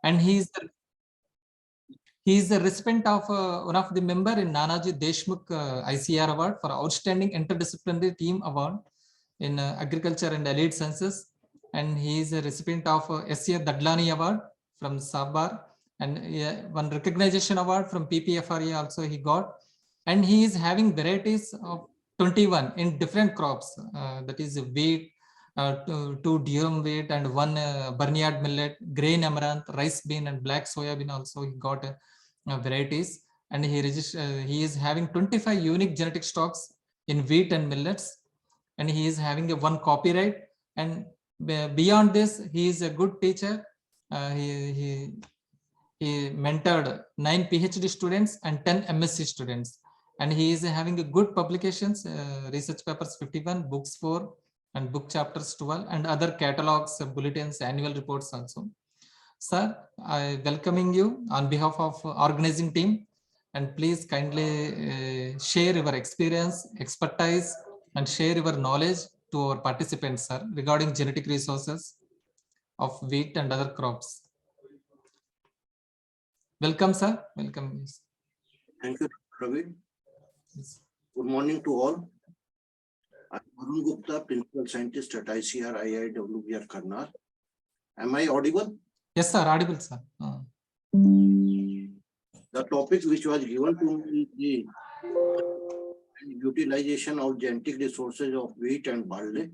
and he is the recipient of one of the member in Nanaji Deshmukh ICR Award for Outstanding Interdisciplinary Team Award in Agriculture and Allied Sciences, and he is a recipient of S.A. Dadlani Award from Sabar, and one recognition award from PPFRA also he got, and he is having varieties of 21 in different crops, that is wheat, two durum wheat and one barnyard millet, grain amaranth, rice bean and black soya bean also he got varieties, and he is having 25 unique genetic stocks in wheat and millets, and he is having a one copyright, and beyond this he is a good teacher. He mentored 9 PhD students and 10 MSc students, and he is having a good publications, research papers 51, books 4, and book chapters 12, and other catalogs, bulletins, annual reports also. Sir, I welcoming you on behalf of organizing team, and please kindly share your experience, expertise, and share your knowledge to our participants, sir, regarding genetic resources of wheat and other crops. Welcome, sir. Welcome. Thank you, Ravi. Yes. Good morning to all. I'm Arun Gupta, Principal Scientist at ICR IIWR Karnal. Am I audible? Yes, sir. Audible, sir. The topic which was given to me is the utilization of genetic resources of wheat and barley.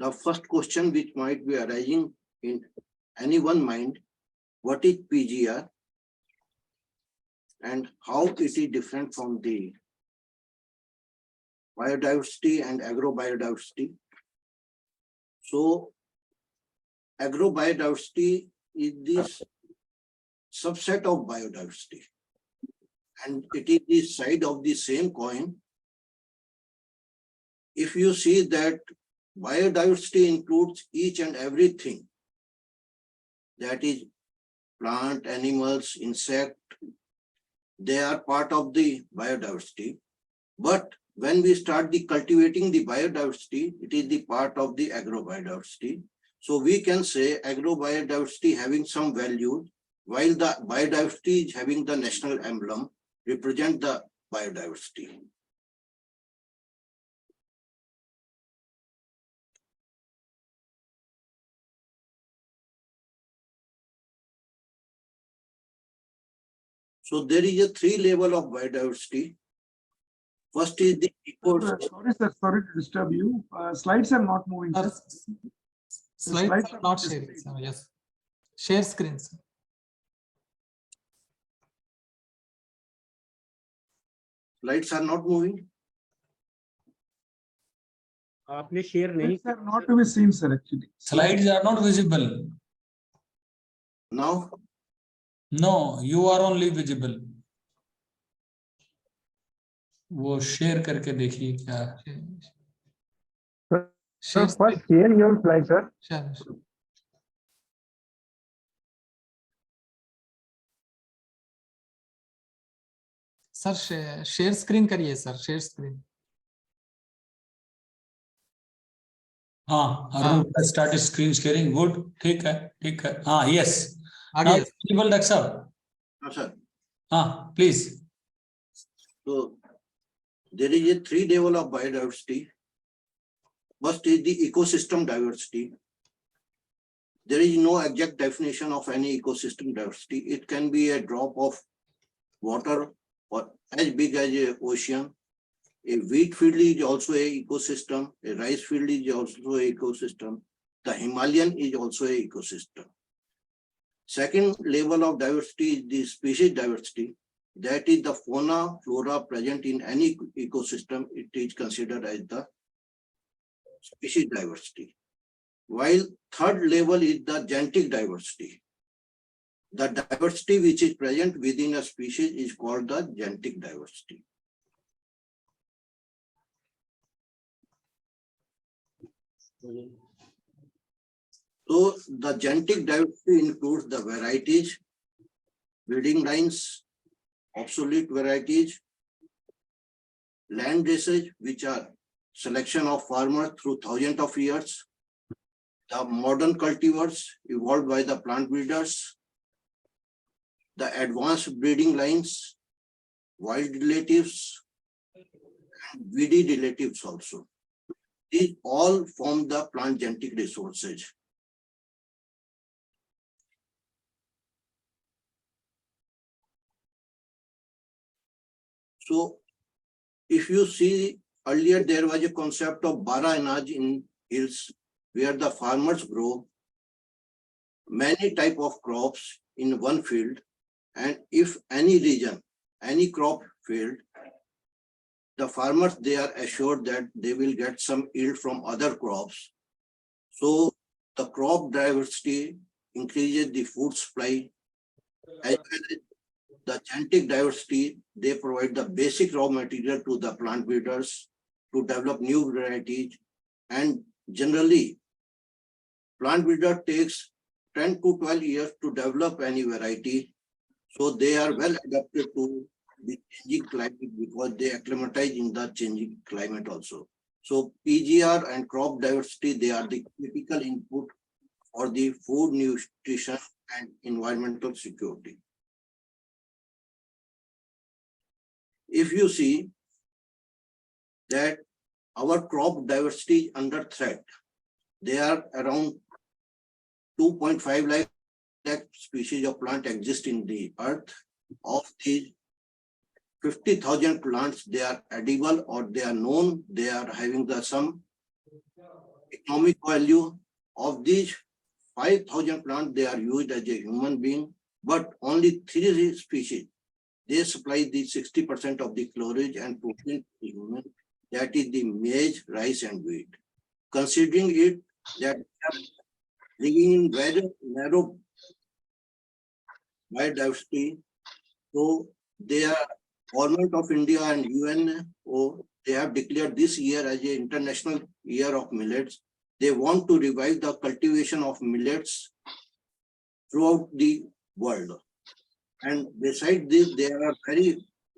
The first question which might be arising in anyone's mind, what is PGR and how it is different from the biodiversity and agrobiodiversity? So, agrobiodiversity is this subset of biodiversity, and it is the side of the same coin. If you see that biodiversity includes each and everything, that is plant, animals, insect, they are part of the biodiversity. But when we start cultivating the biodiversity, it is the part of the agrobiodiversity. So we can say agrobiodiversity having some value, while the biodiversity is having the national emblem, represent the biodiversity. So there is a 3 level of biodiversity. First is the sorry to disturb you. Slides are not moving. Slides are not sharing. Yes. Share screen. Sir. Slides are not moving. आपने share नहीं. Slides are not to be seen, sir. Actually, slides are not visible. Now. No, you are only visible. वो share करके देखिए क्या. Sir, first share your slide, sir. Sir, share screen करिए sir, share screen. हाँ, Arun start screen sharing. Good, ठीक है. हाँ, yes. Now, visible, Dr. Sir. Sir. हाँ, please. So, there is a 3 level of biodiversity. First is the ecosystem diversity. There is no exact definition of any ecosystem diversity. It can be a drop of water or as big as an ocean. A wheat field is also an ecosystem. A rice field is also an ecosystem. The Himalayan is also an ecosystem. Second level of diversity is the species diversity. That is the fauna, flora present in any ecosystem. It is considered as the species diversity. While third level is the genetic diversity. The diversity which is present within a species is called the genetic diversity. So the genetic diversity includes the varieties, breeding lines, obsolete varieties, land races, which are selection of farmers through thousands of years, the modern cultivars evolved by the plant breeders, the advanced breeding lines, wild relatives, and weedy relatives also. These all form the plant genetic resources. So if you see earlier, there was a concept of bara anaj in hills where the farmers grow many type of crops in one field. And if any region, any crop failed, the farmers, they are assured that they will get some yield from other crops. So the crop diversity increases the food supply, as well as the genetic diversity. They provide the basic raw material to the plant breeders to develop new varieties. And generally, plant breeder takes 10 to 12 years to develop any variety. So they are well adapted to the changing climate because they acclimatize in the changing climate also. So PGR and crop diversity, they are the critical input for the food, nutrition, and environmental security. If you see that our crop diversity is under threat, there are around 2.5 lakh species of plant exist in the earth. Of these, 50,000 plants, they are edible or they are known, they are having the some economic value. Of these 5,000 plants, they are used as a human being, but only 3 species, they supply the 60% of the chloride and protein to the human, that is the maize, rice, and wheat. Considering it that we are living in very narrow biodiversity, so they are Government of India and UNO, they have declared this year as an International Year of Millets. They want to revive the cultivation of millets throughout the world. And besides this, there are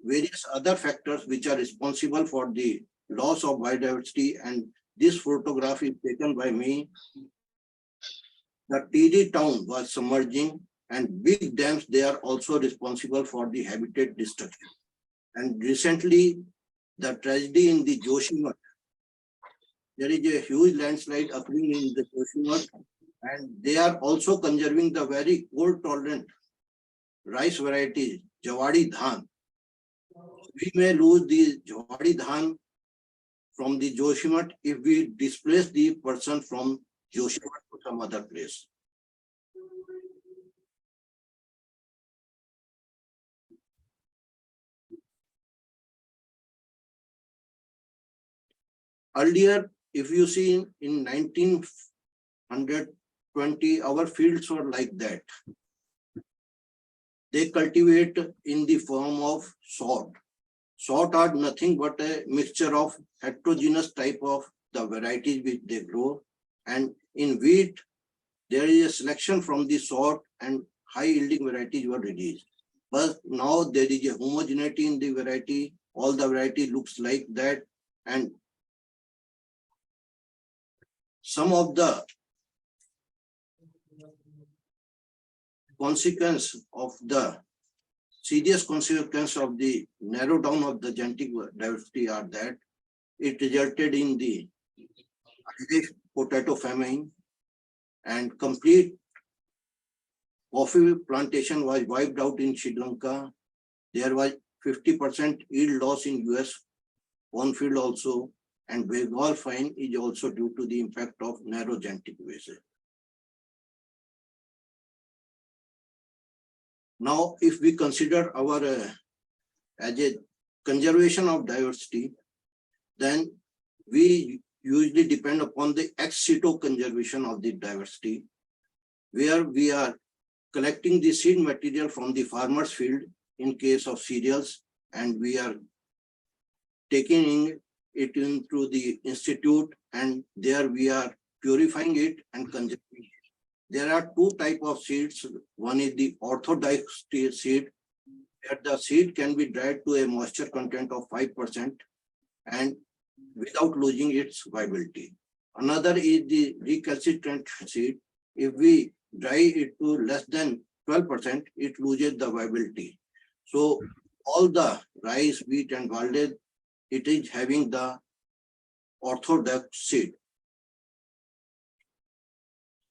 various other factors which are responsible for the loss of biodiversity. And this photograph is taken by me. The TD town was submerging, and big dams, they are also responsible for the habitat destruction. And recently, the tragedy in the Joshimath, there is a huge landslide occurring in the Joshimath, and they are also conserving the very cold tolerant rice variety, Jawadi Dhan. We may lose the Jawadi Dhan from the Joshimath if we displace the person from Joshimath to some other place. Earlier, if you see in 1920, our fields were like that. They cultivate in the form of sort. Sort are nothing but a mixture of heterogeneous type of the varieties which they grow. And in wheat, there is a selection from the sort and high yielding varieties were released. But now there is a homogeneity in the variety. All the variety looks like that. And some of the consequence of the serious consequence of the narrow down of the genetic diversity are that it resulted in the potato famine, and complete coffee plantation was wiped out in Sri Lanka. There was 50% yield loss in US cornfield also, and Bengal fine is also due to the impact of narrow genetic basis. Now, if we consider our as a conservation of diversity, then we usually depend upon the ex situ conservation of the diversity, where we are collecting the seed material from the farmer's field in case of cereals, and we are taking it into the institute, and there we are purifying it and conserving it. There are 2 types of seeds. One is the orthodox seed, where the seed can be dried to a moisture content of 5%, and without losing its viability. Another is the recalcitrant seed. If we dry it to less than 12%, it loses the viability. So all the rice, wheat, and barley, it is having the orthodox seed.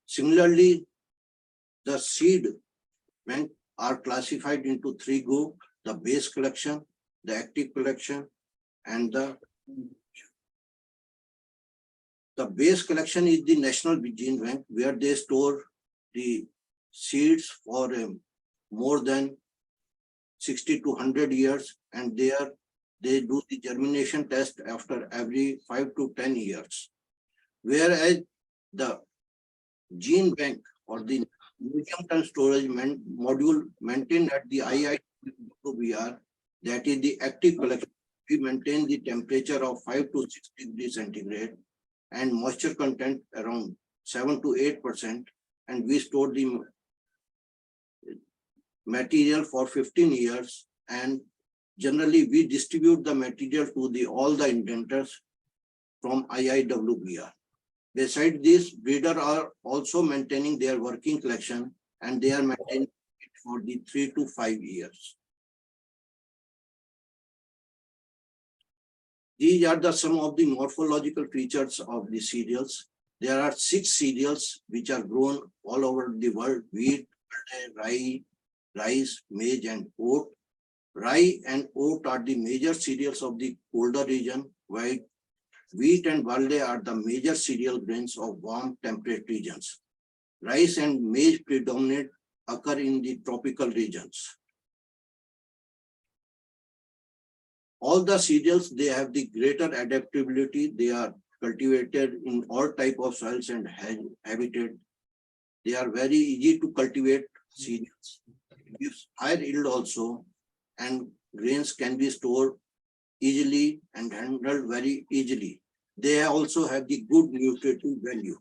Similarly, the seed bank are classified into three groups: the base collection, the active collection, and the base collection is the National Gene Bank, where they store the seeds for more than 60 to 100 years, and there they do the germination test after every 5 to 10 years. Whereas the gene bank or the medium-term storage module maintained at the IITBR, that is the active collection, we maintain the temperature of 5 to 6 degrees centigrade and moisture content around 7 to 8%, and we store the material for 15 years, and generally we distribute the material to all the indenters from IIWBR. Besides this, breeders are also maintaining their working collection, and they are maintaining it for the 3 to 5 years. These are some of the morphological features of the cereals. There are 6 cereals which are grown all over the world: wheat, rye, rice, maize, and oat. Rye and oat are the major cereals of the colder region, while wheat and barley are the major cereal grains of warm temperate regions. Rice and maize predominate occur in the tropical regions. All the cereals, they have the greater adaptability. They are cultivated in all type of soils and habitat. They are very easy to cultivate cereals. It gives higher yield also, and grains can be stored easily and handled very easily. They also have the good nutritive value.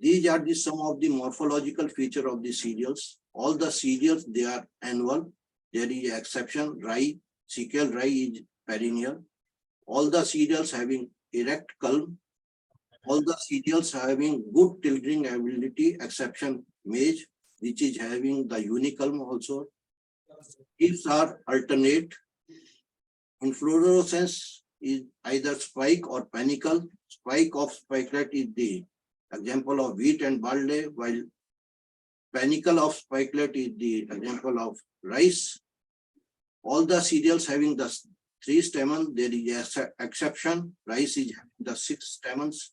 These are some of the morphological features of the cereals. All the cereals, they are annual. There is an exception: rye, sickle rye is perennial. All the cereals having erect culm. All the cereals having good tilting ability, exception maize, which is having the uniculm also. Leaves are alternate. Inflorescence is either spike or panicle. Spike of spikelet is the example of wheat and barley, while panicle of spikelet is the example of rice. All the cereals having the 3 stamens, there is an exception. Rice is having the 6 stamens.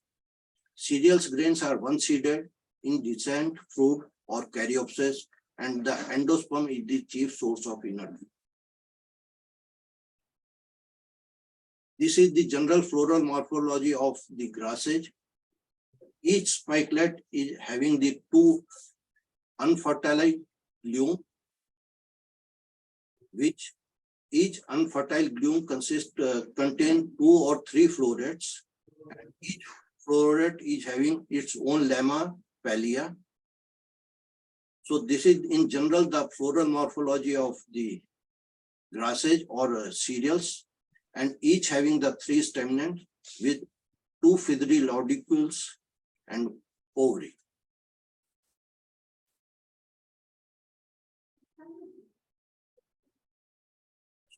Cereals grains are one-seeded, indehiscent fruit or caryopsis, and the endosperm is the chief source of energy. This is the general floral morphology of the grasses. Each spikelet is having the 2 unfertile glume, which each unfertile glume contain 2 or 3 florets. And each floret is having its own lemma, palea. So this is in general the floral morphology of the grasses or cereals, and each having the 3 stamens with 2 feathery laudicules and ovary.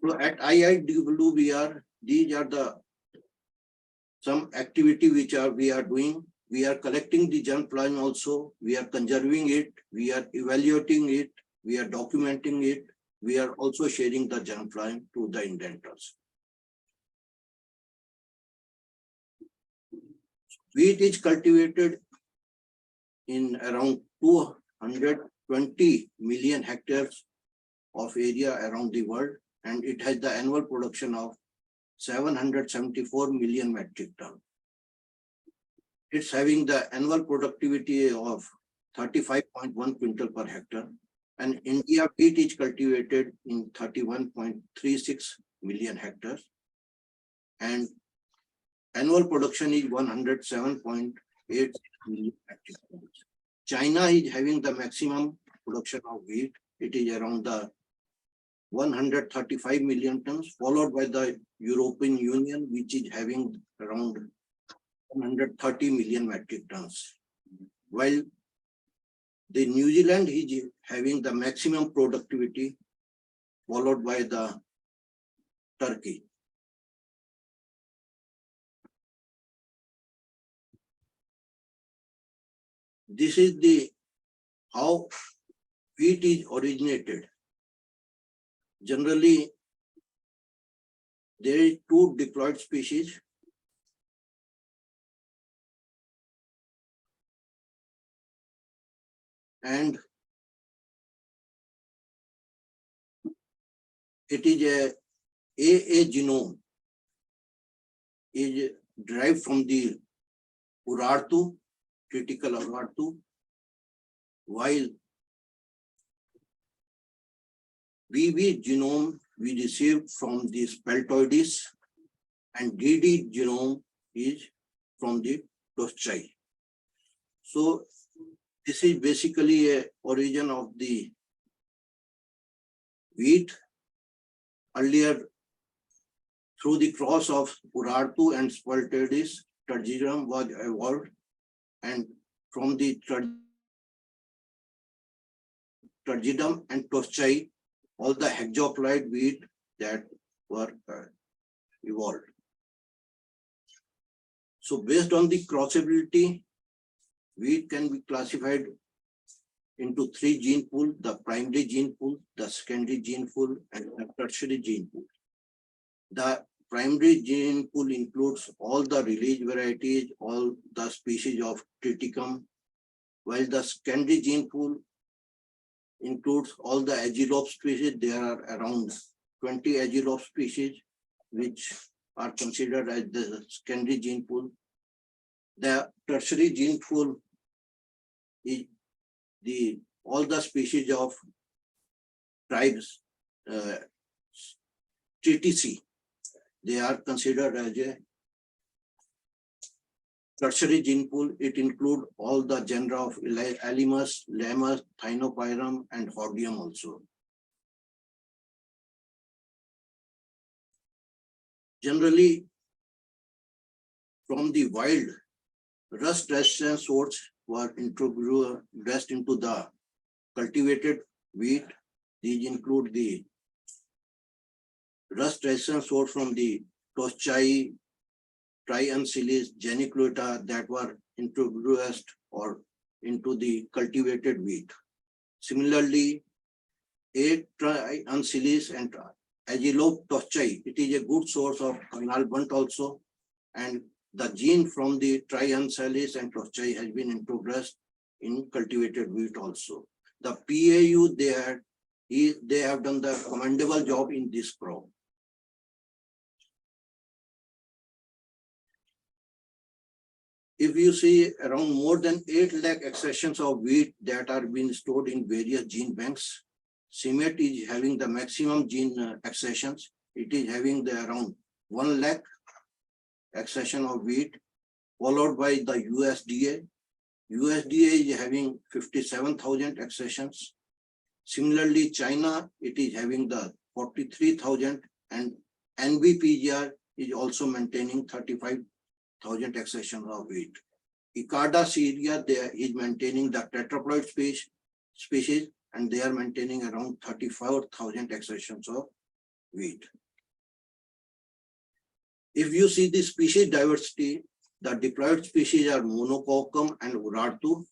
So at IIWBR, these are some activity which we are doing. We are collecting the germplasm also. We are conserving it. We are evaluating it. We are documenting it. We are also sharing the germplasm to the indenters. Wheat is cultivated in around 220 million hectares of area around the world, and it has the annual production of 774 million metric ton. It's having the annual productivity of 35.1 quintal per hectare, and India wheat is cultivated in 31.36 million hectares, and annual production is 107.8 million metric tons. China is having the maximum production of wheat. It is around the 135 million tons, followed by the European Union, which is having around 130 million metric tons. While the New Zealand is having the maximum productivity, followed by the Turkey. This is the how wheat is originated. Generally, there is two diploid species. And it is a genome is derived from the Urartu, critical Urartu, while BB genome we received from the Speltoides and DD genome is from the Toschai. So this is basically a origin of the wheat. Earlier, through the cross of Urartu and Speltoides, Tertium was evolved, and from the Tertium and Toschai, all the hexaploid wheat that were evolved. So based on the crossability, wheat can be classified into three gene pool: the primary gene pool, the secondary gene pool, and the tertiary gene pool. The primary gene pool includes all the release varieties, all the species of triticum, while the secondary gene pool includes all the agilope species. There are around 20 agilope species which are considered as the secondary gene pool. The tertiary gene pool is all the species of tribes, TTC. They are considered as a tertiary gene pool. It includes all the genera of Alimus, Lemmus, Thinopyrum, and Hordeum also. Generally, from the wild, rust-resistant sorts were introduced into the cultivated wheat. These include the rust-resistant sorts from the Toschai, Triancilis, Geniculata that were introduced or into the cultivated wheat. Similarly, A. Triancilis and Agilope Toschai, it is a good source of canal bunt also, and the gene from the Triancilis and Toschai has been introduced in cultivated wheat also. The PAU they have done the commendable job in this crop. If you see around more than 8 lakh accessions of wheat that are being stored in various gene banks, CIMET is having the maximum gene accessions. It is having the around 1 lakh accession of wheat, followed by the USDA. USDA is having 57,000 accessions. Similarly, China, it is having the 43,000, and NBPGR is also maintaining 35,000 accessions of wheat. Icada Syria, there is maintaining the tetraploid species, and they are maintaining around 34,000 accessions of wheat. If you see the species diversity, the diploid species are Monococcum and Urartu,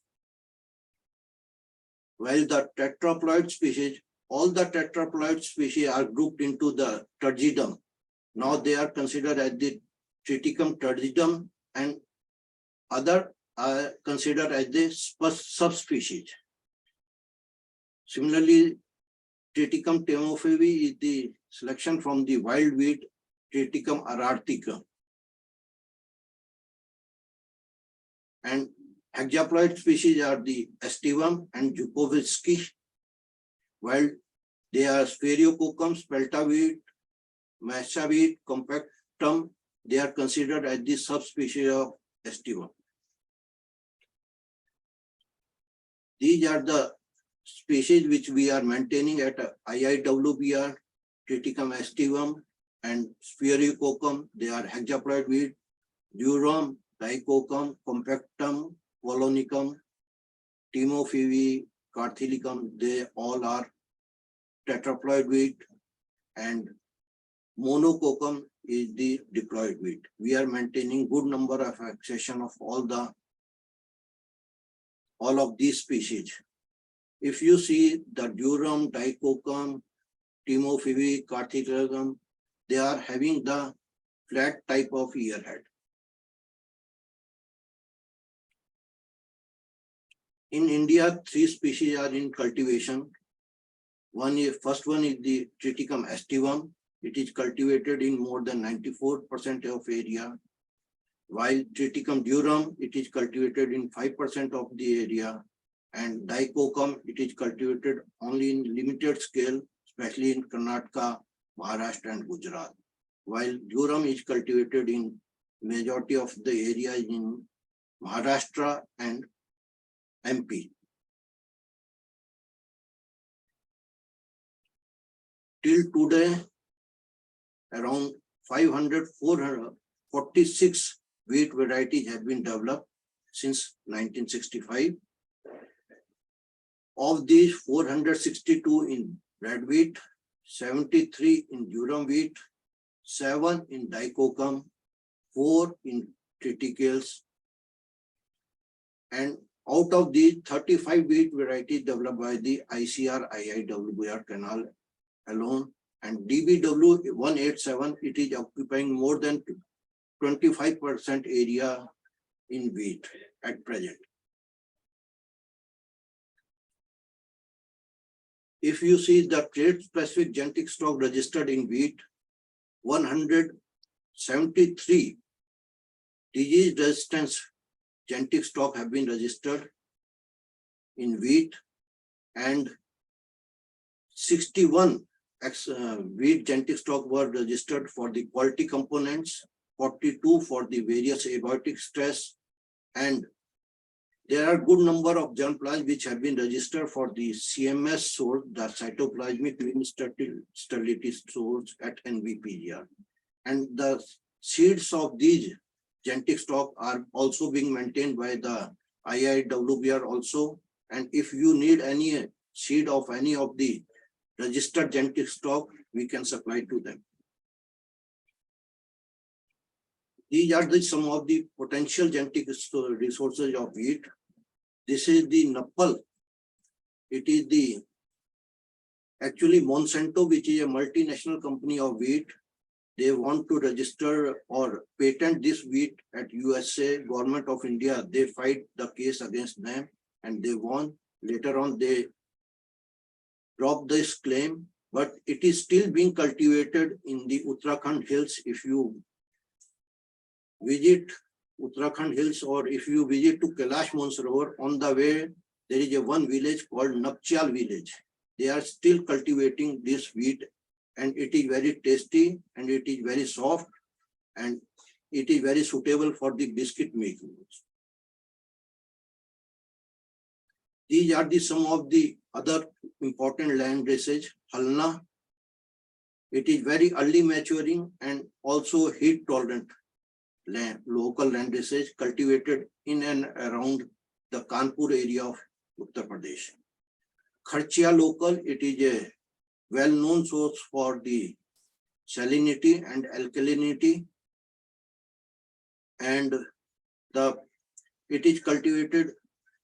while the tetraploid species, all the tetraploid species are grouped into the Turgidum. Now they are considered as the Triticum turgidum, and other are considered as the subspecies. Similarly, Triticum temophavi is the selection from the wild wheat Triticum ararticum. And hexaploid species are the Estivum and Jukovitsky, while they are Sphericoccum, Spelta wheat, Masha wheat, Compactum, they are considered as the subspecies of Estivum. These are the species which we are maintaining at IIWBR Triticum aestivum, and Sphaerococum. They are hexaploid wheat. Durum, Dicoccum, Compactum, Volonicum, Timophyvi, Carthilicum. They all are tetraploid wheat, and Monococcum is the diploid wheat. We are maintaining good number of accession of all of these species. If you see the Durum, Dicoccum, Timophyvi, Carthilicum, they are having the flat type of ear head. In India, 3 species are in cultivation. First one is the Triticum aestivum. It is cultivated in more than 94% of area. While Triticum durum, it is cultivated in 5% of the area. And Dicoccum, it is cultivated only in limited scale, especially in Karnataka, Maharashtra and Gujarat. While durum is cultivated in majority of the area in Maharashtra and MP. Till today, around 446 wheat varieties have been developed since 1965. Of these, 462 in red wheat, 73 in durum wheat, 7 in Dicoccum, 4 in triticales, and out of these, 35 wheat varieties developed by the ICR IIWR canal alone, and DBW 187, it is occupying more than 25% area in wheat at present. If you see the trait-specific genetic stock registered in wheat, 173 disease resistance genetic stock have been registered in wheat, and 61 wheat genetic stock were registered for the quality components, 42 for the various abiotic stress, and there are good number of germplasm which have been registered for the CMS source, the cytoplasmic mean sterility source at NVPGR. And the seeds of these genetic stock are also being maintained by the IIWR also. And if you need any seed of any of the registered genetic stock, we can supply to them. These are some of the potential genetic resources of wheat. This is the Nappal. It is the actually Monsanto, which is a multinational company of wheat. They want to register or patent this wheat at USA. Government of India, they fight the case against them and they won. Later on, they dropped this claim, but it is still being cultivated in the Uttarakhand hills. If you visit Uttarakhand hills, or if you visit to Kailash Mansarovar, on the way, there is a one village called Napchal village. They are still cultivating this wheat, and it is very tasty and it is very soft and it is very suitable for the biscuit making. These are some of the other important land races. Halna, it is very early maturing and also heat tolerant land, local land races cultivated in and around the Kanpur area of Uttar Pradesh. Kharchia local, it is a well-known source for the salinity and alkalinity, and it is cultivated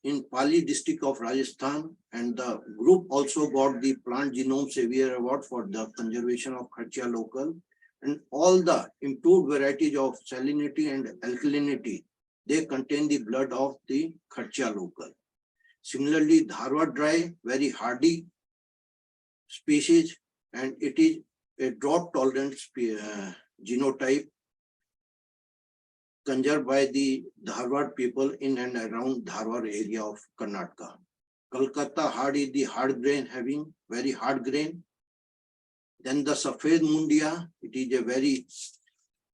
in Pali district of Rajasthan, and the group also got the Plant Genome Savior Award for the conservation of Kharchia local. And all the improved varieties of salinity and alkalinity, they contain the blood of the Kharchia local. Similarly, Dharwad dry, very hardy species, and it is a drought tolerant genotype conserved by the Dharwad people in and around Dharwad area of Karnataka. Kolkata hard is the hard grain, having very hard grain. Then the Safed Mundia, it is a very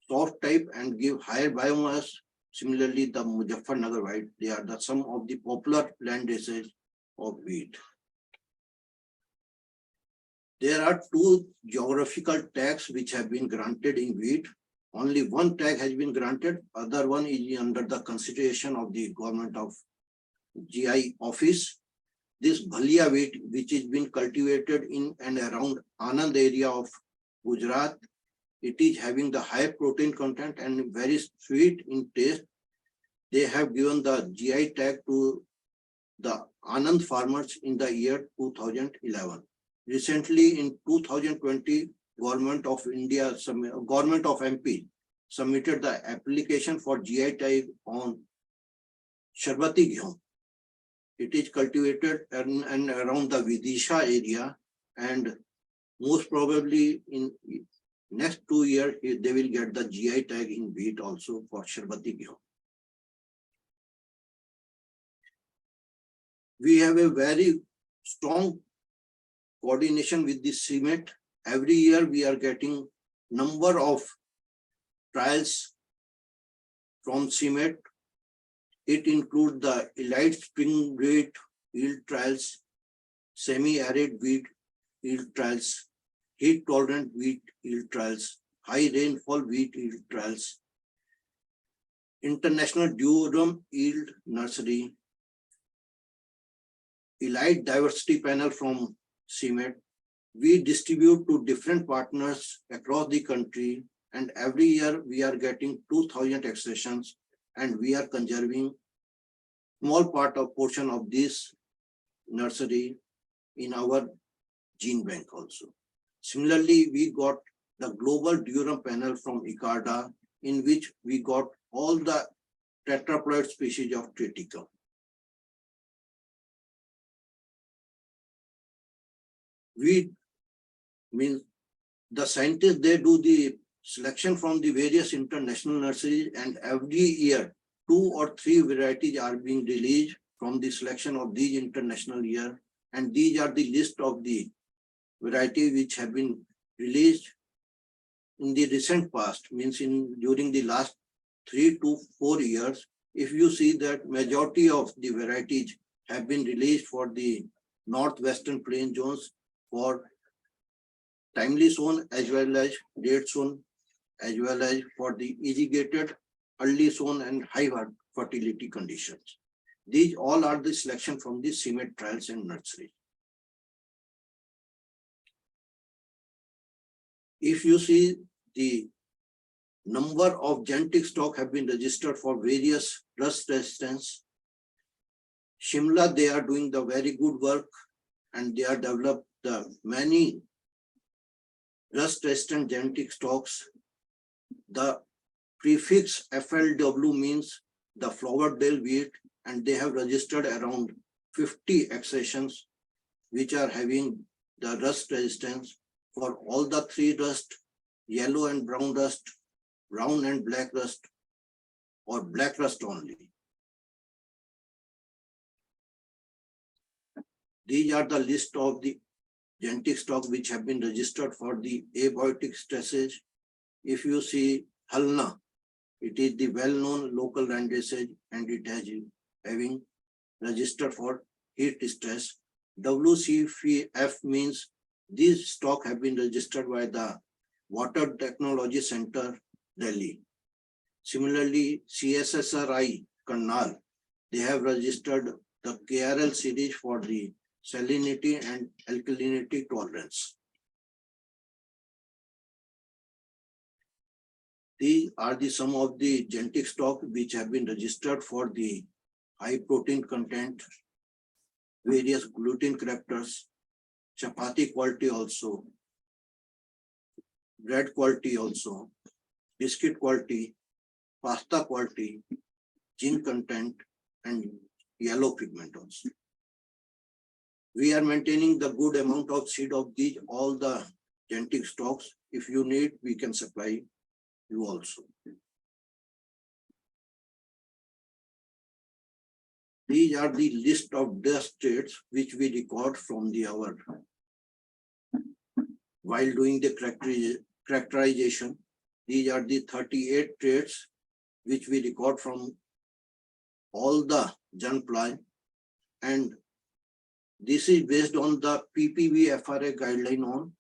soft type and give higher biomass. Similarly, the Muzaffarnagar white, they are some of the popular land races of wheat. There are two geographical tags which have been granted in wheat. Only one tag has been granted. Other one is under the consideration of the government of GI office. This Bhalia wheat, which is being cultivated in and around Anand area of Gujarat, it is having the high protein content and very sweet in taste. They have given the GI tag to the Anand farmers in the year 2011. Recently in 2020, Government of India, Government of MP submitted the application for GI tag on Sharbati Gehu. It is cultivated in and around the Vidisha area, and most probably in next 2 years, they will get the GI tag in wheat also for Sharbati Gehu. We have a very strong coordination with the CMET. Every year we are getting number of trials from CMET. It includes the elite spring wheat yield trials, semi-arid wheat yield trials, heat-tolerant wheat yield trials, high rainfall wheat yield trials, international durum yield nursery, elite diversity panel from CMET. We distribute to different partners across the country, and every year we are getting 2,000 accessions, and we are conserving small portion of this nursery in our gene bank also. Similarly, we got the global durum panel from ICARDA, in which we got all the tetraploid species of Triticum. We mean the scientists, they do the selection from the various international nurseries, and every year 2 or 3 varieties are being released from the selection of these international year, and these are the list of the varieties which have been released in the recent past, means during the last 3 to 4 years. If you see that majority of the varieties have been released for the northwestern plain zones, for timely sown as well as late sown, as well as for the irrigated, early sown and high fertility conditions. These all are the selection from the CMET trials and nursery. If you see the number of genetic stock have been registered for various rust resistance, Shimla, they are doing the very good work, and they are developed the many rust resistant genetic stocks. The prefix FLW means the flower bell wheat, and they have registered around 50 accessions which are having the rust resistance for all the 3 rust, yellow and brown rust, brown and black rust, or black rust only. These are the list of the genetic stock which have been registered for the abiotic stresses. If you see Halna, it is the well-known local landraceous, and it has having registered for heat stress. WCF means these stock have been registered by the Water Technology Center, Delhi. Similarly, CSSRI, Karnal, they have registered the KRL series for the salinity and alkalinity tolerance. These are the some of the genetic stock which have been registered for the high protein content, various gluten characters, chapati quality also, bread quality also, biscuit quality, pasta quality, gene content, and yellow pigment also. We are maintaining the good amount of seed of these, all the genetic stocks. If you need, we can supply you also. These are the list of dust traits which we record from the our while doing the characterization. These are the 38 traits which we record from all the germplasm, and This is based on the PPV-FRA guideline on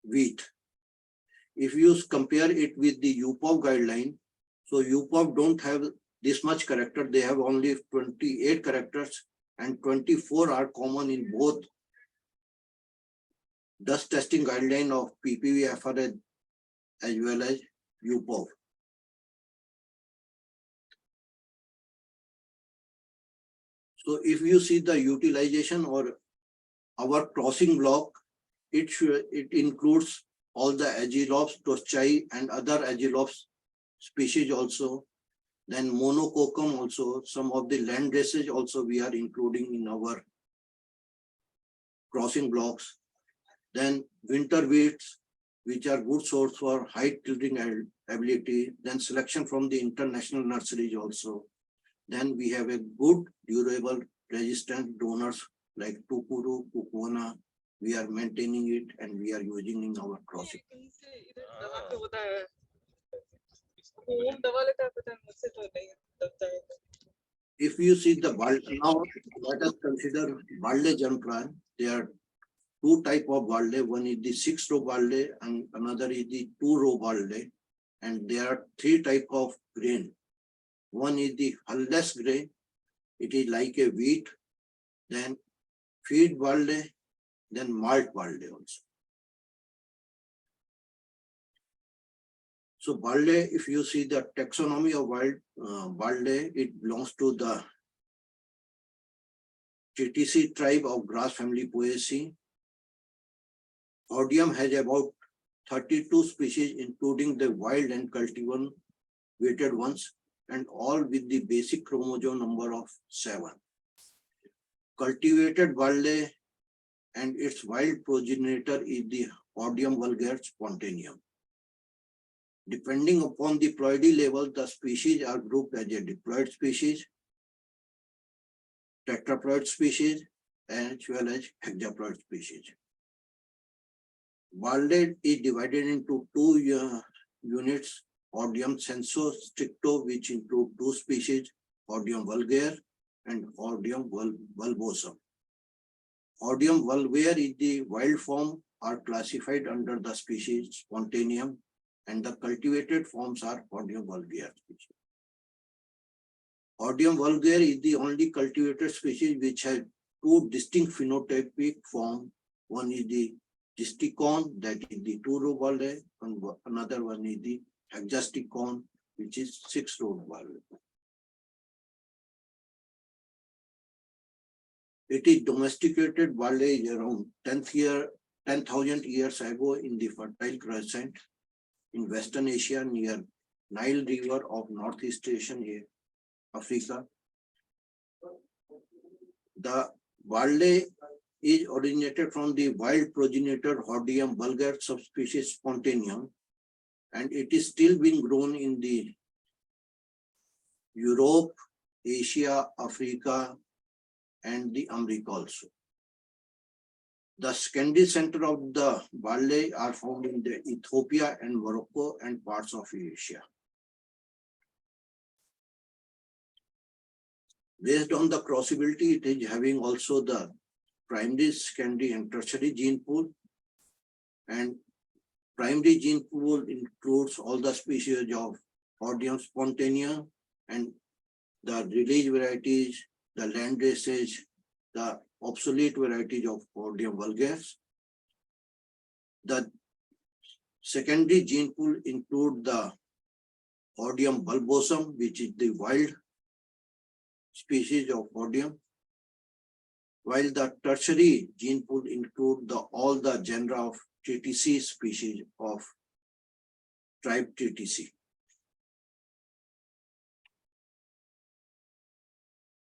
wheat. If you compare it with the UPOV guideline, so UPOV don't have this much character. They have only 28 characters and 24 are common in both dust testing guideline of PPV-FRA as well as UPOV. So if you see the utilization or our crossing block, it includes all the Agilops, Toschai and other Agilops species also. Then monococcum also, some of the land races also we are including in our crossing blocks. Then winter wheats, which are good source for height tilting ability. Then selection from the international nurseries also. Then we have a good durable resistant donors like Tukuru, Kukona. We are maintaining it and we are using in our crossing. If you see the Balde, now let us consider Balde germplant. There are two type of Balde. One is the 6-row Balde and another is the 2-row Balde. And there are 3 type of grain. One is the hulless grain. It is like a wheat. Then feed Balde, then malt Balde also. So Balde, if you see the taxonomy of Balde, it belongs to the TTC tribe of grass family Poaceae. Hordeum has about 32 species, including the wild and cultivated ones, and all with the basic chromosome number of 7. Cultivated Balde and its wild progenitor is the Hordeum vulgare spontaneum. Depending upon the ploidy level, the species are grouped as a diploid species, tetraploid species, as well as hexaploid species. Balde is divided into 2 units, Hordeum sensu stricto, which include 2 species, Hordeum vulgare and Hordeum bulbosum. Hordeum vulgare is the wild form are classified under the species spontaneum, and the cultivated forms are Hordeum vulgare species. Hordeum vulgare is the only cultivated species which has 2 distinct phenotypic forms. One is the disticon, that is the 2-row Balde, and another one is the hexasticon, which is 6-row Balde. It is domesticated Balde around 10,000 years ago in the Fertile Crescent in Western Asia near Nile River of Northeast Asian Africa. The Balde is originated from the wild progenitor Hordeum vulgare subspecies spontaneum, and it is still being grown in the Europe, Asia, Africa, and the America also. The secondary center of the Balde are found in the Ethiopia and Morocco and parts of Asia. Based on the crossability, it is having also the primary, secondary, and tertiary gene pool. And primary gene pool includes all the species of Hordeum spontanea and the release varieties, the land races, the obsolete varieties of Hordeum vulgaris. The secondary gene pool include the Hordeum bulbosum, which is the wild species of Hordeum, while the tertiary gene pool include all the genera of TTC species of tribe TTC.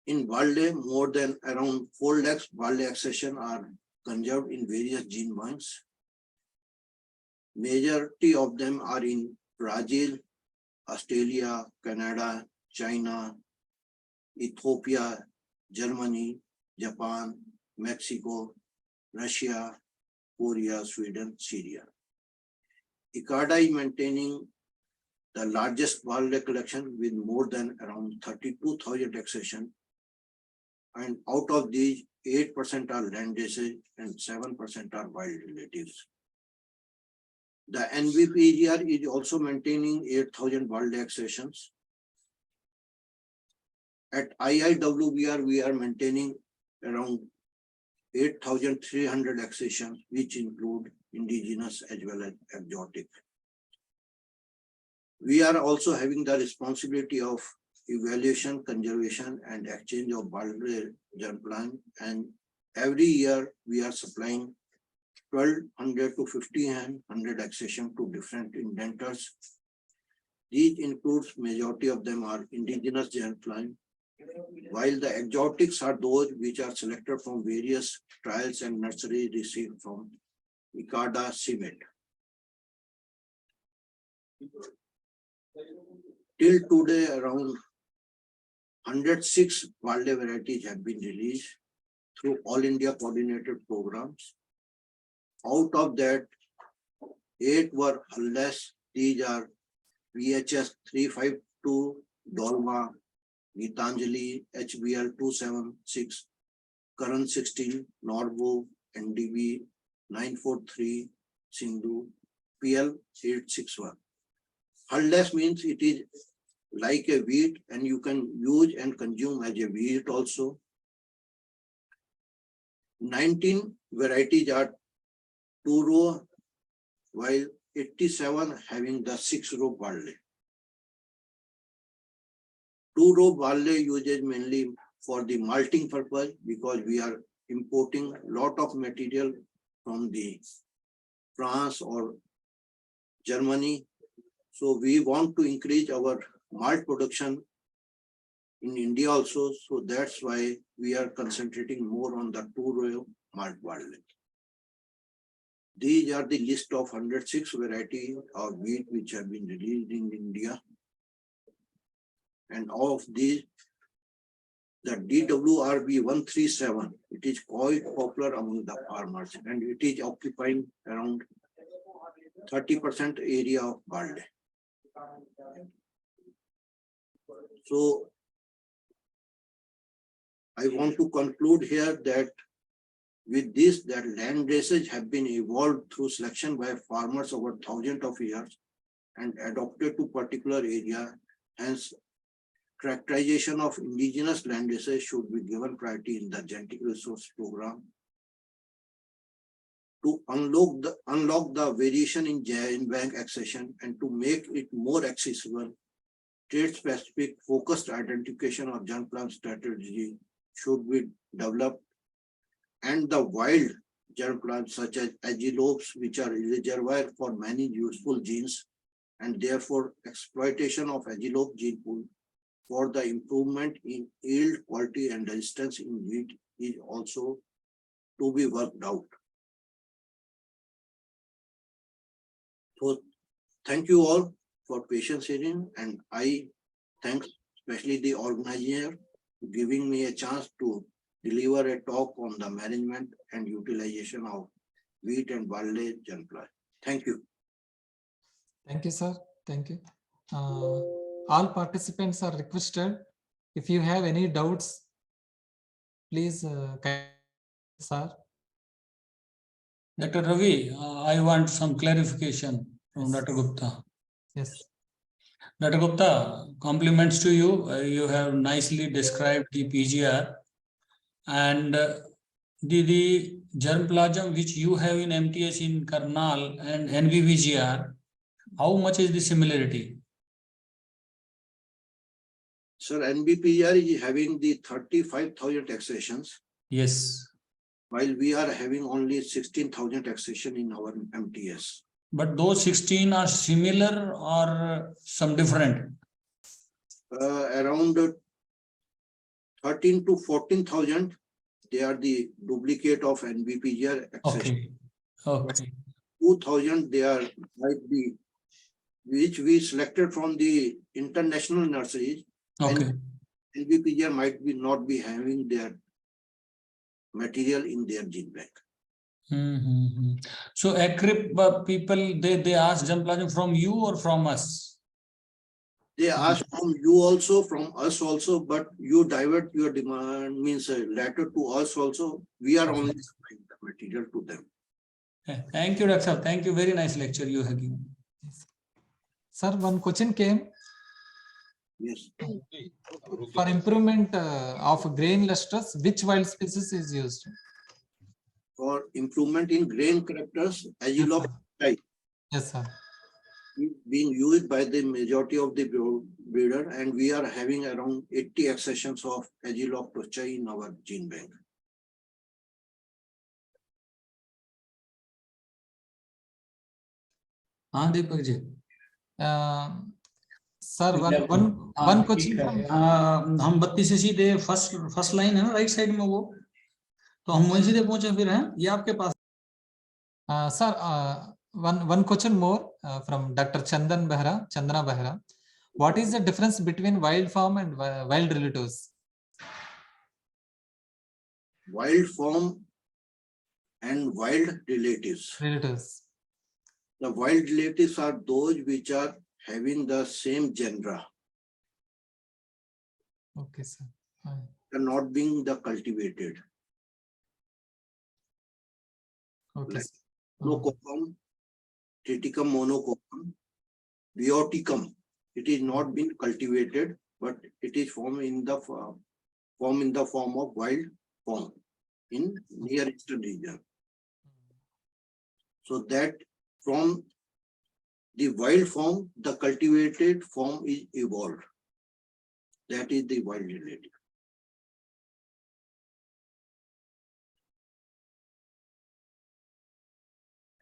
In Balde, more than around 4 lakhs Balde accession are conserved in various gene banks. Majority of them are in Brazil, Australia, Canada, China, Ethiopia, Germany, Japan, Mexico, Russia, Korea, Sweden, Syria. ICARDA is maintaining the largest Balde collection with more than around 32,000 accession And out of these, 8% are land races and 7% are wild relatives. The NVPGR is also maintaining 8,000 wild accessions. At IIWBR, we are maintaining around 8,300 accessions, which include indigenous as well as exotic. We are also having the responsibility of evaluation, conservation, and exchange of wild germplasm. And every year we are supplying 1,200 to 1,500 accessions to different indenters. These includes majority of them are indigenous germplasm, while the exotics are those which are selected from various trials and nurseries received from ICARDA CIMET. Till today, around 106 wild varieties have been released through All India coordinated programs. Out of that, 8 were hulless. These are VHS 352, Dolma, Gitanjali, HBL 276, Karan 16, Norvo, NDB 943, Sindhu, PL 861. Hulless means it is like a wheat and you can use and consume as a wheat also. 19 varieties are 2-row, while 87 having the 6-row barley. 2-row barley uses mainly for the malting purpose because we are importing a lot of material from the France or Germany. So we want to increase our malt production in India also. So that's why we are concentrating more on the 2-row malt barley. These are the list of 106 varieties of wheat which have been released in India. And of these, the DWRB 137, it is quite popular among the farmers and it is occupying around 30% area of barley. So I want to conclude here that with this, that land races have been evolved through selection by farmers over thousands of years and adopted to particular area. Hence, characterization of indigenous land races should be given priority in the genetic resource program. To unlock the variation in gene bank accession and to make it more accessible, trait-specific focused identification of germplasm strategy should be developed, and the wild germplasms such as agilopes, which are reservoir for many useful genes, and therefore exploitation of agilope gene pool for the improvement in yield, quality, and resistance in wheat is also to be worked out. So thank you all for patience hearing, and I thank especially the organizer giving me a chance to deliver a talk on the management and utilization of wheat and barley germplasm. Thank you. Thank you, sir. Thank you. All participants are requested. If you have any doubts, please, sir. Dr. Ravi, I want some clarification from Dr. Gupta. Yes. Dr. Gupta, compliments to you. You have nicely described the PGR and the germplasm which you have in MTS in Karnal and NVVGR. How much is the similarity? Sir, NBPR is having the 35,000 accessions, Yes. while we are having only 16,000 accession in our MTS. But those 16 are similar or some different? Around 13 to 14,000, they are the duplicate of NBPGR accession. Okay. Okay. 2,000, they are might be, which we selected from the international nurseries. Okay. And NBPGR might be not be having their material in their gene bank. So ACRIP people, they ask germplasm from you or from us? They ask from you also, from us also, but you divert your demand, means a letter to us also. We are only supplying the material to them. Thank you, Dr. Sahab. Thank you. Very nice lecture you have given. Sir, one question came Yes. for improvement of grain lustrous. Which wild species is used? For improvement in grain characters, Agilop Yes, sir. being used by the majority of the breeder, and we are having around 80 accessions of Agilop tochai in our gene bank. हाँ Deepak ji sir one question हम 32 से सीधे first line है ना right side में वो तो हम वहीं सीधे पहुंचे फिर हैं ये आपके पास sir one question more from Dr. Chandana Behra. What is the difference between wild form and wild relatives? Wild form and wild relatives. The wild relatives are those which are having the same genera. Okay, sir. They're not being the cultivated. Okay. Like monocopum, triticum monocopum, bioticum. It is not been cultivated, but it is formed in the form of wild form in Near Eastern region. So that from the wild form, the cultivated form is evolved. That is the wild relative.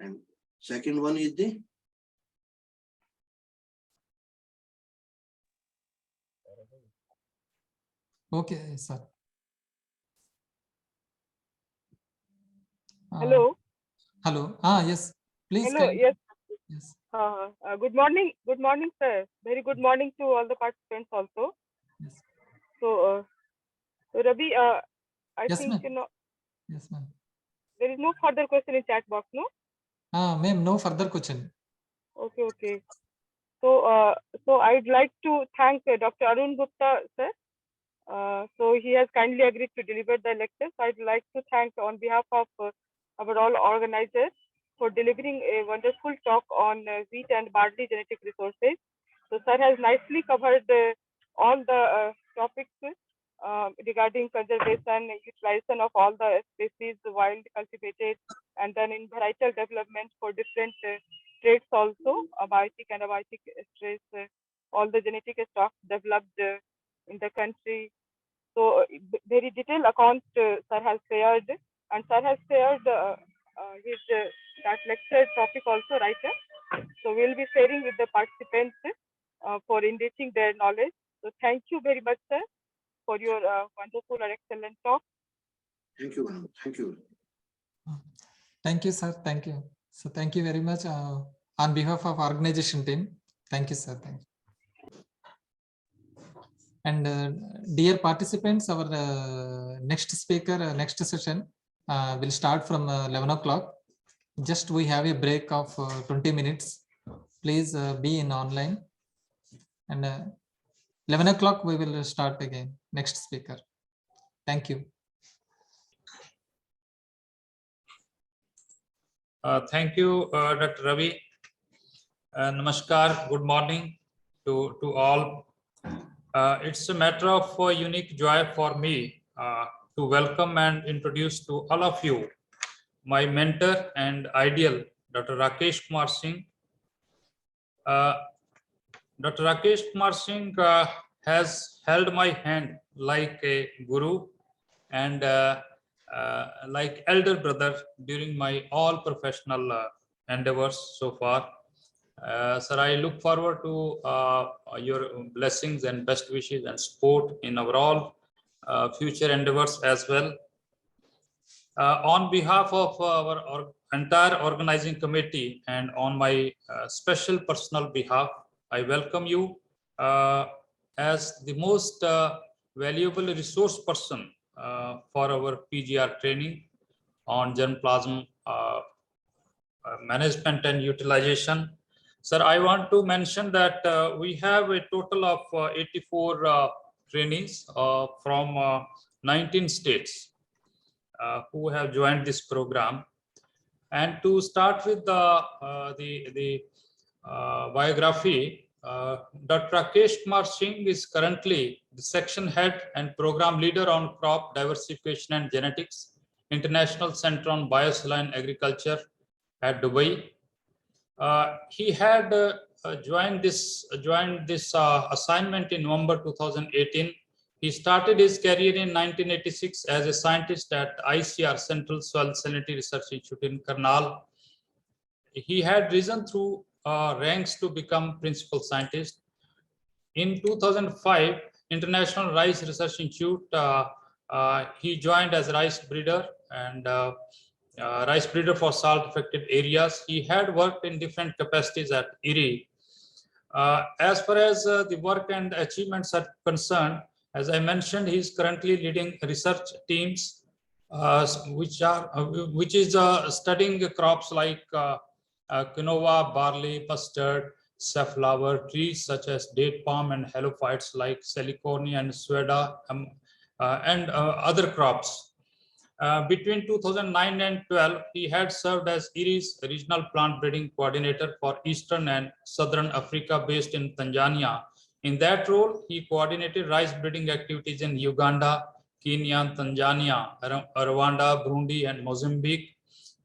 And second one is the okay, sir. Hello. Hello. Yes. Please. Hello. Yes. Yes. Good morning. Good morning, sir. Very good morning to all the participants also. Yes. So, Ravi, I Yes, think ma'am. Yes, ma'am. there is no further question in chat box, no? Ma'am, no further question. Okay, okay. So, so I'd like to thank Dr. Arun Gupta, sir. So he has kindly agreed to deliver the lecture. So I'd like to thank on behalf of our all organizers for delivering a wonderful talk on wheat and barley genetic resources. So sir has nicely covered all the topics regarding conservation, utilization of all the species, wild, cultivated, and then in varietal development for different traits also, abiotic and abiotic stress, all the genetic stocks developed in the country. So very detailed account sir has shared, and sir has shared his that lecture topic also right here. So we'll be sharing with the participants for enriching their knowledge. So thank you very much, sir, for your wonderful and excellent talk. Thank you, ma'am. Thank you. Thank you, sir. Thank you. So thank you very much on behalf of organization team. Thank you, sir. Thank you. And dear participants, our next speaker, next session will start from 11 o'clock. Just we have a break of 20 minutes. Please be in online. And 11 o'clock we will start again. Next speaker. Thank you. Thank you, Dr. Ravi. Namaskar, good morning to all. It's a matter of unique joy for me to welcome and introduce to all of you my mentor and ideal, Dr. Rakesh Kumar Singh. Dr. Rakesh Kumar Singh has held my hand like a guru and like elder brother during my all professional endeavors so far. Sir, I look forward to your blessings and best wishes and support in our all future endeavors as well. On behalf of our entire organizing committee and on my special personal behalf, I welcome you as the most valuable resource person for our PGR training on germplasm management and utilization. Sir, I want to mention that we have a total of 84 trainees from 19 states who have joined this program. And to start with the biography, Dr. Rakesh Kumar Singh is currently the section head and program leader on crop diversification and genetics, International Center on Biosaline Agriculture at Dubai. He had joined this assignment in November 2018. He started his career in 1986 as a scientist at ICR, Central Soil Salinity Research Institute in Karnal. He had risen through ranks to become principal scientist. In 2005, International Rice Research Institute, he joined as rice breeder and rice breeder for salt affected areas. He had worked in different capacities at IRI. As far as the work and achievements are concerned, as I mentioned, he is currently leading research teams, which is studying crops like quinoa, barley, mustard, safflower, trees such as date palm and halophytes like salicornia and sueda, and other crops. Between 2009 and 12, he had served as IRI's regional plant breeding coordinator for Eastern and Southern Africa based in Tanzania. In that role, he coordinated rice breeding activities in Uganda, Kenya, Tanzania, Rwanda, Burundi, and Mozambique.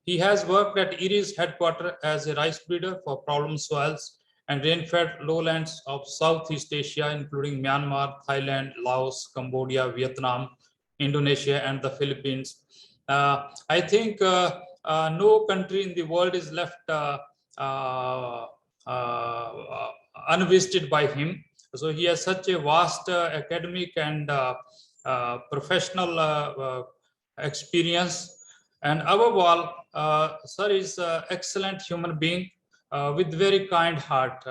He has worked at IRI's headquarters as a rice breeder for problem soils and rain-fed lowlands of Southeast Asia, including Myanmar, Thailand, Laos, Cambodia, Vietnam, Indonesia, and the Philippines. I think no country in the world is left unvisited by him. So he has such a vast academic and professional experience. And above all, sir is an excellent human being with very kind heart.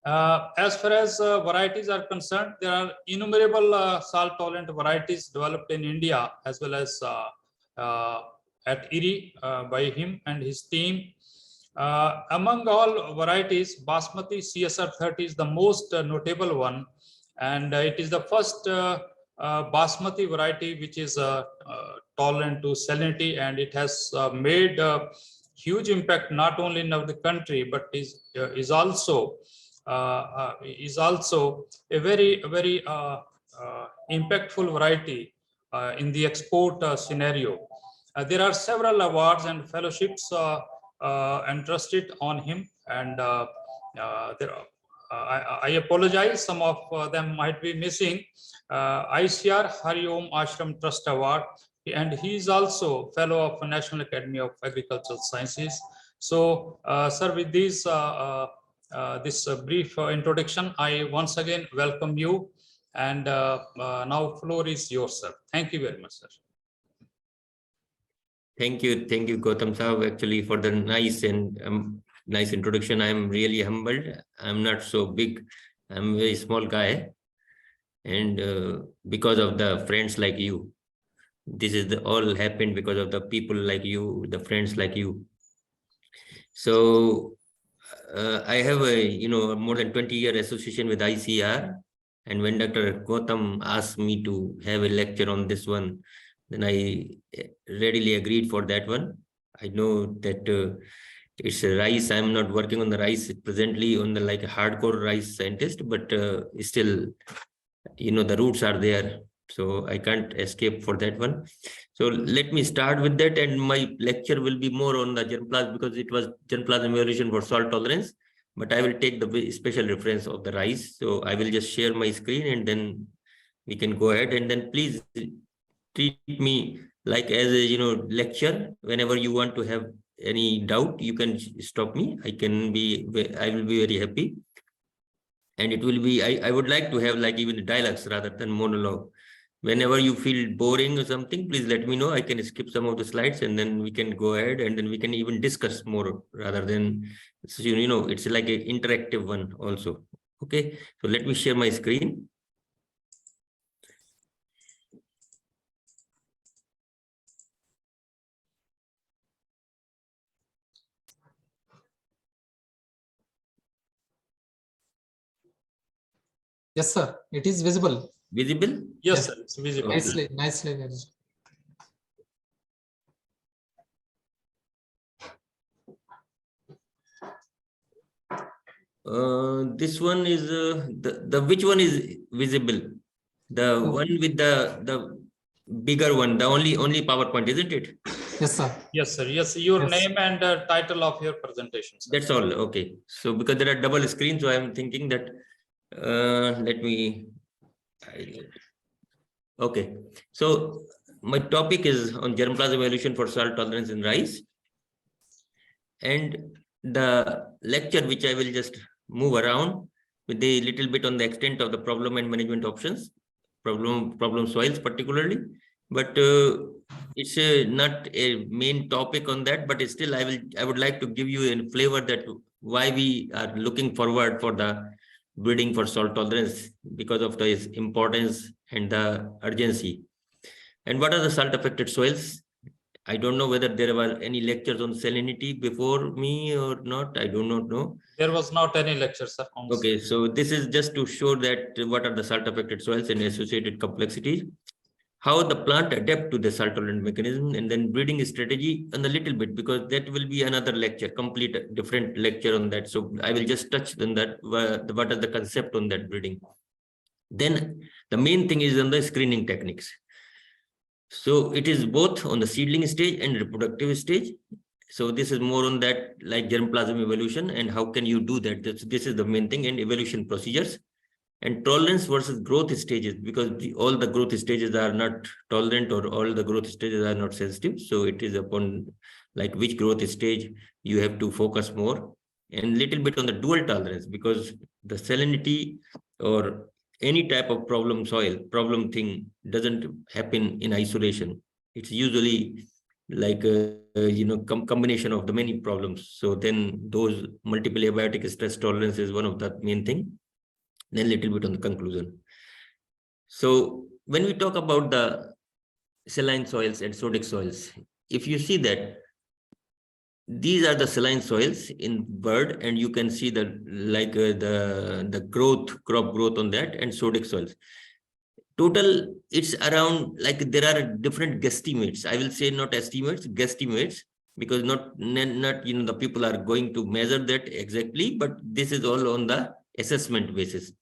As far as varieties are concerned, there are innumerable salt-tolerant varieties developed in India as well as at IRI by him and his team. Among all varieties, Basmati CSR 30 is the most notable one, and it is the first Basmati variety which is tolerant to salinity, and it has made a huge impact not only in the country but is also a very impactful variety in the export scenario. There are several awards and fellowships entrusted on him, and I apologize, some of them might be missing. ICR Hari Om Ashram Trust Award, and he is also fellow of National Academy of Agricultural Sciences. So, sir, with this brief introduction, I once again welcome you, and now floor is yours, sir. Thank you very much, sir. Thank you, Gautam Saab, actually, for the nice introduction. I am really humbled. I'm not so big. I'm a very small guy, and because of the friends like you, this is all happened because of the people like you, the friends like you. So I have a more than 20-year association with ICR, and when Dr. Gautam asked me to have a lecture on this one, then I readily agreed for that one. I know that it's a rice. I'm not working on the rice presently on the like a hardcore rice scientist, but still, the roots are there, so I can't escape for that one. So let me start with that, and my lecture will be more on the germplasm because it was germplasm evaluation for salt tolerance, but I will take the special reference of the rice. So I will just share my screen, and then we can go ahead, and then please treat me like as a lecture. Whenever you want to have any doubt, you can stop me. I will be very happy. And it will be, I would like to have like even dialogues rather than monologue. Whenever you feel boring or something, please let me know. I can skip some of the slides, and then we can go ahead, and then we can even discuss more rather than, it's like an interactive one also. Okay, so let me share my screen. Yes, sir. It is visible. Visible? Yes, Yes. sir, it's visible. Nicely, nicely. Visible. This one is the which one is visible? The Oh. one with the bigger one, the only PowerPoint, isn't it? Yes, sir. Yes, sir. Yes, your Yes. name and title of your presentation, sir. That's all. Okay. So because there are double screens, so I'm thinking that let me. Okay. So my topic is on germplasm evolution for salt tolerance in rice. And the lecture, which I will just move around with a little bit on the extent of the problem and management options, problem soils particularly, but it's not a main topic on that, but still I would like to give you a flavor that why we are looking forward for the breeding for salt tolerance because of the importance and the urgency. And what are the salt affected soils? I don't know whether there were any lectures on salinity before me or not. I do not know. There was not any lecture, sir. On Okay, so this is just to show that what are the salt affected soils and associated complexities, how the plant adapt to the salt tolerant mechanism, and then breeding strategy and a little bit, because that will be another lecture, complete different lecture on that. So I will just touch on that, what is the concept on that breeding. Then the main thing is on the screening techniques. So it is both on the seedling stage and reproductive stage. So this is more on that, like germplasm evolution and how can you do that. This is the main thing, and evolution procedures. And tolerance versus growth stages, because all the growth stages are not tolerant or all the growth stages are not sensitive. So it is upon like which growth stage you have to focus more, and little bit on the dual tolerance, because the salinity or any type of problem soil, problem thing doesn't happen in isolation. It's usually like a combination of the many problems. So then those multiple abiotic stress tolerance is one of the main thing. Then a little bit on the conclusion. So when we talk about the saline soils and sodic soils, if you see that these are the saline soils in bird, and you can see the like the growth, crop growth on that, and sodic soils. Total, it's around, like there are different guesstimates. I will say not estimates, guesstimates, because not the people are going to measure that exactly, but this is all on the assessment basis.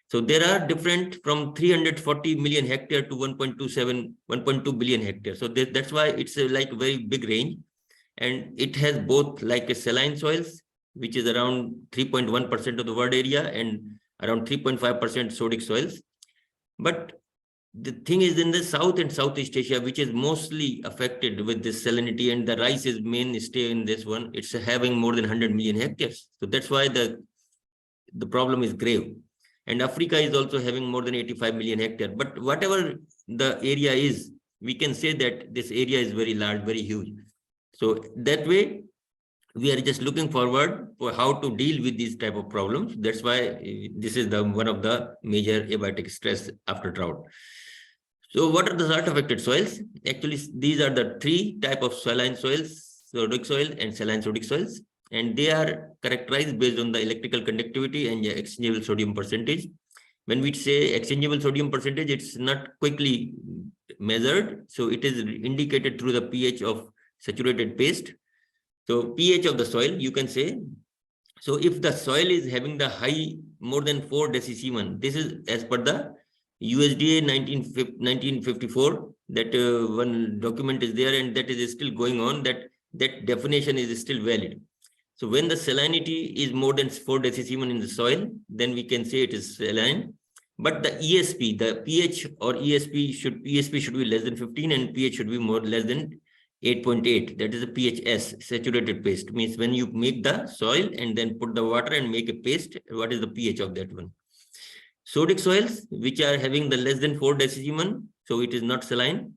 So there are different from 340 million hectare to 1.2 billion hectares. So that's why it's a like very big range, and it has both like a saline soils, which is around 3.1% of the world area, and around 3.5% sodic soils. But the thing is, in the South and Southeast Asia, which is mostly affected with this salinity, and the rice is mainstay in this one, it's having more than 100 million hectares. So that's why the problem is grave. And Africa is also having more than 85 million hectares. But whatever the area is, we can say that this area is very large, very huge. So that way, we are just looking forward for how to deal with these type of problems. That's why this is one of the major abiotic stress after drought. So what are the salt affected soils? Actually, these are the three type of saline soils, sodic soil and saline sodic soils. And they are characterized based on the electrical conductivity and the exchangeable sodium percentage. When we say exchangeable sodium percentage, it's not quickly measured. So it is indicated through the pH of saturated paste. So pH of the soil, you can say. So if the soil is having the high, more than 4 decisiemon, this is as per the USDA 1954, that one document is there, and that is still going on, that definition is still valid. So when the salinity is more than 4 decisiemon in the soil, then we can say it is saline. But the ESP, the pH or ESP should be less than 15, and pH should be less than 8.8. That is a pHs, saturated paste. Means when you make the soil and then put the water and make a paste, what is the pH of that one? Sodic soils, which are having the less than 4 decisiemon, so it is not saline.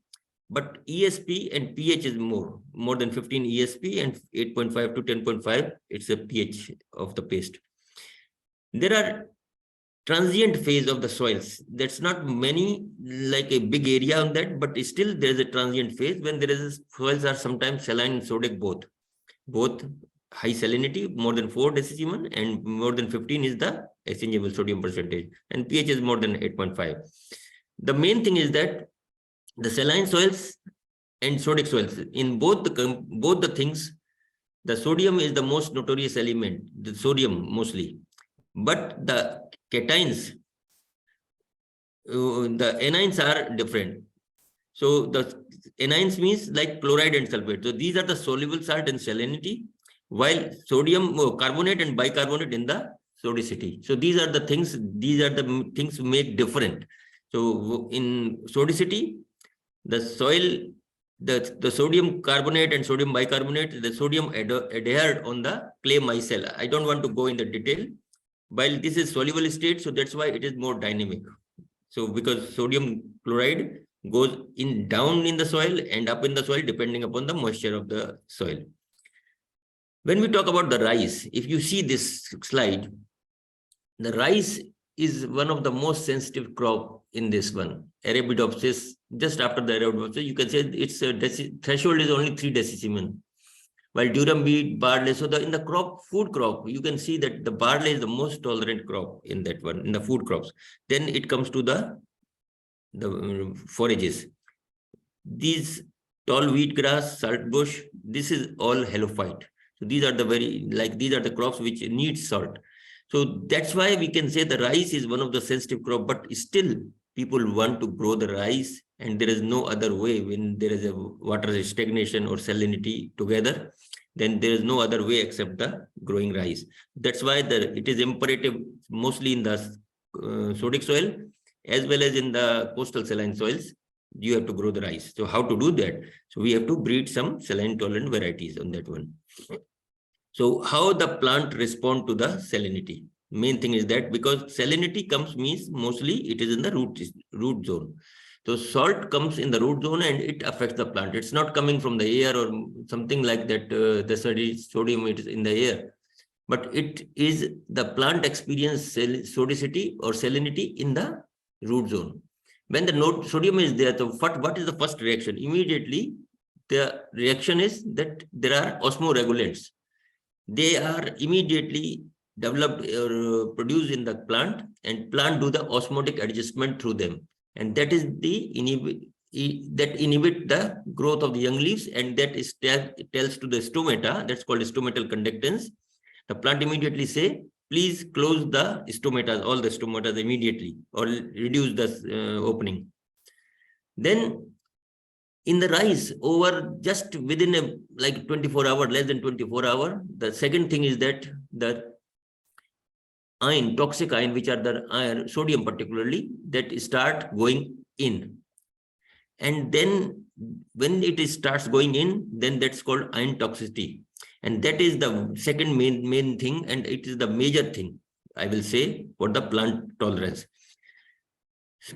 But ESP and pH is more than 15 ESP, and 8.5 to 10.5, it's a pH of the paste. There are transient phase of the soils. That's not many, like a big area on that, but still there is a transient phase when there is soils are sometimes saline and sodic both. high salinity, more than 4 decisiemens, and more than 15 is the exchangeable sodium percentage, and pH is more than 8.5. The main thing is that the saline soils and sodic soils, in both the things, the sodium is the most notorious element, the sodium mostly, but the cations, the anions are different. So the anions means like chloride and sulfate. So these are the soluble salt in salinity, while sodium carbonate and bicarbonate in the sodicity. So these are the things make different. So in sodicity, the soil, the sodium carbonate and sodium bicarbonate, the sodium adhered on the clay micelle. I don't want to go in the detail, while this is soluble state, so that's why it is more dynamic. So because sodium chloride goes down in the soil and up in the soil depending upon the moisture of the soil. When we talk about the rice, if you see this slide, the rice is one of the most sensitive crop in this one. Arabidopsis, just after the Arabidopsis, you can say its threshold is only 3 decisiemens. While durum wheat, barley, so in the food crop, you can see that the barley is the most tolerant crop in that one, in the food crops. Then it comes to the forages. These tall wheat grass, salt bush, this is all halophyte. So these are the crops which need salt. So that's why we can say the rice is one of the sensitive crop, but still people want to grow the rice, and there is no other way. When there is a water stagnation or salinity together, then there is no other way except the growing rice. That's why it is imperative, mostly in the sodic soil as well as in the coastal saline soils, you have to grow the rice. So how to do that? So we have to breed some saline tolerant varieties on that one. So how the plant respond to the salinity? Main thing is that because salinity means mostly it is in the root zone. So salt comes in the root zone and it affects the plant. It's not coming from the air or something like that. The sodium it is in the air, but it is the plant experience sodicity or salinity in the root zone. When the sodium is there, so what is the first reaction? Immediately, the reaction is that there are osmoregulants. They are immediately developed or produced in the plant, and plant do the osmotic adjustment through them, and that is that inhibit the growth of the young leaves, and that tells to the stomata, that's called stomatal conductance. The plant immediately say, please close the stomatas, all the stomatas immediately, or reduce the opening. Then in the rice, over just within like 24 hours, less than 24 hours, the second thing is that the iron, toxic iron, which are the iron, sodium particularly, that start going in. And then when it starts going in, then that's called iron toxicity. And that is the second main thing, and it is the major thing, I will say, for the plant tolerance.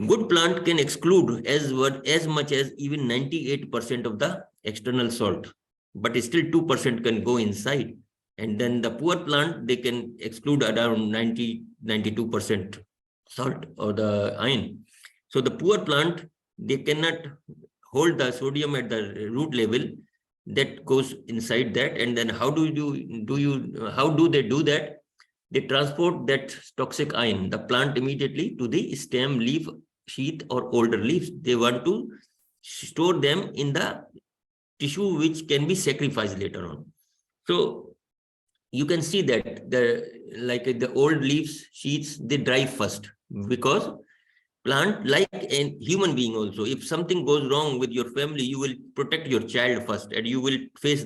Good plant can exclude as much as even 98% of the external salt, but still 2% can go inside. And then the poor plant, they can exclude around 92% salt or the iron. So the poor plant, they cannot hold the sodium at the root level, that goes inside that. And then how do they do that? They transport that toxic ion, the plant immediately to the stem, leaf, sheath or older leaves. They want to store them in the tissue which can be sacrificed later on. So you can see that the old leaves, sheaths, they dry first, because plant, like a human being also, if something goes wrong with your family, you will protect your child first, and you will face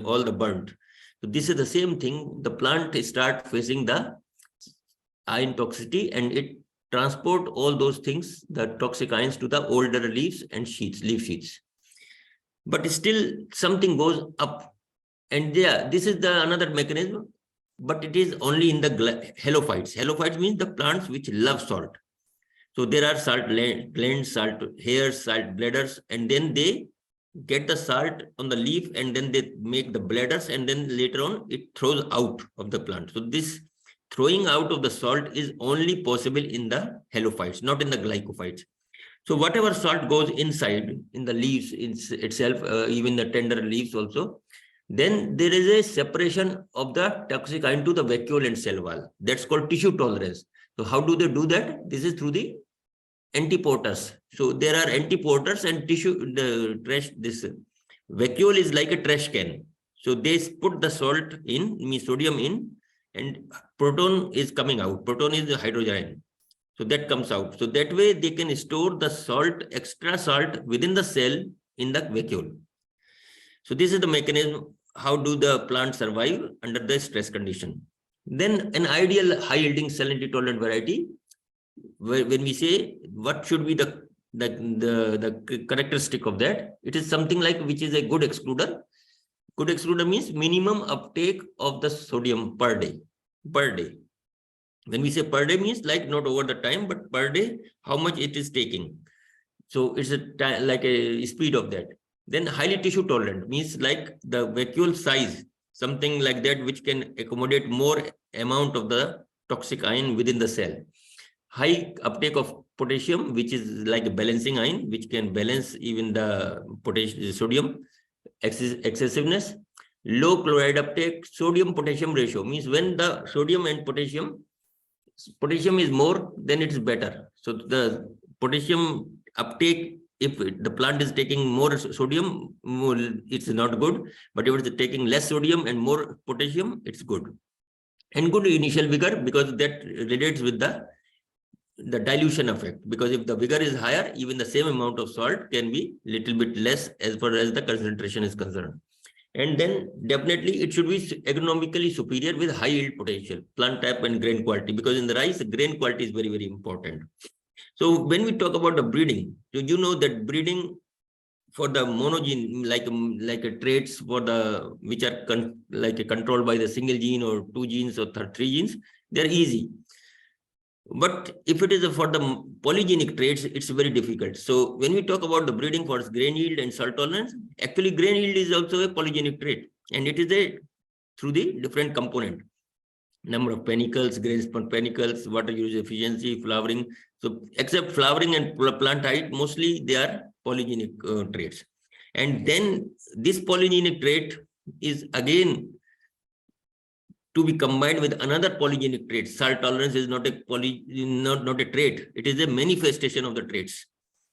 all the burnt. So this is the same thing. The plant start facing the iron toxicity, and it transport all those things, the toxic ions, to the older leaves and leaf sheaths. But still something goes up, and this is another mechanism, but it is only in the halophytes. Halophytes means the plants which love salt. So there are salt glands, salt hairs, salt bladders, and then they get the salt on the leaf, and then they make the bladders, and then later on it throws out of the plant. So this throwing out of the salt is only possible in the halophytes, not in the glycophytes. So whatever salt goes inside in the leaves itself, even the tender leaves also, Then there is a separation of the toxic ion to the vacuole and cell wall. That's called tissue tolerance. So how do they do that? This is through the antiporters. So there are antiporters and tissue, the trash, this vacuole is like a trash can. So they put the salt in, means sodium in, and proton is coming out. Proton is the hydrogen. So that comes out. So that way they can store the salt, extra salt within the cell in the vacuole. So this is the mechanism. How do the plants survive under the stress condition? Then an ideal high yielding salinity tolerant variety, when we say what should be the characteristic of that, it is something like which is a good excluder. Good excluder means minimum uptake of the sodium per day. When we say per day means like not over the time, but per day, how much it is taking. So it's like a speed of that. Then highly tissue tolerant means like the vacuole size, something like that, which can accommodate more amount of the toxic ion within the cell. High uptake of potassium, which is like a balancing ion, which can balance even the potassium, sodium excessiveness. Low chloride uptake, sodium potassium ratio means when the sodium and potassium is more, then it's better. So the potassium uptake, if the plant is taking more sodium, it's not good. But if it's taking less sodium and more potassium, it's good. And good initial vigor, because that relates with the dilution effect. Because if the vigor is higher, even the same amount of salt can be little bit less as far as the concentration is concerned. And then definitely it should be agronomically superior with high yield potential, plant type and grain quality, because in the rice, the grain quality is very, very important. So when we talk about the breeding, so you know that breeding for the monogene, like a traits for the which are controlled by the single gene or 2 genes or 3 genes, they're easy. But if it is for the polygenic traits, it's very difficult. So when we talk about the breeding for grain yield and salt tolerance, actually grain yield is also a polygenic trait, and it is through the different component. Number of panicles, grains per panicles, water use efficiency, flowering. So except flowering and plant height, mostly they are polygenic traits. And then this polygenic trait is again to be combined with another polygenic trait. Salt tolerance is not a trait. It is a manifestation of the traits.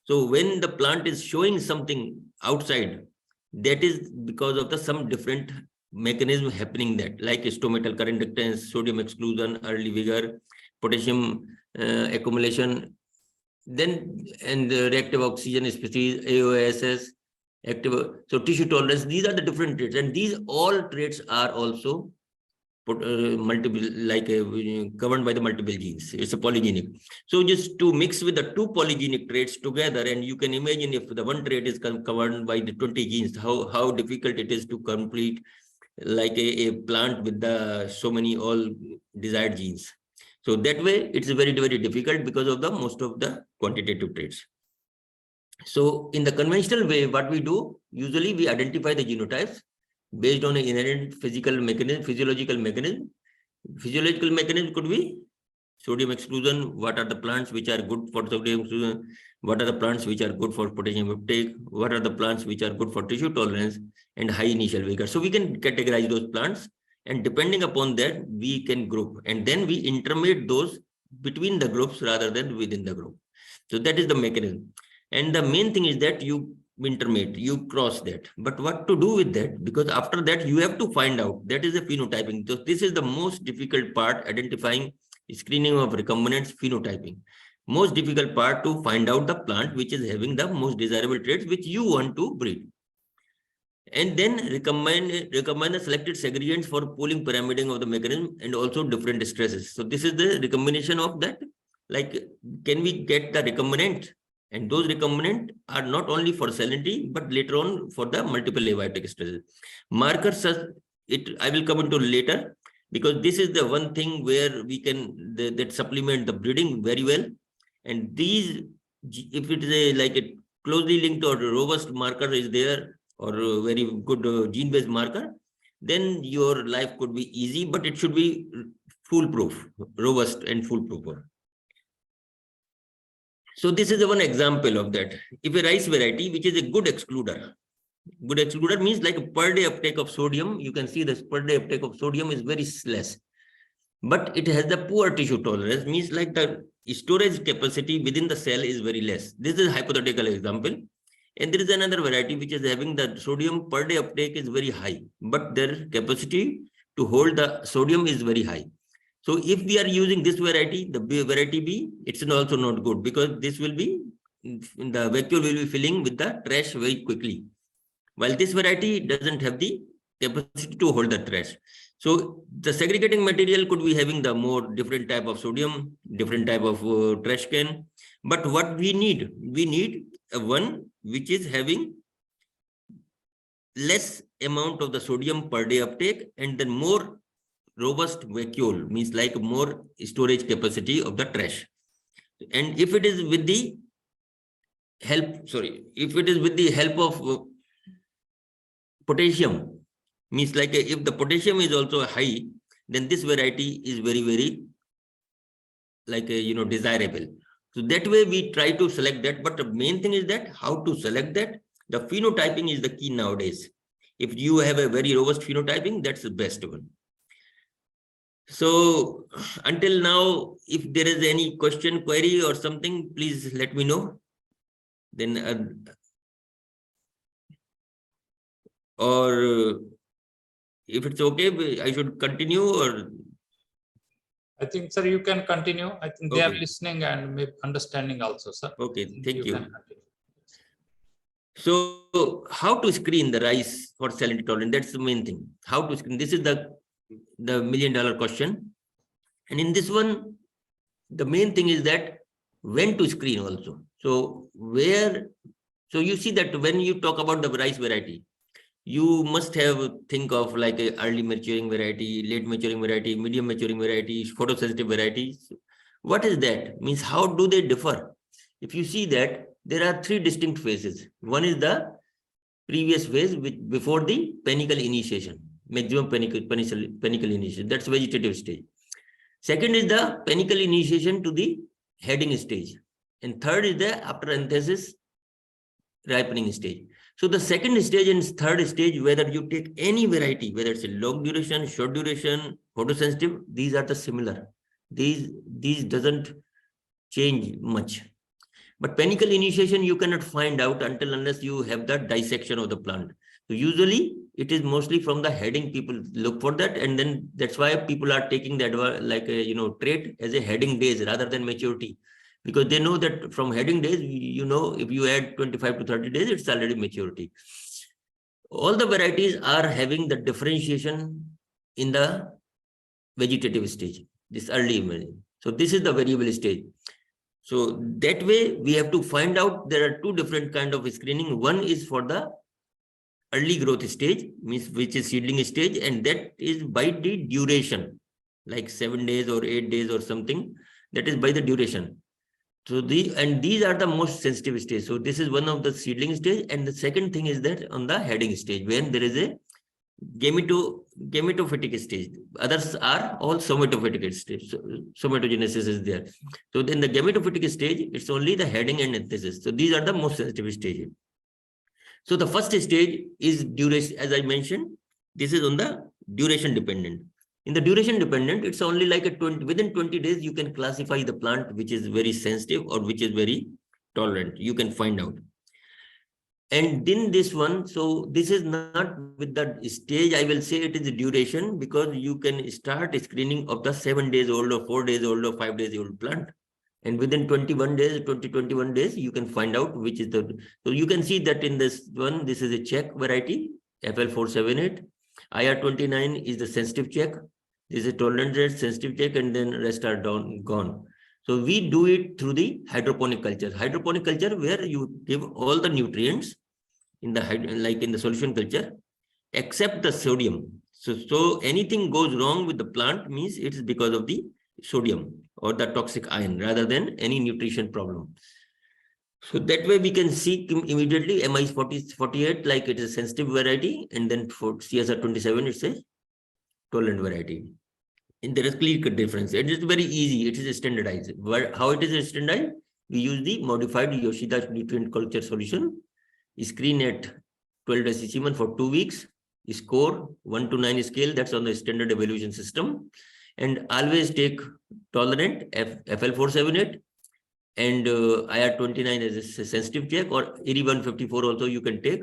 So when the plant is showing something outside, that is because of some different mechanism happening, that like stomatal current inductance, sodium exclusion, early vigor, potassium accumulation, then and the reactive oxygen species, AOSS, active. So tissue tolerance, these are the different traits, and these all traits are also multiple, governed by the multiple genes. It's a polygenic. So just to mix with the 2 polygenic traits together, and you can imagine if the one trait is covered by the 20 genes, how difficult it is to complete like a plant with the so many all desired genes. So that way it's very, very difficult because of the most of the quantitative traits. So in the conventional way, what we do, usually we identify the genotypes based on an inherent physiological mechanism. Physiological mechanism could be sodium exclusion. What are the plants which are good for sodium exclusion? What are the plants which are good for potassium uptake? What are the plants which are good for tissue tolerance and high initial vigor? So we can categorize those plants, and depending upon that, we can group, and then we intermediate those between the groups rather than within the group. So that is the mechanism. And the main thing is that you intermediate, you cross that. But what to do with that? Because after that, you have to find out. That is the phenotyping. So this is the most difficult part, identifying screening of recombinants, phenotyping. Most difficult part to find out the plant which is having the most desirable traits which you want to breed. And then recombine the selected segregants for pooling pyramiding of the mechanism and also different stresses. So this is the recombination of that. Like, can we get the recombinant? And those recombinant are not only for salinity, but later on for the multiple abiotic stresses. Markers, I will come into later, because this is the one thing where we can that supplement the breeding very well. And these, if it is like a closely linked or robust marker is there, or a very good gene-based marker, then your life could be easy, but it should be foolproof, robust and foolproof. So this is one example of that. If a rice variety, which is a good excluder, Good excluder means like per day uptake of sodium. You can see this per day uptake of sodium is very less, but it has the poor tissue tolerance, means like the storage capacity within the cell is very less. This is a hypothetical example. And there is another variety which is having the sodium per day uptake is very high, but their capacity to hold the sodium is very high. So if we are using this variety, the variety B, it's also not good, because this will be, the vacuole will be filling with the trash very quickly, while this variety doesn't have the capacity to hold the trash. So the segregating material could be having the more different type of sodium, different type of trash can. But what we need a one which is having less amount of the sodium per day uptake, and then more robust vacuole, means like more storage capacity of the trash. And if it is with the help, if it is with the help of potassium, means like if the potassium is also high, then this variety is very like desirable. So that way we try to select that. But the main thing is that how to select that. The phenotyping is the key nowadays. If you have a very robust phenotyping, that's the best one. So until now, if there is any question, query or something, please let me know. Then if it's okay, I should continue, or I think, sir, you can continue. I think they are Okay. listening and maybe understanding also, sir. okay, thank You you. can continue. So how to screen the rice for salinity tolerance? That's the main thing. How to screen? This is the $1 million question. And in this one, the main thing is that when to screen also. So you see that when you talk about the rice variety, you must have think of like a early maturing variety, late maturing variety, medium maturing variety, photosensitive varieties. What is that? Means how do they differ? If you see that there are three distinct phases. One is the previous phase before the panicle initiation, maximum panicle initiation. That's vegetative stage. Second is the panicle initiation to the heading stage. And third is the after anthesis ripening stage. So the second stage and third stage, whether you take any variety, whether it's a long duration, short duration, photosensitive, these are the similar. These doesn't change much. But panicle initiation you cannot find out until unless you have the dissection of the plant. So usually it is mostly from the heading people look for that, and then that's why people are taking that like a trait as a heading days rather than maturity, because they know that from heading days, if you add 25 to 30 days, it's already maturity. All the varieties are having the differentiation in the vegetative stage, this early emerging. So this is the variable stage. So that way we have to find out there are two different kind of screening. One is for the early growth stage, means which is seedling stage, and that is by the duration, like 7 days or 8 days or something. That is by the duration. So these are the most sensitive stage. So this is one of the seedling stage, and the second thing is that on the heading stage, when there is a gametophytic stage. Others are all somatophytic stage. So somatogenesis is there. So in the gametophytic stage, it's only the heading and anthesis. So these are the most sensitive stages. So the first stage is duration, as I mentioned. This is on the duration dependent. In the duration dependent, it's only like within 20 days, you can classify the plant which is very sensitive or which is very tolerant. You can find out. And in this one, so this is not with the stage, I will say it is the duration, because you can start screening of the 7 days old or 4 days old or 5 days old plant. And within 21 days, you can find out which is the, so you can see that in this one, this is a Czech variety, FL478. IR29 is the sensitive Czech. This is tolerant rate, sensitive Czech, and then rest are gone. So we do it through the hydroponic culture. Hydroponic culture, where you give all the nutrients in the like in the solution culture, except the sodium. So anything goes wrong with the plant means it's because of the sodium or the toxic ion rather than any nutrition problem. So that way we can see immediately MI48, like it is a sensitive variety, and then for CSR27, it's a tolerant variety. And there is clear difference. It is very easy. It is standardized. How it is standardized? We use the modified Yoshida nutrient culture solution, screen at 12 decimal for 2 weeks. Score 1 to 9 scale, that's on the standard evaluation system. And always take tolerant FL478 and IR29 as a sensitive check, or ERI 154 also you can take.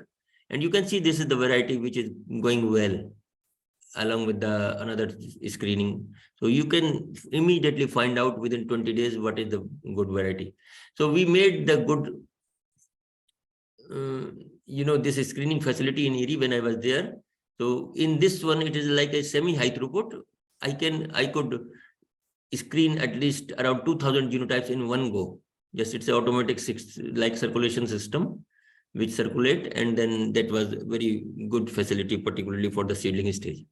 And you can see this is the variety which is going well along with the another screening. So you can immediately find out within 20 days what is the good variety. So we made the good this screening facility in ERI when I was there. So in this one, it is like a semi-high throughput. I could screen at least around 2000 genotypes in one go. Just it's an automatic like circulation system which circulate, and then that was very good facility, particularly for the seedling stage.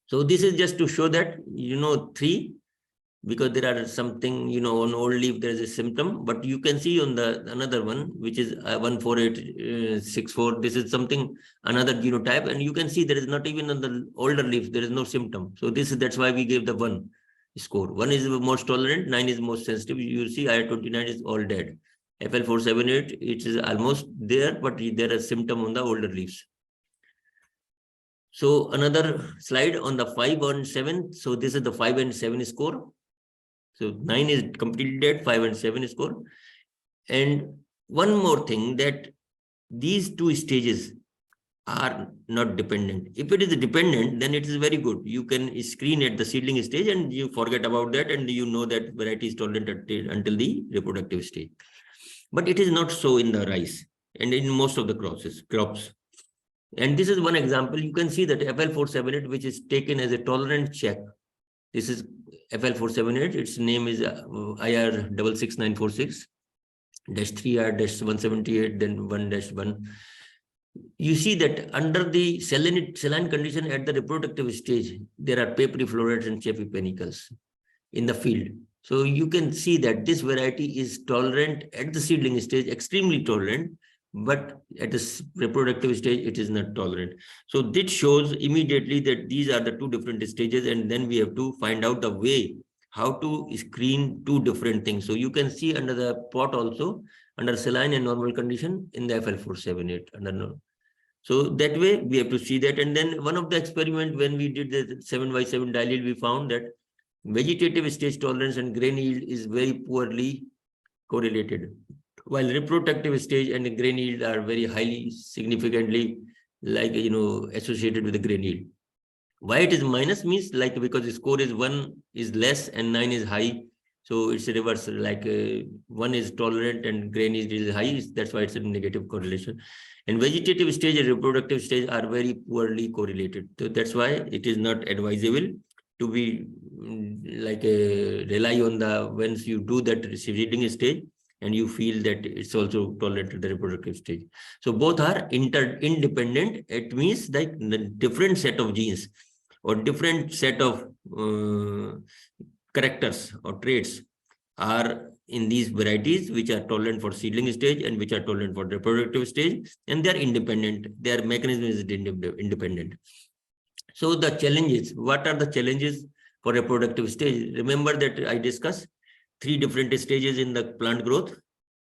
So this is just to show that 3, because there are something on old leaf there is a symptom, but you can see on the another one which is 14864. This is something another genotype, and you can see there is not even on the older leaf there is no symptom. So that's why we gave the 1 score. 1 is the most tolerant, 9 is most sensitive. You see IR29 is all dead. FL478 it is almost there, but there are symptom on the older leaves. So another slide on the 5 and 7. So this is the 5 and 7 score. So 9 is completely dead, 5 and 7 score. And one more thing, that these 2 stages are not dependent. If it is dependent, then it is very good. You can screen at the seedling stage and you forget about that, and you know that variety is tolerant until the reproductive stage. But it is not so in the rice and in most of the crops. And this is one example. You can see that FL478, which is taken as a tolerant check. This is FL478. Its name is IR 66946-3R-178, then 1-1. You see that under the saline condition at the reproductive stage, there are papery florets and chaffy panicles in the field. So you can see that this variety is tolerant at the seedling stage, extremely tolerant, but at the reproductive stage, it is not tolerant. So this shows immediately that these are the 2 different stages, and then we have to find out the way how to screen 2 different things. So you can see under the pot also, under saline and normal condition in the FL478. So that way we have to see that. And then one of the experiment when we did the 7x7 diluted, we found that vegetative stage tolerance and grain yield is very poorly correlated, while reproductive stage and grain yield are very highly significantly associated with the grain yield. Why it is minus means because the score is 1 is less and 9 is high. So it's a reverse, 1 is tolerant and grain yield is high. That's why it's a negative correlation. And vegetative stage and reproductive stage are very poorly correlated. So that's why it is not advisable to be rely on the once you do that seedling stage and you feel that it's also tolerant to the reproductive stage. So both are independent. It means the different set of genes or different set of characters or traits are in these varieties which are tolerant for seedling stage and which are tolerant for reproductive stage, and they are independent. Their mechanism is independent. So the challenges, what are the challenges for reproductive stage? Remember that I discussed 3 different stages in the plant growth.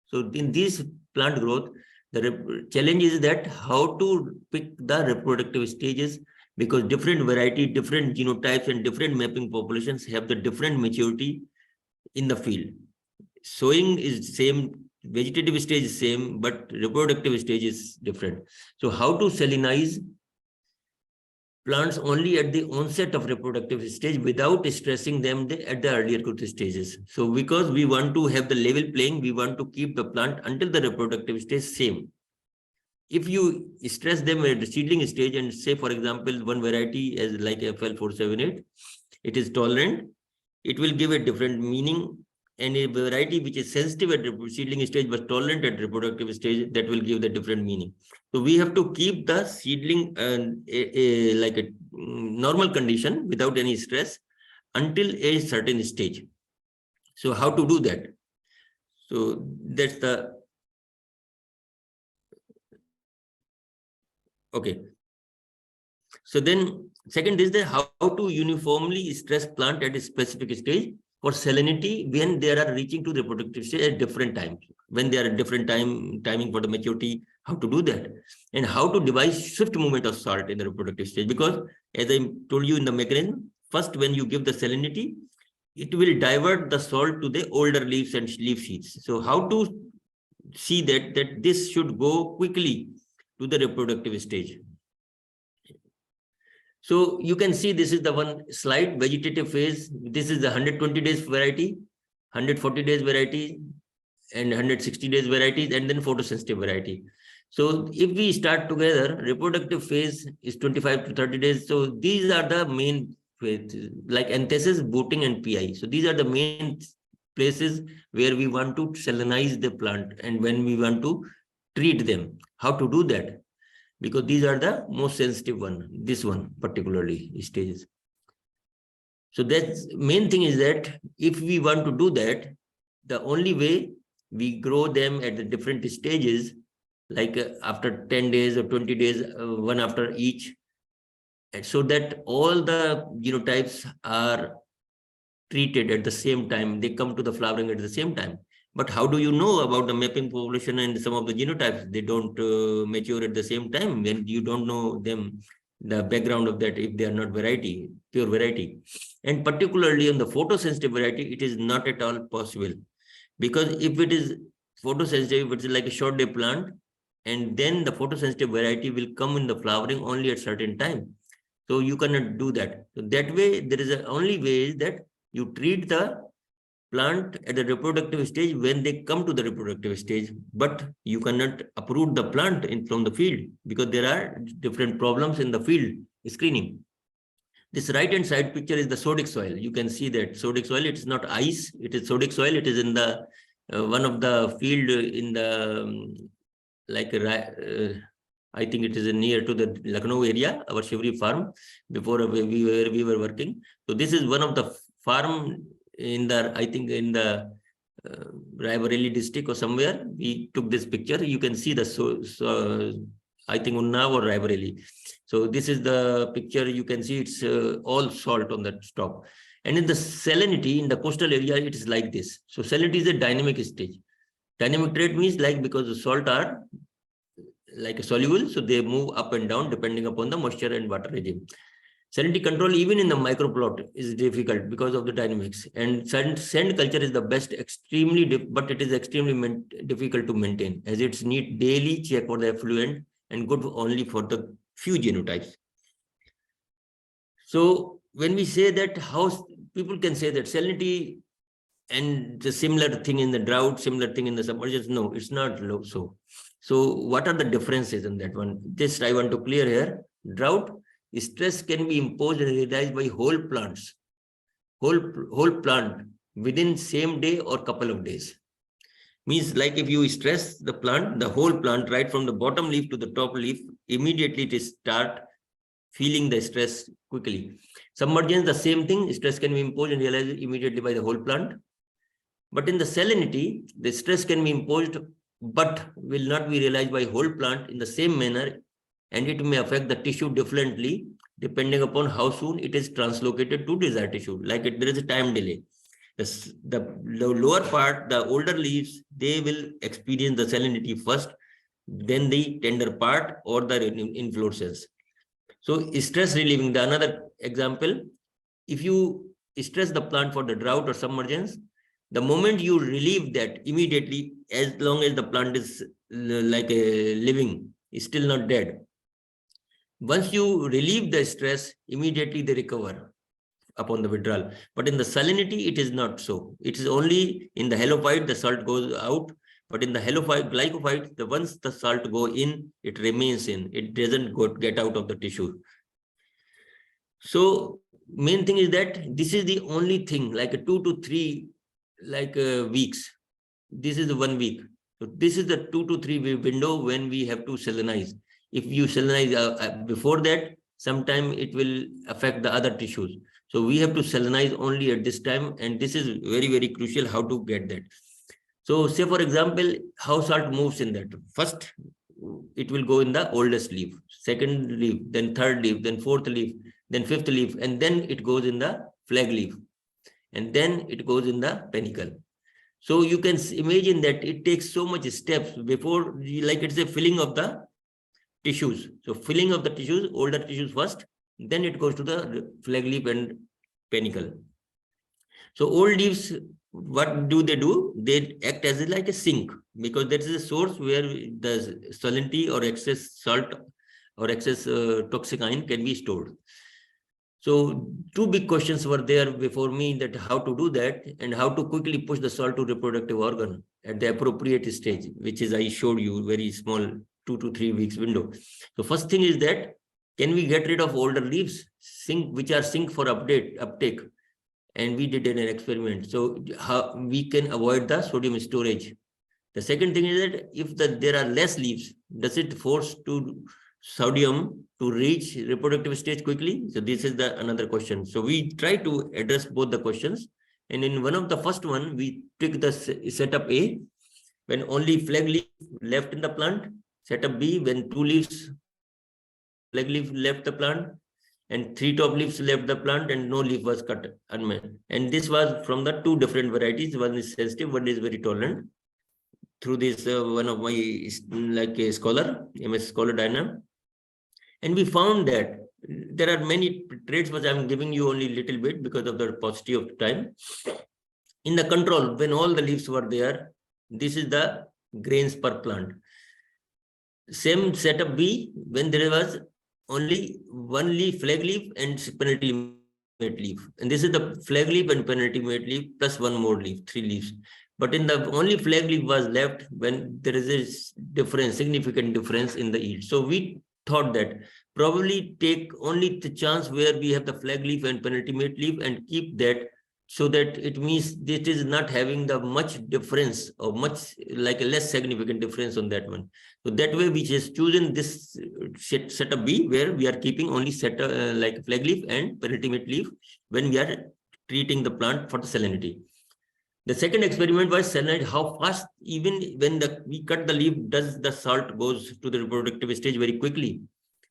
So in this plant growth, the challenge is that how to pick the reproductive stages, because different variety, different genotypes and different mapping populations have the different maturity in the field. Sowing is same, vegetative stage is same, but reproductive stage is different. So how to salinize plants only at the onset of reproductive stage without stressing them at the earlier growth stages. So because we want to have the level playing, we want to keep the plant until the reproductive stage same. If you stress them at the seedling stage and say, for example, one variety as like FL478, it is tolerant, it will give a different meaning. And a variety which is sensitive at the seedling stage but tolerant at reproductive stage, that will give the different meaning. So we have to keep the seedling like a normal condition without any stress until a certain stage. So how to do that? So that's the okay. So then second is the how to uniformly stress plant at a specific stage for salinity when they are reaching to the reproductive stage at different times. When they are at different timing for the maturity, how to do that, and how to devise swift movement of salt in the reproductive stage. Because as I told you in the mechanism, first when you give the salinity, it will divert the salt to the older leaves and leaf sheaths. So how to see that this should go quickly to the reproductive stage? So you can see this is the one slide, vegetative phase. This is the 120 days variety, 140 days variety, and 160 days varieties, and then photosensitive variety. So if we start together, reproductive phase is 25 to 30 days. So these are the main phases, like anthesis, booting, and PI. So these are the main places where we want to salinize the plant and when we want to treat them. How to do that? Because these are the most sensitive one, this one particularly stages. So that's main thing is that if we want to do that, the only way we grow them at the different stages, like after 10 days or 20 days, one after each, and so that all the genotypes are treated at the same time, they come to the flowering at the same time. But how do you know about the mapping population and some of the genotypes? They don't mature at the same time when you don't know them, the background of that, if they are not variety, pure variety. And particularly on the photosensitive variety, it is not at all possible. Because if it is photosensitive, it's like a short day plant, and then the photosensitive variety will come in the flowering only at certain time. So you cannot do that. So that way, there is a only way is that you treat the plant at the reproductive stage when they come to the reproductive stage, but you cannot uproot the plant from the field because there are different problems in the field screening. This right hand side picture is the sodic soil. You can see that sodic soil, it's not ice, it is sodic soil. It is in the one of the field in the I think it is near to the Lucknow area, our Shivri farm, before we were working. So this is one of the farm in the, I think in the Raebareli district or somewhere. We took this picture. You can see the I think Unnao or Raebareli. So this is the picture. You can see it's all salt on the top. And in the salinity in the coastal area, it is like this. So salinity is a dynamic stage. Dynamic trait means like because the salt are like a soluble, so they move up and down depending upon the moisture and water regime. Salinity control even in the microplot is difficult because of the dynamics. And sand culture is the best, but it is extremely difficult to maintain as it's need daily check for the effluent and good only for the few genotypes. So when we say that, how people can say that salinity and the similar thing in the drought, similar thing in the submergence, no, it's not so. So what are the differences in that one? This I want to clear here. Drought, stress can be imposed and realized by whole plants, whole plant within same day or couple of days. Means like if you stress the plant, the whole plant, right from the bottom leaf to the top leaf, immediately it start feeling the stress quickly. Submergence, the same thing, stress can be imposed and realized immediately by the whole plant. But in the salinity, the stress can be imposed, but will not be realized by whole plant in the same manner, and it may affect the tissue differently depending upon how soon it is translocated to desired tissue. Like there is a time delay. The lower part, the older leaves, they will experience the salinity first, then the tender part or the inflorescence. So stress relieving, the another example, if you stress the plant for the drought or submergence, the moment you relieve that immediately, as long as the plant is like a living, is still not dead. Once you relieve the stress, immediately they recover upon the withdrawal. But in the salinity, it is not so. It is only in the halophyte, the salt goes out. But in the halophyte, glycophyte, once the salt go in, it remains in. It doesn't get out of the tissue. So main thing is that this is the only thing, like a 2 to 3 weeks. This is the 1 week. So this is the 2 to 3 window when we have to salinize. If you salinize before that, sometime it will affect the other tissues. So we have to salinize only at this time, and this is very, very crucial how to get that. So say for example, how salt moves in that. First, it will go in the oldest leaf, second leaf, then third leaf, then fourth leaf, then fifth leaf, and then it goes in the flag leaf, and then it goes in the panicle. So you can imagine that it takes so much steps before, like it's a filling of the tissues. So filling of the tissues, older tissues first, then it goes to the flag leaf and panicle. So old leaves, what do? They act as like a sink, because that is a source where the salinity or excess salt or excess toxic ion can be stored. So two big questions were there before me, that how to do that and how to quickly push the salt to reproductive organ at the appropriate stage, which is I showed you very small 2 to 3 weeks window. So first thing is that, can we get rid of older leaves, which are sink for uptake? And we did an experiment. So how we can avoid the sodium storage. The second thing is that if there are less leaves, does it force sodium to reach reproductive stage quickly? So this is another question. So we try to address both the questions. And in one of the first one, we took the setup A, when only flag leaf left in the plant. Setup B, when 2 leaves, flag leaf left the plant, and 3 top leaves left the plant, and no leaf was cut unmet. And this was from the 2 different varieties. One is sensitive, one is very tolerant. Through this, one of my, like a scholar, MS Scholar Dynam. And we found that there are many traits, which I'm giving you only a little bit because of the paucity of time. In the control, when all the leaves were there, this is the grains per plant. Same setup B, when there was only 1 leaf, flag leaf, and penultimate leaf. And this is the flag leaf and penultimate leaf plus 1 more leaf, 3 leaves. But in the only flag leaf was left when there is a difference, significant difference in the yield. So we thought that probably take only the chance where we have the flag leaf and penultimate leaf and keep that, so that it means it is not having the much difference or much like a less significant difference on that one. So that way we just chosen this setup B, where we are keeping only like flag leaf and penultimate leaf when we are treating the plant for the salinity. The second experiment was salinity, how fast, even when we cut the leaf, does the salt goes to the reproductive stage very quickly.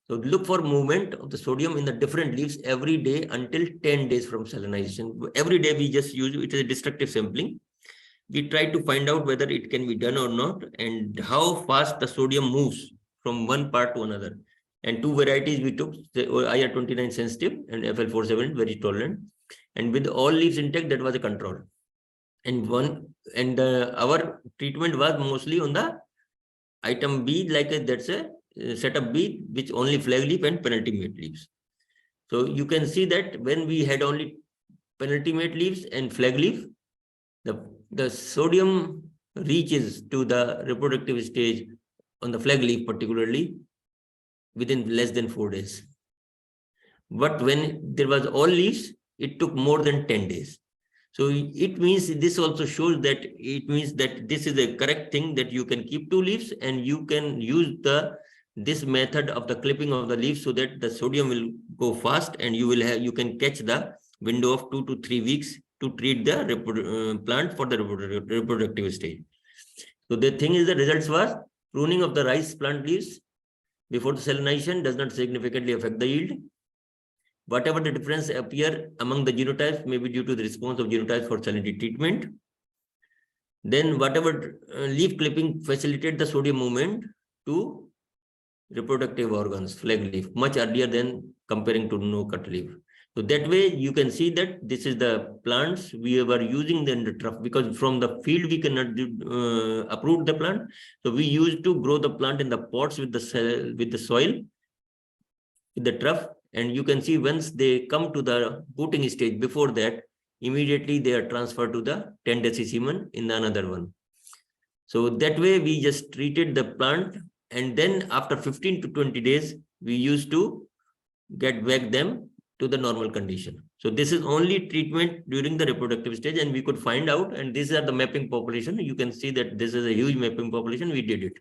So look for movement of the sodium in the different leaves every day until 10 days from salinization. Every day we just use it as a destructive sampling. We try to find out whether it can be done or not, and how fast the sodium moves from one part to another. And 2 varieties we took, the IR29 sensitive and FL47 very tolerant. And with all leaves intact, that was a control. And our treatment was mostly on the item B, like that's a setup B, which only flag leaf and penultimate leaves. So you can see that when we had only penultimate leaves and flag leaf, the sodium reaches to the reproductive stage on the flag leaf particularly within less than 4 days. But when there was all leaves, it took more than 10 days. So it means, this also shows that it means that this is a correct thing, that you can keep 2 leaves and you can use this method of the clipping of the leaves, so that the sodium will go fast and you can catch the window of 2 to 3 weeks to treat the plant for the reproductive stage. So the thing is, the results was pruning of the rice plant leaves before the salinization does not significantly affect the yield. Whatever the difference appear among the genotypes may be due to the response of genotypes for salinity treatment. Then whatever leaf clipping facilitate the sodium movement to reproductive organs, flag leaf, much earlier than comparing to no cut leaf. So that way you can see that this is the plants we were using in the trough, because from the field we cannot uproot the plant. So we used to grow the plant in the pots with the soil, with the trough. And you can see once they come to the booting stage, before that, immediately they are transferred to the 10 decimen in another one. So that way we just treated the plant, and then after 15 to 20 days, we used to get back them to the normal condition. So this is only treatment during the reproductive stage, and we could find out, and these are the mapping population. You can see that this is a huge mapping population. We did it.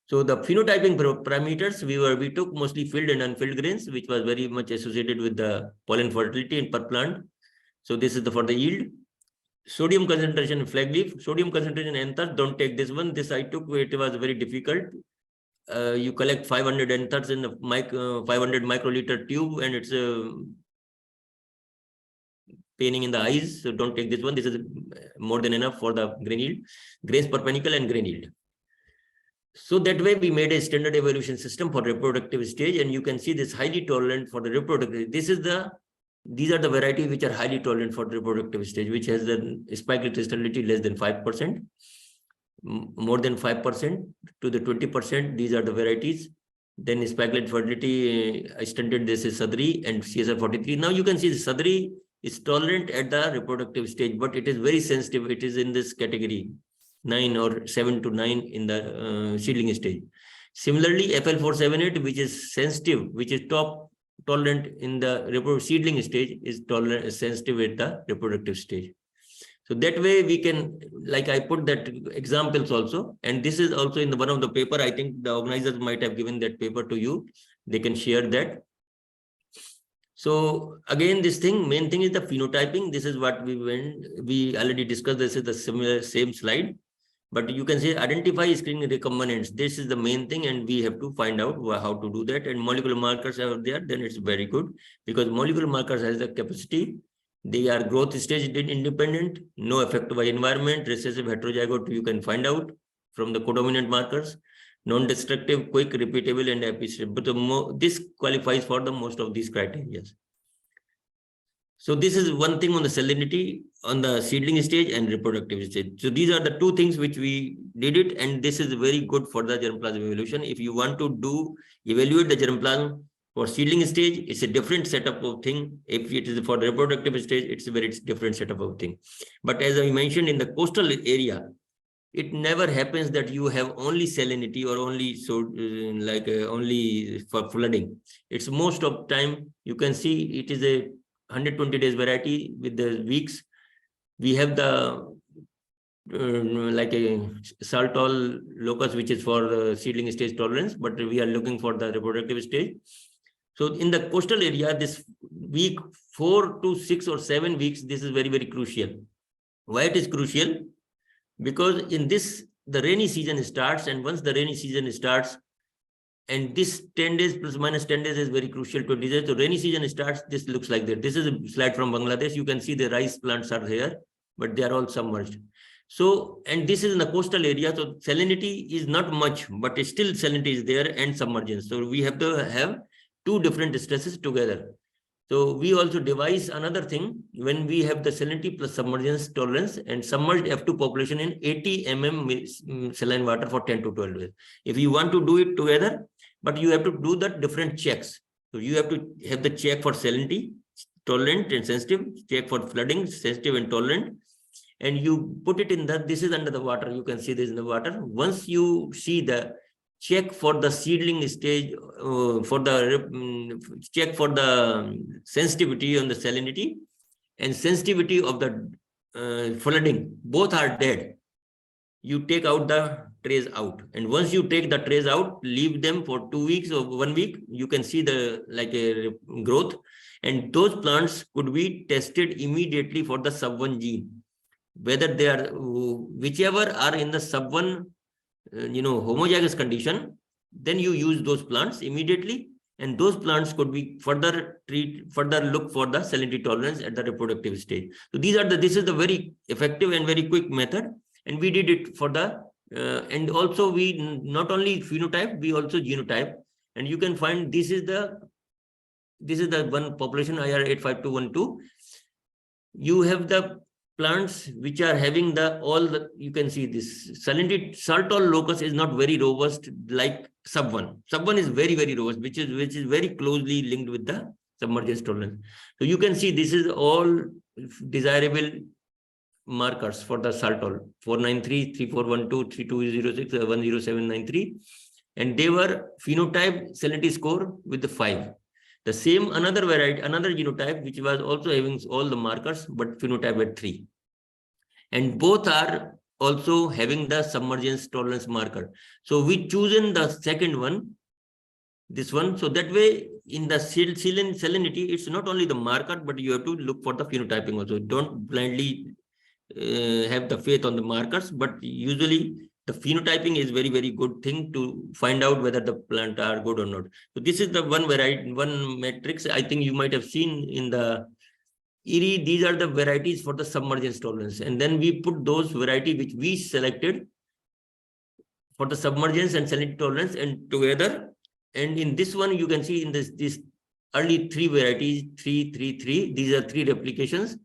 So the phenotyping parameters, we took mostly filled and unfilled grains, which was very much associated with the pollen fertility in per plant. So this is for the yield. Sodium concentration in flag leaf, sodium concentration in anthers, don't take this one. This I took, it was very difficult. You collect 500 anthers in a 500 microliter tube, and it's paining in the eyes. So don't take this one. This is more than enough for the grain yield, grains per panicle and grain yield. So that way we made a standard evaluation system for reproductive stage, and you can see this highly tolerant for the reproductive. These are the varieties which are highly tolerant for the reproductive stage, which has the spike stability less than 5%, more than 5% to the 20%. These are the varieties. Then spikelet fertility stunted, this is Sadri and CSR 43. Now you can see the Sadri is tolerant at the reproductive stage, but it is very sensitive. It is in this category 9 or 7 to 9 in the seedling stage. Similarly, FL478, which is sensitive, which is top tolerant in the seedling stage, is tolerant sensitive at the reproductive stage. So that way we can, like I put that examples also, and this is also in the one of the paper. I think the organizers might have given that paper to you. They can share that. So again, this thing, main thing is the phenotyping. This is what we already discussed. This is the same slide, but you can say identify screening recombinants. This is the main thing, and we have to find out how to do that. And molecular markers are there, then it's very good, because molecular markers has the capacity. They are growth stage independent, no effect by environment, recessive heterozygote you can find out from the codominant markers, non-destructive, quick, repeatable, and epistemic. But this qualifies for the most of these criteria. So this is one thing on the salinity on the seedling stage and reproductive stage. So these are the two things which we did it, and this is very good for the germplasm evaluation. If you want to evaluate the germplasm for seedling stage, it's a different setup of thing. If it is for the reproductive stage, it's a very different setup of thing. But as I mentioned, in the coastal area, it never happens that you have only salinity or only only for flooding. It's most of time you can see it is a 120 days variety with the weeks. We have the like a saltol locus, which is for the seedling stage tolerance, but we are looking for the reproductive stage. So in the coastal area, this week 4 to 6 or 7 weeks, this is very, very crucial. Why it is crucial? Because in this, the rainy season starts, and once the rainy season starts, and this 10 days plus minus 10 days is very crucial to design. So rainy season starts, this looks like that. This is a slide from Bangladesh. You can see the rice plants are here, but they are all submerged. So, and this is in the coastal area. So salinity is not much, but still salinity is there and submergence. So we have to have two different stresses together. So we also devise another thing when we have the salinity plus submergence tolerance and submerged F2 population in 80 mm saline water for 10 to 12 days. If you want to do it together, but you have to do the different checks. So you have to have the check for salinity, tolerant and sensitive, check for flooding, sensitive and tolerant, and you put it in that. This is under the water. You can see this in the water. Once you see the check for the seedling stage, for the check for the sensitivity on the salinity and sensitivity of the flooding, both are dead. You take out the trays out, and once you take the trays out, leave them for 2 weeks or 1 week, you can see the like a growth, and those plants could be tested immediately for the sub1 gene, whether they are whichever are in the sub1 homozygous condition, then you use those plants immediately, and those plants could be further look for the salinity tolerance at the reproductive stage. So this is the very effective and very quick method, and we did it for the and also we not only phenotype, we also genotype, and you can find this is the one population IR 85212. You have the plants which are having you can see this salinity. Saltol locus is not very robust like sub1. Sub1 is very, very robust, which is very closely linked with the submergence tolerance. So you can see this is all desirable markers for the saltol: 493, 3412, 3206, 10793, and they were phenotype salinity score with the 5. The same another variety, another genotype, which was also having all the markers, but phenotype at 3. And both are also having the submergence tolerance marker. So we chosen the second one, this one. So that way in the salinity, it's not only the marker, but you have to look for the phenotyping also. Don't blindly have the faith on the markers, but usually the phenotyping is very, very good thing to find out whether the plant are good or not. So this is the one variety, one matrix. I think you might have seen in the ERI, these are the varieties for the submergence tolerance. And then we put those variety which we selected for the submergence and salinity tolerance and together. And in this one, you can see in this early 3 varieties, 3, 3, 3, these are 3 replications.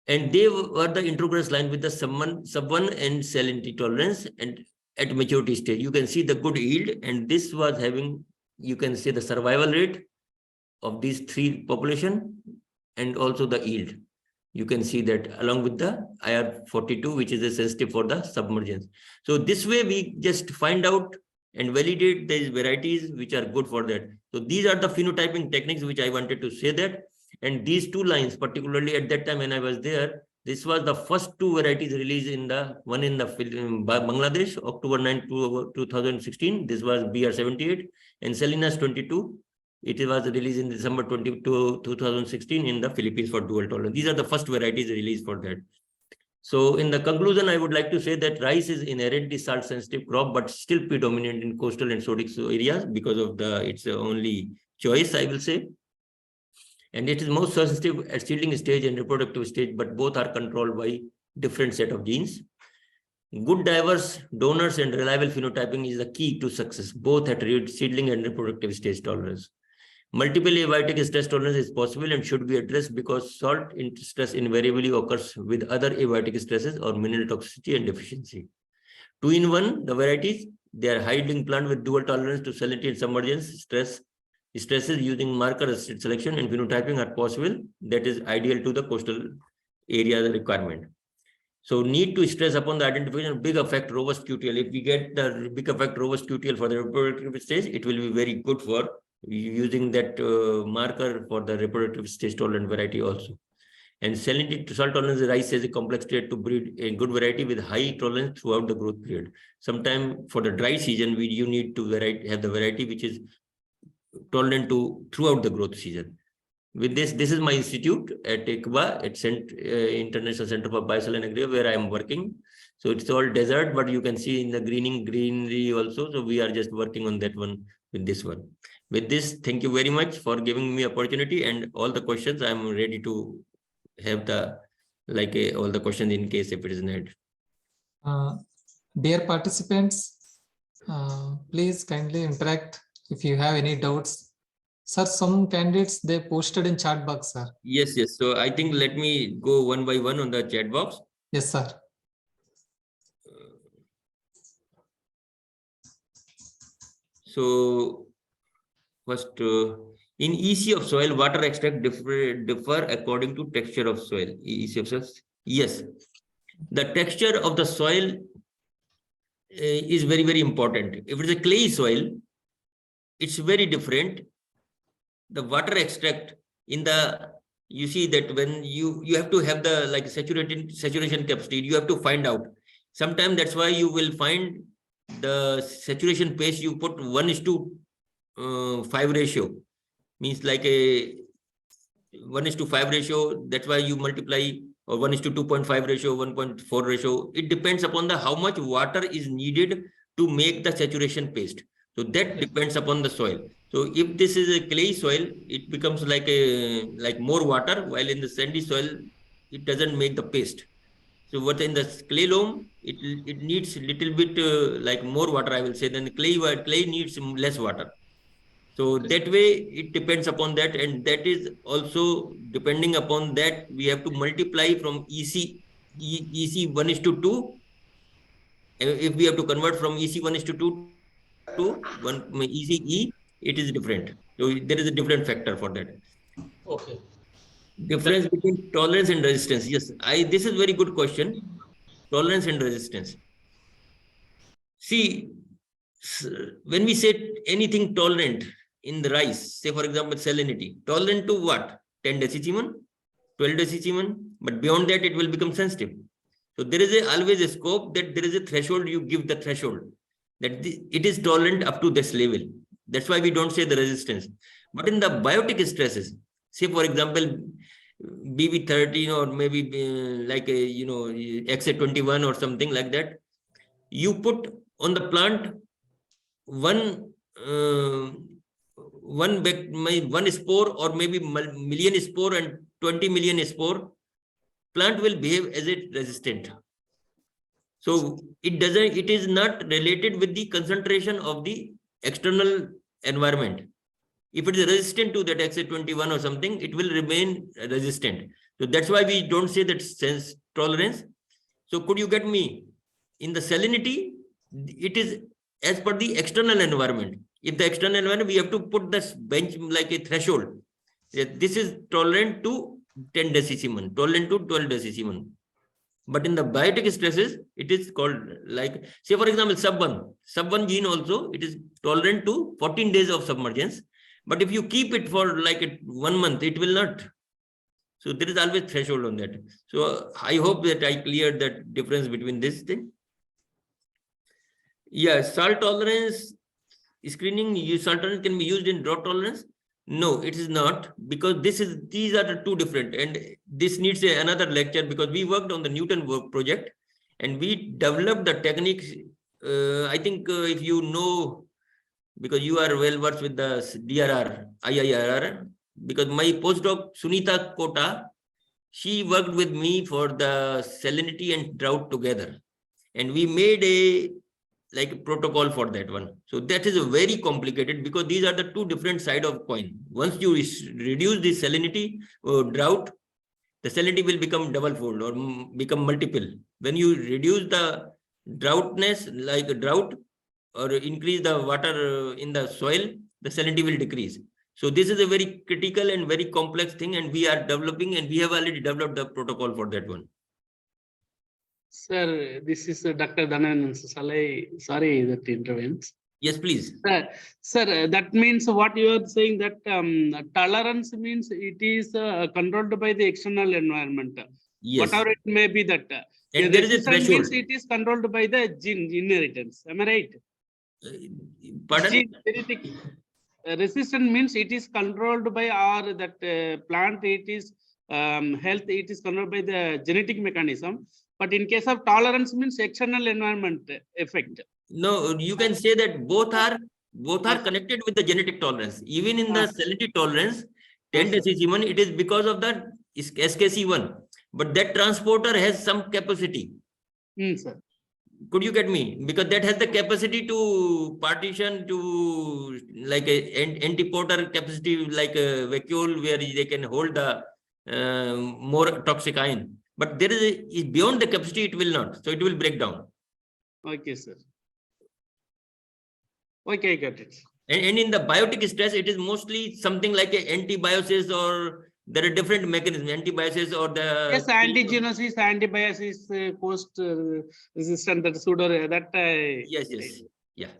And they were the introgress line with the sub 1 and salinity tolerance. And at maturity stage, you can see the good yield. And this was having, you can say, the survival rate of these 3 population and also the yield. You can see that along with the IR42, which is sensitive for the submergence. So this way we just find out and validate these varieties which are good for that. So these are the phenotyping techniques which I wanted to say that. And these 2 lines, particularly at that time when I was there, this was the first 2 varieties released in the one in the Bangladesh, October 9, 2016. This was BR78 and Salinas 22. It was released in December 22, 2016 in the Philippines for dual tolerance. These are the first varieties released for that. So in the conclusion, I would like to say that rice is inherently salt sensitive crop, but still predominant in coastal and sodic areas because of its only choice, I will say. And it is most sensitive at seedling stage and reproductive stage, but both are controlled by different set of genes. Good diverse donors and reliable phenotyping is the key to success, both at seedling and reproductive stage tolerance. Multiple abiotic stress tolerance is possible and should be addressed because salt stress invariably occurs with other abiotic stresses or mineral toxicity and deficiency. 2-in-1, the varieties, they are high-yielding plant with dual tolerance to salinity and submergence stresses using marker selection and phenotyping are possible. That is ideal to the coastal area requirement. So need to stress upon the identification of big effect robust QTL. If we get the big effect robust QTL for the reproductive stage, it will be very good for using that marker for the reproductive stage tolerant variety also. And salinity to salt tolerance rice has a complex trait to breed a good variety with high tolerance throughout the growth period. Sometime for the dry season, you need to have the variety which is tolerant to throughout the growth season. With this is my institute at ICBA, at International Center for Biosol and Agri, where I am working. So it's all desert, but you can see in the greenery also. So we are just working on that one with this one. With this, thank you very much for giving me opportunity and all the questions. I'm ready to have all the questions in case if it is needed. Dear participants, please kindly interact if you have any doubts. Sir, some candidates they posted in chat box, sir. Yes. So I think let me go one by one on the chat box. Yes, sir. So first, in EC of soil, water extract differ according to texture of soil. EC of soil, yes. The texture of the soil is very, very important. If it is a clay soil, it's very different. The water extract in the, you see that when you have to have the saturation capacity, you have to find out. Sometimes that's why you will find the saturation paste you put 1:5 ratio, means like a 1:5 ratio. That's why you multiply, or 1:2.5 ratio, 1.4 ratio. It depends upon how much water is needed to make the saturation paste. So that depends upon the soil. So if this is a clay soil, it becomes like more water, while in the sandy soil, it doesn't make the paste. So what in the clay loam, it needs a little bit more water, I will say, than the clay needs less water. So that way it depends upon that, and that is also depending upon that we have to multiply from EC 1:2. If we have to convert from EC 1:2 to ECE, it is different. So there is a different factor for that. Okay. Difference between tolerance and resistance. Yes, this is very good question. Tolerance and resistance. See, when we say anything tolerant in the rice, say for example salinity, tolerant to what? 10 decimun, 12 decimun, but beyond that it will become sensitive. So there is always a scope that there is a threshold, you give the threshold that it is tolerant up to this level. That's why we don't say the resistance. But in the biotic stresses, say for example BB13 or maybe XA21 or something like that, you put on the plant one spore or maybe million spore and 20 million spore, plant will behave as a resistant. So it is not related with the concentration of the external environment. If it is resistant to that XA21 or something, it will remain resistant. So that's why we don't say that sense tolerance. So could you get me? In the salinity, it is as per the external environment. If the external environment, we have to put this bench like a threshold. This is tolerant to 10 decisimon, tolerant to 12 decisimon. But in the biotic stresses, it is called like, say for example, sub1 gene also, it is tolerant to 14 days of submergence. But if you keep it for like 1 month, it will not. So there is always threshold on that. So I hope that I cleared that difference between this thing. Yeah, salt tolerance screening, salt tolerance can be used in drought tolerance. No, it is not, because these are the two different, and this needs another lecture, because we worked on the Newton work project and we developed the techniques. I think if you know, because you are well versed with the DRR, IIRR, because my postdoc Sunita Kota, she worked with me for the salinity and drought together, and we made a protocol for that one. So that is a very complicated, because these are the two different side of coin. Once you reduce the salinity or drought, the salinity will become double fold or become multiple. When you reduce the droughtness, like a drought, or increase the water in the soil, the salinity will decrease. So this is a very critical and very complex thing, and we are developing, and we have already developed the protocol for that one. Sir, this is Dr. Dhananand Salai. Sorry that intervenes. Yes, please. Sir, that means what you are saying, that tolerance means it is controlled by the external environment. Yes. Whatever it may be that. And there is a resistance threshold. means it is controlled by the gene inheritance. Am I right? Pardon? Gene, genetic. Resistance means it is controlled by, or that plant, it is health, it is controlled by the genetic mechanism. But in case of tolerance means external environment effect. No, you can say that both are connected with the genetic tolerance. Even in the salinity tolerance, 10 decisimon, it is because of the SKC1. But that transporter has some capacity. Sir. Could you get me? Because that has the capacity to partition to like a antiporter capacity, like a vacuole where they can hold the more toxic ion. But there is beyond the capacity, it will not. So it will break down. Okay, sir. Okay, I got it. And in the biotic stress, it is mostly something like a antibiosis, or there are different mechanisms, antibiosis or the... Yes, antigenosis, antibiosis, post resistant, that pseudo, that... Yes, yes. Yeah.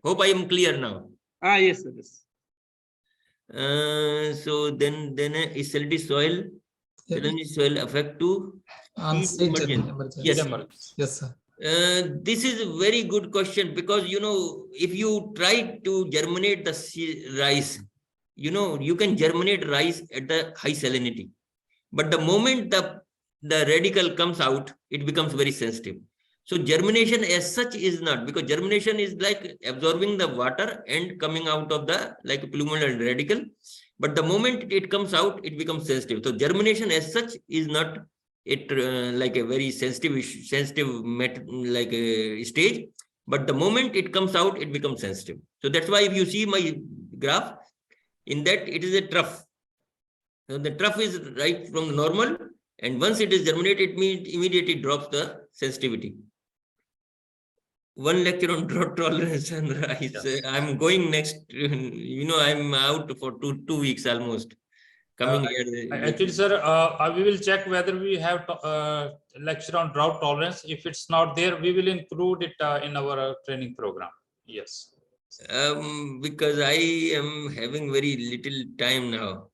Hope I am clear now. Yes, sir. Yes. So then salinity soil. Salinity soil affect to On state emergency. Yes. Yes, sir. This is a very good question, because if you try to germinate the rice, you can germinate rice at the high salinity, but the moment the radical comes out, it becomes very sensitive. So germination as such is not, because germination is like absorbing the water and coming out of the like plumal radical. But the moment it comes out, it becomes sensitive. So germination as such is not like a very sensitive stage. But the moment it comes out, it becomes sensitive. So that's why if you see my graph, in that it is a trough. So the trough is right from normal, and once it is germinated, it means immediately drops the sensitivity. One lecture on drought tolerance and rice. Yes. I'm going next. I'm out for two weeks almost. Coming here. Actually, sir, we will check whether we have lecture on drought tolerance. If it's not there, we will include it in our training program. Yes. Because I am having very little time now.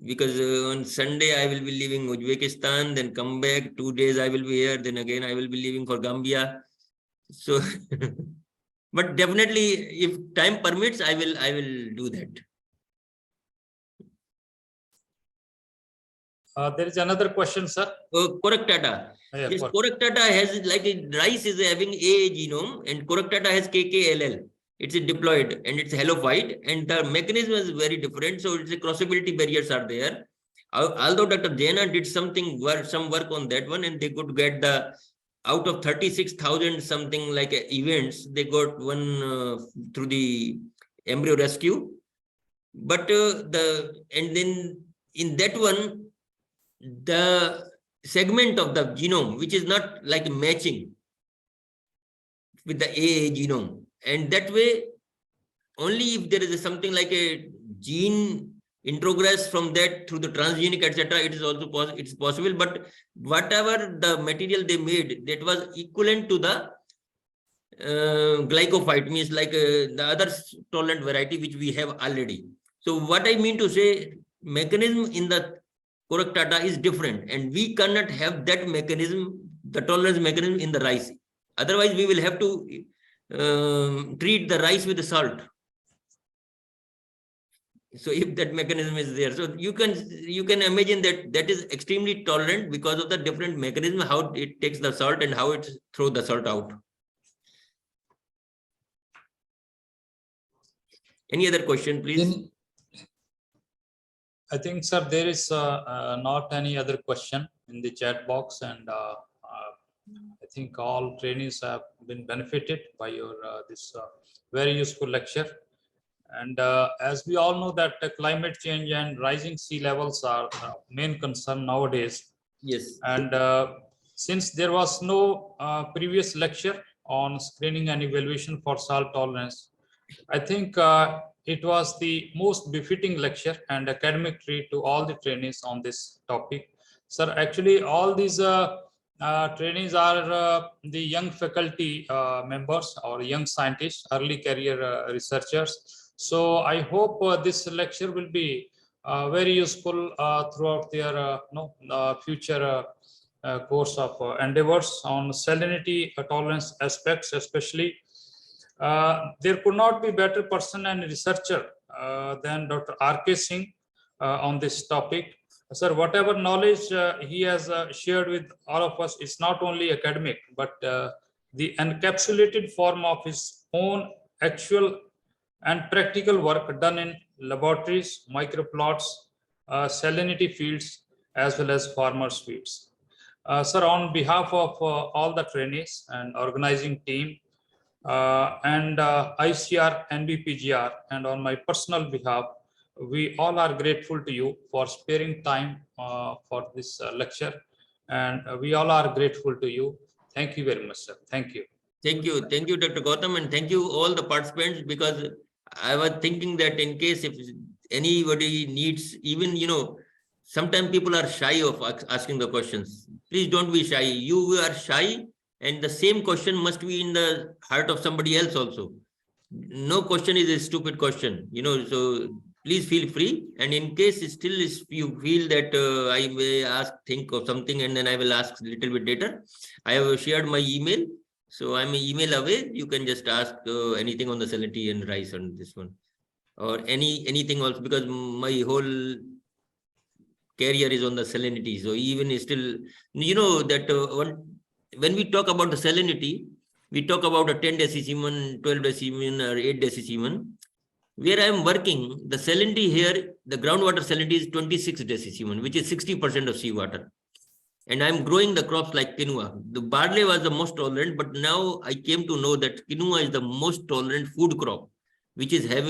Because on Sunday I will be leaving Uzbekistan, then come back 2 days I will be here, then again I will be leaving for Gambia. So, but definitely, if time permits, I will do that. There is another question, sir. Correctata. Yeah, yes, Correctata has like rice is having A genome, and Correctata has KKLL. It's diploid and it's halophyte, and the mechanism is very different. So it's a crossability barriers are there. Although Dr. Jaina did some work on that one, and they could get out of 36,000 something like events, they got one through the embryo rescue. But and then in that one, the segment of the genome, which is not like matching with the AA genome, and that way, only if there is something like a gene introgress from that through the transgenic, etc., it is also it's possible. But whatever the material they made, that was equivalent to the glycophyte, means like the other tolerant variety which we have already. So what I mean to say, mechanism in the correctata is different, and we cannot have that mechanism, the tolerance mechanism in the rice. Otherwise, we will have to treat the rice with the salt. So if that mechanism is there, so you can imagine that is extremely tolerant because of the different mechanism, how it takes the salt and how it throws the salt out. Any other question, please? I think, sir, there is not any other question in the chat box, and I think all trainees have been benefited by your this very useful lecture. And as we all know that climate change and rising sea levels are main concern nowadays. Yes. And since there was no previous lecture on screening and evaluation for salt tolerance, I think it was the most befitting lecture and academic treat to all the trainees on this topic. Sir, actually all these trainees are the young faculty members or young scientists, early career researchers. So I hope this lecture will be very useful throughout their future course of endeavors on salinity tolerance aspects, especially. There could not be better person and researcher than Dr. R.K. Singh on this topic. Sir, whatever knowledge he has shared with all of us is not only academic, but the encapsulated form of his own actual and practical work done in laboratories, microplots, salinity fields, as well as farmers' fields. Sir, on behalf of all the trainees and organizing team, and ICR, NBPGR, and on my personal behalf, we all are grateful to you for sparing time for this lecture, and we all are grateful to you. Thank you very much, sir. Thank you. Thank you, Dr. Gautam, and thank you all the participants, because I was thinking that in case if anybody needs, even sometimes people are shy of asking the questions. Please don't be shy. You are shy, and the same question must be in the heart of somebody else also. No question is a stupid question, so please feel free. And in case still you feel that I may think of something and then I will ask a little bit later, I have shared my email. So I'm email away. You can just ask anything on the salinity and rice on this one, or anything else, because my whole career is on the salinity. So even still, that when we talk about the salinity, we talk about a 10 decisiman, 12 decisiman, or 8 decisiman. Where I am working, the salinity here, the groundwater salinity is 26 decisiman, which is 60% of seawater. And I'm growing the crops like quinoa. The barley was the most tolerant, but now I came to know that quinoa is the most tolerant food crop, which is a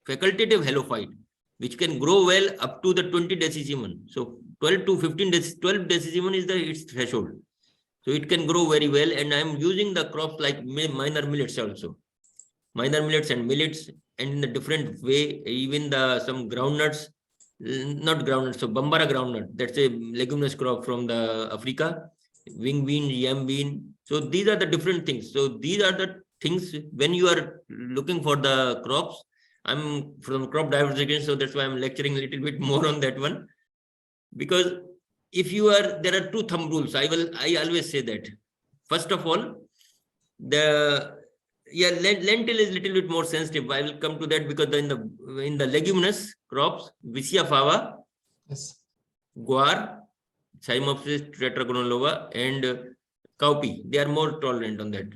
facultative halophyte, which can grow well up to the 20 decisiman. So 12 to 15 12 decisiman is its threshold. So it can grow very well. And I'm using the crops like minor millets also. Minor millets and millets, and in a different way, even some groundnuts. Not groundnut, so Bambara groundnut, that's a leguminous crop from the Africa, wing bean, yam bean. So these are the different things. So these are the things when you are looking for the crops. I'm from crop diversification, so that's why I'm lecturing a little bit more on that one. Because if there are two thumb rules. I always say that. First of all, lentil is a little bit more sensitive. I will come to that, because in the leguminous crops, Vicia fava, Yes. guar, Cymopsis tetragonolova, and cowpea, they are more tolerant on that.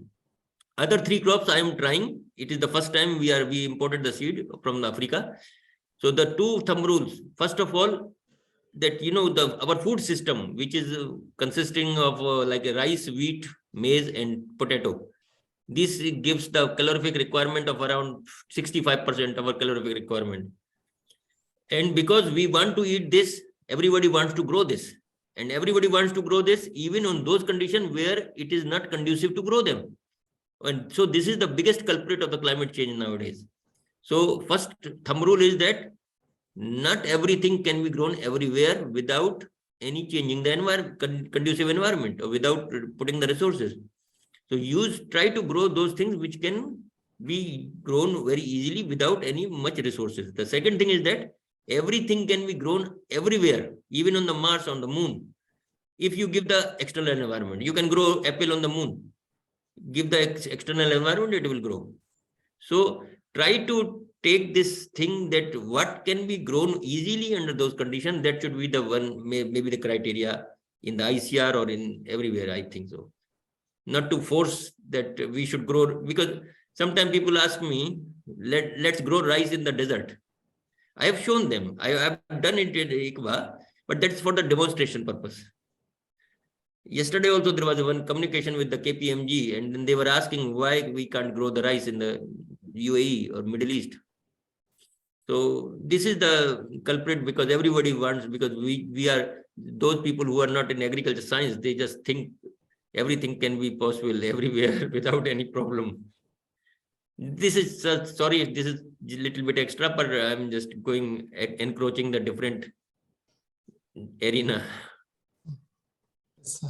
Other three crops I am trying. It is the first time we imported the seed from Africa. So the two thumb rules. First of all, that, our food system, which is consisting of like a rice, wheat, maize, and potato. This gives the calorific requirement of around 65% of our calorific requirement. And because we want to eat this, everybody wants to grow this. And everybody wants to grow this even on those conditions where it is not conducive to grow them. And so this is the biggest culprit of the climate change nowadays. So first thumb rule is that not everything can be grown everywhere without any changing the environment, conducive environment, or without putting the resources. So try to grow those things which can be grown very easily without any much resources. The second thing is that everything can be grown everywhere, even on the Mars, on the moon. If you give the external environment, you can grow apple on the moon. Give the external environment, it will grow. So try to take this thing that what can be grown easily under those conditions, that should be the one, maybe the criteria in the ICR or in everywhere, I think so. Not to force that we should grow, because sometimes people ask me, let's grow rice in the desert. I have shown them, I have done it in ICWA, but that's for the demonstration purpose. Yesterday also there was one communication with the KPMG, and then they were asking why we can't grow the rice in the UAE or Middle East. So this is the culprit, because everybody wants, because we are those people who are not in agriculture science, they just think everything can be possible everywhere without any problem. This is, sorry, this is a little bit extra, but I'm just encroaching the different arena. Yes, sir.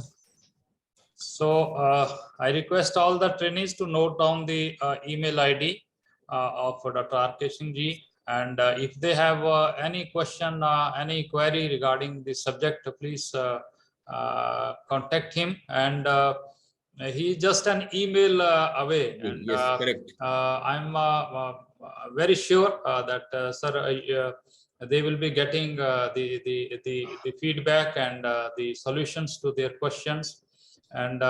So I request all the trainees to note down the email ID of Dr. R.K. Singh ji. And if they have any question, any query regarding the subject, please contact him. And he is just an email away. And Yes, correct. I'm very sure that, sir, they will be getting the feedback and the solutions to their questions. And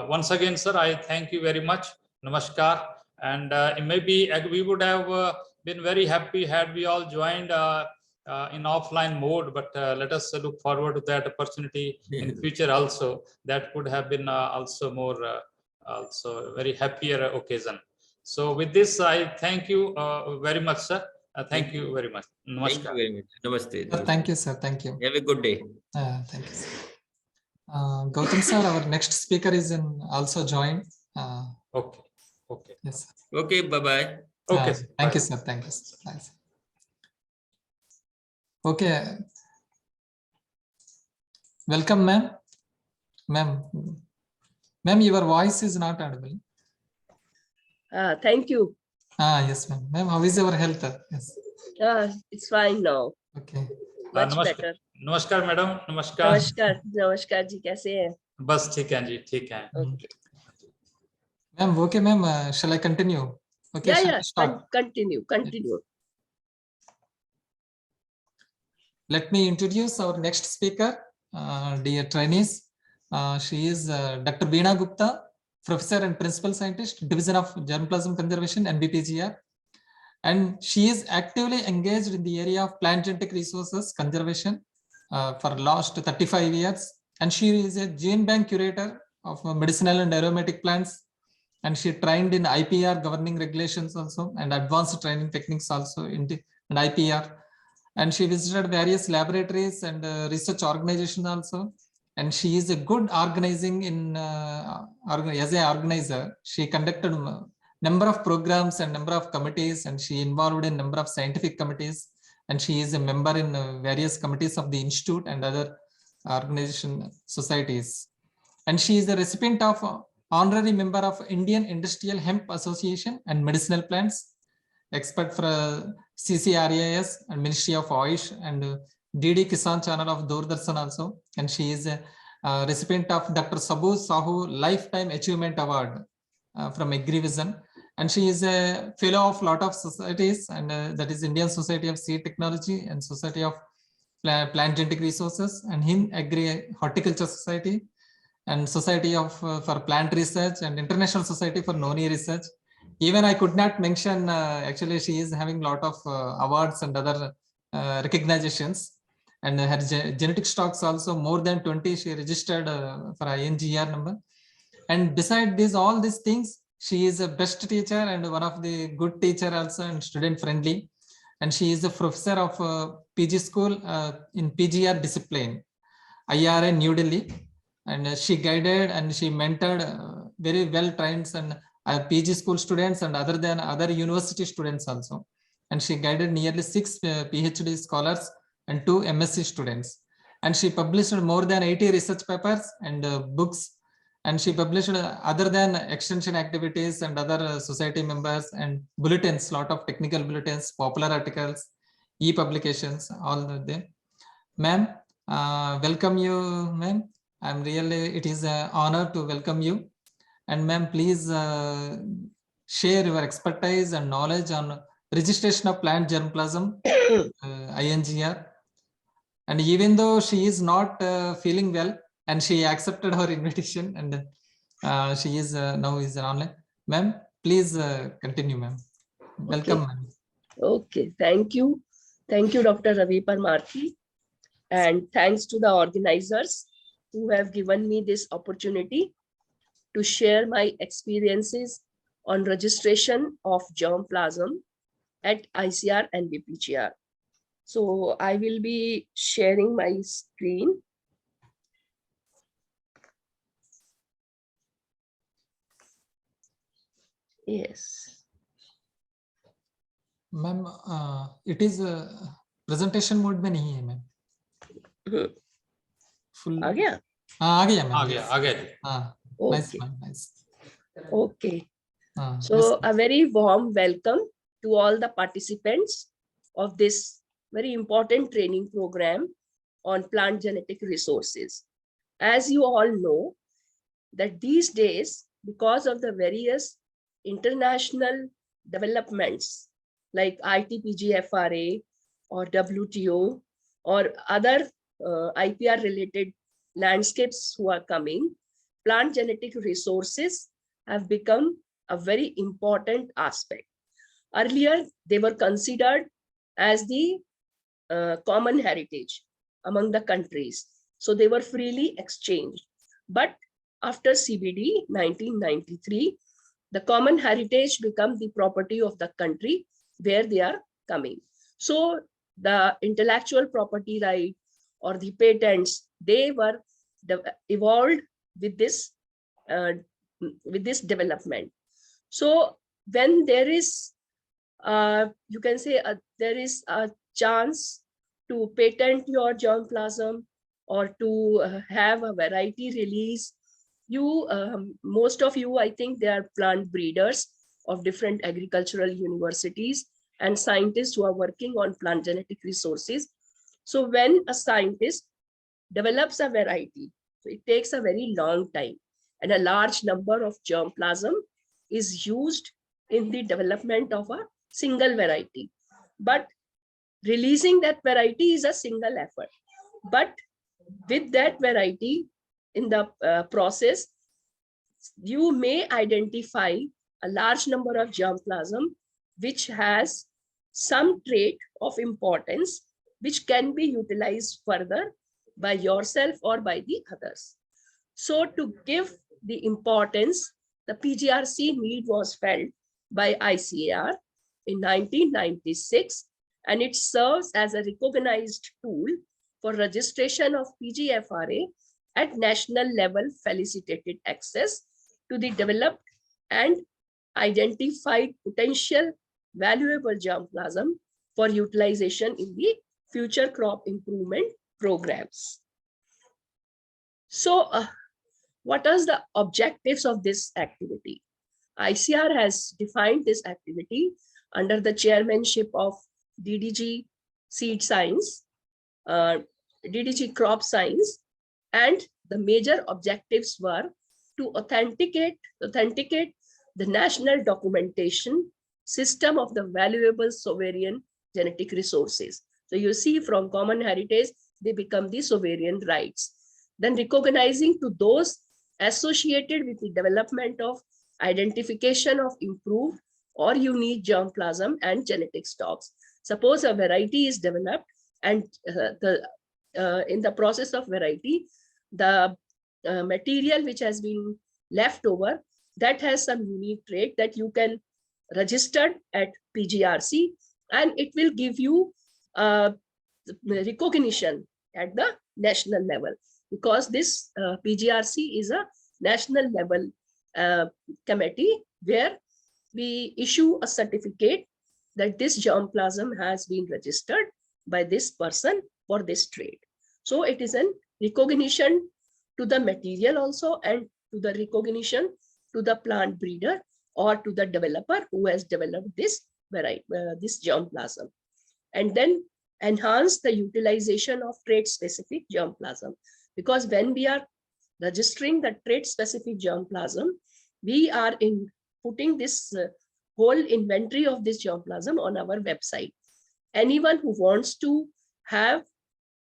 once again, sir, I thank you very much. Namaskar. And maybe we would have been very happy had we all joined in offline mode, but let us look forward to that opportunity in future also. That would have been also more also very happier occasion. So with this, I thank you very much, sir. Thank you very much. Namaskar. Thank you very much. Namaste. Thank you, sir. Thank you. Have a good day. Thank you, sir. Gautam sir, our next speaker is also joined. Okay. Okay. Yes, sir. Okay, bye-bye. Okay. Sir. Thank Bye. you, sir. Thank you, sir. Bye, sir. Okay. Welcome, ma'am. Ma'am, your voice is not audible. Thank you. Yes, ma'am. Ma'am, how is your health? Yes. It's fine now. Okay. Much नमस्कार better. नमस्कार madam नमस्कार नमस्कार नमस्कार जी कैसे हैं? बस ठीक है जी ठीक है Okay. Ma'am, okay, ma'am. Shall I continue? Okay, Yeah, shall yeah. I start? Continue. Let me introduce our next speaker, dear trainees. She is Dr. Veena Gupta, Professor and Principal Scientist, Division of Germplasm Conservation, NBPGR. And she is actively engaged in the area of plant genetic resources conservation for last 35 years. And she is a gene bank curator of medicinal and aromatic plants. And she trained in IPR governing regulations also, and advanced training techniques also in IPR. And she visited various laboratories and research organizations also. And she is a good organizing in as an organizer. She conducted number of programs and number of committees, and she involved in number of scientific committees. And she is a member in various committees of the institute and other organization societies. And she is the recipient of honorary member of Indian Industrial Hemp Association and Medicinal Plants, expert for CCRAS and Ministry of Ayush and DD Kisan channel of Doordarshan also. And she is a recipient of Dr. Sabu Sahu Lifetime Achievement Award from AgriVision. And she is a fellow of lot of societies, and that is Indian Society of Seed Technology and Society of Plant Genetic Resources and Hind Agri Horticulture Society and Society of for Plant Research and International Society for Noni Research. Even I could not mention, actually she is having a lot of awards and other recognitions. and her genetic stocks also more than 20 she registered for INGR number. And beside this, all these things, she is a best teacher and one of the good teacher also and student friendly. And she is a professor of PG school in PGR discipline, IRA New Delhi. And she guided and she mentored very well trained and PG school students and other university students also. And she guided nearly 6 PhD scholars and 2 MSc students. And she published more than 80 research papers and books. And she published other than extension activities and other society members and bulletins, lot of technical bulletins, popular articles, e-publications, all of them. Ma'am, welcome you, ma'am. I'm really, it is an honor to welcome you. And ma'am, please share your expertise and knowledge on registration of plant germplasm, INGR. And even though she is not feeling well, and she accepted our invitation, and she is now is online. Ma'am, please continue, ma'am. Welcome, ma'am. Okay, thank you. Thank you, Dr. Ravi Parmarthi. And thanks to the organizers who have given me this opportunity to share my experiences on registration of germplasm at ICR and BPGR. So I will be sharing my screen. Yes. Ma'am, it is presentation mode में नहीं है, ma'am. Full. आ गया? आ गया, ma'am. आ गया, आ गया जी. Nice, Okay. ma'am. Nice. Okay. So Yes. a very warm welcome to all the participants of this very important training program on plant genetic resources. As you all know, that these days, because of the various international developments like ITPGFRA or WTO or other IPR related landscapes who are coming, plant genetic resources have become a very important aspect. Earlier, they were considered as the common heritage among the countries. So they were freely exchanged. But after CBD 1993, the common heritage become the property of the country where they are coming. So the intellectual property right or the patents, they were evolved with this development. So when there is, you can say there is a chance to patent your germplasm or to have a variety release, you, most of you, I think they are plant breeders of different agricultural universities and scientists who are working on plant genetic resources. So when a scientist develops a variety, so it takes a very long time and a large number of germplasm is used in the development of a single variety. But releasing that variety is a single effort. But with that variety in the process, you may identify a large number of germplasm which has some trait of importance which can be utilized further by yourself or by the others. So to give the importance, the PGRC need was felt by ICAR in 1996, and it serves as a recognized tool for registration of PGFRA at national level, facilitated access to the developed and identified potential valuable germplasm for utilization in the future crop improvement programs. So what are the objectives of this activity? ICR has defined this activity under the chairmanship of DDG Seed Science, DDG Crop Science, and the major objectives were to authenticate the national documentation system of the valuable sovereign genetic resources. So you see, from common heritage, they become the sovereign rights. Then recognizing to those associated with the development of identification of improved or unique germplasm and genetic stocks. Suppose a variety is developed and the in the process of variety, the material which has been left over, that has some unique trait that you can register at PGRC, and it will give you recognition at the national level, because this PGRC is a national level committee where we issue a certificate that this germplasm has been registered by this person for this trait. So it is an recognition to the material also, and to the recognition to the plant breeder or to the developer who has developed this variety, this germplasm, and then enhance the utilization of trait specific germplasm. Because when we are registering the trait specific germplasm, we are putting this whole inventory of this germplasm on our website. Anyone who wants to have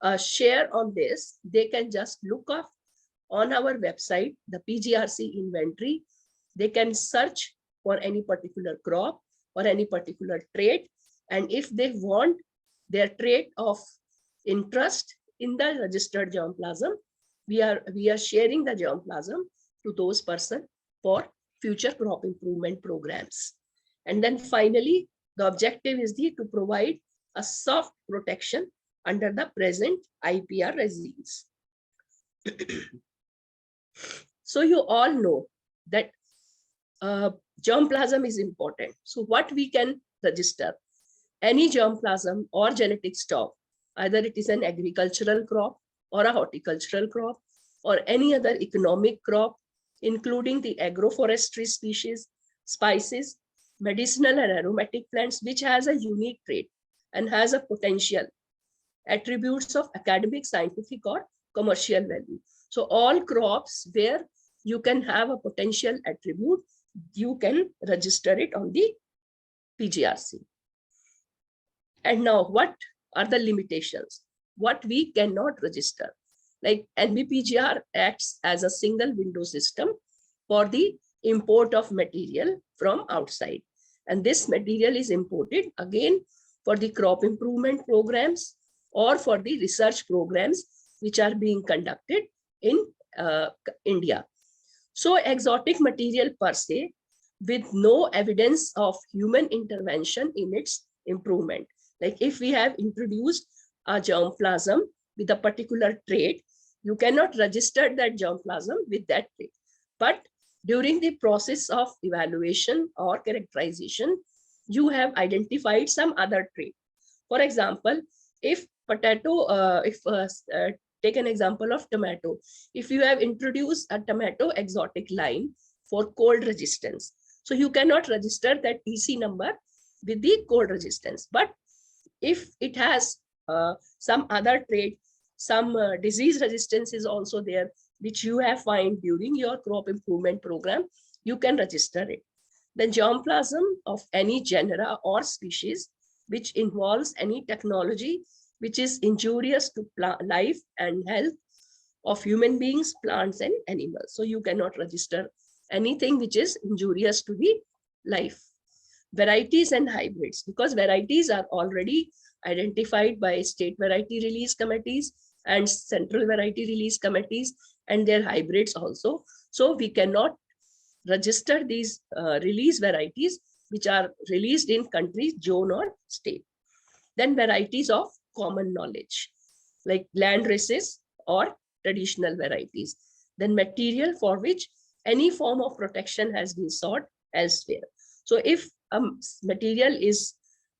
a share on this, they can just look up on our website the PGRC inventory. They can search for any particular crop or any particular trait, and if they want their trait of interest in the registered germplasm, we are sharing the germplasm to those persons for future crop improvement programs. And then finally, the objective is to provide a soft protection under the present IPR regimes. So you all know that germplasm is important. So what we can register? Any germplasm or genetic stock, either it is an agricultural crop or a horticultural crop or any other economic crop, including the agroforestry species, spices, medicinal and aromatic plants, which has a unique trait and has a potential attributes of academic, scientific, or commercial value. So all crops where you can have a potential attribute, you can register it on the PGRC. And now, what are the limitations? What we cannot register? Like NBPGR acts as a single window system for the import of material from outside. And this material is imported again for the crop improvement programs or for the research programs which are being conducted in India. So exotic material per se, with no evidence of human intervention in its improvement. Like if we have introduced a germplasm with a particular trait, you cannot register that germplasm with that trait. But during the process of evaluation or characterization, you have identified some other trait. For example, if potato, take an example of tomato. If you have introduced a tomato exotic line for cold resistance, so you cannot register that EC number with the cold resistance. But if it has some other trait, some disease resistance is also there, which you have found during your crop improvement program, you can register it. The germplasm of any genera or species which involves any technology which is injurious to life and health of human beings, plants, and animals. So you cannot register anything which is injurious to the life. Varieties and hybrids, because varieties are already identified by state variety release committees and central variety release committees, and their hybrids also. So we cannot register these release varieties which are released in country, zone, or state. Then varieties of common knowledge, like land races or traditional varieties. Then material for which any form of protection has been sought elsewhere. So if a material is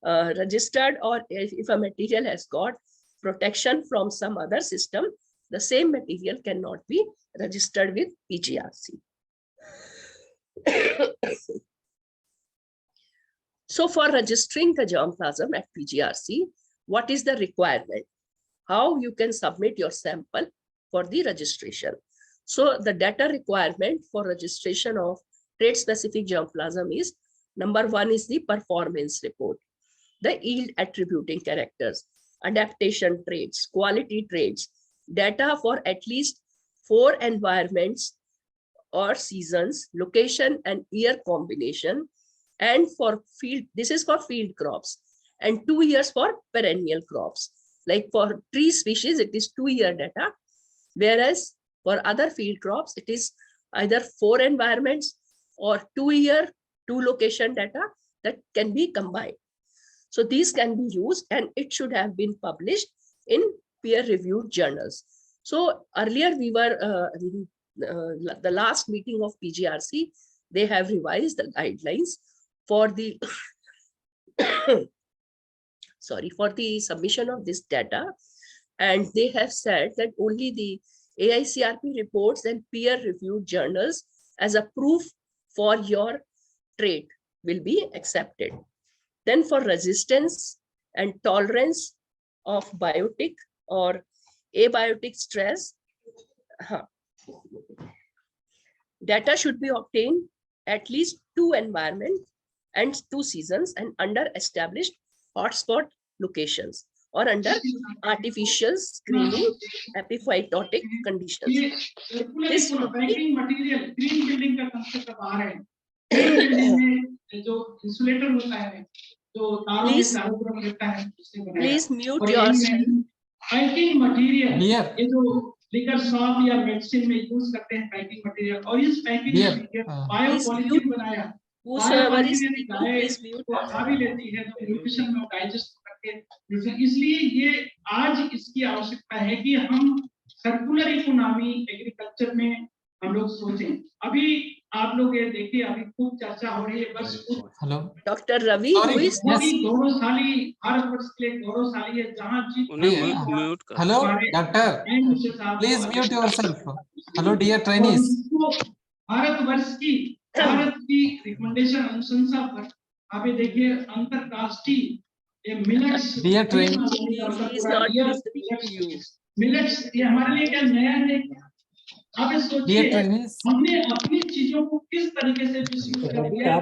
registered, or if a material has got protection from some other system, the same material cannot be registered with PGRC. So for registering the germplasm at PGRC, what is the requirement? How you can submit your sample for the registration? So the data requirement for registration of trait-specific germplasm is, number one is the performance report, the yield attributing characters, adaptation traits, quality traits, data for at least 4 environments or seasons, location and year combination, and for field, this is for field crops, and 2 years for perennial crops. Like for tree species, it is 2-year data, whereas for other field crops, it is either 4 environments or 2-year, 2 location data that can be combined. So these can be used, and it should have been published in peer-reviewed journals. So earlier we were, the last meeting of PGRC, they have revised the guidelines for the, sorry, for the submission of this data. And they have said that only the AICRP reports and peer-reviewed journals as a proof for your trait will be accepted. Then for resistance and tolerance of biotic or abiotic stress, data should be obtained at least 2 environments and 2 seasons and under established hotspot locations or under artificial screening epiphytotic conditions. This should be material green building का concept अब आ रहा है. Green building में जो insulator होता है, जो तारों के चारों तरफ रहता है, उससे बनाया. Please mute yourself. Piping material Here. ये जो liquor shop या medicine में use करते हैं piping material, और इस piping Here. material biopolythene बनाया. Whosoever is speaking, please mute. वो खा भी लेती है तो न्यूट्रिशन में डाइजेस्ट करके, इसलिए ये आज इसकी आवश्यकता है कि हम सर्कुलर इकोनॉमी एग्रीकल्चर में हम लोग सोचें. अभी आप लोग ये देखिए, अभी खूब चर्चा हो रही है, बस Hello. Dr. Ravi, who Sorry, is yes. गौरवशाली भारतवर्ष के लिए गौरवशाली है जहाँ Hello, doctor. Please mute yourself. Hello, dear trainees. Bharatvarsh की रिकमेंडेशन अनुशंसा पर आप ये देखिए अंतरराष्ट्रीय ये millets Dear trainees. he is not listening to you. Millets ये हमारे लिए क्या नया नहीं. आप ये सोचिए Dear trainees. हमने अपनी चीजों को किस तरीके से मिसयूज कर दिया.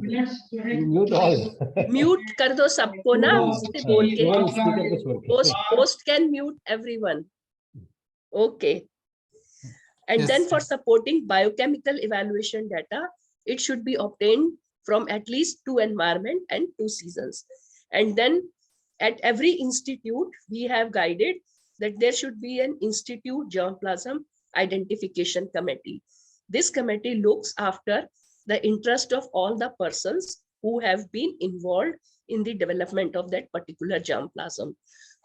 मिलेट्स जो है म्यूट कर दो सबको ना, उससे बोल के. Post can mute everyone. Okay. And Yes. then for supporting biochemical evaluation data, it should be obtained from at least 2 environment and 2 seasons. And then at every institute, we have guided that there should be an institute germplasm identification committee. This committee looks after the interest of all the persons who have been involved in the development of that particular germplasm.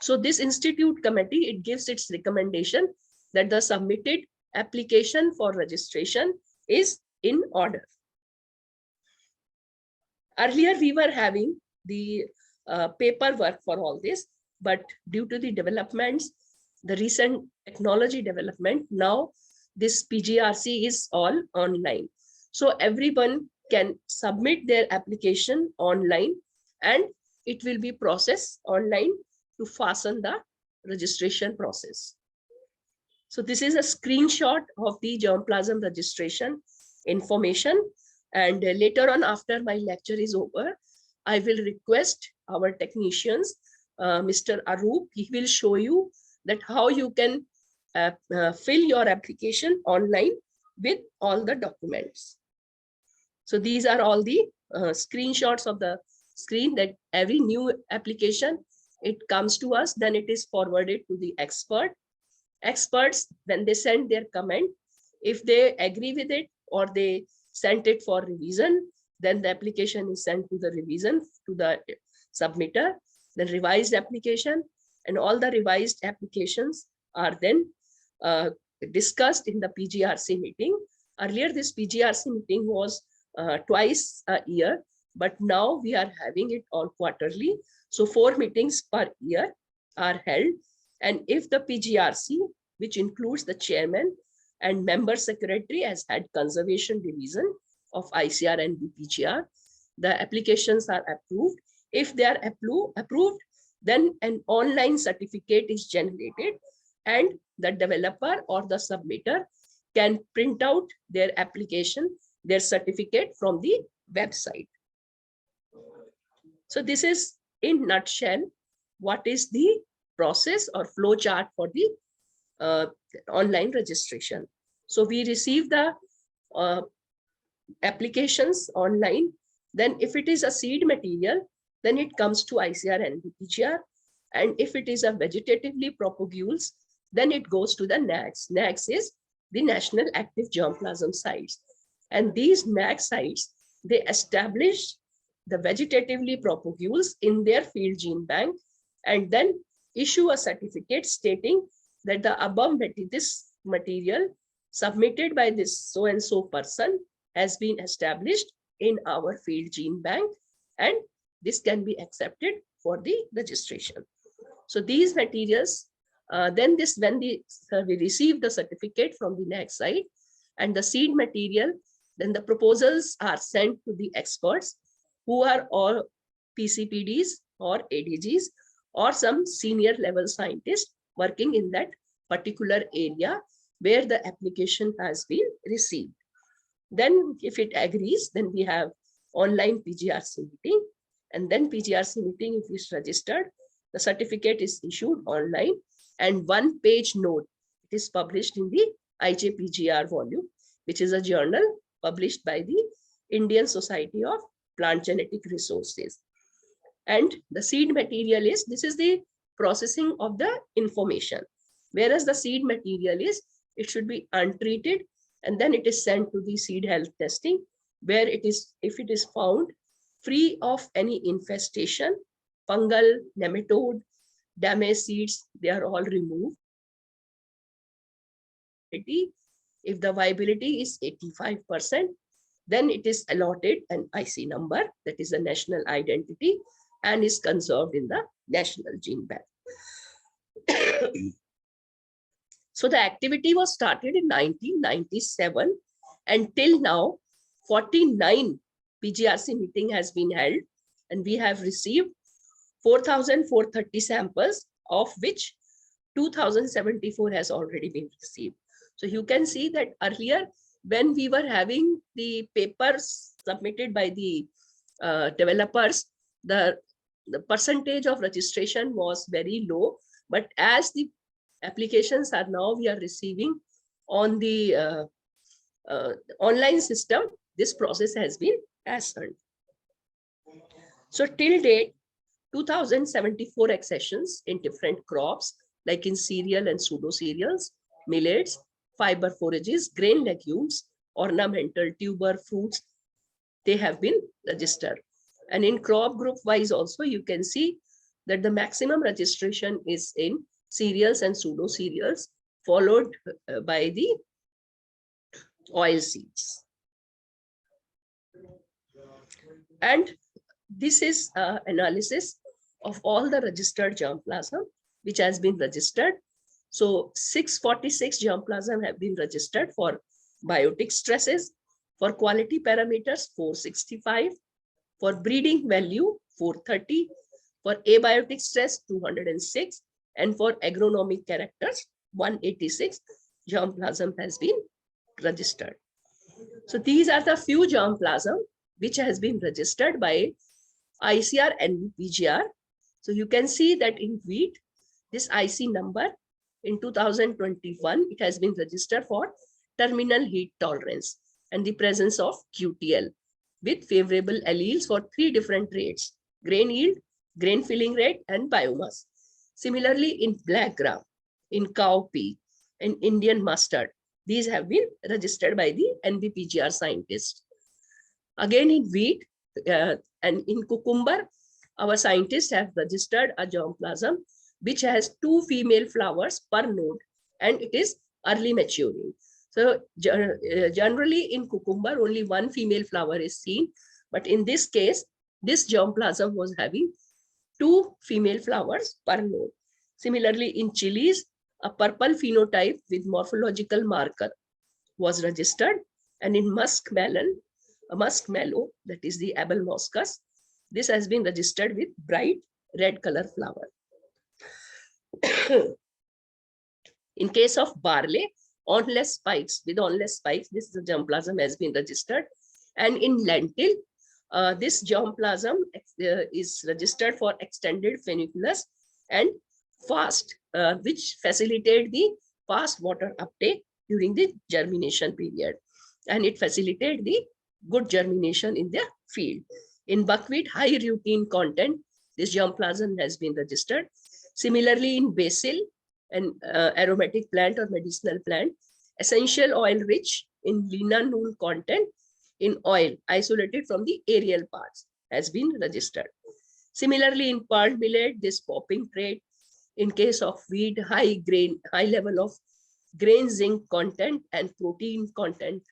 So this institute committee, it gives its recommendation that the submitted application for registration is in order. Earlier, we were having the paperwork for all this, but due to the developments, the recent technology development, now this PGRC is all online. So everyone can submit their application online and it will be processed online to fasten the registration process. So this is a screenshot of the germplasm registration information. And later on, after my lecture is over, I will request our technicians, Mr. Arup, he will show you that how you can fill your application online with all the documents. So these are all the screenshots of the screen that every new application, it comes to us, then it is forwarded to the expert. Experts, when they send their comment, if they agree with it or they sent it for revision, then the application is sent to the revision to the submitter, the revised application, and all the revised applications are then discussed in the PGRC meeting. Earlier, this PGRC meeting was twice a year, but now we are having it all quarterly. So 4 meetings per year are held. And if the PGRC, which includes the chairman and member secretary as head conservation division of ICR and BPGR, the applications are approved. If they are approved, then an online certificate is generated and the developer or the submitter can print out their application, their certificate from the website. So this is in nutshell, what is the process or flow chart for the online registration. So we receive the applications online. Then if it is a seed material, then it comes to ICR and BPGR. And if it is a vegetatively propagules, then it goes to the NAGS. NAGS is the National Active Germplasm Sites. And these NAGS sites, they establish the vegetatively propagules in their field gene bank and then issue a certificate stating that the above this material submitted by this so-and-so person has been established in our field gene bank, and this can be accepted for the registration. So these materials, when we receive the certificate from the NAG site and the seed material, then the proposals are sent to the experts who are all PCPDs or ADGs or some senior level scientists working in that particular area where the application has been received. Then if it agrees, then we have online PGRC meeting, and then PGRC meeting, if it's registered, the certificate is issued online and one-page note. It is published in the IJPGR volume, which is a journal published by the Indian Society of Plant Genetic Resources. And the seed material is, this is the processing of the information. Whereas the seed material is, it should be untreated and then it is sent to the seed health testing, where it is, if it is found free of any infestation, fungal, nematode, damaged seeds, they are all removed. If the viability is 85%, then it is allotted an IC number, that is a national identity, and is conserved in the National Gene Bank. So the activity was started in 1997, and till now, 49 PGRC meeting has been held, and we have received 4,430 samples, of which 2,074 has already been received. So you can see that earlier, when we were having the papers submitted by the developers, the percentage of registration was very low. But as the applications are now we are receiving on the online system, this process has been hastened. So till date, 2,074 accessions in different crops, like in cereal and pseudo cereals, millets, fiber forages, grain legumes, ornamental tuber fruits, they have been registered. And in crop group wise also, you can see that the maximum registration is in cereals and pseudo cereals, followed by the oil seeds. And this is analysis of all the registered germplasm which has been registered. So 646 germplasm have been registered for biotic stresses, for quality parameters 465, for breeding value 430, for abiotic stress 206, and for agronomic characters 186 germplasm has been registered. So these are the few germplasm which has been registered by ICR and PGR. So you can see that in wheat, this IC number in 2021, it has been registered for terminal heat tolerance and the presence of QTL with favorable alleles for 3 different rates: grain yield, grain filling rate, and biomass. Similarly, in black gram, in cowpea, and Indian mustard, these have been registered by the NBPGR scientists. Again, in wheat and in cucumber, our scientists have registered a germplasm which has 2 female flowers per node, and it is early maturing. So generally in cucumber, only 1 female flower is seen, but in this case, this germplasm was having 2 female flowers per node. Similarly, in chilies, a purple phenotype with morphological marker was registered, and in muskmelon, a muskmallow, that is the Abel moschus, this has been registered with bright red color flower. In case of barley, onless spikes, with onless spikes, this germplasm has been registered. And in lentil, this germplasm is registered for extended funiculus and fast, which facilitate the fast water uptake during the germination period. And it facilitated the good germination in the field. In buckwheat, high rutin content, this germplasm has been registered. Similarly, in basil, an aromatic plant or medicinal plant, essential oil rich in linalool content in oil isolated from the aerial parts has been registered. Similarly, in pearl millet, this popping trait, in case of wheat, high level of grain zinc content and protein content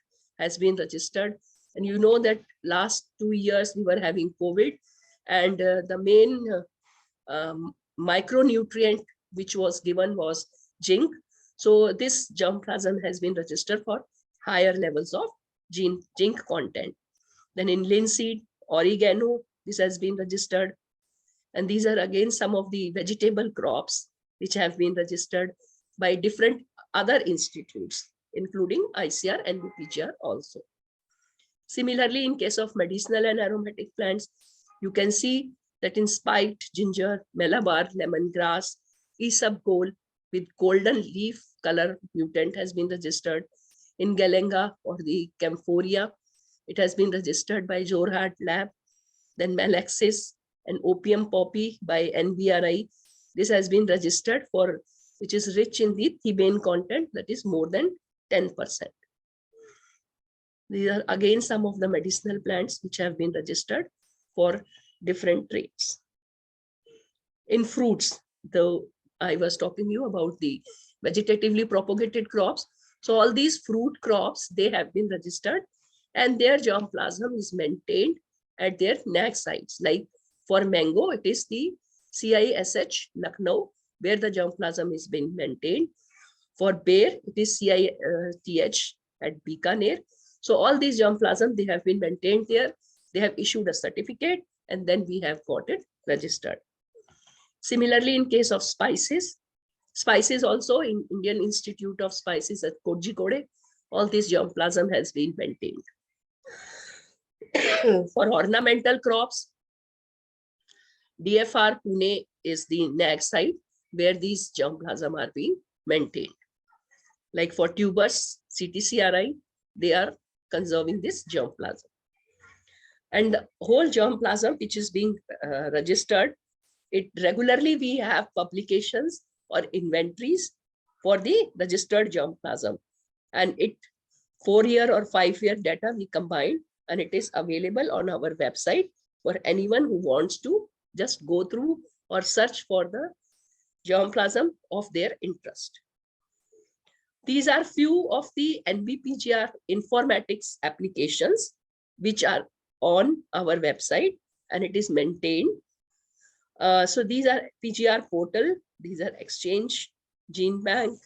has been registered. And you know that last 2 years we were having COVID, and the main micronutrient which was given was zinc. So this germplasm has been registered for higher levels of zinc content. Then in linseed, oregano, this has been registered. And these are again some of the vegetable crops which have been registered by different other institutes, including ICR and BPGR also. Similarly, in case of medicinal and aromatic plants, you can see that in spiked ginger, Malabar lemongrass, isabgol with golden leaf color mutant has been registered. In Galenga or the Camphoria, it has been registered by Jorhat Lab. Then Malaxis and opium poppy by NBRI. This has been registered for, which is rich in the thebaine content, that is more than 10%. These are again some of the medicinal plants which have been registered for different traits. In fruits, though I was talking to you about the vegetatively propagated crops. So all these fruit crops, they have been registered and their germplasm is maintained at their NAC sites. Like for mango, it is the CISH Lucknow, where the germplasm is being maintained. For bear, it is CITH at Bikaner. So all these germplasm, they have been maintained there. They have issued a certificate and then we have got it registered. Similarly, in case of spices also in Indian Institute of Spices at Kozhikode, all this germplasm has been maintained. For ornamental crops, DFR Pune is the NAG site where these germplasm are being maintained. Like for tubers, CTCRI, they are conserving this germplasm. And the whole germplasm which is being registered, it regularly we have publications or inventories for the registered germplasm. And it 4-year or 5-year data we combine, and it is available on our website for anyone who wants to just go through or search for the germplasm of their interest. These are few of the NBPGR informatics applications which are on our website and it is maintained. So these are PGR portal, these are Exchange, Gene Bank,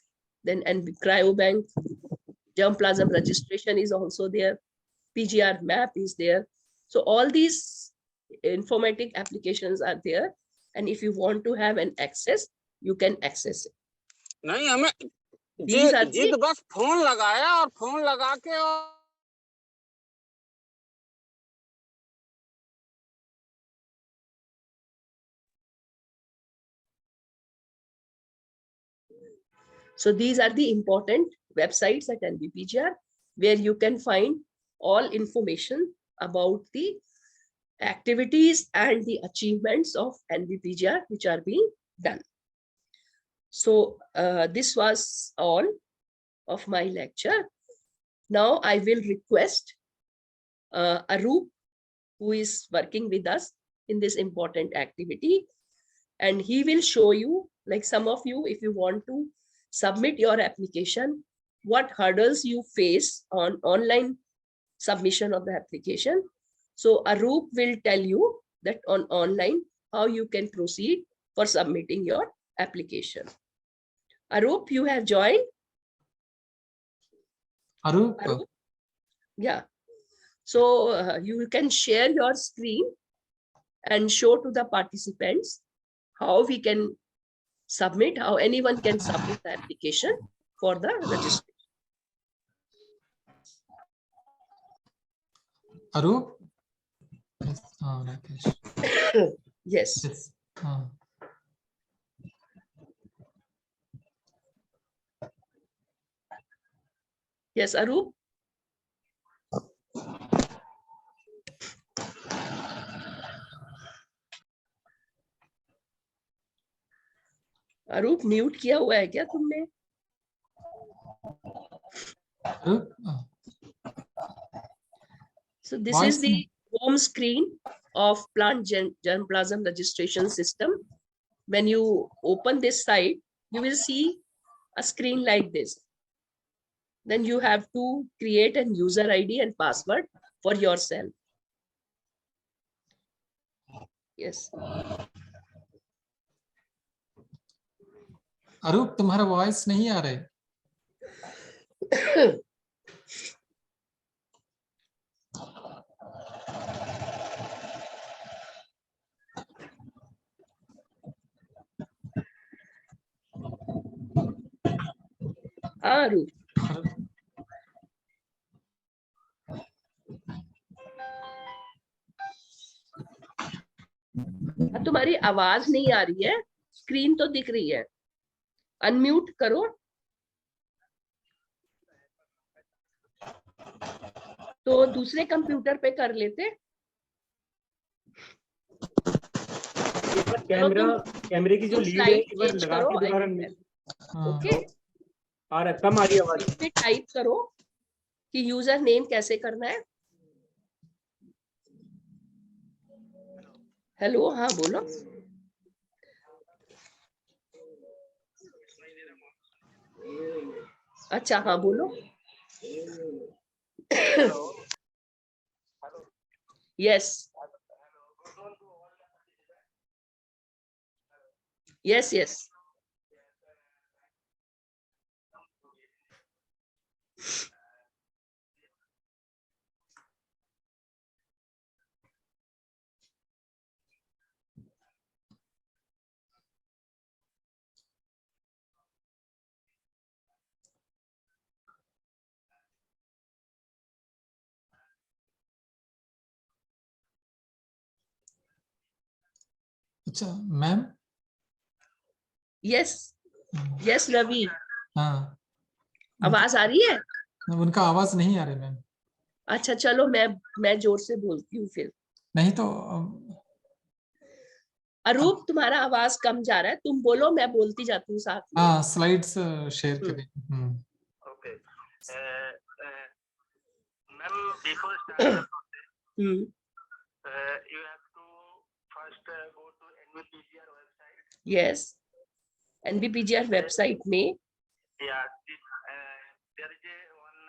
then Cryobank, germplasm registration is also there, PGR map is there. So all these informatic applications are there, and if you want to have an access, you can access it. These are the बस phone लगाया और phone लगा के और So these are the important websites at NBPGR where you can find all information about the activities and the achievements of NBPGR which are being done. So this was all of my lecture. Now I will request Arup, who is working with us in this important activity, and he will show you, like some of you, if you want to submit your application, what hurdles you face on online submission of the application. So Arup will tell you that on online, how you can proceed for submitting your application. Arup, you have joined? Arup? Yeah. So you can share your screen and show to the participants how we can submit, how anyone can submit the application for the registration. Arup? Yes. Oh, Rakesh. Yes. Yes. Yes, Arup? Arup mute किया हुआ है क्या तुमने? So this is the home screen of plant germplasm registration system. When you open this site, you will see a screen like this. Then you have to create a user ID and password for yourself. Yes. अरूप तुम्हारा voice नहीं आ रहा है. Arup. तुम्हारी आवाज नहीं आ रही है, screen तो दिख रही है. अनम्यूट करो. तो दूसरे कंप्यूटर पे कर लेते. कैमरे की जो लीड है एक बार लगा के दोबारा. ओके. और कम आ रही है आवाज. इस पे टाइप करो कि यूजर नेम कैसे करना है. हेलो, हाँ बोलो. अच्छा, हाँ बोलो. यस. Yes yes. अच्छा मैम. Yes yes Ravi. हाँ, आवाज आ रही है? उनका आवाज नहीं आ रहा मैम. अच्छा चलो, मैं जोर से बोलती हूँ फिर. नहीं तो अरूप, तुम्हारा आवाज कम जा रहा है. तुम बोलो, मैं बोलती जाती हूँ साथ में. हाँ, स्लाइड्स शेयर करें. Okay. Ma'am, before starting the process, you have to first go to NVPGR website. Yes. NVPGR website में. Yeah, there is one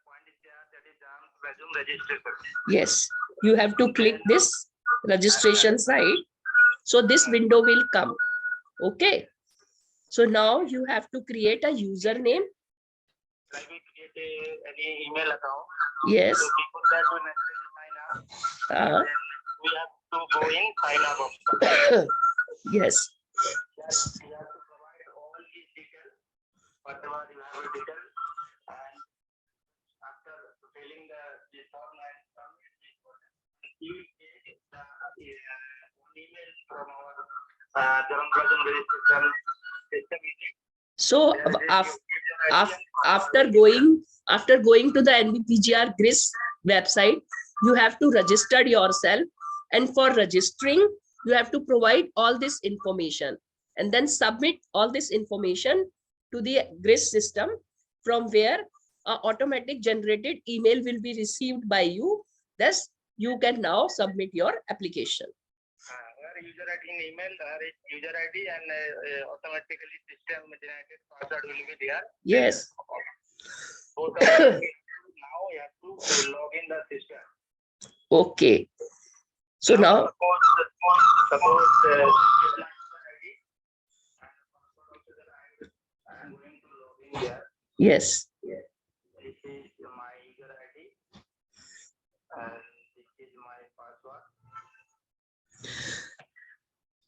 point is there, that is resume registration. Yes, you have to click this registration site. So this window will come. Okay. So now you have to create a username. Like we create any email account. Yes. So before that, we necessarily sign up. Then we have to go in sign up option. Yes. Yes, you have to provide all these details, whatever you have details, and after filling the form and submit the form, you will get one email from our germplasm registration system unit. So after going to the NVPGR GRIS website, you have to register yourself, and for registering you have to provide all this information and then submit all this information to the GRIS system, from where an automatic generated email will be received by you. Thus you can now submit your application. User ID in email, user ID and automatically system generated password will be there. Yes. Both of them. Now you have to log in the system. Okay. So now suppose ID I am going to log in here. yes. This is my user ID and this is my password.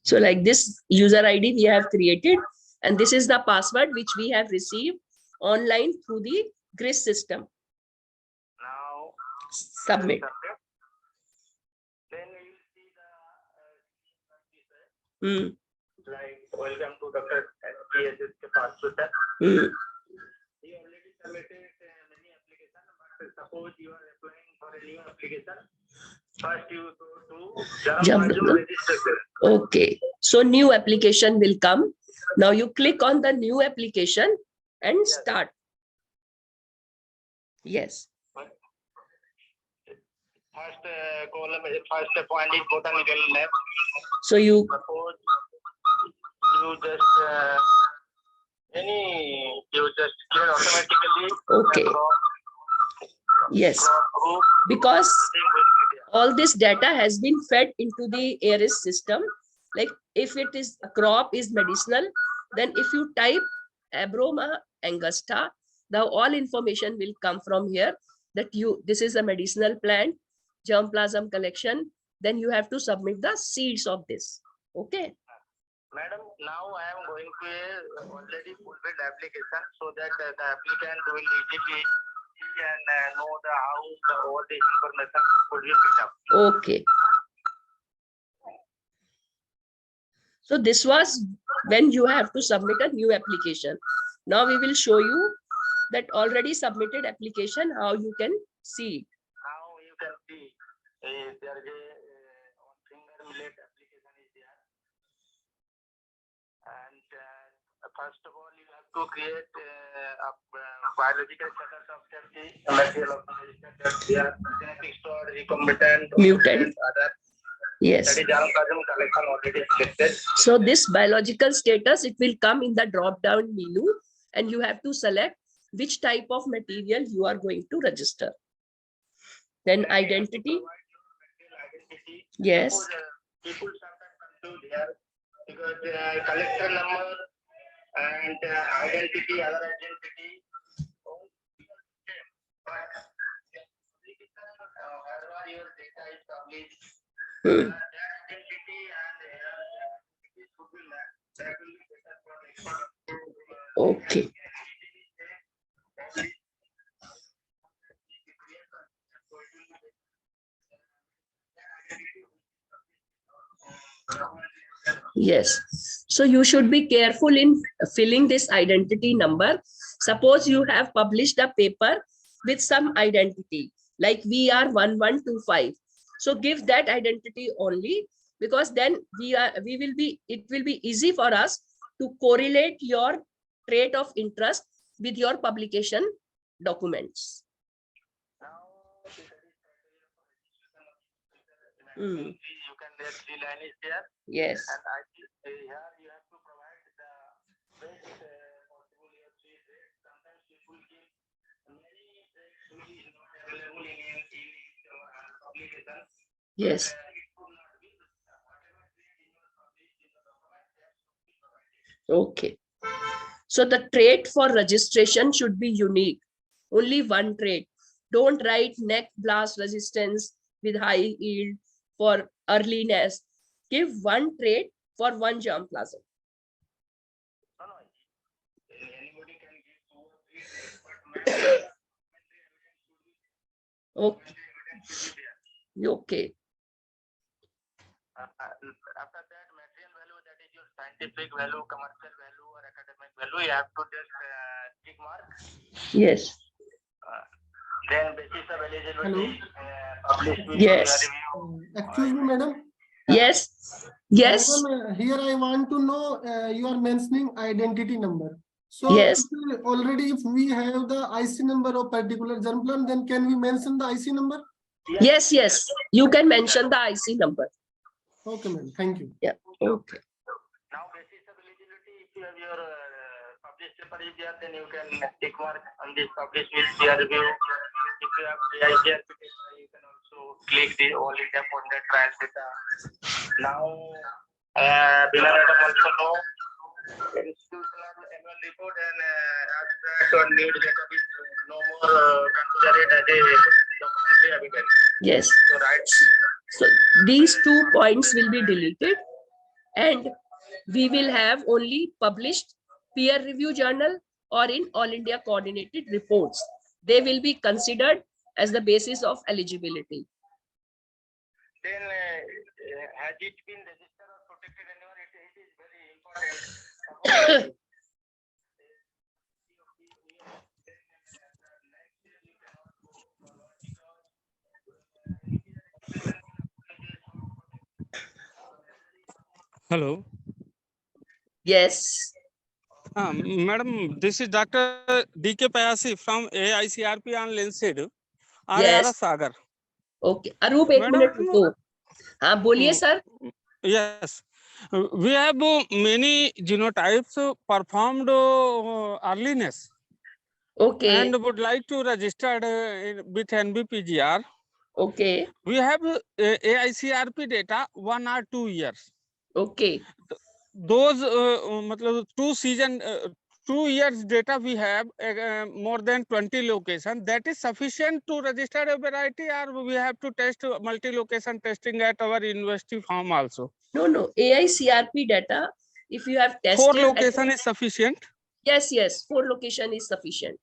So like this user ID we have created, and this is the password which we have received online through the GRIS system. Now Submit. Then you will see the like welcome to Dr. SPSS Hospital. He already submitted many applications, but suppose you are applying for a new application. First you go to germplasm registration. Okay. So new application will come. Now you click on the new application and Yes. start. Yes. First column, first point is botanical name. So you, Suppose you just you just give automatically. Okay. Yes, Group, because everything will be there. all this data has been fed into the ARIS system. Like if it is a crop is medicinal, then if you type Abroma angusta, the all information will come from here that this is a medicinal plant, germplasm collection. Then you have to submit the seeds of this. Okay. Madam, now I am going to a already full-filled application so that the applicant will easily see and know how all the information could be picked up. Okay. So this was when you have to submit a new application. Now we will show you that already submitted application, how you can see it. Now you can see there is a on finger millet application is there. And first of all, you have to create a biological status of safety, material of genetic stored, recombinant, Mutant. other. Yes. That is germplasm collection already selected. So this biological status, it will come in the drop down menu and you have to select which type of material you are going to register. Then identity. Identity. Yes. Suppose, people sometimes confuse here because collector number and identity, other identity. Wherever your data is published, Hmm. that identity and it should be matched. That will be better for expert. Okay. Yes. So you should be careful in filling this identity number. Suppose you have published a paper with some identity like VR1125. So give that identity only, because then it will be easy for us to correlate your trait of interest with your publication documents. Mm. You can get 3 lines there. Yes. And I think here you have to provide the best possible your seed rate. Sometimes people give many traits which is not available in publication. Yes. It could not be whatever trait in your published in the document that should be provided. Okay. So the trait for registration should be unique. Only one trait. Don't write neck blast resistance with high yield for earliness. Give one trait for one germplasm. No, no. Anybody can give 2 or 3 traits, but Okay. Okay. after that material value, that is your scientific value, commercial value, or academic value, you have to just tick mark. Yes. Then basis of eligibility, publish with Yes. peer review. Excuse me, madam. Yes. Yes. Madam, here I want to know, you are mentioning identity number. So Yes. already if we have the IC number of particular germplasm, then can we mention the IC number? Yes. Yes. You can mention the IC number. Okay, madam. Thank you. Yeah. Okay. Now basis of eligibility, if you have your published paper is there, then you can tick mark on this published with peer review. If you have the ICRP paper, you can also click the all India funded trial data. Now, below item also know institutional annual report and abstract or new database no more considered as a documentary evidence. Yes. So right. So these 2 points will be deleted and we will have only published peer review journal or in All India coordinated reports. They will be considered as the basis of eligibility. Then has it been registered or protected anywhere? It is very important. Hello. Yes. Madam, this is Dr. D.K. Payasi from AICRP on Linseed, Yes. Aryara Sagar. Okay. Arup, एक Madam, minute रुको. हाँ बोलिए sir. Yes, we have many genotypes performed earliness Okay. and would like to register with NBPGR. Okay. We have AICRP data 1 or 2 years. Okay. Those matlab 2 years data we have more than 20 locations. That is sufficient to register a variety, or we have to test multi-location testing at our university farm also? No. AICRP data, if you have tested. 4 location is sufficient. Yes. 4 location is sufficient.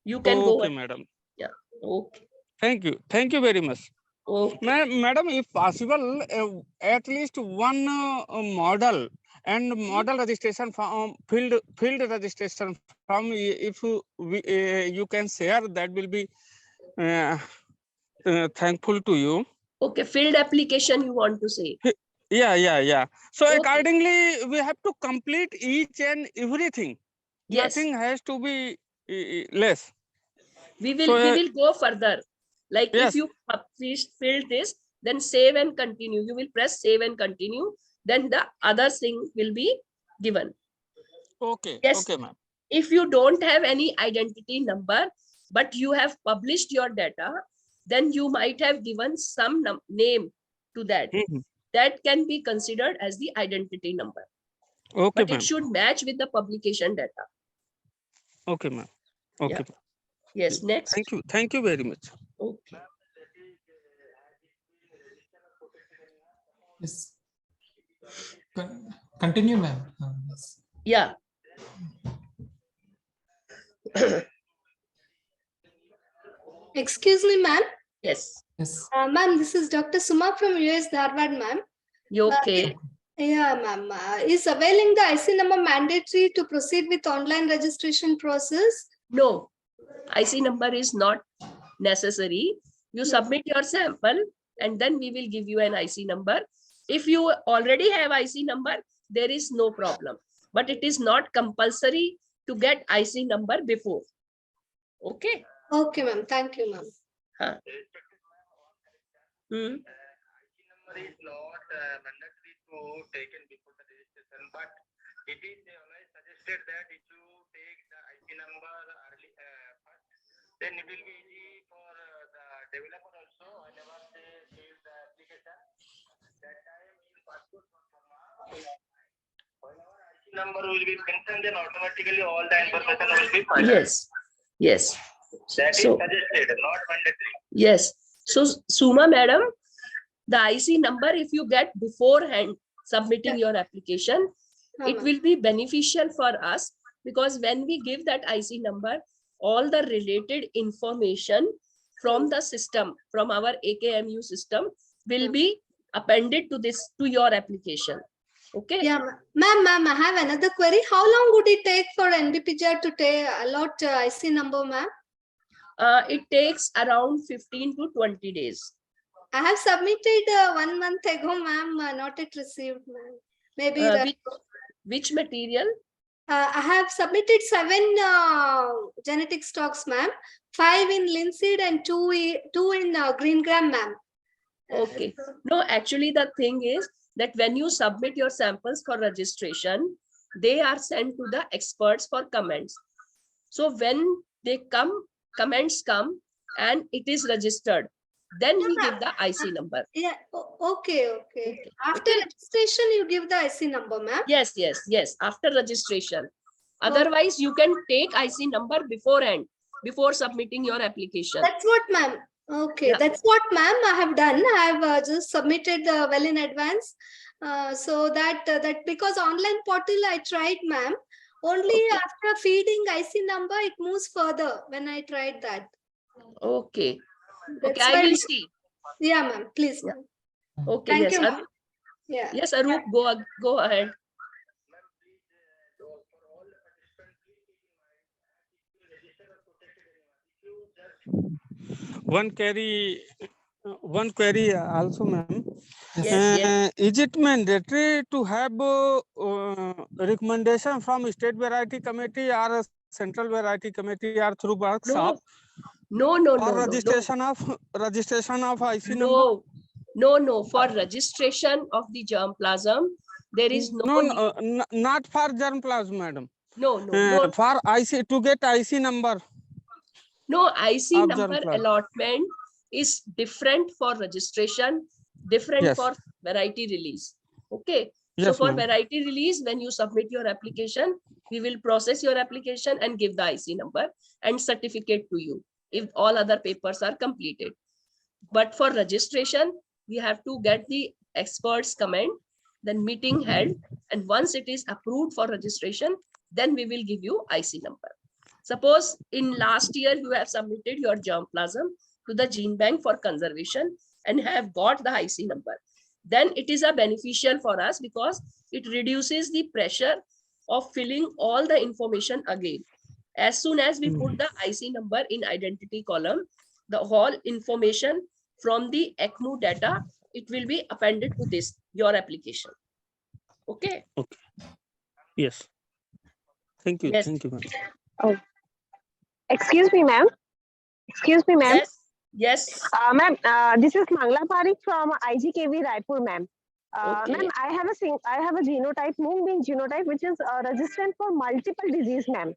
You can go. Okay, madam. Yeah. Okay. Thank you very much. Okay. Madam, if possible, at least one model and model registration from field registration from, if you can share, that will be thankful to you. Okay, field application you want to say? Yeah. So Okay. accordingly, we have to complete each and everything. Yes. Nothing has to be less. We will So, we will go further. Like yes. if you fill this, then save and continue. You will press save and continue. Then the other thing will be given. Okay. Yes. Okay, ma'am. If you don't have any identity number, but you have published your data, then you might have given some name to that. That can be considered as the identity number. Okay, but ma'am. it should match with the publication data. Okay, ma'am. Okay. Yeah. Yes, next. Thank you very much. Okay. Yes. Continue, ma'am. Yes. Yeah. Excuse me, ma'am. Yes. Yes. Ma'am, this is Dr. Suma from US Harvard, ma'am. You okay? Yeah, ma'am. Is availing the IC number mandatory to proceed with online registration process? No, IC number is not necessary. You submit your sample and then we will give you an IC number. If you already have IC number, there is no problem. But it is not compulsory to get IC number before. Okay. Okay, ma'am. Thank you, ma'am. Hmm. IC number is not mandatory to taken before the registration, but it is always suggested that if you take the IC number early first, then it will be easy for the developer also whenever they fill the application. That time in passport whenever IC number will be mentioned, then automatically all the information will be filed. Yes. That is suggested, not mandatory. Yes. So, Suma madam, the IC number, if you get beforehand submitting your application, it will be beneficial for us, because when we give that IC number, all the related information from the system, from our AKMU system, will be appended to your application. Okay. Yeah, ma'am, I have another query. How long would it take for NBPGR to allot IC number, ma'am? It takes around 15 to 20 days. I have submitted 1 month ago, ma'am, not yet received, ma'am. Maybe which material? I have submitted 7 genetic stocks, ma'am. 5 in linseed and 2 in green gram, ma'am. Okay. No, actually the thing is that when you submit your samples for registration, they are sent to the experts for comments. So when they come, comments come and it is registered, then we give the IC number. Yeah. Okay. After registration, you give the IC number, ma'am? Yes. After registration. Otherwise, you can take IC number beforehand, before submitting your application. That's what, ma'am. Okay, that's what, ma'am, I have done. I have just submitted well in advance. So that because online portal I tried, ma'am. Only after feeding IC number, it moves further when I tried that. Okay. That's I will see. Yeah, ma'am. Please, ma'am. Okay. Thank Yes. you, ma'am. Yeah. Yes, Arup, go ahead. One query also, ma'am. Yes. Is it mandatory to have recommendation from State Variety Committee or Central Variety Committee or through workshop No, for registration of IC number? No, no, no. For registration of the germplasm, there is no need. Not for germplasm, madam. No, no. For IC, to get IC number. No, IC of number germplasm. allotment is different for registration, different Yes. for variety release. Okay. So Yes, for ma'am. variety release, when you submit your application, we will process your application and give the IC number and certificate to you if all other papers are completed. But for registration, we have to get the experts' comment, then meeting held, and once it is approved for registration, then we will give you IC number. Suppose in last year you have submitted your germplasm to the gene bank for conservation and have got the IC number. Then it is a beneficial for us because it reduces the pressure of filling all the information again. As soon as we put the IC number in identity column, the whole information from the ECMO data, it will be appended to this, your application. Okay. Okay. Yes. Thank you. Yes. Thank you, ma'am. Oh, excuse me, ma'am. Excuse me, ma'am. Yes. Yes. Ma'am, this is Mangla Parikh from IGKV Raipur, ma'am. Okay. Ma'am, I have a genotype, Mung bean genotype, which is resistant for multiple disease, ma'am.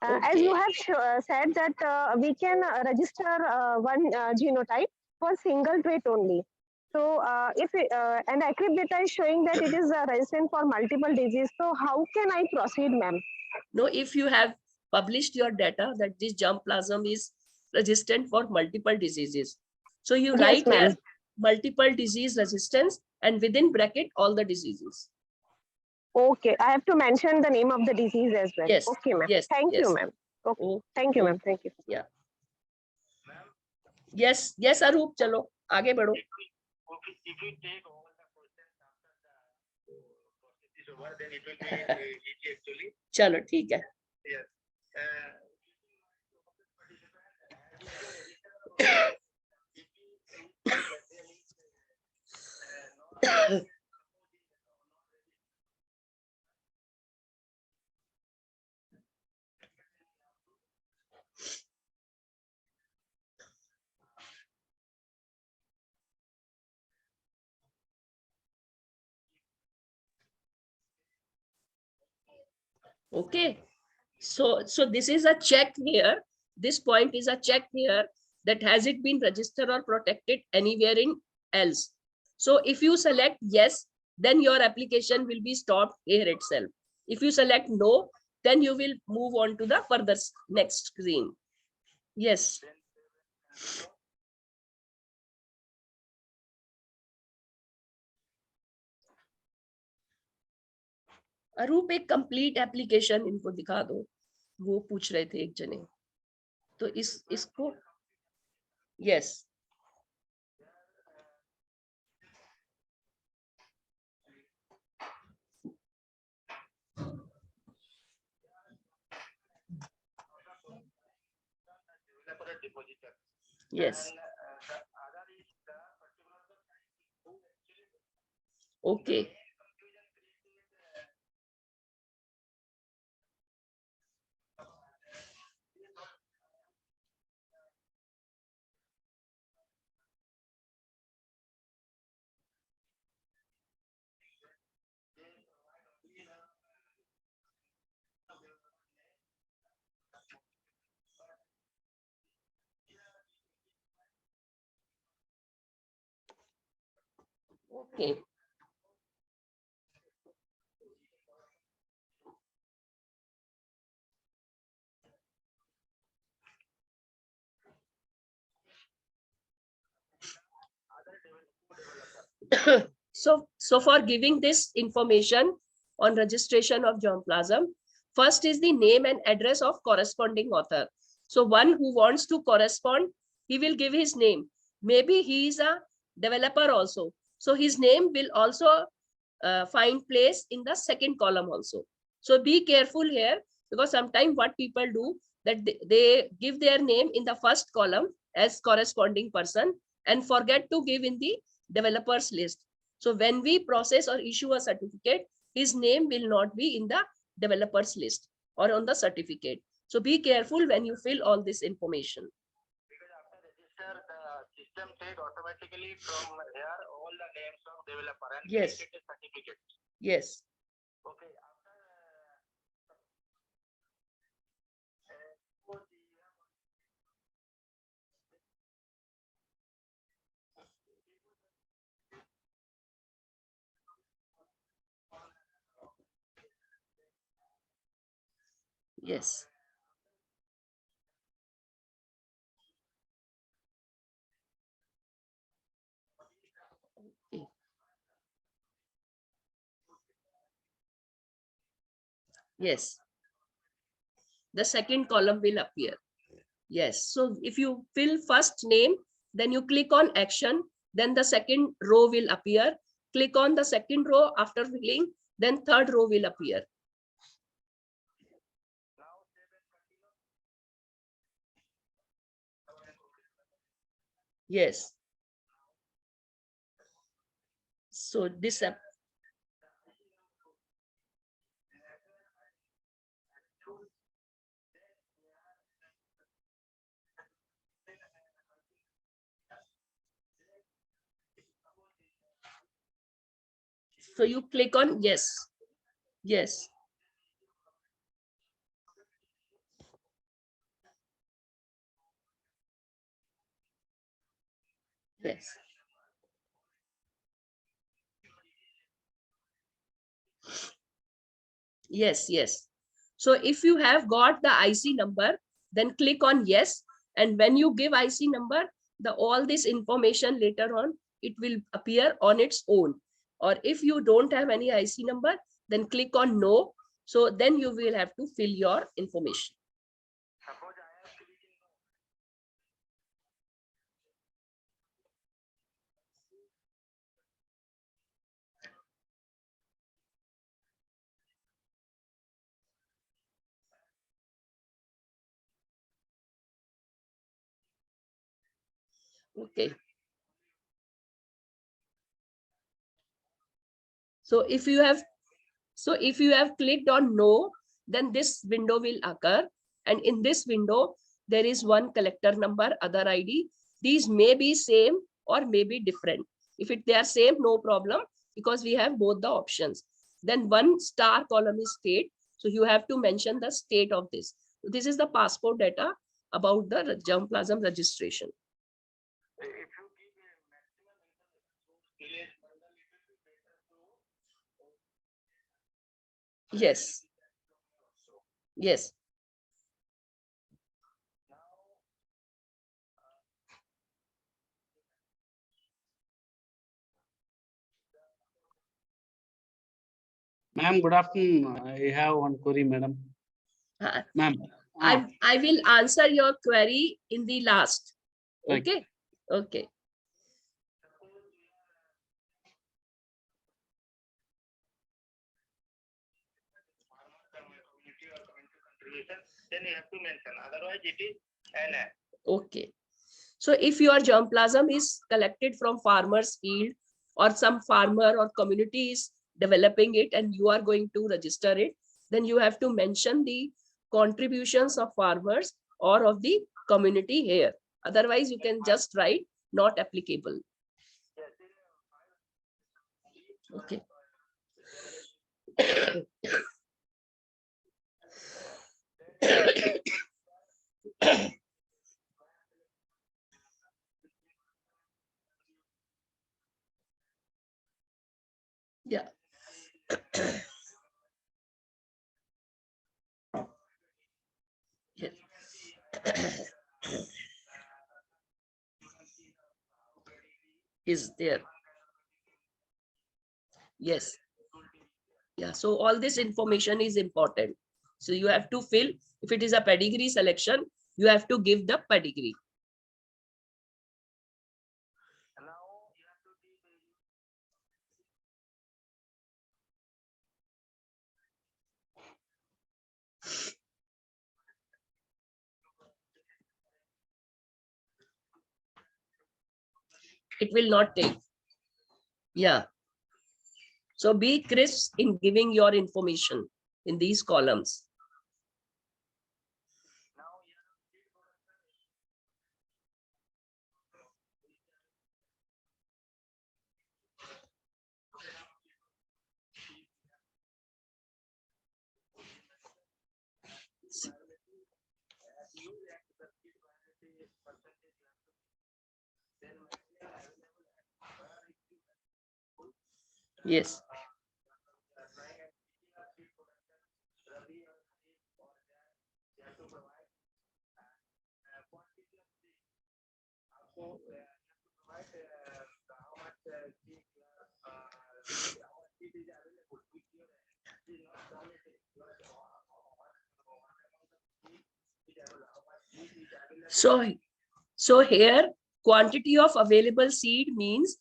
As you have said that we can register one genotype for single trait only. So if and accurate data is showing that it is resistant for multiple disease, so how can I proceed, ma'am? No, if you have published your data that this germplasm is resistant for multiple diseases, so you Yes, write ma'am. here multiple disease resistance and within bracket all the diseases. Okay, I have to mention the name of the disease as well. Yes. Okay, ma'am. Yes. Thank you, yes. ma'am. Okay. Oh, Thank you, ma'am. Thank you. yeah. Yes. Yes, Arup, chalo, आगे बढ़ो. If you take all the questions after the process is over, then it will be easy actually. चलो, ठीक है. Yes. Okay. So this is a check here. This point is a check here that has it been registered or protected anywhere in else. So if you select yes, then your application will be stopped here itself. If you select no, then you will move on to the further next screen. Yes. अरूप एक complete application इनको दिखा दो, वो पूछ रहे थे एक जने, तो इसको yes yes okay Okay. So for giving this information on registration of germplasm, first is the name and address of corresponding author. So one who wants to correspond, he will give his name. Maybe he is a developer also. So his name will also find place in the second column also. So be careful here, because sometimes what people do, that they give their name in the first column as corresponding person and forget to give in the developers list. So when we process or issue a certificate, his name will not be in the developers list or on the certificate. So be careful when you fill all this information. Because after register, the system take automatically from here all the names of developer and Yes. create a certificate. Yes. Okay. Yes. Okay. Yes. The second column will appear. Yes. So if you fill first name, then you click on action, then the second row will appear. Click on the second row after filling, then third row will appear. Yes. So this so you click on yes. Yes. Yes. Yes, yes. So if you have got the IC number, then click on yes. And when you give IC number, all this information later on, it will appear on its own. Or if you don't have any IC number, then click on no. So then you will have to fill your information. Okay. So if you have clicked on no, then this window will occur. And in this window, there is one collector number, other ID. These may be same or may be different. If they are same, no problem, because we have both the options. Then one star column is state. So you have to mention the state of this. This is the passport data about the germplasm registration. Yes. Yes. Ma'am, good afternoon. I have one query, madam. Ma'am. I will answer your query in the last. Right. Okay. Okay. Then you have to mention, otherwise it is NA. Okay. So if your germplasm is collected from farmer's field or some farmer or community is developing it and you are going to register it, then you have to mention the contributions of farmers or of the community here. Otherwise, you can just write not applicable. Okay. Yeah. Yes. Is there. Yes. Yeah. So all this information is important. So you have to fill, if it is a pedigree selection, you have to give the pedigree. It will not take. Yeah. So be crisp in giving your information in these columns. Yes. So here quantity of available seed means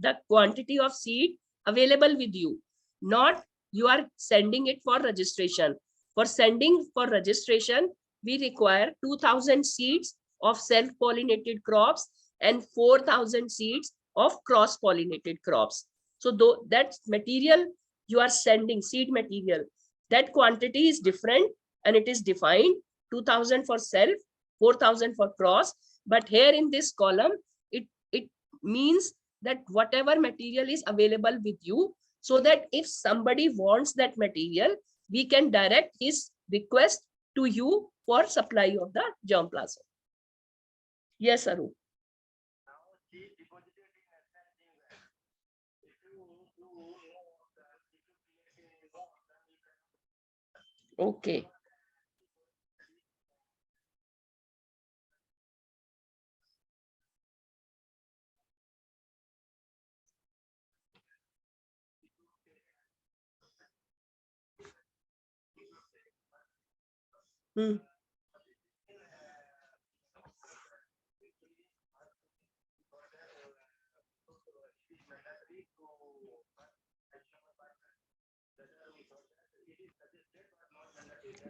the quantity of seed available with you, not you are sending it for registration. For sending for registration, we require 2000 seeds of self-pollinated crops and 4000 seeds of cross-pollinated crops. So though that material you are sending, seed material, that quantity is different and it is defined 2000 for self, 4000 for cross. But here in this column, it means that whatever material is available with you, so that if somebody wants that material, we can direct his request to you for supply of the germplasm. Yes, Aru. Okay.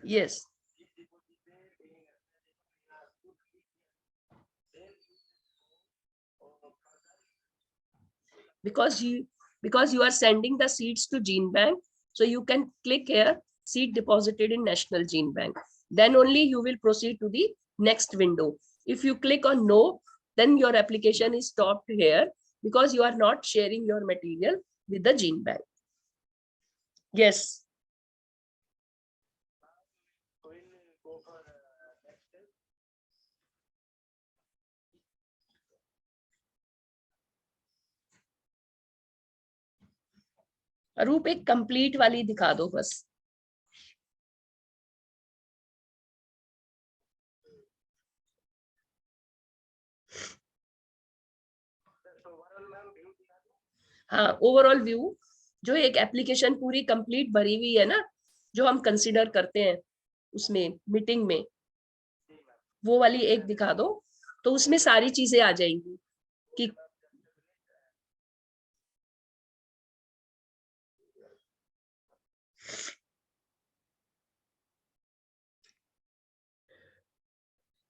Yes. Because you are sending the seeds to gene bank, so you can click here, seed deposited in National Gene Bank. Then only you will proceed to the next window. If you click on no, then your application is stopped here because you are not sharing your material with the gene bank. Yes. रूप एक complete वाली दिखा दो बस. हाँ, overall view जो एक application पूरी कंप्लीट भरी हुई है ना, जो हम कंसीडर करते हैं उसमें मीटिंग में, वो वाली एक दिखा दो, तो उसमें सारी चीजें आ जाएंगी कि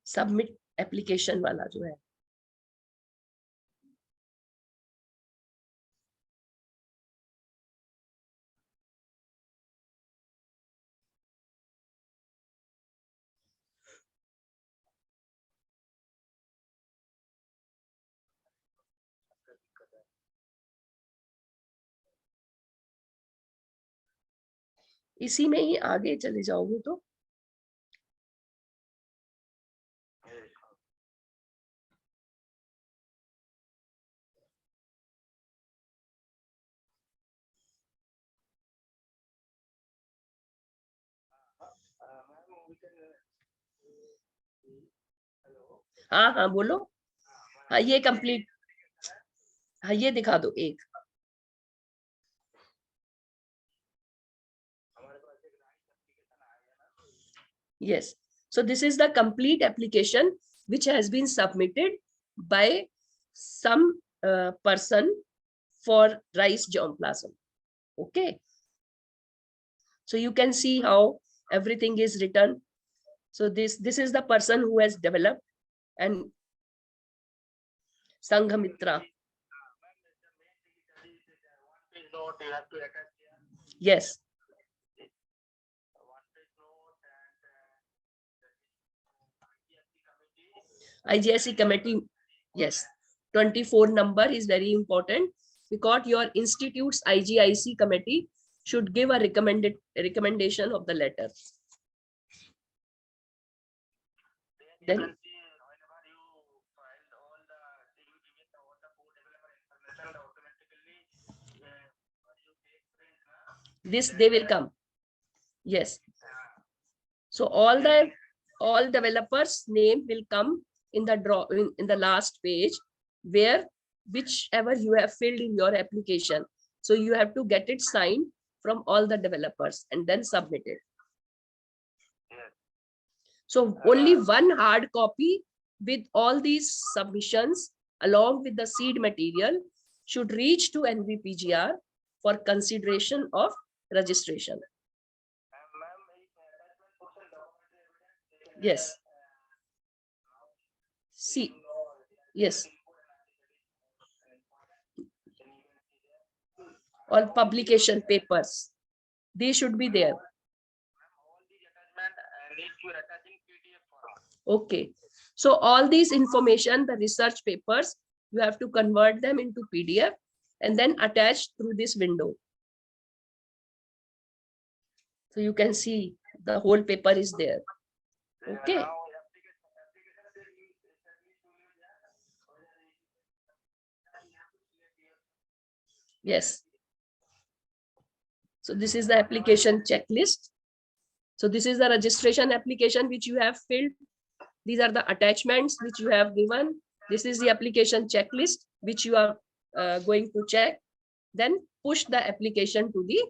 सबमिट एप्लीकेशन वाला जो है. इसी में ही आगे चले जाओगे तो हाँ हाँ बोलो. हाँ ये कंप्लीट, हाँ ये दिखा दो एक. Yes. So this is the complete application which has been submitted by some person for rice germplasm. Okay. So you can see how everything is written. So this is the person who has developed, and Sanghamitra. note you have to attach here. Yes. One page note and IGIC committee, yes, 24 number is very important because your institute's IGIC committee should give a recommendation of the letter. then Then you can see whenever you filed all the you give it all the co-developer information automatically you take print this they will come. Yes. So all developers name will come in the in the last page where whichever you have filled in your application. So you have to get it signed from all the developers and then submit it. Yes. So only one hard copy with all these submissions along with the seed material should reach to NVPGR for consideration of registration. Yes. See, yes. All publication papers, they should be there. Need to attach in PDF form. Okay. So all these information, the research papers, you have to convert them into PDF and then attach through this window. So you can see the whole paper is there. Okay. Yes. So this is the application checklist. So this is the registration application which you have filled. These are the attachments which you have given. This is the application checklist which you are going to check. Then push the application to the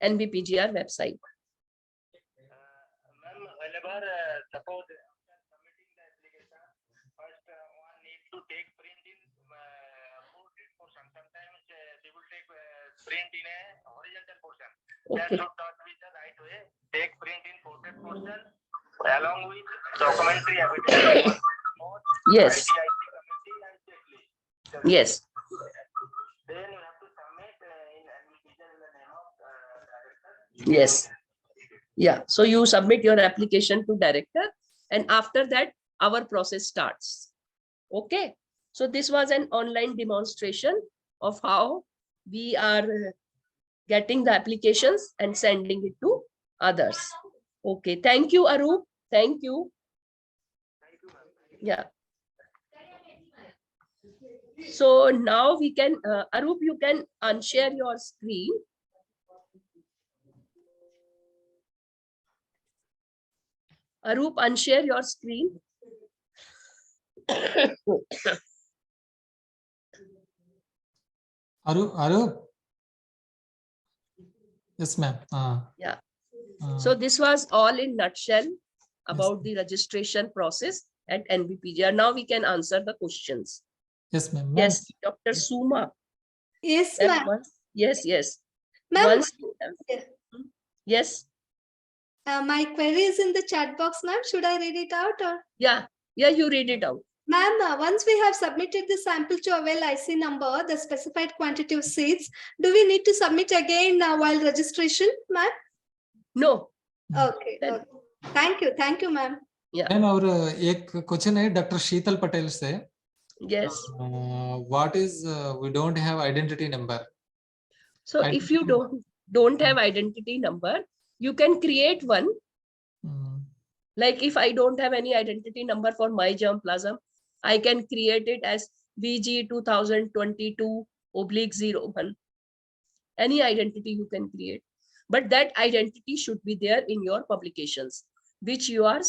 NVPGR website. Ma'am, whenever suppose after submitting the application, first one needs to take print in portrait portion. Sometimes they will take print in a horizontal portion. That Okay. should not be the right way. Take print in portrait portion along with documentary evidence. Yes. IGIC committee and checklist. Yes. Then you have to submit in NVPGR in the name of director. Yes. Yeah. So you submit your application to director and after that our process starts. Okay. So this was an online demonstration of how we are getting the applications and sending it to others. Okay. Thank you, Arup. Thank you. Yeah. So now we can, Arup, you can unshare your screen. Arup, unshare your screen. Arup. Yes, ma'am. Yeah. So this was all in nutshell about the registration process at NVPGR. Now we can answer the questions. Yes, ma'am. Yes, Dr. Suma. Yes, Ma'am, ma'am. yes, yes. Ma'am, Once, yes. My query is in the chat box, ma'am. Should I read it out or? Yeah, you read it out. Ma'am, once we have submitted the sample to avail IC number, the specified quantity of seeds, do we need to submit again while registration, ma'am? No. Okay. Okay. Thank you, ma'am. Yeah. Ma'am और एक question है doctor शीतल पटेल से. Yes. What is we don't have identity number? So if you don't have identity number, you can create one. Like if I don't have any identity number for my germplasm, I can create it as VG 2022/01. Any identity you can create, but that identity should be there in your publications, which you are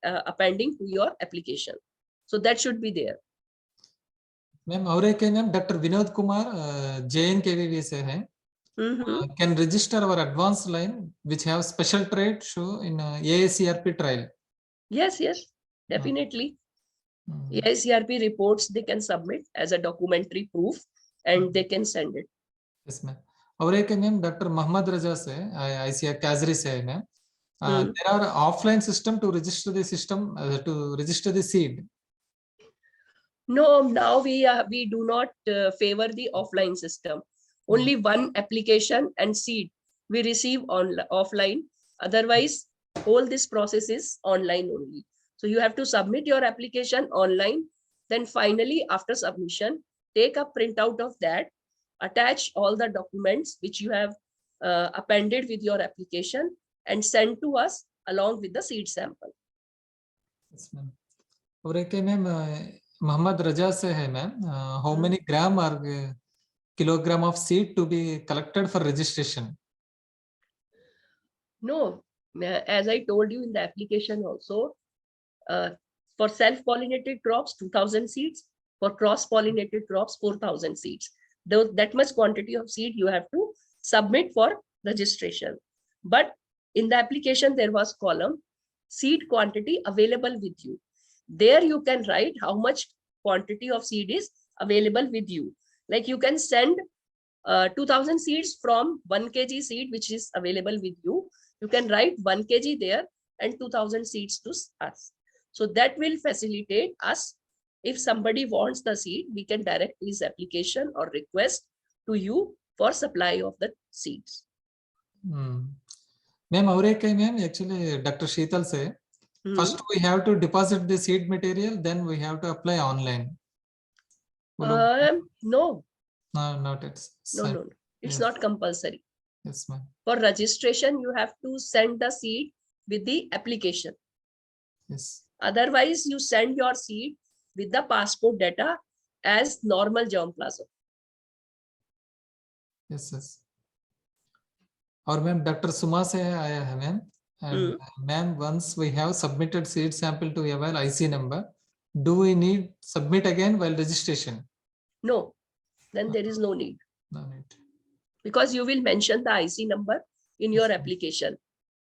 appending to your application. So that should be there. Ma'am और एक है ma'am doctor Vinod Kumar JNKVV से है. Can register our advanced line which have special trait show in AACRP trial. Yes, definitely. AACRP reports they can submit as a documentary proof and they can send it. Yes, ma'am. और एक है ma'am doctor Mohammad रजा से ICR कैजरी से है ma'am. There are offline system to register the system to register the seed. No, now we do not favor the offline system. Only one application and seed we receive on offline. Otherwise, all this process is online only. So you have to submit your application online. Then finally, after submission, take a printout of that, attach all the documents which you have appended with your application and send to us along with the seed sample. Yes, ma'am. और एक ma'am Mohammad रजा से है ma'am, how many gram or kilogram of seed to be collected for registration? No, as I told you in the application also, for self-pollinated crops, 2000 seeds, for cross-pollinated crops, 4000 seeds. That much quantity of seed you have to submit for registration. But in the application, there was column seed quantity available with you. There you can write how much quantity of seed is available with you. Like you can send 2000 seeds from 1 kg seed which is available with you. You can write 1 kg there and 2000 seeds to us. So that will facilitate us. If somebody wants the seed, we can direct his application or request to you for supply of the seeds. Ma'am, और एक है ma'am, actually Dr. Sheetal से, first we have to deposit the seed material, then we have to apply online. No. No, not it's. No. It's not compulsory. Yes, ma'am. For registration, you have to send the seed with the application. Yes. Otherwise, you send your seed with the passport data as normal germplasm. Yes. और ma'am doctor सुमा से आया है ma'am, and ma'am, once we have submitted seed sample to avail IC number, do we need submit again while registration? No, then there is no need. No need. Because you will mention the IC number in your application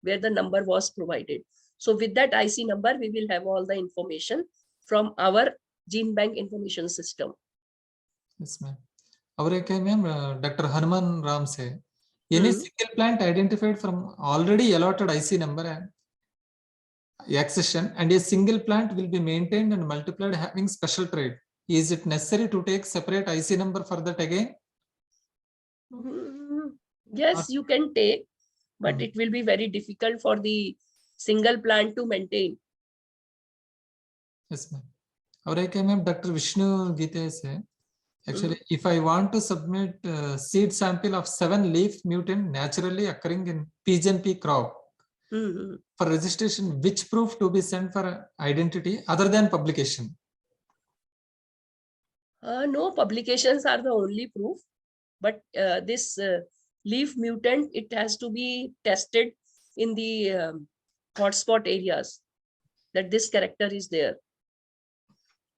where the number was provided. So with that IC number, we will have all the information from our gene bank information system. Yes, ma'am. और एक है ma'am doctor Hanuman Ram से, any single plant identified from already allotted IC number and accession, and a single plant will be maintained and multiplied having special trait. Is it necessary to take separate IC number for that again? Yes, you can take, but it will be very difficult for the single plant to maintain. Yes, ma'am. और एक है ma'am doctor Vishnu गीते से, actually if I want to submit seed sample of 7 leaf mutant naturally occurring in PGNP crop for registration, which proof to be sent for identity other than publication? No, publications are the only proof, but this leaf mutant, it has to be tested in the hotspot areas that this character is there.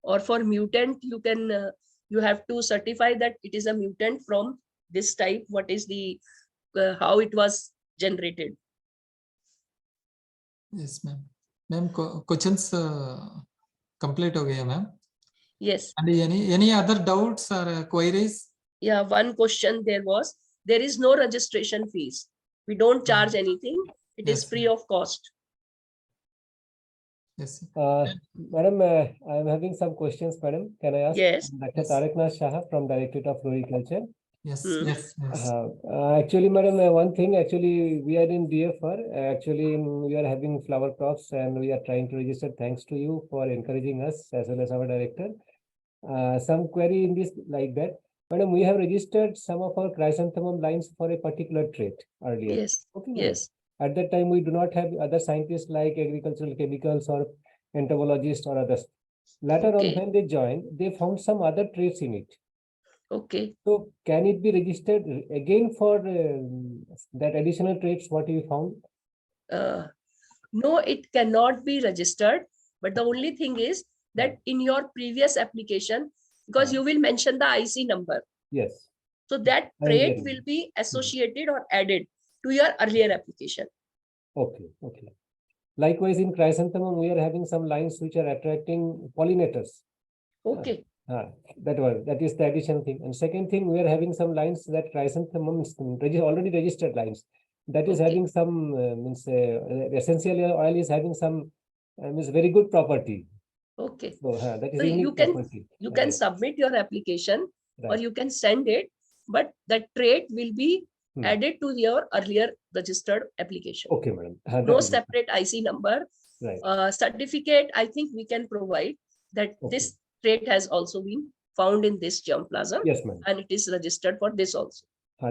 Or for mutant, you can you have to certify that it is a mutant from this type. What is the how it was generated? Yes, ma'am. Ma'am, questions complete हो गया ma'am. Yes. And any other doubts or queries? Yeah, one question there was, there is no registration fees. We don't charge anything. It is free of cost. Yes. Madam, I am having some questions, madam. Can I ask? Yes. Dr. Taraknath Shah from Directorate of Floriculture. Yes. Actually, madam, one thing, actually, we are in DFR. Actually, we are having flower crops and we are trying to register. Thanks to you for encouraging us as well as our director. Some query in this like that. Madam, we have registered some of our chrysanthemum lines for a particular trait earlier. Yes. Okay, yes. At that time, we do not have other scientists like agricultural chemicals or entomologists or others. Later on, when they joined, they found some other traits in it. Okay. So, can it be registered again for that additional traits what you found? No, it cannot be registered. But the only thing is that in your previous application, because you will mention the IC number. Yes. So that trait will be associated or added to your earlier application. Okay. Likewise, in chrysanthemum, we are having some lines which are attracting pollinators. Okay. That is the addition thing. And second thing, we are having some lines that chrysanthemum already registered lines. That is having some essential oil is having some very good property. Okay. So that is so unique you can property. submit your application or you can send it but that trait will be Hmm. added to your earlier registered application. Okay, madam. That No is it. separate IC number. Right. Certificate, I think we can provide that Okay. this trait has also been found in this germplasm, Yes, madam. and it is registered for this also.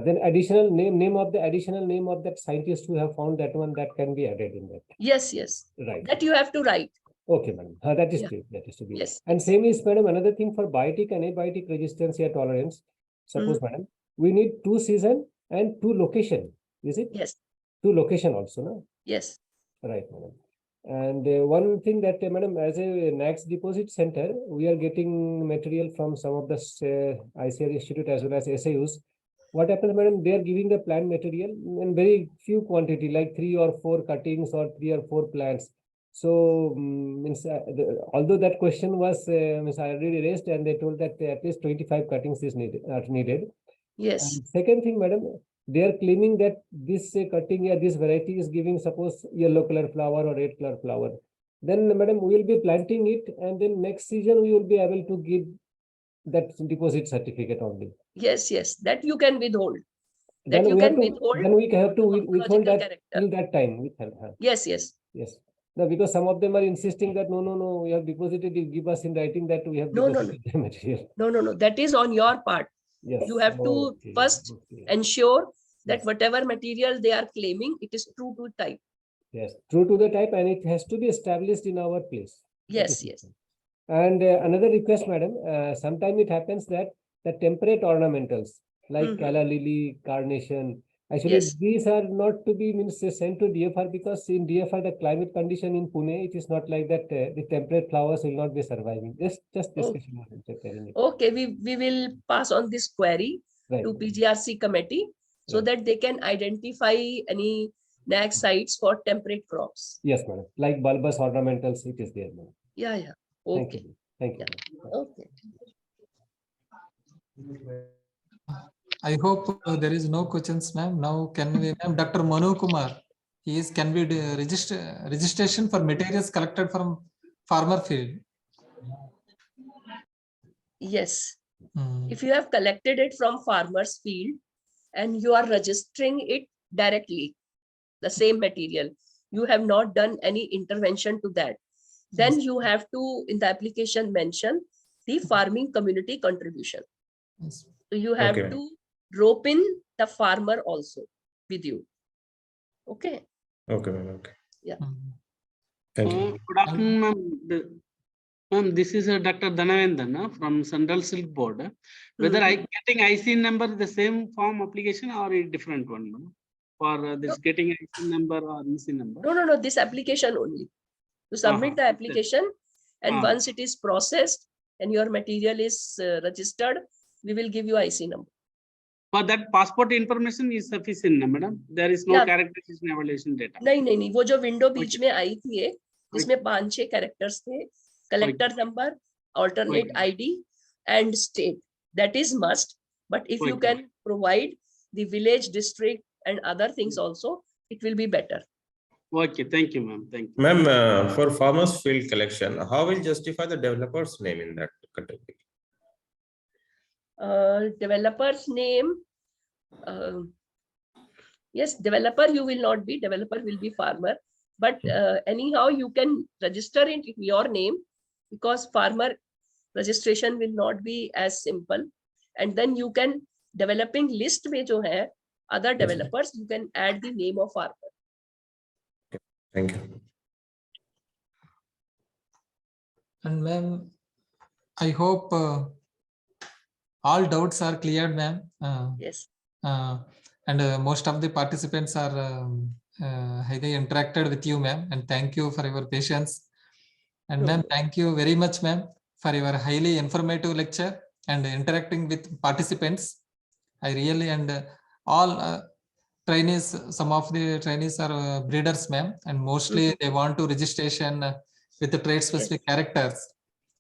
Then additional name of that scientist who have found that one, that can be added in that. Yes, yes. Right. That you have to write. Okay, madam. That is Yeah. clear. That is to be. Yes. And same is, madam, another thing for biotic and abiotic resistance or tolerance. Suppose, madam, we need 2 season and 2 location. Is it? Yes. 2 location also, no? Yes. Right, madam. And one thing that, madam, as a NAX deposit center, we are getting material from some of the ICR Institute as well as SAUs. What happens, madam? They are giving the plant material in very few quantity, like 3 or 4 cuttings or 3 or 4 plants. So, means, although that question was already raised, and they told that at least 25 cuttings is needed. Yes. And second thing, madam, they are claiming that this cutting this variety is giving, suppose, yellow color flower or red color flower. Then, madam, we will be planting it, and then next season we will be able to give that deposit certificate only. Yes, yes. That you can withhold. Then That you we can have to. withhold. Then we have to the withhold morphological that character. till that time. Withhold. Yes, yes. Yes. No, because some of them are insisting that no, we have deposited. You give us in writing that we have No, no, deposited the material. No. That is on your part. Yes. You have to Okay, first okay. ensure that Yes. whatever material they are claiming, it is true to type. Yes, true to the type, and it has to be established in our place. That Yes, is yes. important. And another request, madam, sometimes it happens that the temperate ornamentals like calla lily, carnation, actually Yes. these are not to be sent to DFR, because in DFR the climate condition in Pune, it is not like that. The temperate flowers will not be surviving. Just Oh. discussion. Okay, we will pass on this query Right. to PGRC committee so Right. that they can identify any NAG sites for temperate crops. Yes, madam. Like bulbous ornamentals, it is there, madam. Yeah. Thank Okay. you. Thank you. Okay. I hope there is no questions, ma'am. Now can we, ma'am, Dr. Manu Kumar, can we do registration for materials collected from farmer field? Yes. Hmm. If you have collected it from farmer's field and you are registering it directly, the same material, you have not done any intervention to that, then Yes. you have to, in the application, mention the farming community contribution. Yes. So you have Okay. to rope in the farmer also with you. Okay. Okay, ma'am. Okay. Yeah. Thank you. Good afternoon, ma'am. Ma'am, this is Dr. Dhanavendran from Central Silk Board. Whether I getting IC number the same form application or a different one, ma'am? For this getting IC number or EC number? No. This application only. To submit the application, and once it is processed and your material is registered, we will give you IC number. For that passport information is sufficient, madam. There is no Yeah. characterization evaluation data. नहीं वो जो window बीच में आई थी एक, जिसमें 5-6 characters थे, collector number, alternate ID and state, that is must. But if you can provide the village, district and other things also, it will be better. Okay, thank you, ma'am. Thank you. Ma'am, for farmers field collection, how will justify the developer's name in that category? Developer's name, yes, developer you will not be, developer will be farmer, but anyhow you can register it in your name, because farmer registration will not be as simple, and then you can, developing list में जो है other developers, you can add the name of farmer. Thank you. And ma'am, I hope all doubts are cleared, ma'am. Yes. And most of the participants are highly interacted with you, ma'am. And thank you for your patience. And ma'am, thank you very much, ma'am, for your highly informative lecture and interacting with participants. I really, and all trainees, some of the trainees are breeders, ma'am, and mostly they want to registration with the trade specific characters.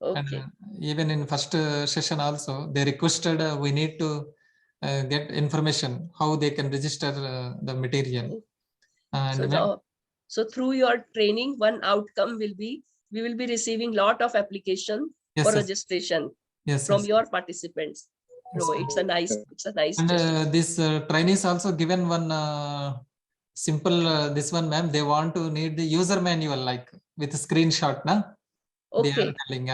Okay. And even in first session also, they requested we need to get information how they can register the material. And so through your training, one outcome will be, we will be receiving lot of application for registration from your participants. No, it's a nice And gesture. this trainees also given one simple this one, ma'am. They want to need the user manual like with a screenshot, na? They are Okay. telling,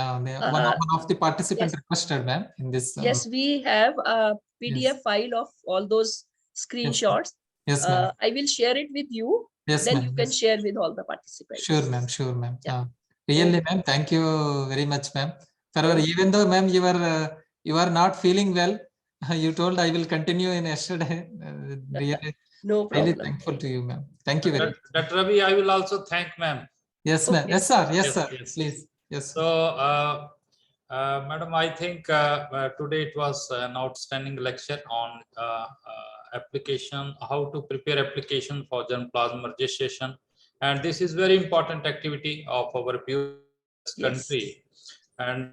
one of the participant Yes. requested, ma'am, in this. Yes, we have a PDF Yes. file of all those screenshots. Yes, ma'am. I will share it with you. Yes, Then ma'am. you can Yes. share with all the participants. Sure, ma'am. Sure, ma'am. Yeah. Really, Okay. ma'am. Thank you very much, ma'am. Okay. Even though, ma'am, you are not feeling well, you told I will continue in yesterday. Really, No really problem. thankful to you, ma'am. Thank you very much. Dr. Ravi, I will also thank ma'am. Yes, ma'am. Okay. Yes, sir. Yes, Yes, sir. yes. Please. Yes, sir. So, Madam, I think today it was an outstanding lecture on application, how to prepare application for germplasm registration. And this is very important activity of our beautiful country. And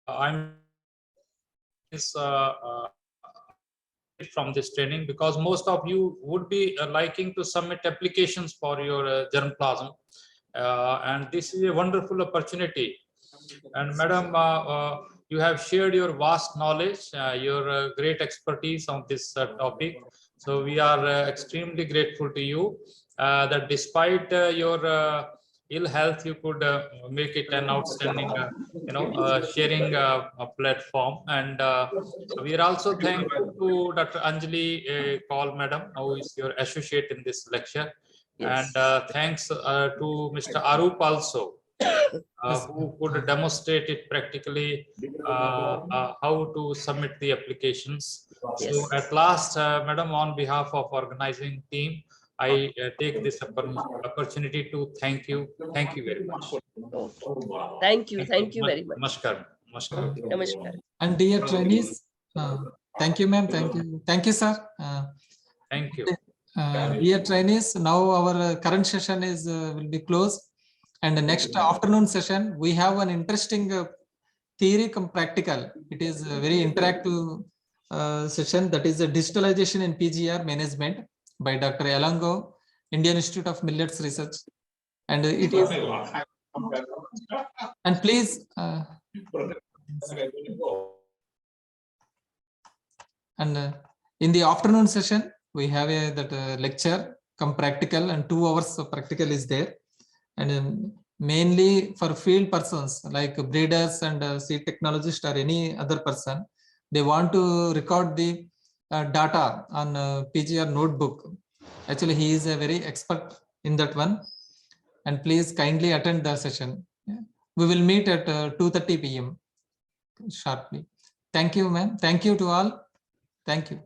I'm from this training because most of you would be liking to submit applications for your germplasm. And this is a wonderful opportunity. And Madam, you have shared your vast knowledge, your great expertise on this topic. So we are extremely grateful to you that despite your ill health, you could make it an outstanding, sharing platform. And we are also thankful to Dr. Anjali Kaul, Madam, who is your associate in this lecture. Yes. And thanks to Mr. Arup also, who could demonstrate it practically, how to submit the applications. Yes. So at last, Madam, on behalf of organizing team, I take this opportunity to thank you. Thank you very much. Okay. Thank you. Thank you very much. Namaskar. Namaskar. Okay. Namaskar. And dear trainees, thank you, ma'am. Thank you. Thank you, sir. Thank you. Dear trainees, now our current session is will be closed. And the next afternoon session, we have an interesting theory come practical. It is a very interactive session, that is a digitalization in PGR management by Dr. Elango, Indian Institute of Millets Research. And it is, and please, and in the afternoon session, we have that lecture come practical, and 2 hours of practical is there. And mainly for field persons like breeders and seed technologist or any other person, they want to record the data on PGR notebook. Actually, he is a very expert in that one. And please kindly attend the session. We will meet at 2:30 p.m. sharply. Thank you, ma'am. Thank you to all. Thank you.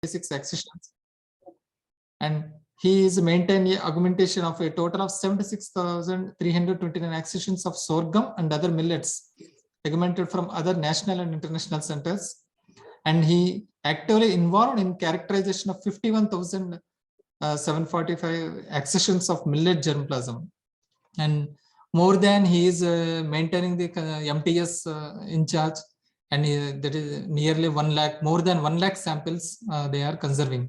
26 accessions. And he is maintaining a augmentation of a total of 76,329 accessions of sorghum and other millets augmented from other national and international centers. And he actively involved in characterization of 51,745 accessions of millet germplasm. And more than he is maintaining the MTS in charge, and that is nearly 1 lakh, more than 1 lakh samples they are conserving.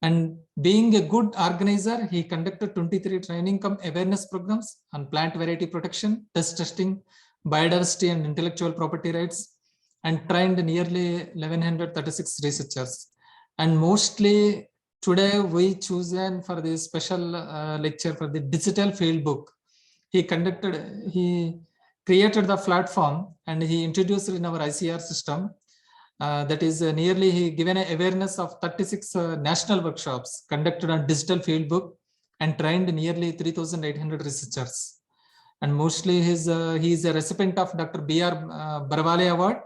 And being a good organizer, he conducted 23 training cum awareness programs on plant variety protection, pest testing, biodiversity and intellectual property rights, and trained nearly 1136 researchers. And mostly today we chosen for this special lecture for the digital field book. He created the platform and he introduced it in our ICR system. That is nearly he given an awareness of 36 national workshops conducted on digital field book and trained nearly 3,800 researchers. And mostly he is a recipient of Dr. B.R. Baravale Award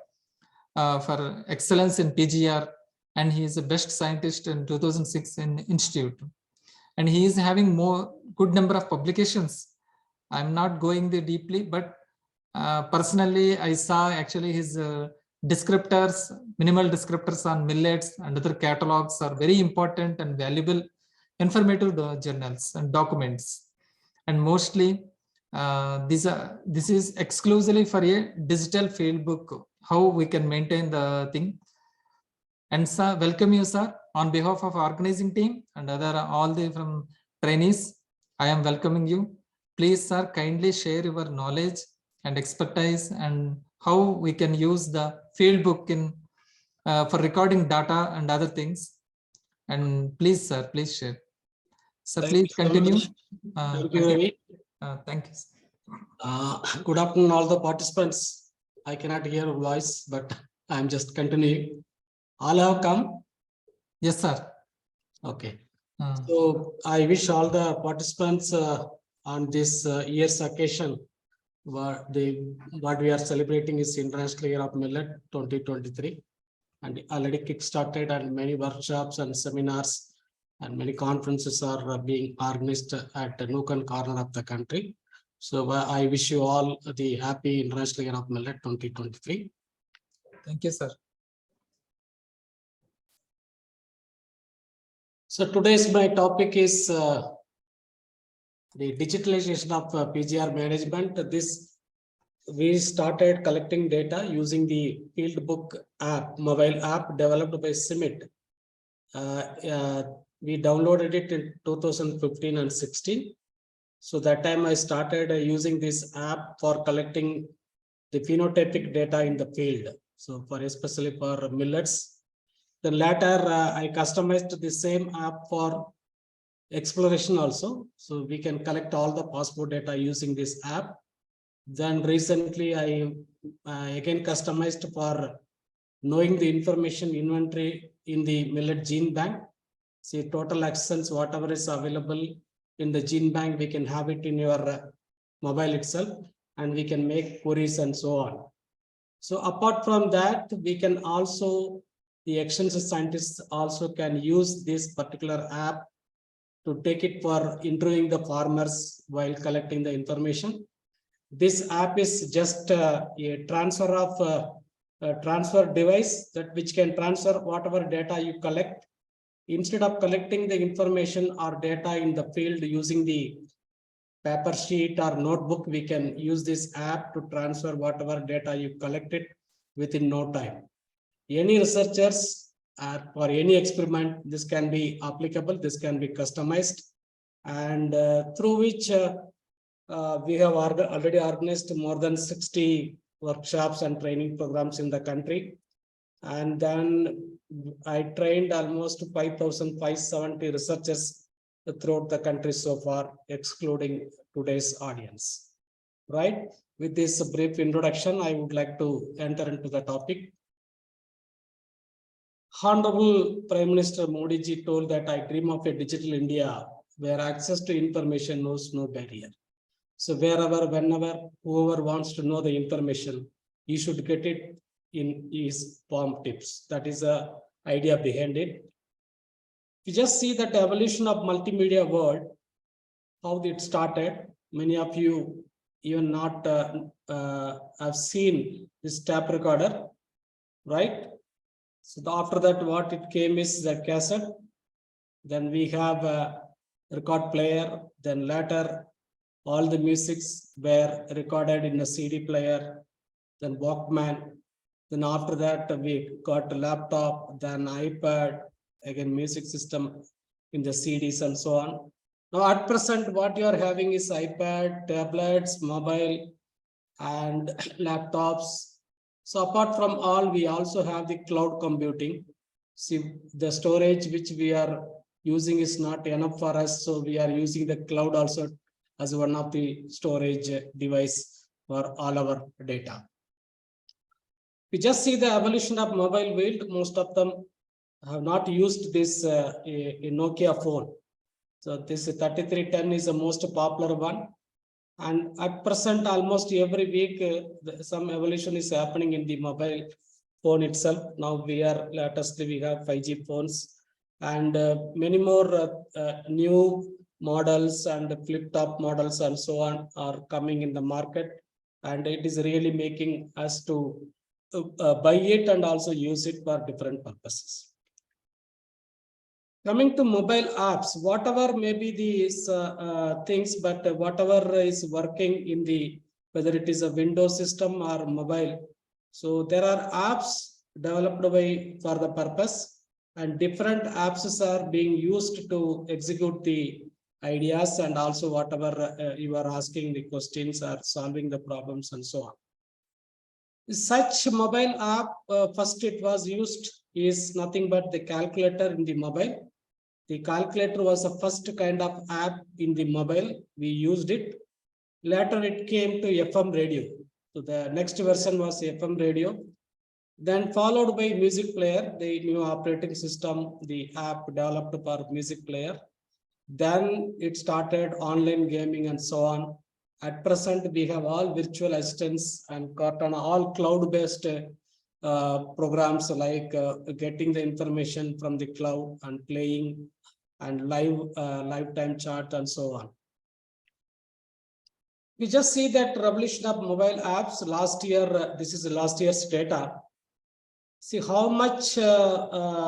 for excellence in PGR, and he is the best scientist in 2006 in Institute. And he is having more good number of publications. I'm not going there deeply, but personally I saw actually his descriptors, minimal descriptors on millets and other catalogs are very important and valuable informative journals and documents. And mostly this is exclusively for a digital field book, how we can maintain the thing. And sir, welcome you, sir, on behalf of organizing team and other all the from trainees. I am welcoming you. Please, sir, kindly share your knowledge and expertise and how we can use the field book in for recording data and other things. And please, sir, please share. So Thank please you so continue. much. Thank you, Ravi. Thank you. Good afternoon, all the participants. I cannot hear your voice, but I'm just continuing. All have come? Yes, sir. Okay. So I wish all the participants on this year's occasion, what we are celebrating is International Year of Millet 2023, and already kick-started, and many workshops and seminars and many conferences are being organized at the nook and corner of the country. So I wish you all the happy International Year of Millet 2023. Thank you, sir. So today's my topic is the digitalization of PGR management. We started collecting data using the Fieldbook app, mobile app developed by CIMIT. We downloaded it in 2015 and 16. So that time I started using this app for collecting the phenotypic data in the field. So especially for millets. Then later I customized the same app for exploration also. So we can collect all the passport data using this app. Then recently I again customized for knowing the information inventory in the millet gene bank. See total access, whatever is available in the gene bank, we can have it in your mobile itself, and we can make queries and so on. So apart from that, we can also, the extension scientists also can use this particular app to take it for interviewing the farmers while collecting the information. This app is just a transfer of transfer device that which can transfer whatever data you collect. Instead of collecting the information or data in the field using the paper sheet or notebook, we can use this app to transfer whatever data you collected within no time. Any researchers for any experiment, this can be applicable, this can be customized, and through which we have already organized more than 60 workshops and training programs in the country. And then I trained almost 5,570 researchers throughout the country so far, excluding today's audience. Right? With this brief introduction, I would like to enter into the topic. Honorable Prime Minister Modi ji told that I dream of a digital India where access to information knows no barrier. So wherever, whenever, whoever wants to know the information, he should get it in his palm tips. That is the idea behind it. You just see that evolution of multimedia world, how it started. Many of you even not have seen this tape recorder, right? So after that, what it came is the cassette. Then we have a record player. Then later, all the musics were recorded in a CD player. Then Walkman. Then after that, we got a laptop, then iPad, again music system in the CDs and so on. Now at present, what you are having is iPad, tablets, mobile, and laptops. So apart from all, we also have the cloud computing. See, the storage which we are using is not enough for us, so we are using the cloud also as one of the storage device for all our data. We just see the evolution of mobile world. Most of them have not used this a Nokia phone. So this 3310 is the most popular one. And at present, almost every week, some evolution is happening in the mobile phone itself. Now we have 5G phones and many more new models and flip top models and so on are coming in the market. And it is really making us to buy it and also use it for different purposes. Coming to mobile apps, whatever may be these things, but whatever is working in the, whether it is a Windows system or mobile. So there are apps developed by for the purpose, and different apps are being used to execute the ideas and also whatever you are asking the questions or solving the problems and so on. Such mobile app, first it was used is nothing but the calculator in the mobile. The calculator was the first kind of app in the mobile. We used it. Later it came to FM radio. So the next version was FM radio. Then followed by music player, the new operating system, the app developed for music player. Then it started online gaming and so on. At present, we have all virtual assistants and got on all cloud-based programs like getting the information from the cloud and playing and lifetime chat and so on. We just see that revolution of mobile apps last year. This is last year's data. See how much eagerly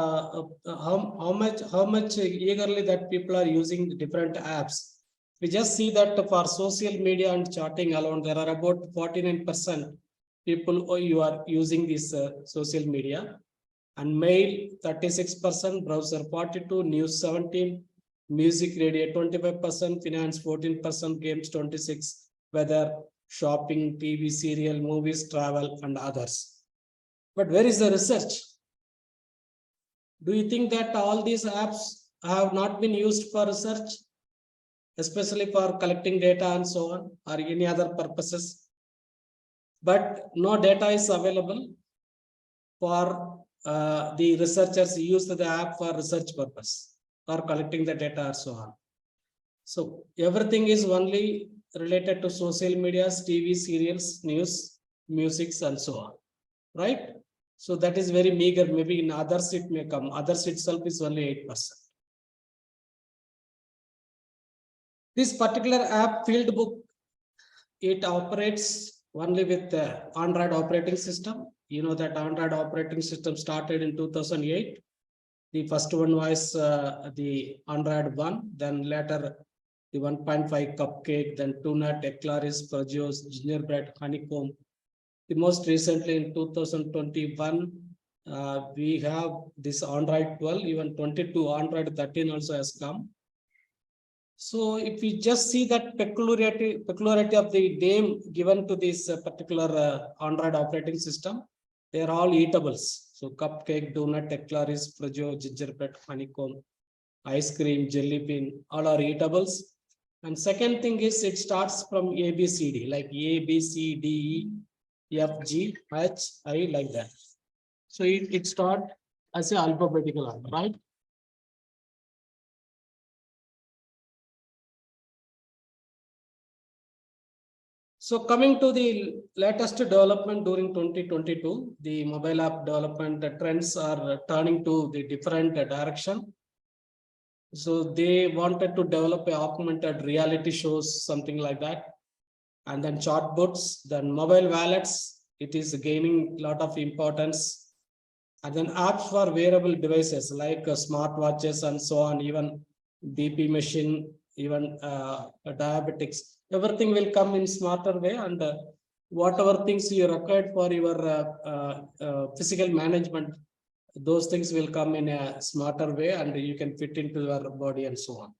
that people are using the different apps. We just see that for social media and chatting alone, there are about 49% people you are using this social media, and mail 36%, browser 42%, news 17%, music radio 25%, finance 14%, games 26%, weather, shopping, TV, serial, movies, travel, and others. But where is the research? Do you think that all these apps have not been used for research, especially for collecting data and so on, or any other purposes? But no data is available for the researchers use the app for research purpose, for collecting the data and so on. So everything is only related to social medias, TV, serials, news, music, and so on, right? So that is very meager. Maybe in others it may come. Others itself is only 8%. This particular app, Fieldbook, it operates only with the Android operating system. You know that Android operating system started in 2008. The first one was the Android 1, then later the 1.5 Cupcake, then Tunut, Eclaris, Pergeos, Gingerbread, Honeycomb. The most recently in 2021, we have this Android 12, even 22, Android 13 also has come. So if we just see that peculiarity of the name given to this particular Android operating system, they are all eatables. So cupcake, donut, eclaris, Prego, gingerbread, honeycomb, ice cream, jelly bean, all are eatables. And second thing is it starts from ABCD, like A, B, C, D, E, F, G, H, I, like that. So it starts as an alphabetical order, right? So coming to the latest development during 2022, the mobile app development trends are turning to the different direction. So they wanted to develop a augmented reality shows, something like that. And then chatbots, then mobile wallets, it is gaining a lot of importance. And then apps for wearable devices like smartwatches and so on, even BP machine, even diabetics, everything will come in smarter way, and whatever things you required for your physical management, those things will come in a smarter way and you can fit into your body and so on.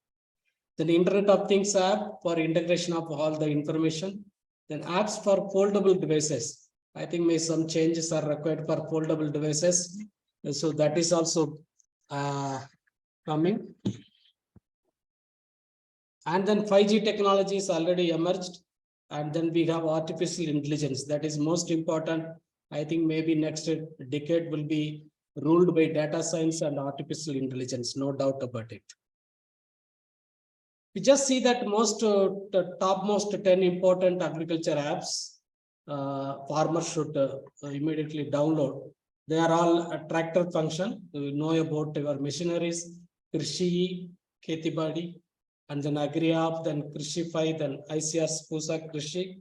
Then Internet of Things app for integration of all the information. Then apps for foldable devices. I think maybe some changes are required for foldable devices. So that is also coming. And then 5G technology is already emerged. And then we have artificial intelligence. That is most important. I think maybe next decade will be ruled by data science and artificial intelligence, no doubt about it. We just see that the topmost 10 important agriculture apps farmers should immediately download. They are all a tractor function. You know about your machineries, Krishi, Khetibadi, and then Agri-App, then Krishify, then ICR Spusa Krishi.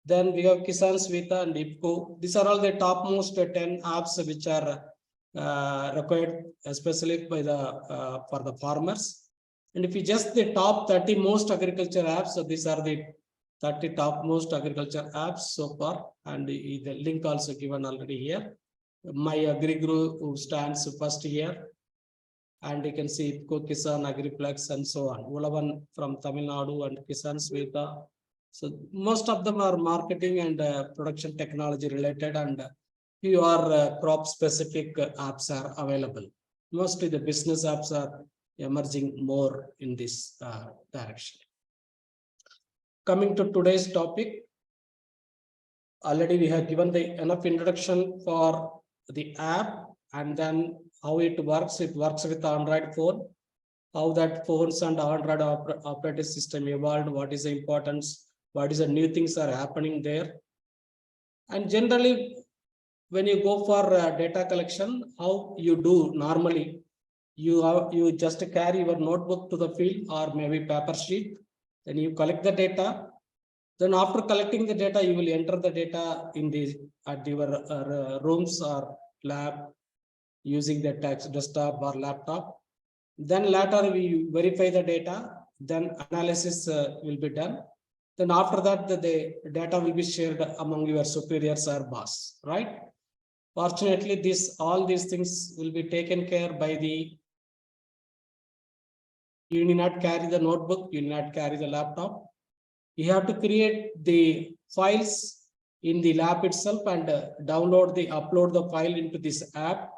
Then we have Kisan Svita and IPCO. These are all the topmost 10 apps which are required, especially by the for the farmers. And if you just the top 30 most agriculture apps, so these are the 30 top most agriculture apps so far, and the link also given already here. My AgriGuru stands first here, and you can see IPCO, Kisan, Agriplex, and so on. Ulavan from Tamil Nadu and Kisan Sveta. So most of them are marketing and production technology related, and few are crop specific apps are available. Mostly the business apps are emerging more in this direction. Coming to today's topic, already we have given the enough introduction for the app and then how it works. It works with Android phone, how that phones and Android operating system evolved, what is the importance, what is the new things are happening there. And generally, when you go for data collection, how you do normally, you just carry your notebook to the field or maybe paper sheet, then you collect the data. Then after collecting the data, you will enter the data in the at your rooms or lab using the desktop or laptop. Then later we verify the data, then analysis will be done. Then after that, the data will be shared among your superiors or boss, right? Fortunately, all these things will be taken care by the. You need not carry the notebook, you need not carry the laptop. You have to create the files in the lab itself and upload the file into this app.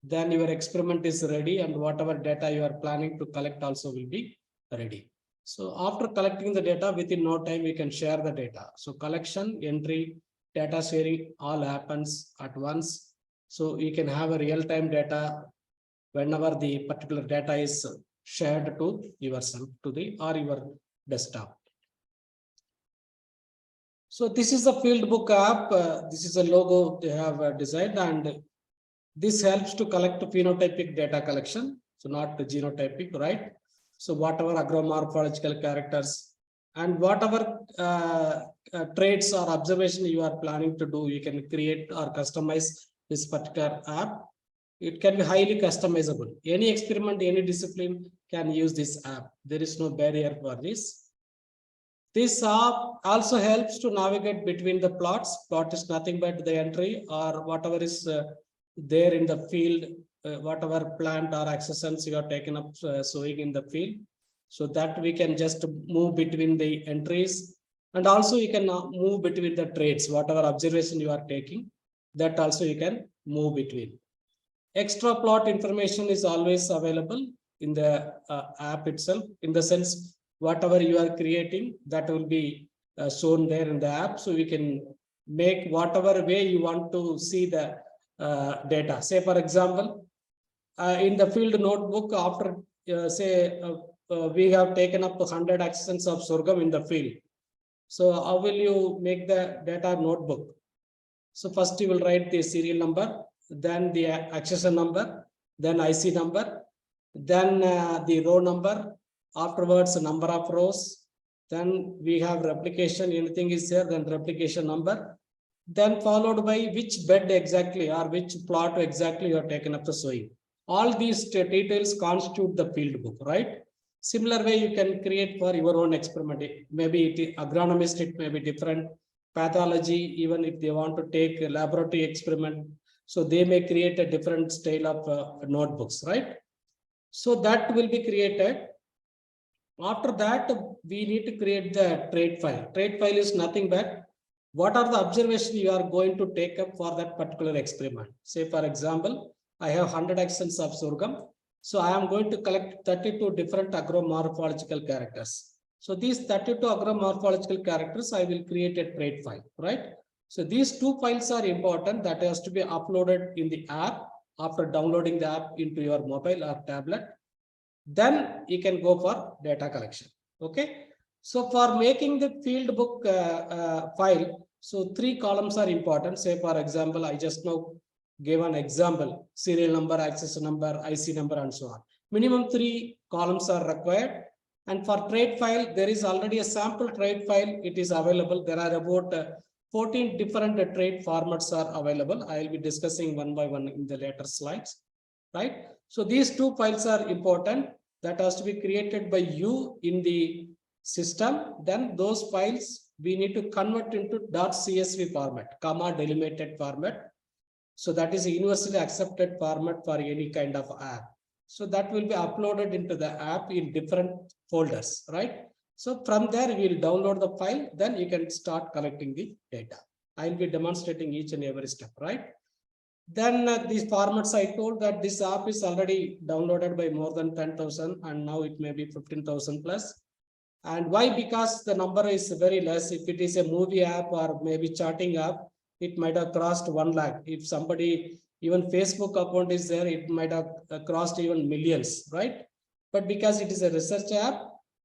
Then your experiment is ready, and whatever data you are planning to collect also will be ready. So after collecting the data, within no time, we can share the data. So collection, entry, data sharing all happens at once. So you can have a real-time data whenever the particular data is shared to yourself, or your desktop. So this is the field book app. This is a logo they have designed, and this helps to collect phenotypic data collection. So not the genotypic, right? So whatever agromorphological characters and whatever traits or observation you are planning to do, you can create or customize this particular app. It can be highly customizable. Any experiment, any discipline can use this app. There is no barrier for this. This app also helps to navigate between the plots. Plot is nothing but the entry or whatever is there in the field, whatever plant or accessions you are taken up sowing in the field. So that we can just move between the entries, and also you can move between the traits, whatever observation you are taking, that also you can move between. Extra plot information is always available in the app itself, in the sense whatever you are creating, that will be shown there in the app. So you can make whatever way you want to see the data. Say for example, in the field notebook, after we have taken up 100 accessions of sorghum in the field. So how will you make the data notebook? So first you will write the serial number, then the accession number, then IC number, then the row number, afterwards number of rows, then we have replication, anything is there, then replication number, then followed by which bed exactly or which plot exactly you are taken up to sowing. All these details constitute the field book, right? Similar way you can create for your own experiment. Maybe agronomist, it may be different. Pathology, even if they want to take a laboratory experiment, so they may create a different style of notebooks, right? So that will be created. After that, we need to create the trait file. Trait file is nothing but what are the observations you are going to take up for that particular experiment. Say, for example, I have 100 accents of sorghum. So I am going to collect 32 different agromorphological characters. So these 32 agromorphological characters, I will create a trait file, right? So these two files are important that has to be uploaded in the app after downloading the app into your mobile or tablet. Then you can go for data collection. Okay. So for making the field book file, so 3 columns are important. Say, for example, I just now gave an example, serial number, access number, IC number, and so on. Minimum 3 columns are required. And for trait file, there is already a sample trait file. It is available. There are about 14 different trait formats are available. I will be discussing one by one in the later slides, right? So these 2 files are important. That has to be created by you in the system. Then those files we need to convert into .csv format, comma delimited format. So that is a universally accepted format for any kind of app. So that will be uploaded into the app in different folders, right? So from there we will download the file, then you can start collecting the data. I will be demonstrating each and every step, right? Then these formats, I told that this app is already downloaded by more than 10,000 and now it may be 15,000 plus. And why? Because the number is very less. If it is a movie app or maybe chatting app, it might have crossed 1 lakh. If somebody, even Facebook account is there, it might have crossed even millions, right? But because it is a research app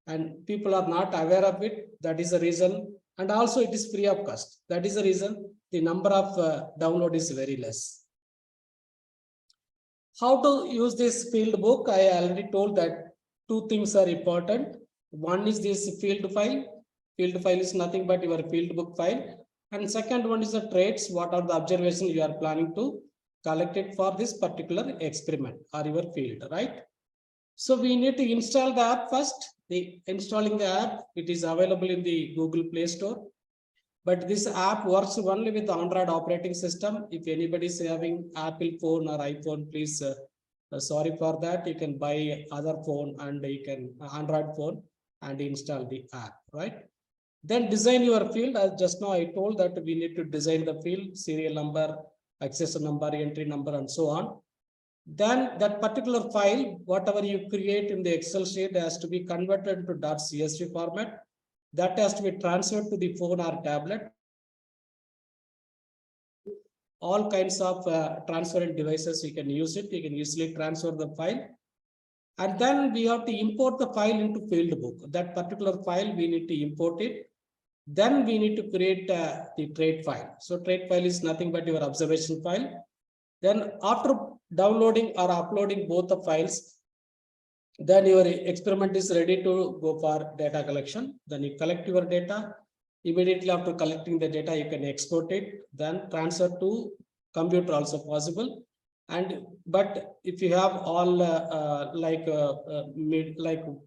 and people are not aware of it, that is the reason. And also it is free of cost. That is the reason the number of download is very less. How to use this field book? I already told that 2 things are important. One is this field file. Field file is nothing but your field book file. And second one is the traits. What are the observations you are planning to collect it for this particular experiment or your field, right? So we need to install the app first. Installing the app, it is available in the Google Play Store. But this app works only with Android operating system. If anybody is having Apple phone or iPhone, please, sorry for that. You can buy other phone and you can Android phone and install the app, right? Then design your field. As just now I told that we need to design the field, serial number, access number, entry number, and so on. Then that particular file, whatever you create in the Excel sheet has to be converted to .csv format. That has to be transferred to the phone or tablet. All kinds of transferring devices, you can use it. You can easily transfer the file. And then we have to import the file into field book. That particular file, we need to import it. Then we need to create the trait file. So trait file is nothing but your observation file. Then after downloading or uploading both the files, then your experiment is ready to go for data collection. Then you collect your data. Immediately after collecting the data, you can export it, then transfer to computer also possible. And but if you have all like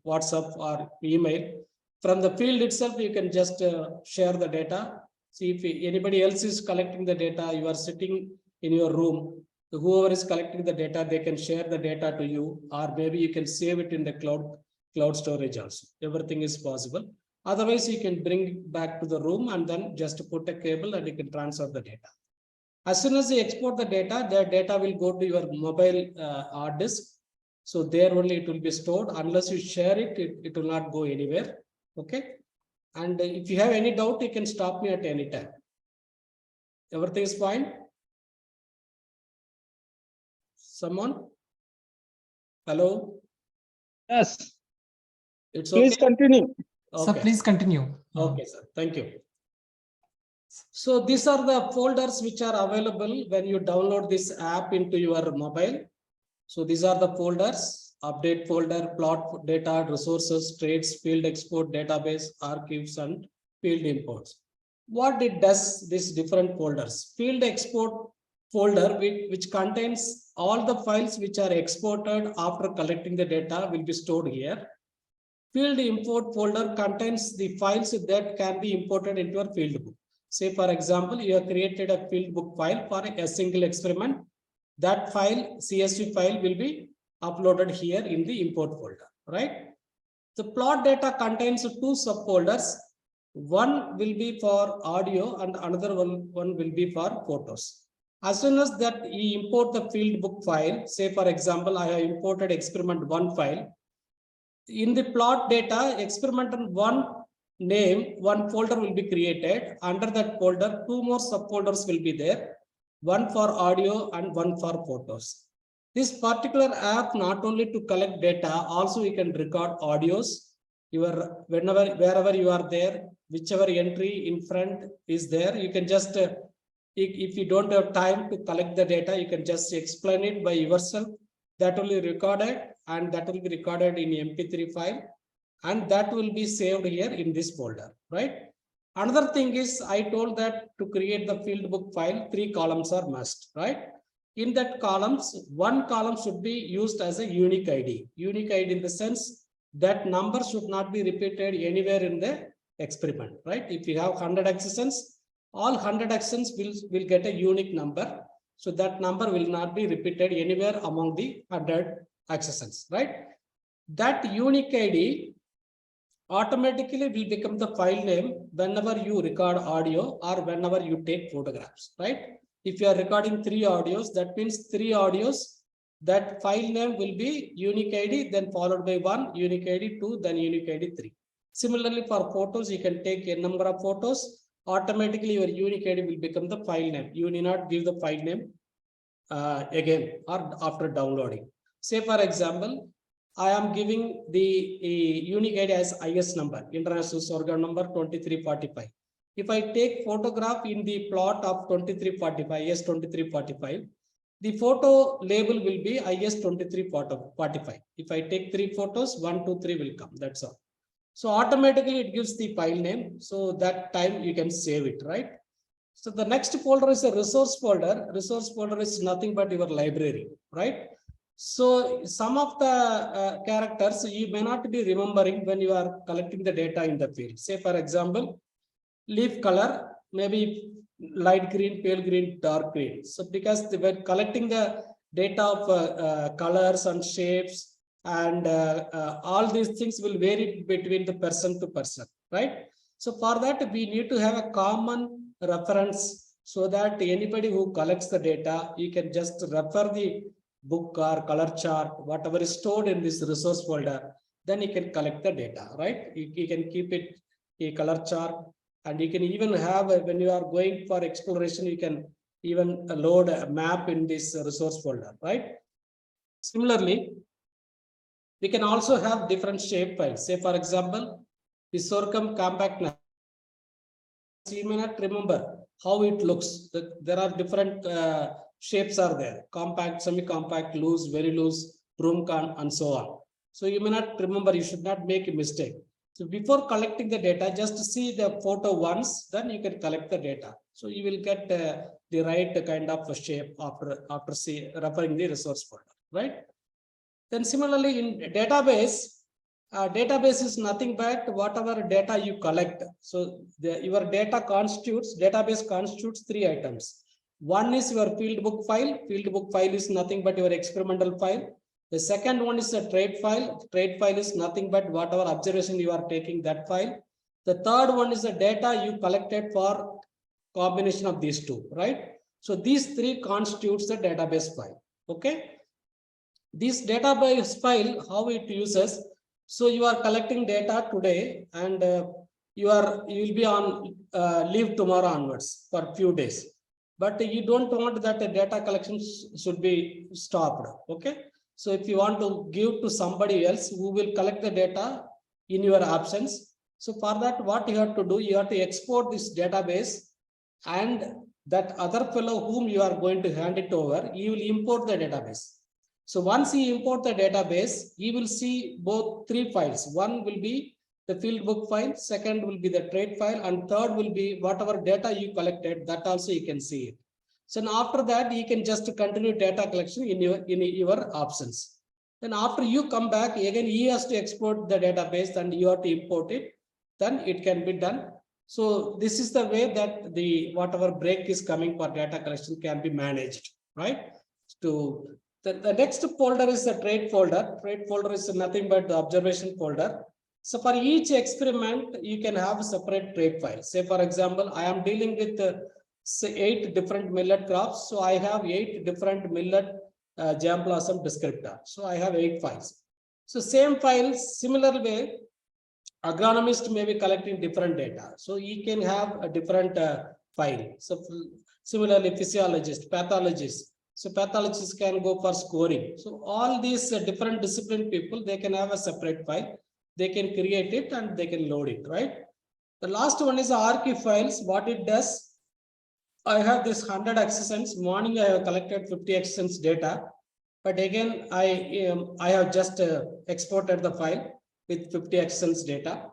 WhatsApp or email, from the field itself, you can just share the data. See if anybody else is collecting the data, you are sitting in your room. Whoever is collecting the data, they can share the data to you, or maybe you can save it in the cloud storage also. Everything is possible. Otherwise, you can bring it back to the room and then just put a cable and you can transfer the data. As soon as you export the data will go to your mobile hard disk. So there only it will be stored. Unless you share it, it will not go anywhere. Okay. And if you have any doubt, you can stop me at any time. Everything is fine. Someone? Hello? Yes. It's okay. Please continue. Okay. Sir, please continue. Okay, sir. Thank you. So these are the folders which are available when you download this app into your mobile. So these are the folders. update folder, plot data, resources, trades, field export, database, archives, and field imports. What it does, these different folders. Field export folder, which contains all the files which are exported after collecting the data, will be stored here. Field import folder contains the files that can be imported into your field book. Say, for example, you have created a field book file for a single experiment. That file, CSV file, will be uploaded here in the import folder, right? The plot data contains two subfolders. One will be for audio and another one will be for photos. As soon as that you import the field book file, say for example, I have imported experiment 1 file. In the plot data, experimental 1 name, 1 folder will be created. Under that folder, 2 more subfolders will be there. 1 for audio and 1 for photos. This particular app not only to collect data, also you can record audios. Wherever you are there, whichever entry in front is there, you can just, if you don't have time to collect the data, you can just explain it by yourself. That will be recorded, and that will be recorded in MP3 file, and that will be saved here in this folder, right? Another thing is, I told that to create the field book file, 3 columns are must, right? In that columns, 1 column should be used as a unique ID. Unique ID in the sense that number should not be repeated anywhere in the experiment, right? If you have 100 accessions, all 100 accessions will get a unique number. So that number will not be repeated anywhere among the 100 accessions, right? That unique ID automatically will become the file name whenever you record audio or whenever you take photographs, right? If you are recording 3 audios, that means 3 audios, that file name will be unique ID, then followed by 1, unique ID 2, then unique ID 3. Similarly, for photos, you can take a number of photos. Automatically, your unique ID will become the file name. You need not give the file name again or after downloading. Say, for example, I am giving the unique ID as IS number, International Sorghum number 2345. If I take photograph in the plot of 2345, IS 2345, the photo label will be IS 2345. If I take 3 photos, 1, 2, 3 will come. That's all. So automatically it gives the file name. So that time you can save it, right? So the next folder is a resource folder. Resource folder is nothing but your library, right? So some of the characters you may not be remembering when you are collecting the data in the field. Say, for example, leaf color, maybe light green, pale green, dark green. So because they were collecting the data of colors and shapes, and all these things will vary between the person to person, right? So for that, we need to have a common reference so that anybody who collects the data, you can just refer the book or color chart, whatever is stored in this resource folder, then you can collect the data, right? You can keep it a color chart, and you can even have, when you are going for exploration, you can even load a map in this resource folder, right? Similarly, we can also have different shape files. Say, for example, the sorghum compact. You may not remember how it looks. There are different shapes are there: compact, semi-compact, loose, very loose, broom can, and so on. So you may not remember. You should not make a mistake. So before collecting the data, just see the photo once, then you can collect the data. So you will get the right kind of shape after referring the resource folder, right? Then similarly in database, database is nothing but whatever data you collect. So your database constitutes 3 items. One is your field book file. Field book file is nothing but your experimental file. The second one is a trade file. Trade file is nothing but whatever observation you are taking, that file. The third one is the data you collected for combination of these 2, right? So these 3 constitutes the database file. Okay. This database file, how it uses. So you are collecting data today, and you will be on leave tomorrow onwards for a few days. But you don't want that the data collection should be stopped. Okay. So if you want to give to somebody else who will collect the data in your absence, so for that, what you have to do, you have to export this database, and that other fellow whom you are going to hand it over, you will import the database. So once he import the database, he will see both three files. One will be the field book file, second will be the trade file, and third will be whatever data you collected, that also you can see it. So now after that, you can just continue data collection in your options. Then after you come back, again, he has to export the database and you have to import it, then it can be done. So this is the way that the whatever break is coming for data collection can be managed, right? To the next folder is the trade folder. Trade folder is nothing but the observation folder. So for each experiment, you can have a separate trade file. Say, for example, I am dealing with say 8 different millet crops. So I have 8 different millet germplasm descriptor. So I have 8 files. So same files, similar way, agronomist may be collecting different data. So he can have a different file. So similarly, physiologist, pathologist. So pathologists can go for scoring. So all these different discipline people, they can have a separate file. They can create it and they can load it, right? The last one is the archive files. What it does, I have this 100 accessions. Morning I have collected 50 accessions data, but again I have just exported the file with 50 accessions data.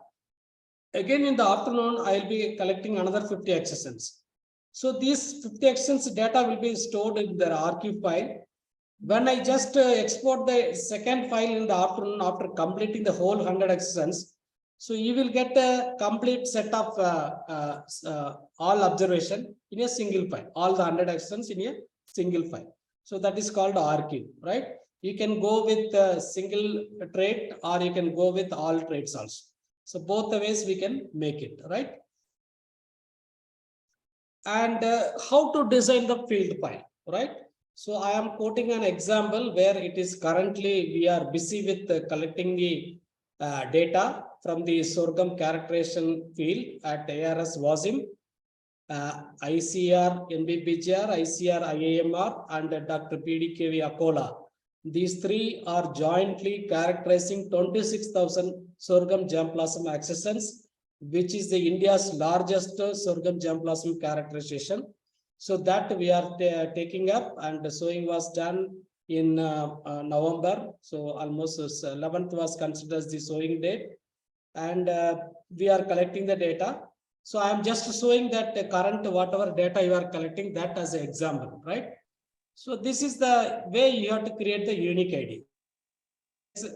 Again in the afternoon I will be collecting another 50 accessions. So these 50 accessions data will be stored in the archive file. When I just export the second file in the afternoon after completing the whole 100 accessions, so you will get a complete set of all observation in a single file, all the 100 accessions in a single file. So that is called archive, right? You can go with a single trait or you can go with all traits also. So both the ways we can make it, right? And how to design the field file, right? So I am quoting an example where it is currently we are busy with collecting the data from the sorghum characterization field at ARS WASIM, ICR NBBGR, ICR IAMR, and Dr. PDKV Akola. These three are jointly characterizing 26,000 sorghum germplasm accessions, which is the India's largest sorghum germplasm characterization. So that we are taking up, and the sowing was done in November. So almost 11th was considered as the sowing date, and we are collecting the data. So I am just showing that the current whatever data you are collecting, that as an example, right? So this is the way you have to create the unique ID.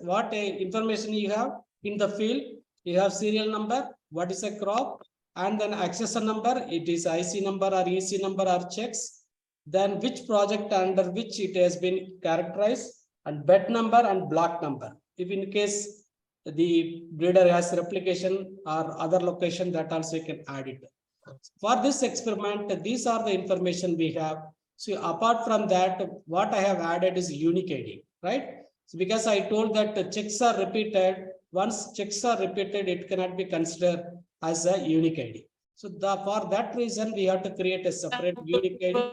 What information you have in the field, you have serial number, what is a crop, and then accessor number, it is IC number or EC number or checks, then which project under which it has been characterized, and bed number and block number. If in case the breeder has replication or other location, that also you can add it. For this experiment, these are the information we have. So apart from that, what I have added is unique ID, right? So because I told that the checks are repeated, once checks are repeated, it cannot be considered as a unique ID. So for that reason, we have to create a separate unique ID.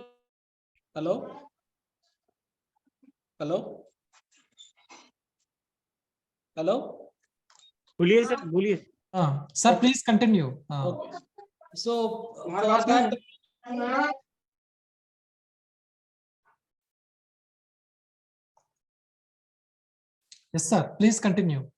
Hello? Hello? Hello? Sir, please continue. Okay. So for that, yes, sir, please continue.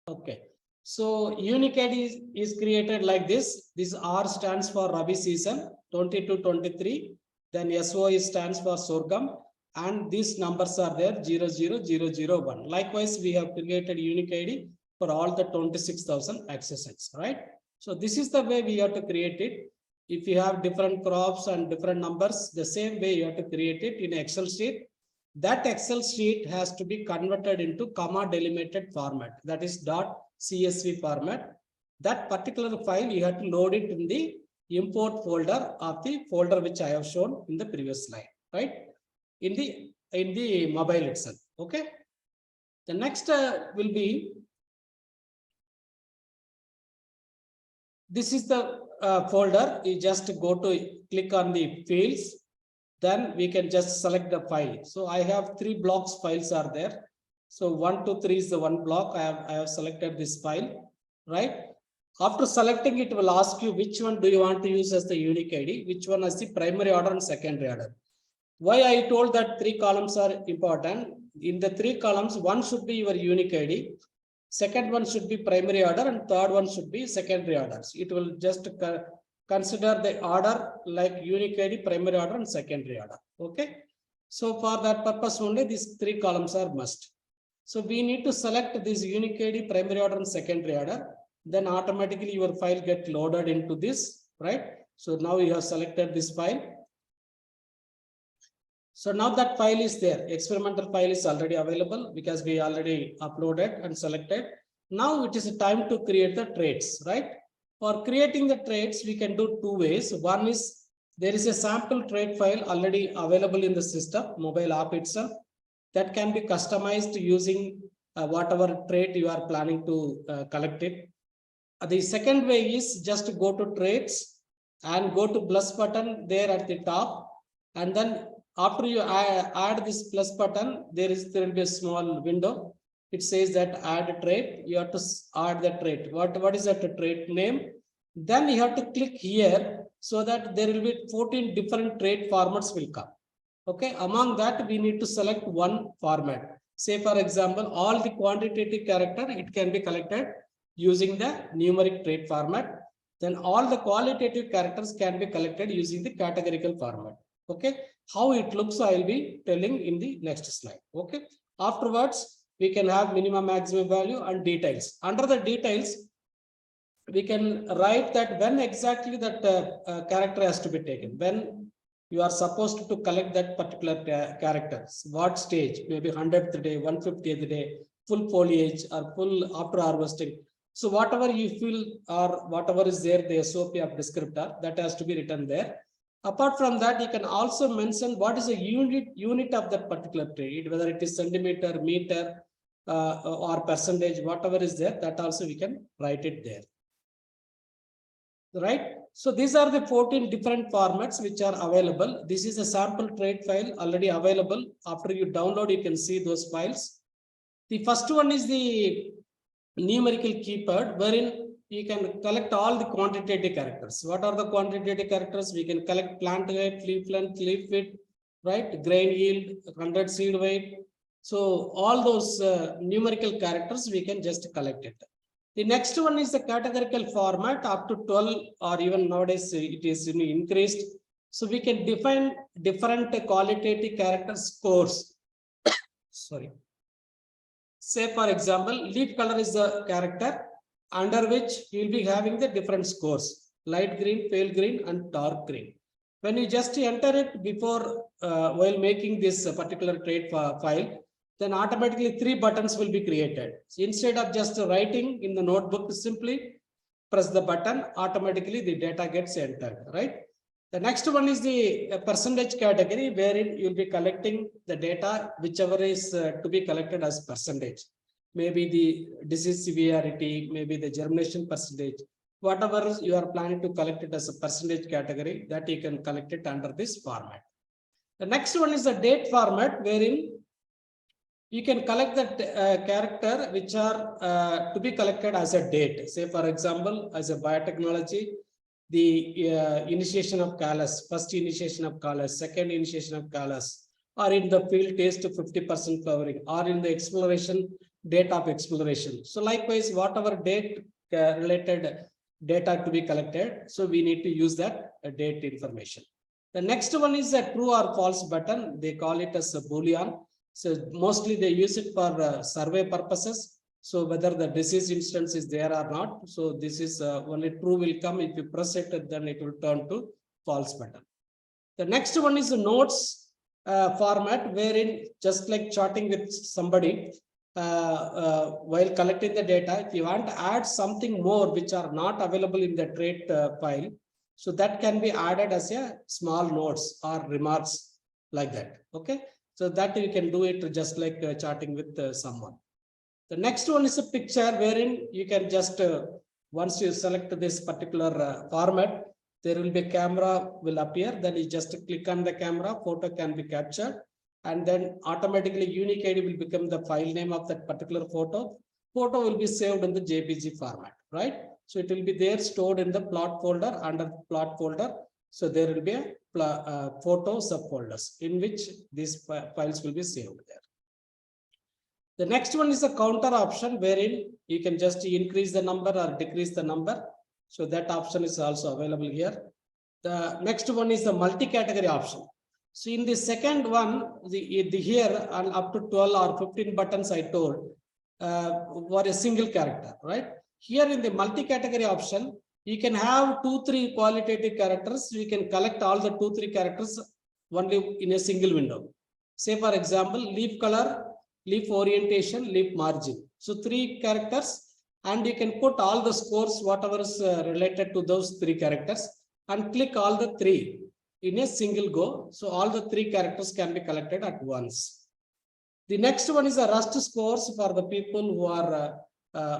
okay. So unique ID is created like this. This R stands for Rabi season 22-23. Then SO stands for sorghum. And these numbers are there 00001. Likewise, we have created unique ID for all the 26,000 accessions, right? So this is the way we have to create it. If you have different crops and different numbers, the same way you have to create it in Excel sheet. That Excel sheet has to be converted into comma delimited format, that is .csv format. That particular file you have to load it in the import folder of the folder which I have shown in the previous slide, right? In the mobile itself. Okay. The next will be, this is the folder. You just go to click on the fields, then we can just select the file. So I have 3 blocks files are there. So 1, 2, 3 is the one block. I have selected this file, right? After selecting, it will ask you which one do you want to use as the unique ID, which one as the primary order and secondary order. Why I told that 3 columns are important. In the 3 columns, one should be your unique ID, second one should be primary order, and third one should be secondary orders. It will just consider the order like unique ID, primary order, and secondary order. Okay. So for that purpose only, these 3 columns are must. So we need to select this unique ID, primary order, and secondary order. Then automatically your file get loaded into this, right? So now you have selected this file. So now that file is there. Experimental file is already available because we already uploaded and selected. Now it is time to create the traits, right? For creating the traits, we can do 2 ways. One is there is a sample trait file already available in the system, mobile app itself, that can be customized using whatever trait you are planning to collect it. The second way is just to go to traits and go to plus button there at the top, and then after you add this plus button, there will be a small window. It says that add a trait. You have to add the trait. What is that trait name? Then you have to click here so that there will be 14 different trait formats will come. Okay, among that we need to select one format. Say for example, all the quantitative character, it can be collected using the numeric trait format. Then all the qualitative characters can be collected using the categorical format. Okay, how it looks I will be telling in the next slide. Okay, afterwards we can have minimum maximum value and details. Under the details, we can write that when exactly that character has to be taken, when you are supposed to collect that particular characters, what stage, maybe 100th day, 150th day, full foliage or full after harvesting. So whatever you feel or whatever is there, the SOP of descriptor, that has to be written there. Apart from that, you can also mention what is a unit of that particular trait, whether it is centimeter, meter, or percentage, whatever is there, that also we can write it there. Right. So these are the 14 different formats which are available. This is a sample trait file already available. After you download, you can see those files. The first one is the numerical keyword, wherein you can collect all the quantitative characters. What are the quantitative characters? We can collect plant weight, leaf length, leaf width, right? Grain yield, 100 seed weight. So all those numerical characters, we can just collect it. The next one is the categorical format. Up to 12 or even nowadays it is increased. So we can define different qualitative character scores. Sorry. Say for example, leaf color is the character under which you will be having the different scores: light green, pale green, and dark green. When you just enter it before while making this particular trait file, then automatically 3 buttons will be created. So instead of just writing in the notebook, simply press the button, automatically the data gets entered, right? The next one is the percentage category, wherein you'll be collecting the data, whichever is to be collected as percentage. Maybe the disease severity, maybe the germination percentage, whatever you are planning to collect it as a percentage category, that you can collect it under this format. The next one is the date format, wherein you can collect the character which are to be collected as a date. Say for example, as a biotechnology, the initiation of callus, first initiation of callus, second initiation of callus, or in the field test 50% covering, or in the exploration date of exploration. So likewise, whatever date related data to be collected, so we need to use that date information. The next one is a true or false button. They call it as a Boolean. So mostly they use it for survey purposes. So whether the disease instance is there or not. So this is only true will come. If you press it, then it will turn to false button. The next one is the notes format, wherein just like chatting with somebody while collecting the data, if you want to add something more which are not available in the trait file, so that can be added as a small notes or remarks like that. Okay. So that you can do it just like chatting with someone. The next one is a picture, wherein you can just, once you select this particular format, there will be a camera will appear. Then you just click on the camera, photo can be captured, and then automatically unique ID will become the file name of that particular photo. Photo will be saved in the JPG format, right? So it will be there stored in the plot folder. Under plot folder, so there will be a photo subfolders in which these files will be saved there. The next one is a counter option wherein you can just increase the number or decrease the number. So that option is also available here. The next one is the multi-category option. So in the second one, the here and up to 12 or 15 buttons I told for a single character, right? Here in the multi-category option, you can have 2-3 qualitative characters. You can collect all the 2-3 characters only in a single window. Say for example, leaf color, leaf orientation, leaf margin. So 3 characters, and you can put all the scores, whatever is related to those 3 characters, and click all the 3 in a single go. So all the 3 characters can be collected at once. The next one is a Rust scores for the people who are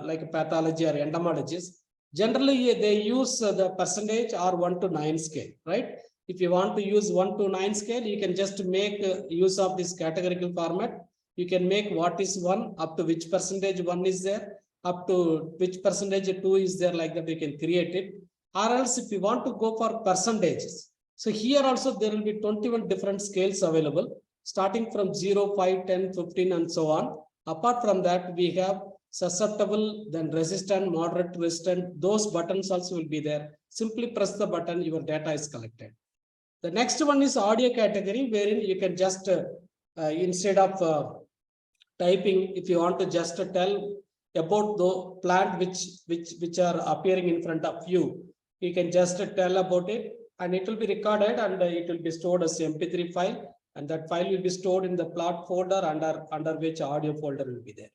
like pathology or entomologists. Generally, they use the percentage or 1 to 9 scale, right? If you want to use 1 to 9 scale, you can just make use of this categorical format. You can make what is 1, up to which percentage 1 is there, up to which percentage 2 is there, like that you can create it. Or else if you want to go for percentages, so here also there will be 21 different scales available, starting from 0, 5, 10, 15, and so on. Apart from that, we have susceptible, then resistant, moderate, resistant. Those buttons also will be there. Simply press the button, your data is collected. The next one is audio category, wherein you can just, instead of typing, if you want to just tell about the plant which are appearing in front of you, you can just tell about it, and it will be recorded, and it will be stored as MP3 file, and that file will be stored in the plot folder under which audio folder will be there.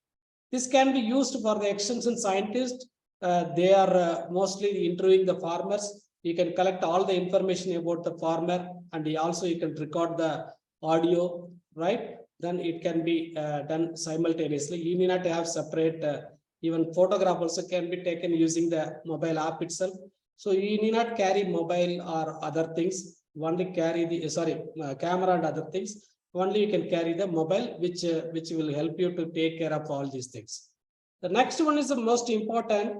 This can be used for the extension scientists. They are mostly interviewing the farmers. You can collect all the information about the farmer, and also you can record the audio, right? Then it can be done simultaneously. You need not have separate, even photograph also can be taken using the mobile app itself. So you need not carry mobile or other things, only carry the, camera and other things. Only you can carry the mobile, which will help you to take care of all these things. The next one is the most important.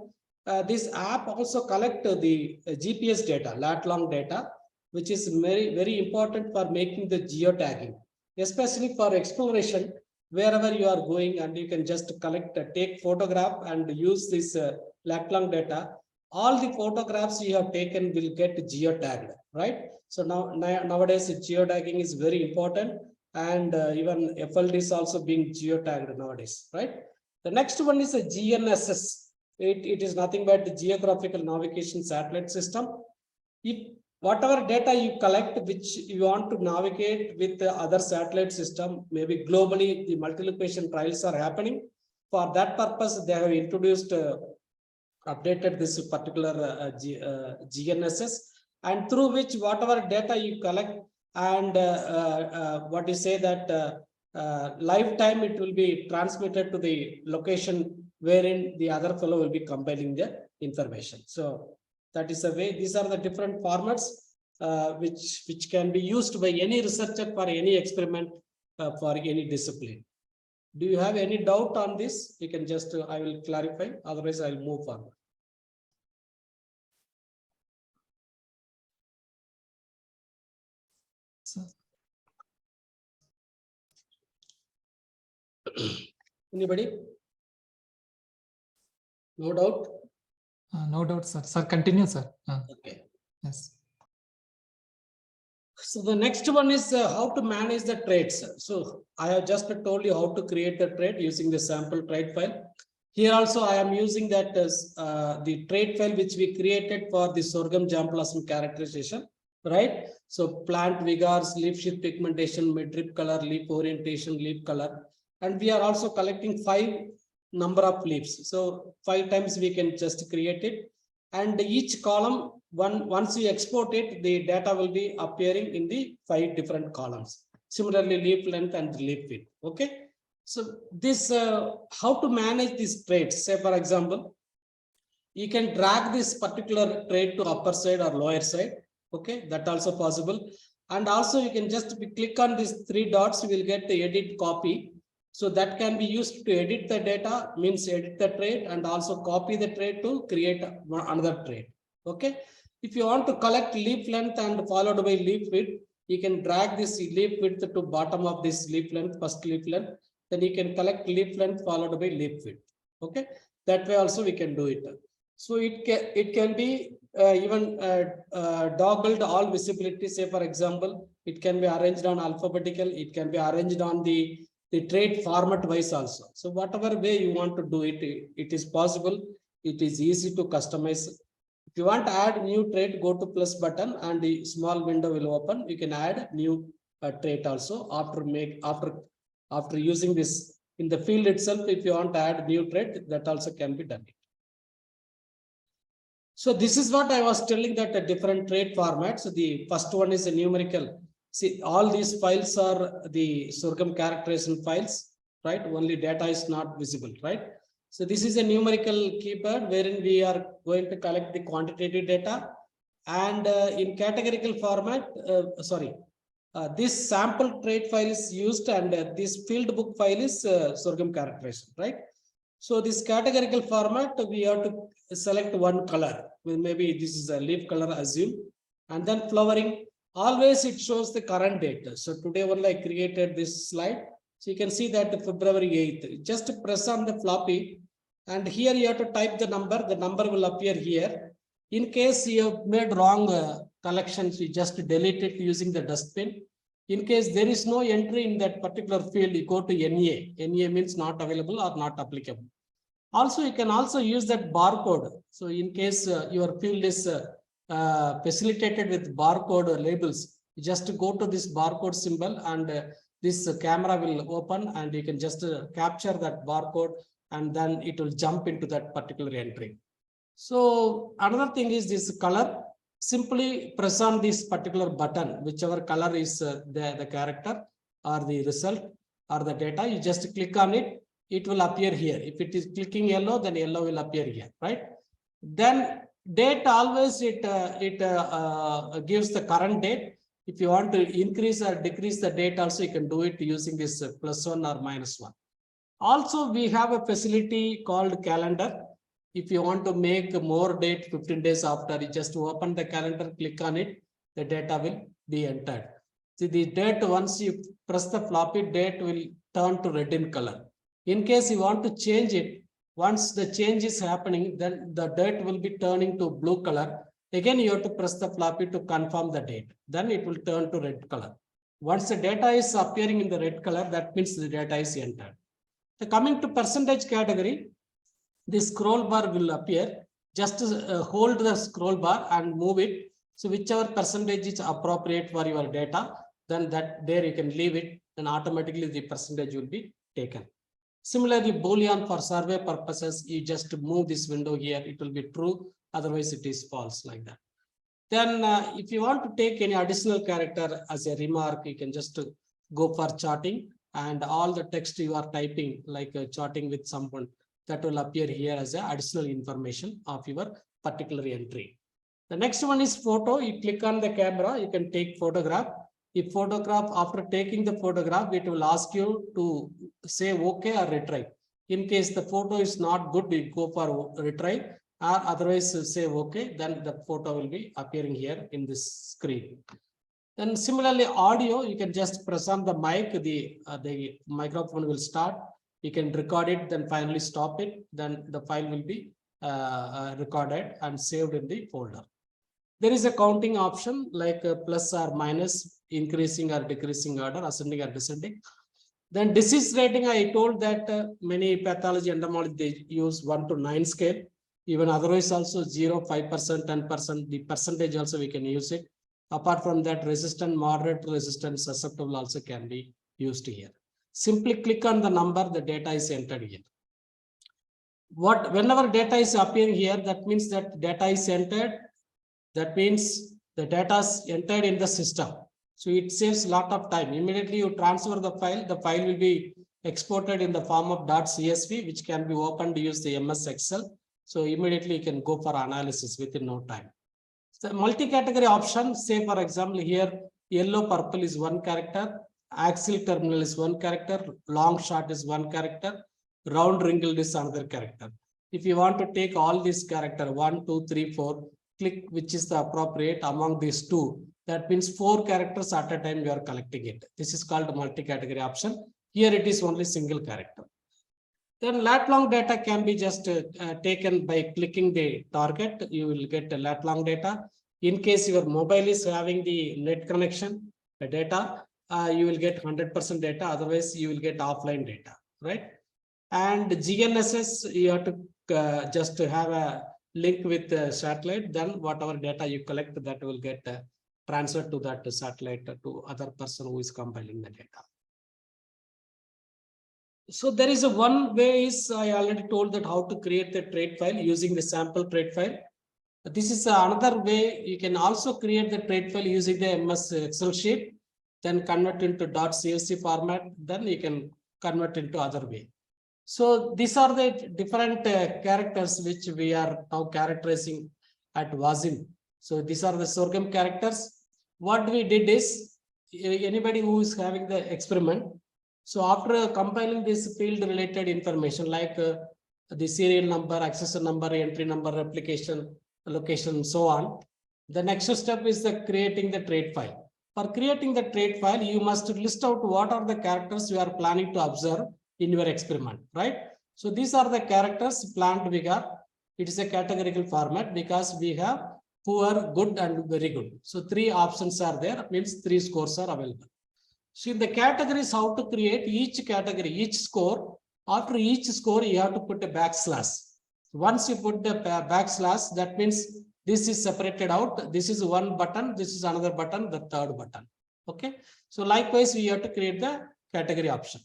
This app also collect the GPS data, lat-long data, which is very, very important for making the geotagging, especially for exploration, wherever you are going, and you can just collect, take photograph and use this lat-long data. All the photographs you have taken will get geotagged, right? So nowadays geotagging is very important, and even FLD is also being geotagged nowadays, right? The next one is a GNSS. It is nothing but the geographical navigation satellite system. If whatever data you collect, which you want to navigate with the other satellite system, maybe globally the multi-location trials are happening. For that purpose, they have introduced updated this particular GNSS, and through which whatever data you collect, and what you say that lifetime it will be transmitted to the location wherein the other fellow will be compiling the information. So that is the way. These are the different formats which can be used by any researcher for any experiment for any discipline. Do you have any doubt on this? You can just, I will clarify, otherwise I'll move forward. Anybody? No doubt? No doubt, sir. Sir, continue, sir. Okay. Yes. So the next one is how to manage the traits. So I have just told you how to create the trait using the sample trait file. Here also I am using that as the trait file which we created for the sorghum germplasm characterization, right? So plant vigors, leaf sheath pigmentation, mid-rib color, leaf orientation, leaf color. And we are also collecting 5 number of leaves. So 5 times we can just create it. And each column, once we export it, the data will be appearing in the 5 different columns. Similarly, leaf length and leaf width. Okay. So this, how to manage these traits? Say for example, you can drag this particular trait to upper side or lower side. Okay, that also possible. And also you can just click on these 3 dots, you will get the edit copy. So that can be used to edit the data, means edit the trait and also copy the trait to create another trait. Okay. If you want to collect leaf length and followed by leaf width, you can drag this leaf width to bottom of this leaf length, first leaf length. Then you can collect leaf length followed by leaf width. Okay. That way also we can do it. So it can be even toggled all visibility. Say for example, it can be arranged on alphabetical. It can be arranged on the trait format wise also. So whatever way you want to do it, it is possible. It is easy to customize. If you want to add new trait, go to plus button and the small window will open. You can add new trait also after using this in the field itself. If you want to add new trait, that also can be done. So this is what I was telling, that a different trait formats. The first one is a numerical. See, all these files are the sorghum characterization files, right? Only data is not visible, right? So this is a numerical keypad wherein we are going to collect the quantitative data, and in categorical format, this sample trait file is used, and this field book file is sorghum characterization, right? So this categorical format, we have to select one color. Well, maybe this is a leaf color, assume, and then flowering. Always it shows the current date. So today only I created this slide. So you can see that February 8th. Just press on the floppy, and here you have to type the number. The number will appear here. In case you have made wrong collections, you just delete it using the dustbin. In case there is no entry in that particular field, you go to NA. NA means not available or not applicable. Also, you can also use that barcode. So in case your field is facilitated with barcode labels, you just go to this barcode symbol, and this camera will open, and you can just capture that barcode, and then it will jump into that particular entry. So another thing is this color. Simply press on this particular button, whichever color is the character or the result or the data. You just click on it. It will appear here. If it is clicking yellow, then yellow will appear here, right? Then date, always it gives the current date. If you want to increase or decrease the date, also you can do it using this +1 or -1. Also, we have a facility called calendar. If you want to make more date 15 days after, you just open the calendar, click on it, the data will be entered. See, the date, once you press the floppy, date will turn to red in color. In case you want to change it, once the change is happening, then the date will be turning to blue color. Again, you have to press the floppy to confirm the date. Then it will turn to red color. Once the data is appearing in the red color, that means the data is entered. So coming to percentage category, this scroll bar will appear. Just hold the scroll bar and move it. So whichever percentage is appropriate for your data, then that there you can leave it, and automatically the percentage will be taken. Similarly, Boolean for survey purposes, you just move this window here, it will be true, otherwise it is false, like that. Then if you want to take any additional character as a remark, you can just go for charting, and all the text you are typing, like charting with someone, that will appear here as a additional information of your particular entry. The next one is photo. You click on the camera, you can take photograph. If photograph, after taking the photograph, it will ask you to say okay or retry. In case the photo is not good, you go for retry, or otherwise say okay, then the photo will be appearing here in this screen. Then similarly, audio, you can just press on the mic, the microphone will start. You can record it, then finally stop it. Then the file will be recorded and saved in the folder. There is a counting option like plus or minus, increasing or decreasing order, ascending or descending. Then disease rating, I told that many pathology entomology, they use 1 to 9 scale. Even otherwise also 0, 5%, 10%, the percentage also we can use it. Apart from that, resistant, moderate, resistant, susceptible also can be used here. Simply click on the number, the data is entered here. Whenever data is appearing here, that means that data is entered. That means the data is entered in the system. So it saves a lot of time. Immediately you transfer the file will be exported in the form of .csv, which can be opened to use the MS Excel. So immediately you can go for analysis within no time. The multi-category option, say for example here, yellow, purple is one character, axial terminal is one character, long short is one character, round wrinkled is another character. If you want to take all these character 1, 2, 3, 4, click which is the appropriate among these two. That means 4 characters at a time you are collecting it. This is called multi-category option. Here it is only single character. Then lat long data can be just taken by clicking the target. You will get a lat long data. In case your mobile is having the net connection, the data, you will get 100% data. Otherwise, you will get offline data, right? And GNSS, you have to just have a link with the satellite. Then whatever data you collect, that will get transferred to that satellite to other person who is compiling the data. So there is a one way is I already told that how to create the trade file using the sample trade file. This is another way. You can also create the trade file using the MS Excel sheet, then convert into .csv format. Then you can convert into other way. So these are the different characters which we are now characterizing at WASM. So these are the sorghum characters. What we did is, anybody who is having the experiment, so after compiling this field related information like the serial number, accessor number, entry number, replication, location, so on, the next step is the creating the trade file. For creating the trade file, you must list out what are the characters you are planning to observe in your experiment, right? So these are the characters planned vigor. It is a categorical format because we have poor, good, and very good. So 3 options are there, means 3 scores are available. So in the categories, how to create each category, each score. After each score, you have to put a backslash. Once you put the backslash, that means this is separated out. This is one button, this is another button, the third button. Okay. So likewise, we have to create the category option.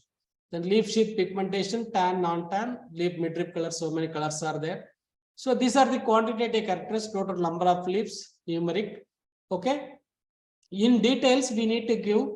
Then leaf sheath pigmentation, tan, non-tan, leaf midrib color, so many colors are there. So these are the quantitative characters, total number of leaves, numeric. Okay. In details, we need to give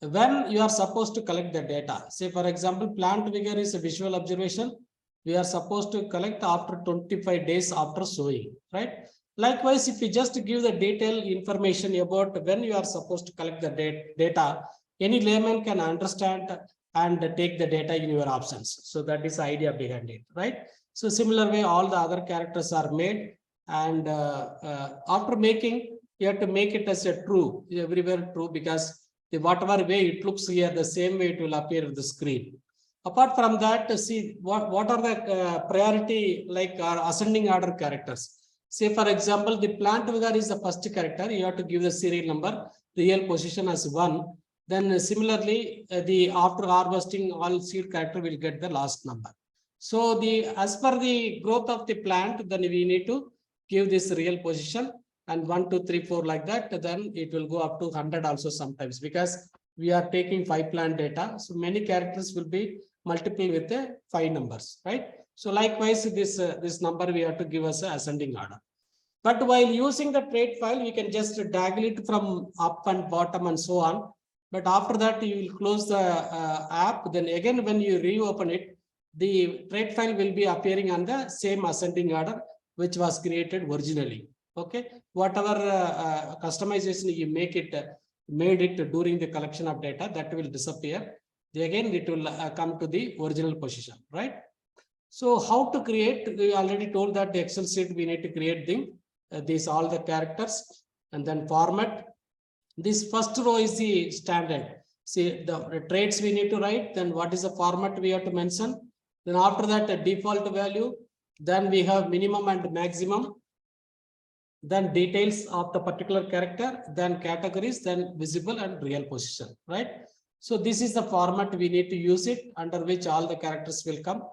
when you are supposed to collect the data. Say, for example, plant vigor is a visual observation. We are supposed to collect after 25 days after sowing, right? Likewise, if you just give the detailed information about when you are supposed to collect the data, any layman can understand and take the data in your options. So that is the idea behind it, right? So similar way, all the other characters are made, and after making, you have to make it as a true, everywhere true, because the whatever way it looks here, the same way it will appear on the screen. Apart from that, see what are the priority, like our ascending order characters. Say, for example, the plant vigor is the first character. You have to give the serial number, real position as 1. Then similarly, the after harvesting, all seed character will get the last number. So as per the growth of the plant, then we need to give this real position, and 1, 2, 3, 4 like that. Then it will go up to 100 also sometimes, because we are taking 5 plant data. So many characters will be multiple with the 5 numbers, right? So likewise, this number we have to give us an ascending order. But while using the trade file, we can just diagonal it from up and bottom and so on. But after that, you will close the app. Then again, when you reopen it, the trade file will be appearing on the same ascending order, which was created originally. Okay. Whatever customization you made it during the collection of data, that will disappear. Again, it will come to the original position, right? So how to create? We already told that the Excel sheet we need to create these all the characters, and then format. This first row is the standard. See the traits we need to write. Then what is the format we have to mention? Then after that, a default value. Then we have minimum and maximum. Then details of the particular character. Then categories. Then visible and real position. Right. So this is the format we need to use it, under which all the characters will come.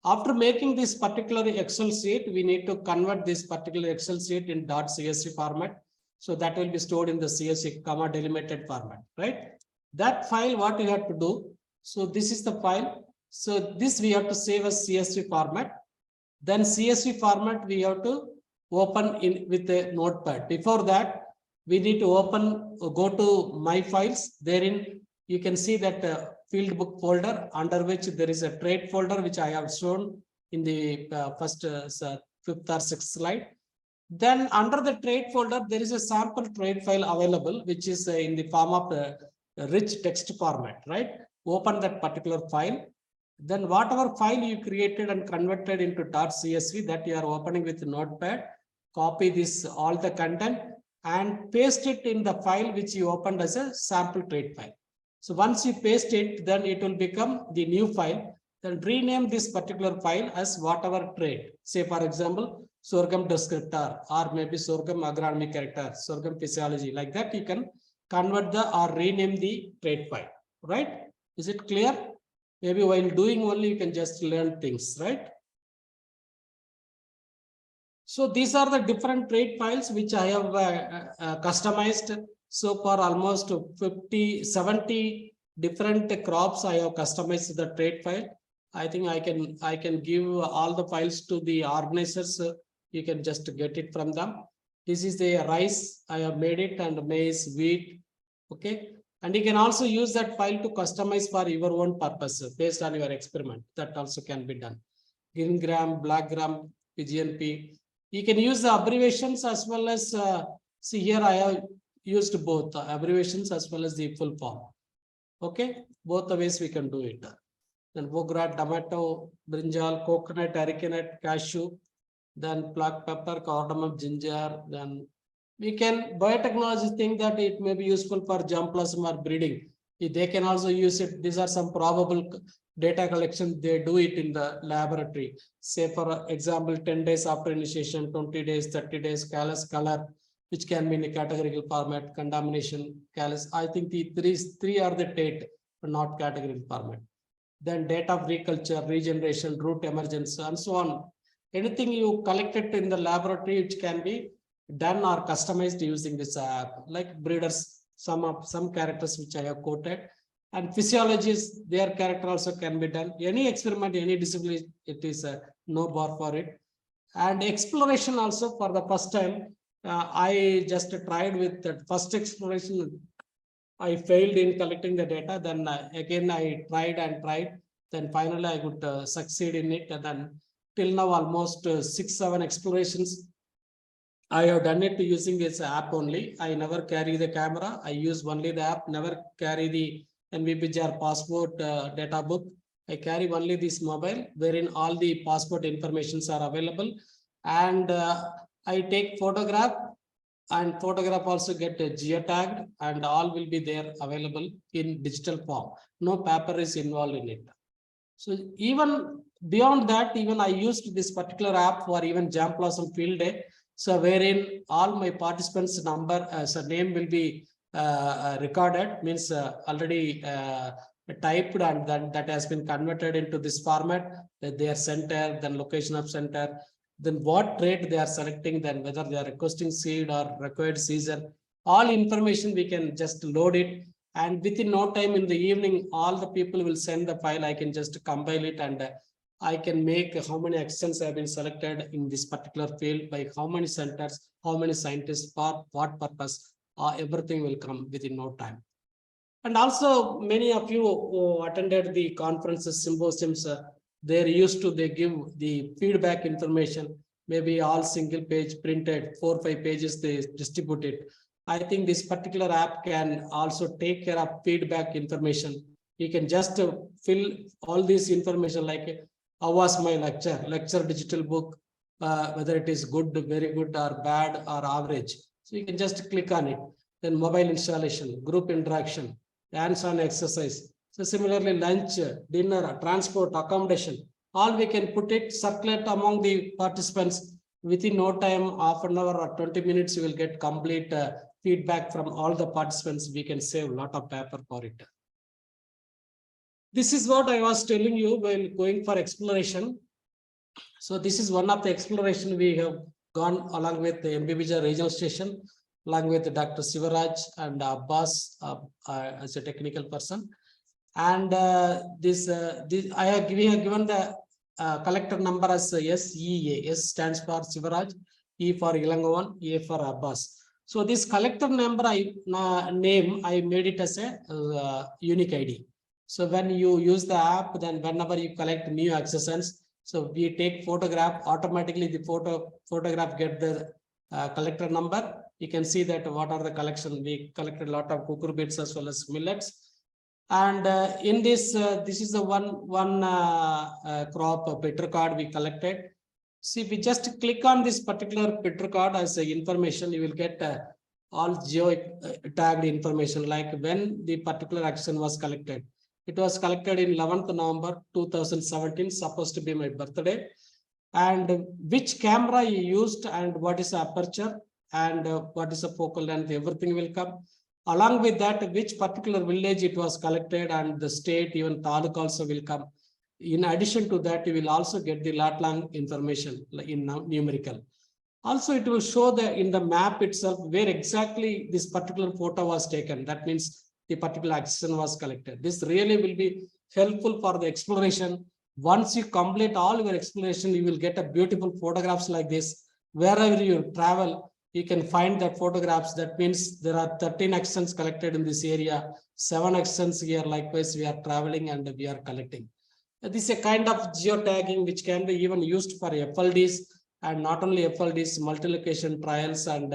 After making this particular Excel sheet, we need to convert this particular Excel sheet in .csv format. So that will be stored in the CSV comma delimited format, right? That file, what you have to do. So this is the file. So this we have to save as CSV format. Then CSV format we have to open in with a notepad. Before that, we need to go to my files. Therein you can see that field book folder, under which there is a trade folder, which I have shown in the first 5th or 6th slide. Then under the trade folder, there is a sample trade file available, which is in the form of rich text format, right? Open that particular file. Then whatever file you created and converted into .csv that you are opening with Notepad, copy this all the content and paste it in the file which you opened as a sample trait file. So once you paste it, then it will become the new file. Then rename this particular file as whatever trait. Say for example, sorghum descriptor, or maybe sorghum agronomy character, sorghum physiology. Like that, you can convert the or rename the trait file. Right? Is it clear? Maybe while doing only you can just learn things, right? So these are the different trait files which I have customized. So for almost 50, 70 different crops, I have customized the trait file. I think I can give all the files to the organizers. You can just get it from them. This is the rice, I have made it, and maize, wheat. Okay. And you can also use that file to customize for your own purpose based on your experiment. That also can be done. Green gram, black gram, PGNP. You can use the abbreviations as well as, see here I have used both abbreviations as well as the full form. Okay, both the ways we can do it. Then bograd, tomato, brinjal, coconut, arecanut, cashew, then black pepper, cardamom, ginger, then we can biotechnology think that it may be useful for germplasm or breeding. They can also use it. These are some probable data collection. They do it in the laboratory. Say for example, 10 days after initiation, 20 days, 30 days, callus color, which can be in a categorical format, contamination, callus. I think the three are the date, but not categorical format. Then data of reculture, regeneration, root emergence, and so on. Anything you collected in the laboratory, which can be done or customized using this app, like breeders, some characters which I have quoted, and physiologists, their character also can be done. Any experiment, any discipline, it is a no bar for it. And exploration also for the first time, I just tried with that first exploration. I failed in collecting the data. Then again, I tried and tried. Then finally, I could succeed in it. And then till now, almost 6-7 explorations I have done it using this app only. I never carry the camera. I use only the app, never carry the NVPGR passport data book. I carry only this mobile wherein all the passport informations are available. And I take photograph, and photograph also get geotagged, and all will be there available in digital form. No paper is involved in it. So even beyond that, even I used this particular app for even germplasm field day. So wherein all my participants' number, so name will be recorded, means already typed, and then that has been converted into this format, their center, then location of center, then what trait they are selecting, then whether they are requesting seed or required season, all information we can just load it. And within no time in the evening, all the people will send the file. I can just compile it, and I can make how many accents have been selected in this particular field, by how many centers, how many scientists, for what purpose, everything will come within no time. And also many of you who attended the conferences, symposiums, they give the feedback information, maybe all single page printed, 4 or 5 pages they distribute it. I think this particular app can also take care of feedback information. You can just fill all this information, like how was my lecture digital book, whether it is good, very good, or bad, or average. So you can just click on it. Then mobile installation, group interaction, hands-on exercise. So similarly, lunch, dinner, transport, accommodation, all we can put it, circulate among the participants. Within no time, half an hour or 20 minutes, you will get complete feedback from all the participants. We can save a lot of paper for it. This is what I was telling you while going for exploration. So this is one of the exploration we have gone along with the MBBJ regional station, along with Dr. Sivaraj and Abbas as a technical person. And this I have given the collector number as SEA. S stands for Sivaraj, E for Ilangovan, A for Abbas. So this collector number name I made it as a unique ID. So when you use the app, then whenever you collect new accessions, so we take photograph, automatically the photograph get the collector number, You can see that what are the collection. We collected a lot of cucurbits as well as millets. And in this, this is the one crop bitter card we collected. See, if we just click on this particular bitter card as a information, you will get all geo tagged information, like when the particular action was collected. It was collected in 11th November 2017, supposed to be my birthday. And which camera you used and what is the aperture and what is the focal length, everything will come. Along with that, which particular village it was collected and the state, even taluk also will come. In addition to that, you will also get the lat long information in numerical. Also, it will show in the map itself where exactly this particular photo was taken. That means the particular action was collected. This really will be helpful for the exploration. Once you complete all your exploration, you will get a beautiful photographs like this. Wherever you travel, you can find that photographs. That means there are 13 actions collected in this area, 7 actions here. Likewise, we are traveling and we are collecting. This is a kind of geotagging which can be even used for FLDs, and not only FLDs, multi-location trials, and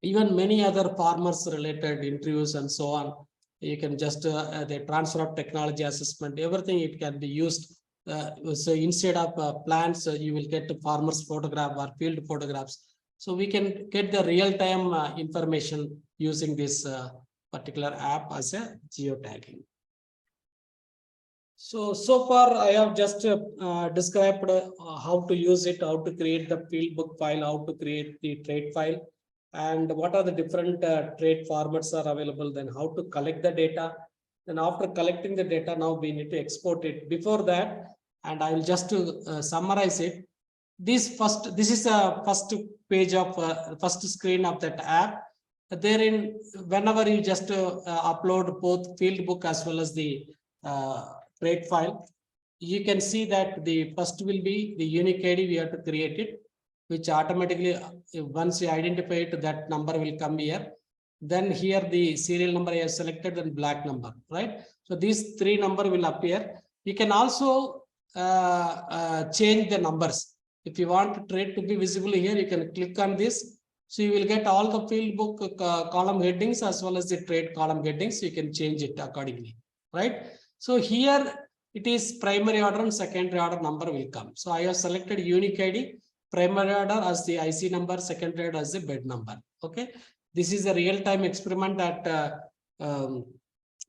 even many other farmers related interviews and so on. You can just the transfer of technology assessment, everything it can be used. So instead of plants, you will get farmers photograph or field photographs. So we can get the real-time information using this particular app as a geotagging. So far I have just described how to use it, how to create the field book file, how to create the trade file, and what are the different trade formats are available, then how to collect the data. Then after collecting the data, now we need to export it. Before that, and I will just summarize it. This is a first page of first screen of that app. Therein, whenever you just upload both field book as well as the trade file, you can see that the first will be the unique ID. We have to create it, which automatically, once you identify it, that number will come here. Then here the serial number I have selected and black number, right? So these 3 numbers will appear. You can also change the numbers. If you want trade to be visible here, you can click on this. So you will get all the field book column headings as well as the trade column headings. You can change it accordingly, right? So here it is primary order and secondary order number will come. So I have selected unique ID, primary order as the IC number, secondary order as the bed number. Okay. This is a real-time experiment at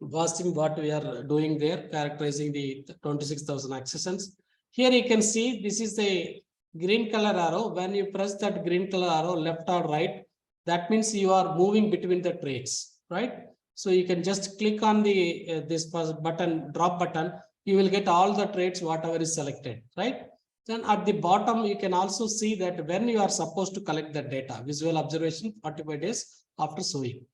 watching what we are doing there, characterizing the 26,000 accessions. Here you can see this is the green color arrow. When you press that green color arrow left or right, that means you are moving between the trades, right? So you can just click on the this button, drop button, you will get all the trades, whatever is selected, right? Then at the bottom, you can also see that when you are supposed to collect the data, visual observation 45 days after sowing.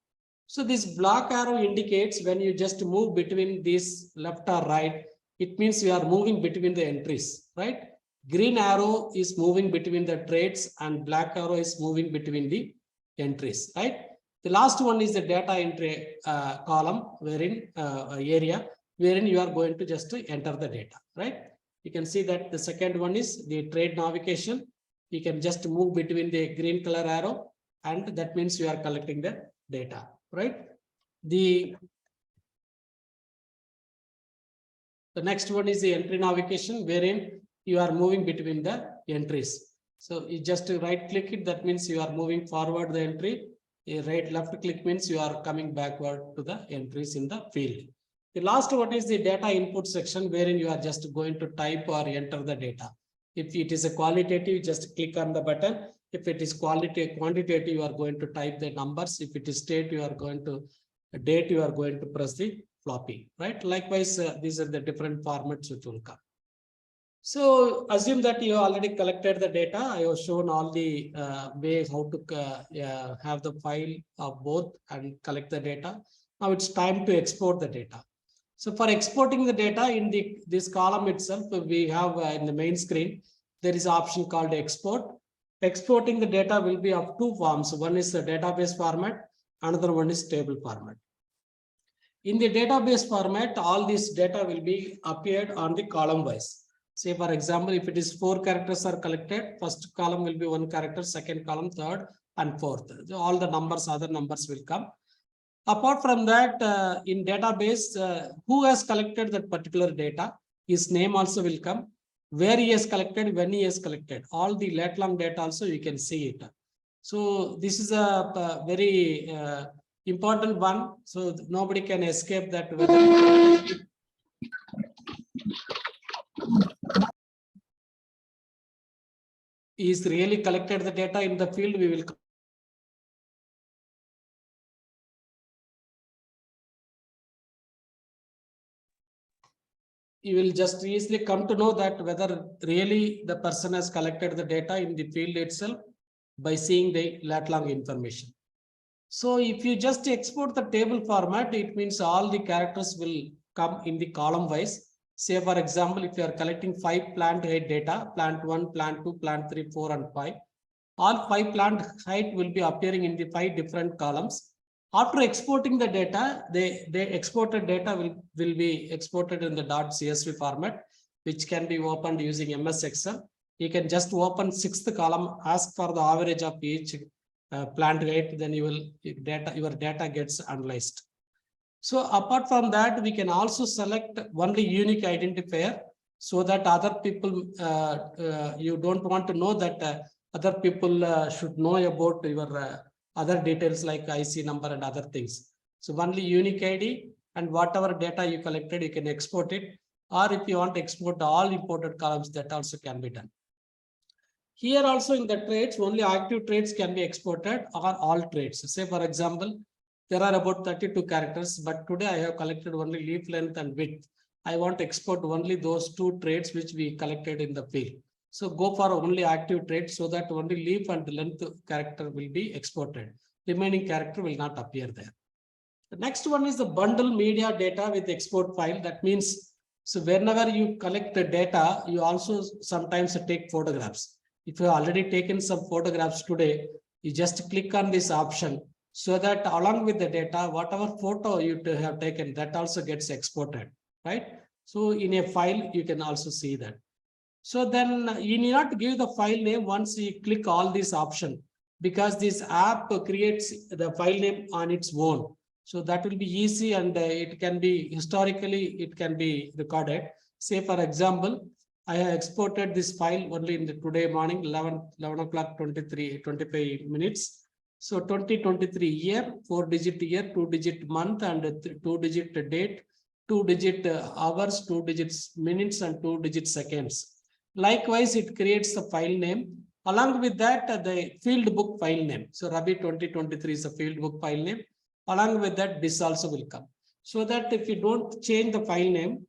So this black arrow indicates when you just move between this left or right, it means you are moving between the entries, right? Green arrow is moving between the trades and black arrow is moving between the entries, right? The last one is the data entry column, wherein area, wherein you are going to just enter the data, right? You can see that the second one is the trade navigation. You can just move between the green color arrow, and that means you are collecting the data, right? The next one is the entry navigation, wherein you are moving between the entries. So you just right click it, that means you are moving forward the entry. A right left click means you are coming backward to the entries in the field. The last one is the data input section, wherein you are just going to type or enter the data. If it is a qualitative, just click on the button. If it is quantitative, you are going to type the numbers. If it is state, you are going to date, you are going to press the floppy, right? Likewise, these are the different formats which will come. So assume that you already collected the data. I have shown all the ways how to have the file of both and collect the data. Now it's time to export the data. So for exporting the data in this column itself, we have in the main screen, there is an option called export. Exporting the data will be of 2 forms. One is the database format, another one is table format. In the database format, all this data will be appeared on the column wise. Say for example, if it is 4 characters are collected, first column will be 1 character, second column, third, and fourth. All the numbers, other numbers will come. Apart from that, in database, who has collected that particular data, his name also will come, where he has collected, when he has collected, all the lat long data also you can see it. So this is a very important one. So nobody can escape that. Whether is really collected the data in the field, we will. You will just easily come to know that whether really the person has collected the data in the field itself by seeing the lat long information. So if you just export the table format, it means all the characters will come in the column wise. Say for example, if you are collecting 5 plant height data, plant 1, plant 2, plant 3, 4 and 5, all 5 plant height will be appearing in the 5 different columns. After exporting the data, the exported data will be exported in the .csv format, which can be opened using MS Excel. You can just open 6th column, ask for the average of each plant height, then your data gets analyzed. So apart from that, we can also select only unique identifier so that other people, you don't want to know that other people should know about your other details like IC number and other things. So only unique ID, and whatever data you collected, you can export it. Or if you want to export all imported columns, that also can be done. Here also in the traits, only active traits can be exported or all traits. Say for example, there are about 32 characters, but today I have collected only leaf length and width. I want to export only those 2 traits which we collected in the field. So go for only active traits so that only leaf and length character will be exported. Remaining character will not appear there. The next one is the bundle media data with export file. That means, so whenever you collect the data, you also sometimes take photographs. If you have already taken some photographs today, you just click on this option so that along with the data, whatever photo you have taken, that also gets exported, right? So in a file, you can also see that. So then you need not give the file name once you click all these options, because this app creates the file name on its own. So that will be easy, and it can be historically, it can be recorded. Say for example, I have exported this file only in the today morning, 11 o'clock 25 minutes. So 2023 year, 4-digit year, 2-digit month, and 2-digit date, 2-digit hours, 2-digit minutes, and 2-digit seconds. Likewise, it creates the file name. Along with that, the field book file name. So Rabi 2023 is a field book file name. Along with that, this also will come. So that if you don't change the file name,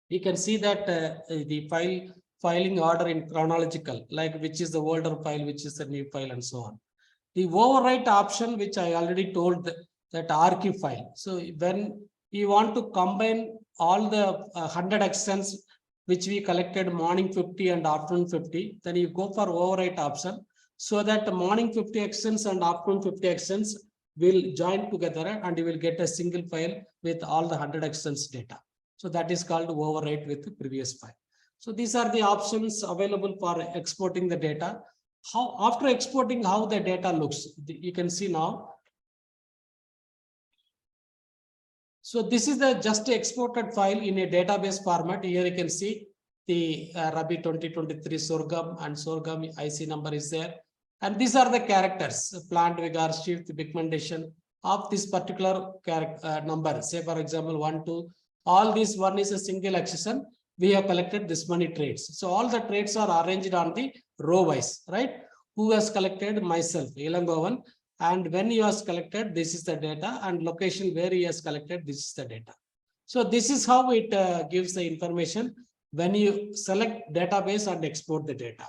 you can see that the filing order in chronological, like which is the older file, which is the new file, and so on. The overwrite option, which I already told, that archive file. So when you want to combine all the 100 accents which we collected morning 50 and afternoon 50, then you go for overwrite option so that the morning 50 accents and afternoon 50 accents will join together and you will get a single file with all the 100 accents data. So that is called overwrite with the previous file. So these are the options available for exporting the data. How after exporting, how the data looks, you can see now. So this is the just exported file in a database format. Here you can see the Rabi 2023 sorghum and sorghum IC number is there. And these are the characters, plant vigor, shift, pigmentation of this particular character number. Say for example, 1, 2, all this one is a single accession. We have collected this many traits. So all the traits are arranged on the row wise, right? Who has collected? Myself, Ilangovan. And when he has collected, this is the data, and location where he has collected, this is the data. So this is how it gives the information when you select database and export the data.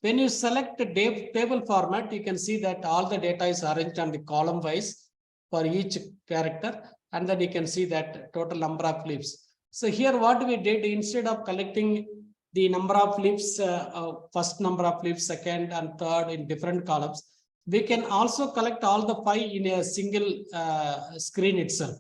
When you select the table format, you can see that all the data is arranged on the column wise for each character, and then you can see that total number of leaves. So here what we did, instead of collecting the number of leaves, first number of leaves, second and third in different columns, we can also collect all the 5 in a single screen itself.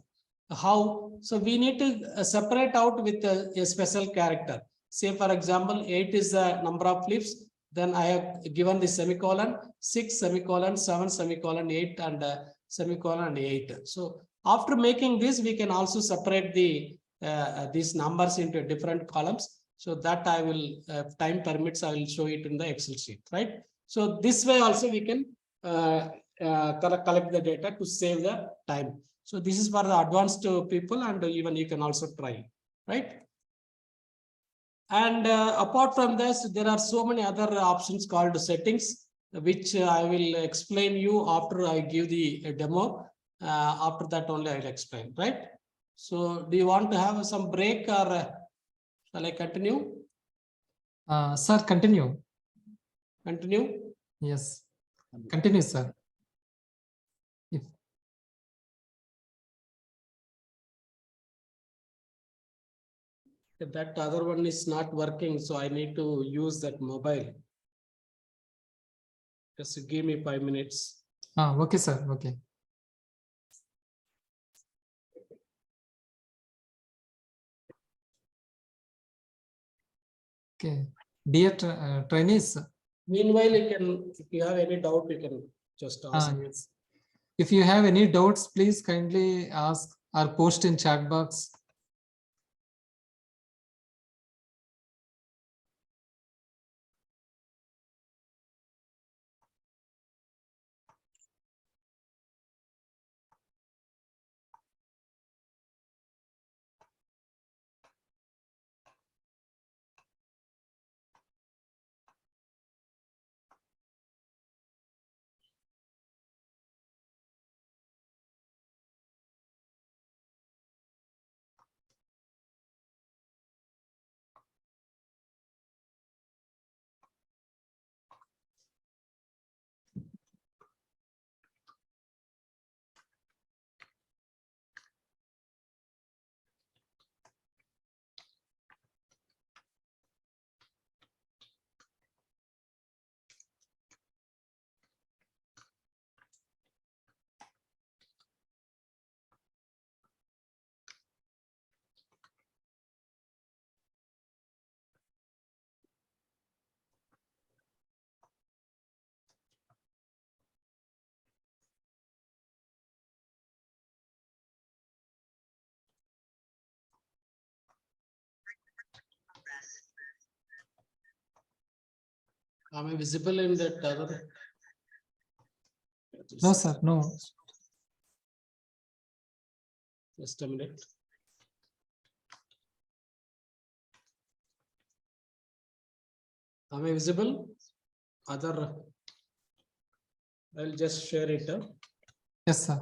How? So we need to separate out with a special character. Say for example, 8 is the number of leaves, then I have given the semicolon, 6 semicolon, 7 semicolon, 8 and semicolon 8. So after making this, we can also separate the these numbers into different columns. So that I will, time permits, I will show it in the Excel sheet, right? So this way also we can collect the data to save the time. So this is for the advanced people, and even you can also try, right? And apart from this, there are so many other options called settings, which I will explain you after I give the demo. After that only I will explain, right? So do you want to have some break, or shall I continue? Sir, continue. Continue? Yes, continue, sir. If That other one is not working, so I need to use that mobile. Just give me 5 minutes. okay, sir. Okay. Okay. Dear trainees. Meanwhile, you can, if you have any doubt, you can just ask. Yes. If you have any doubts, please kindly ask or post in chat box. Am I visible in that other? No, sir. No. Just a minute. Am I visible? Other, I'll just share it. Yes, sir.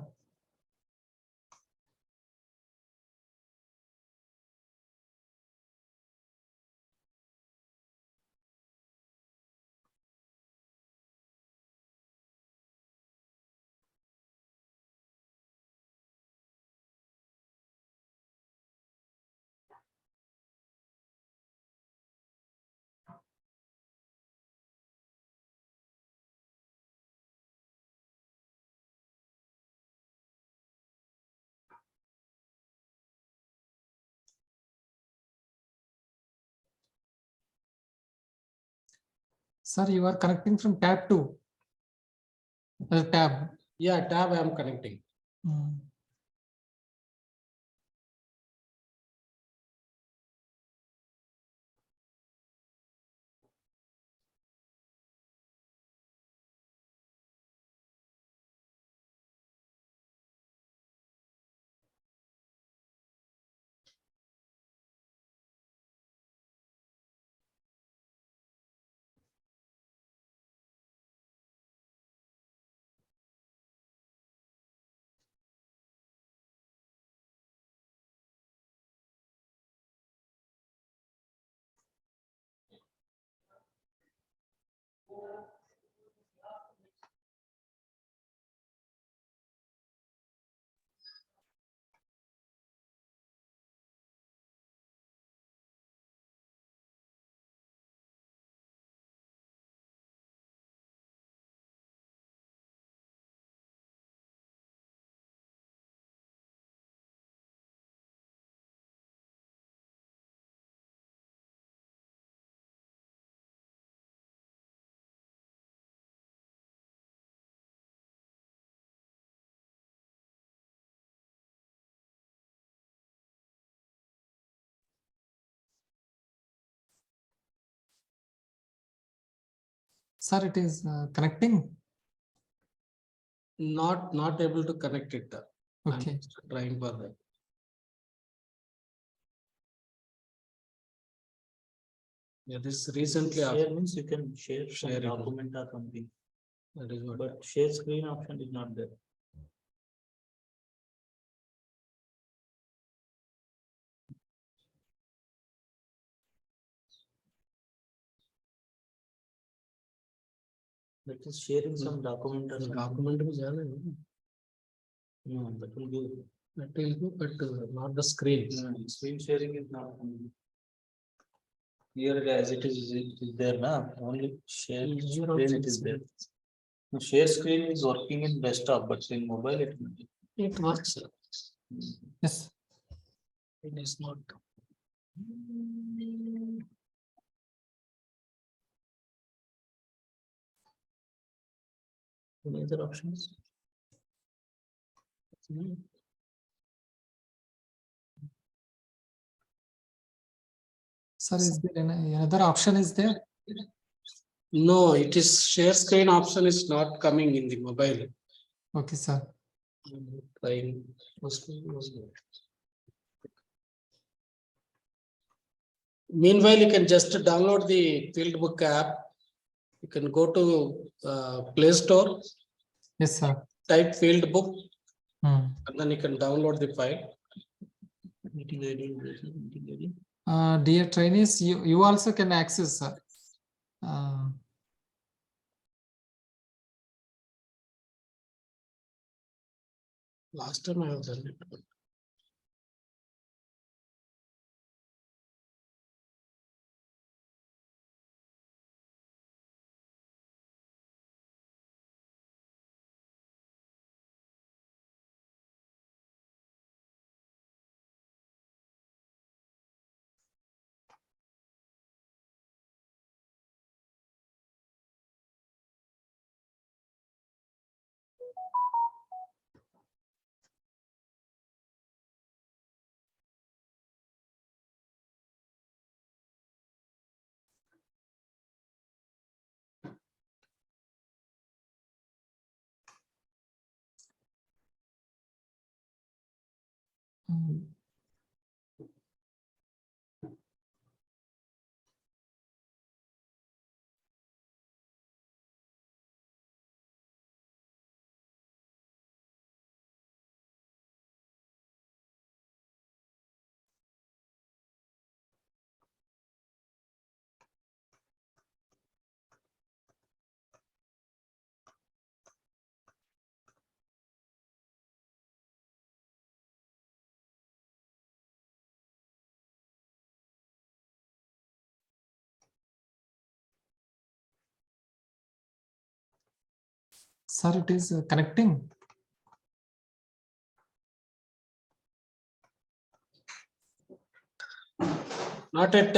Sir, you are connecting from tab 2. Tab. Yeah, tab I am connecting. Sir, it is connecting. Not able to connect it. Okay. I'm just trying for that. Yeah, this recently. Share means you can share some Share it. document or something, That is what. but share screen option is not there. That is sharing some document or something. Document is there. No, that will give. That will go, but not the screen. No, screen sharing is not. Here as it is there now, only share Here screen also it is it's there. No, share screen is working in desktop, but in mobile It works. Yes. It is not. Any other options? Sir, is there another option is there? No, it is share screen option is not coming in the mobile. Okay, sir. I'm trying. Meanwhile, you can just download the Fieldbook app. You can go to Play Store. Yes, sir. Type Fieldbook, Hmm. and then you can download the file. Meeting ID, meeting ID. Dear trainees, you also can access, sir. Last time I have done it. Sir, it is connecting. Not at.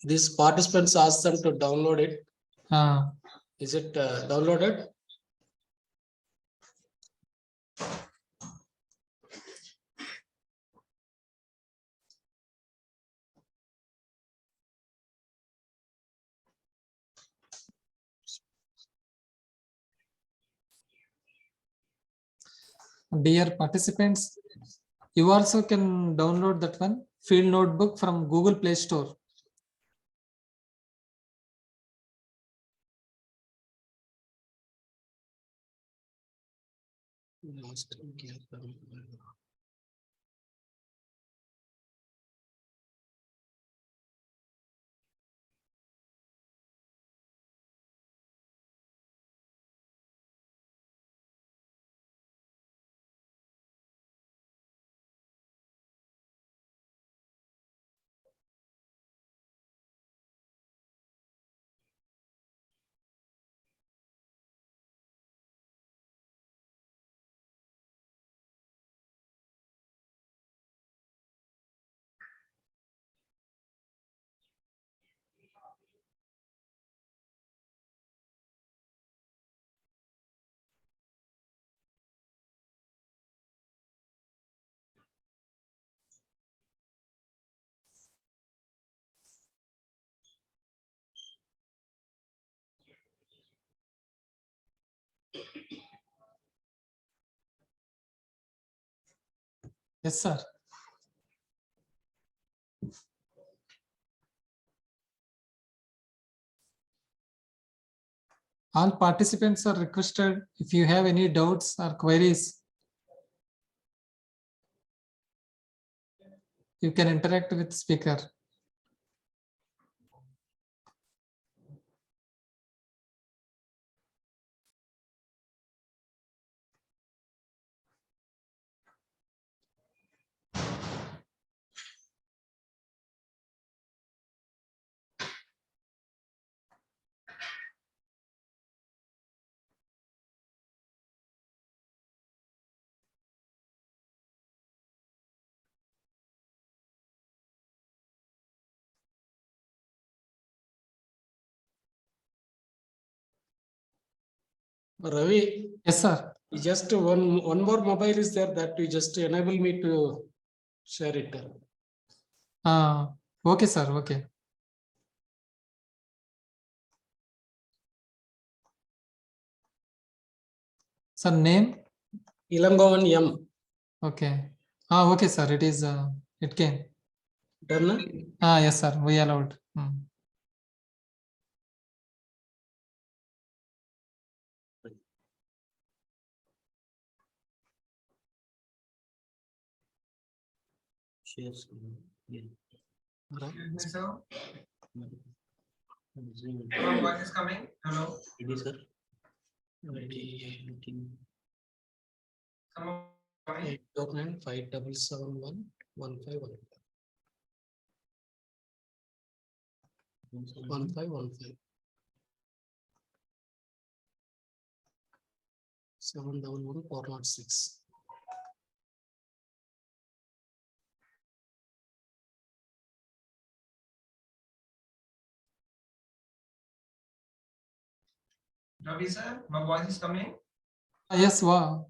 These participants ask them to download it. Is it downloaded? Dear participants, you also can download that one field notebook from Google Play Store. Yes, sir. All participants are requested, if you have any doubts or queries, you can interact with speaker. Ravi, Yes, sir. just one more mobile is there that you just enable me to share it. Okay, sir. Okay. Sir, name? Ilangovan M. Okay. Okay, sir. It is, it came. Done? Yes, sir. We allowed. Share screen. Yeah. Excuse me, sir. Zoom. Your voice is coming. Hello. Ready, sir? Ready. Some of coming. 849-5771-151. 1515. 711-406. Ravi, sir. My voice is coming. Yes, wow.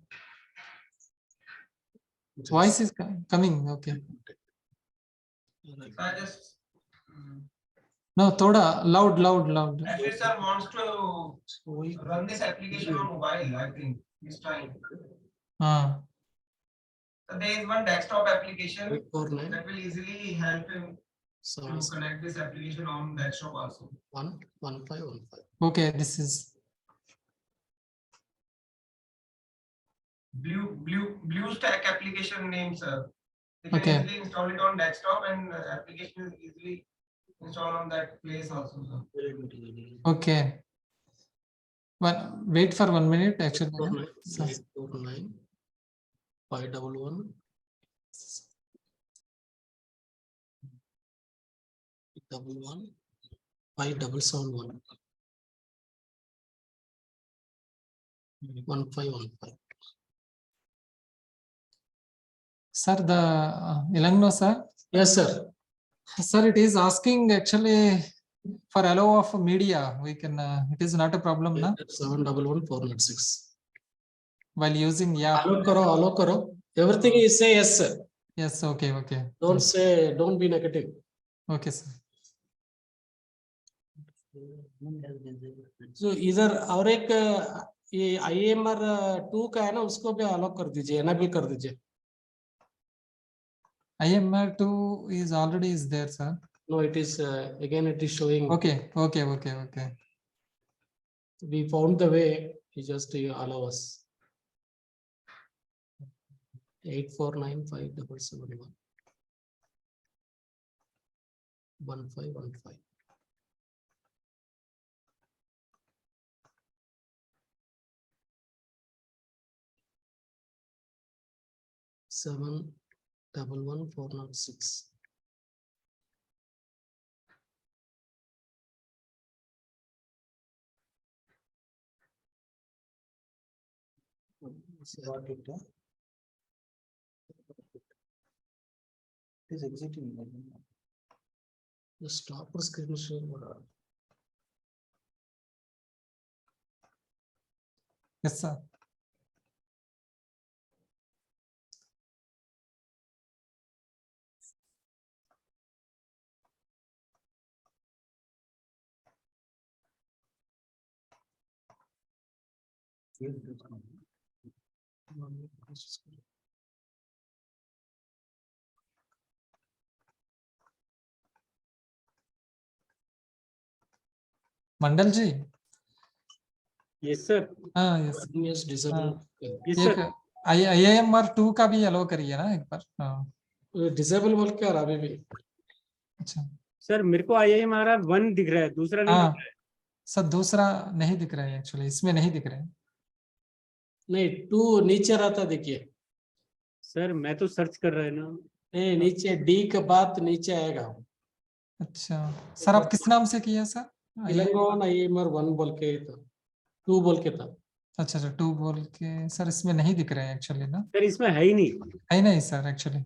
Voice is coming. Okay. So I just. No, thoda loud. Actually, sir wants to run this application on mobile. I think he's trying. So there is one desktop application that will easily help him to connect this application on desktop also. 1515. Okay, this is Blue stack application name, sir. You can Okay. easily install it on desktop and application is easily installed on that place also, sir. okay. Wait for 1 minute. Actually, 849 511 11 5771 1515. sir, the Ilangno, sir. Yes, sir. Sir, it is asking actually for allow of media. We can. It is not a problem, na? 711-406. While using Allow karo. Everything is say yes, sir. Yes. Okay. Don't say, don't be negative. Okay, sir. So इधर और एक ये IMR 2 का है ना, उसको भी allow कर दीजिए, enable कर दीजिए. IMR 2 is already is there, sir. No, it is again it is showing. Okay. We found the way. You just allow us. 849-5771 1515. Seven 11406. Got it. It is exiting. The stop or screen share. Yes, sir. Mandal ji. Yes, sir. हाँ yes Yes, disable. Yes, एक sir. IIMR 2 का भी अलो करिए ना एक बार। हाँ disable बोल के आ रहा अभी भी। अच्छा सर मेरे को IIM आ रहा है 1 दिख रहा है, दूसरा नहीं दिख हाँ रहा है। सर दूसरा नहीं दिख रहा है एक्चुअली, इसमें नहीं दिख रहा है। नहीं 2 नीचे रहता देखिए। सर मैं तो सर्च कर रहा है ना। नहीं नीचे D के बाद नीचे आएगा। अच्छा सर आप किस नाम से किया सर? तेलंगाना IIMR 1 बोल के था, 2 बोल के था। अच्छा अच्छा 2 बोल के सर इसमें नहीं दिख रहा है एक्चुअली ना। सर इसमें है ही नहीं। है नहीं सर एक्चुअली।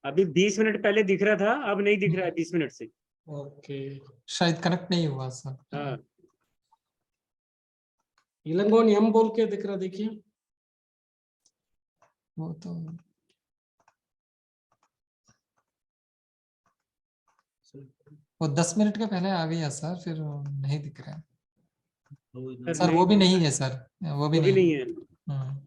अभी 20 मिनट पहले दिख रहा था, अब नहीं दिख रहा है 20 मिनट से। ओके शायद कनेक्ट नहीं हुआ सर। हाँ इलंगोन M बोल के दिख रहा देखिए। वो तो वो 10 मिनट के पहले आ गया सर, फिर नहीं दिख रहा है सर। वो भी नहीं है सर, वो भी नहीं नहीं है। हम्म।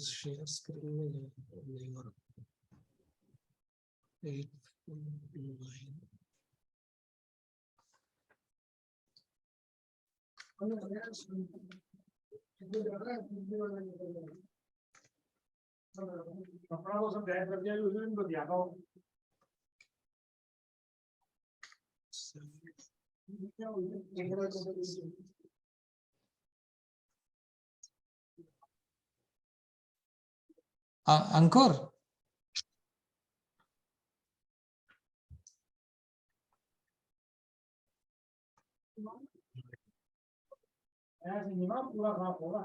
शेयर स्क्रीन में नहीं हो रहा। 8 कपड़ा वो सब गायब कर दिया, उनको दिया था। अंकुर पूरा खराब होगा।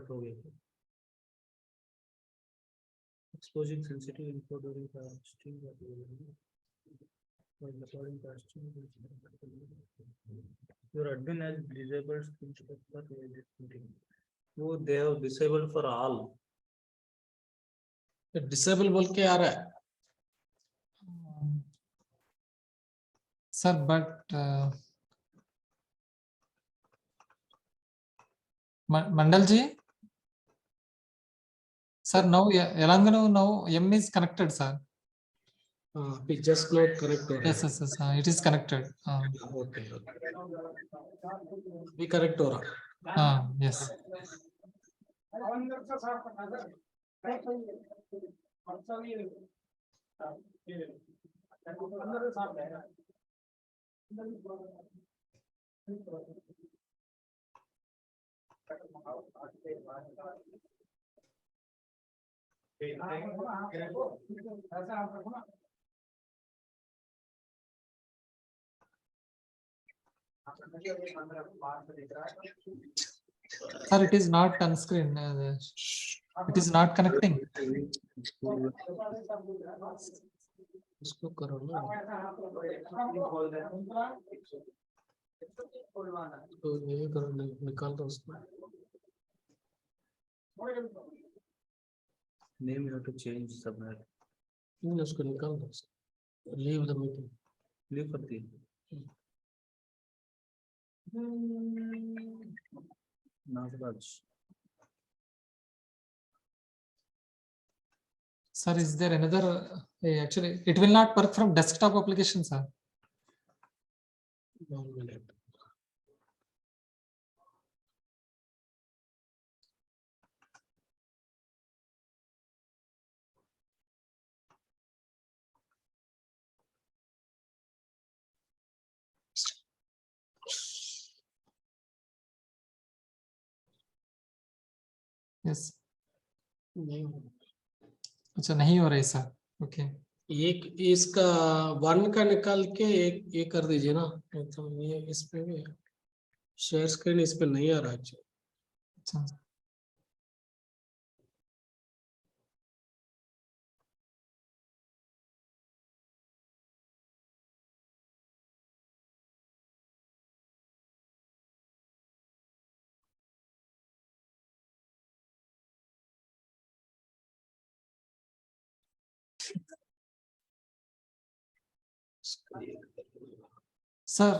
हो गया। Exposing sensitive info during casting while recording casting. Your admin has disabled screenshot for this meeting. वो they have disabled for all. Disable बोल के आ रहा है। Sir but Mandal ji sir now Elangano now M is connected sir. We just not connect हो रहा है। Yes yes yes it is connected. Okay. We correct हो रहा। yes. Sir, it is not on screen. It is not connecting. इसको करो ना। तो ये करो निकाल दो उसको। Name you have to change somewhere. नहीं उसको निकाल दो। Leave the meeting. Leave कर दी। नाजराज। Sir, is there another? Actually, it will not work from desktop application, sir. 1 minute. Yes. नहीं अच्छा नहीं हो रहा है सर। ओके एक इसका 1 का निकाल के एक ये कर दीजिए ना। तो ये इस पे भी शेयर स्क्रीन इस पे नहीं आ रहा है। अच्छा Sir,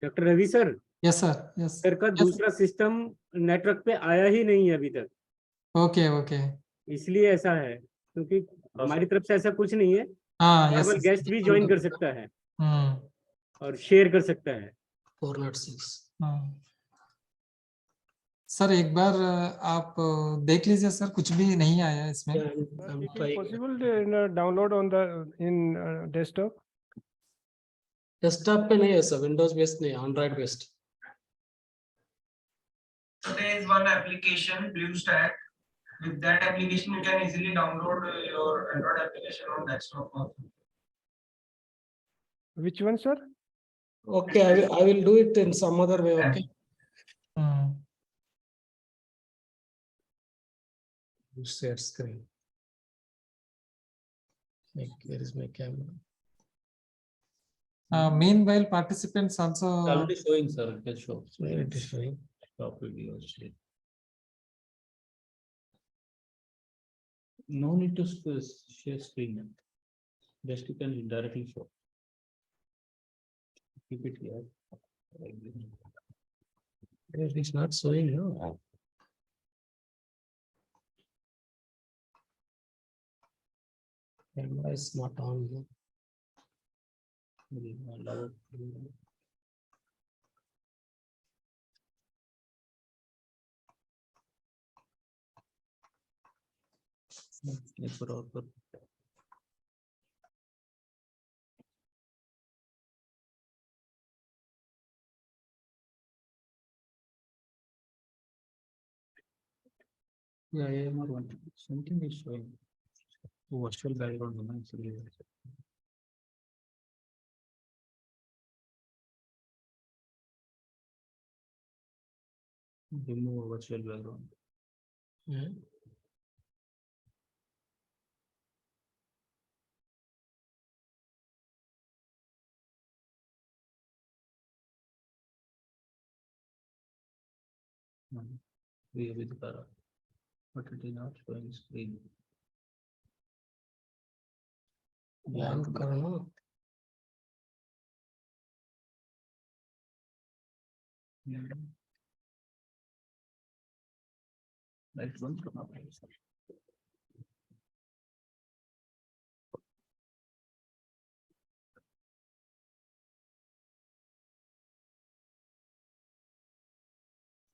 doctor Ravi sir, yes sir, yes. Sir का दूसरा सिस्टम नेटवर्क पे आया ही नहीं है अभी तक। Okay, okay. इसलिए ऐसा है, क्योंकि हमारी तरफ से ऐसा कुछ नहीं है। हाँ, yes. नॉर्मल गेस्ट भी ज्वाइन कर सकता है और शेयर कर सकता है। 406। सर एक बार आप देख लीजिए सर, कुछ भी नहीं आया इसमें। Possible to download on the desktop? Desktop पे नहीं है सर, विंडोज बेस्ड नहीं, Android based. So there is one application, BlueStack. With that application, you can easily download your Android application on desktop also. Which one, sir? Okay, I will do it in some other way. Okay. Share screen. Where is my camera? Meanwhile, participants also. It's already showing, sir. It will show. Where it is showing? Stop video. No need to share screen. Just you can directly show. Keep it here. Like this. It is not showing. No. Camera is not on. Allow. Yeah, something is showing. Virtual background. Remove virtual background. We with the but it is not showing screen. Blank करना। Right one from up.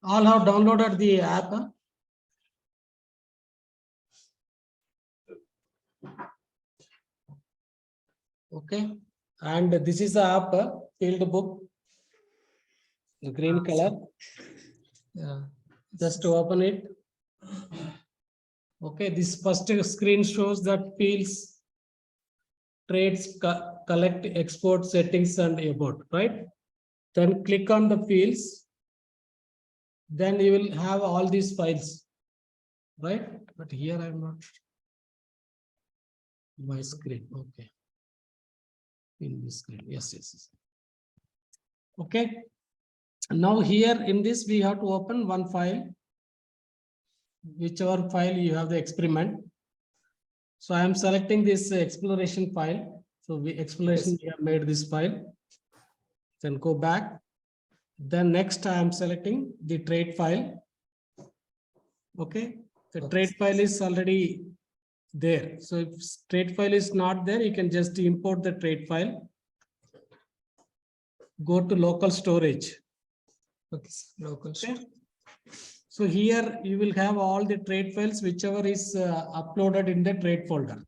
All have downloaded the app. Okay, and this is the app field book, the green color. Yeah. Just to open it. Okay, this first screen shows that fields, trades, collect, export, settings, and about, right? Then click on the fields. Then you will have all these files, right? But here I'm not. My screen, okay. In this screen, yes. Okay. Now here in this we have to open one file. Whichever file you have the experiment. So I am selecting this exploration file. So we have made this file. Then go back. Then next I am selecting the trade file. Okay, the trade file is already there. So if trade file is not there, you can just import the trade file. Go to local storage. Okay, local storage. So here you will have all the trade files, whichever is uploaded in the trade folder.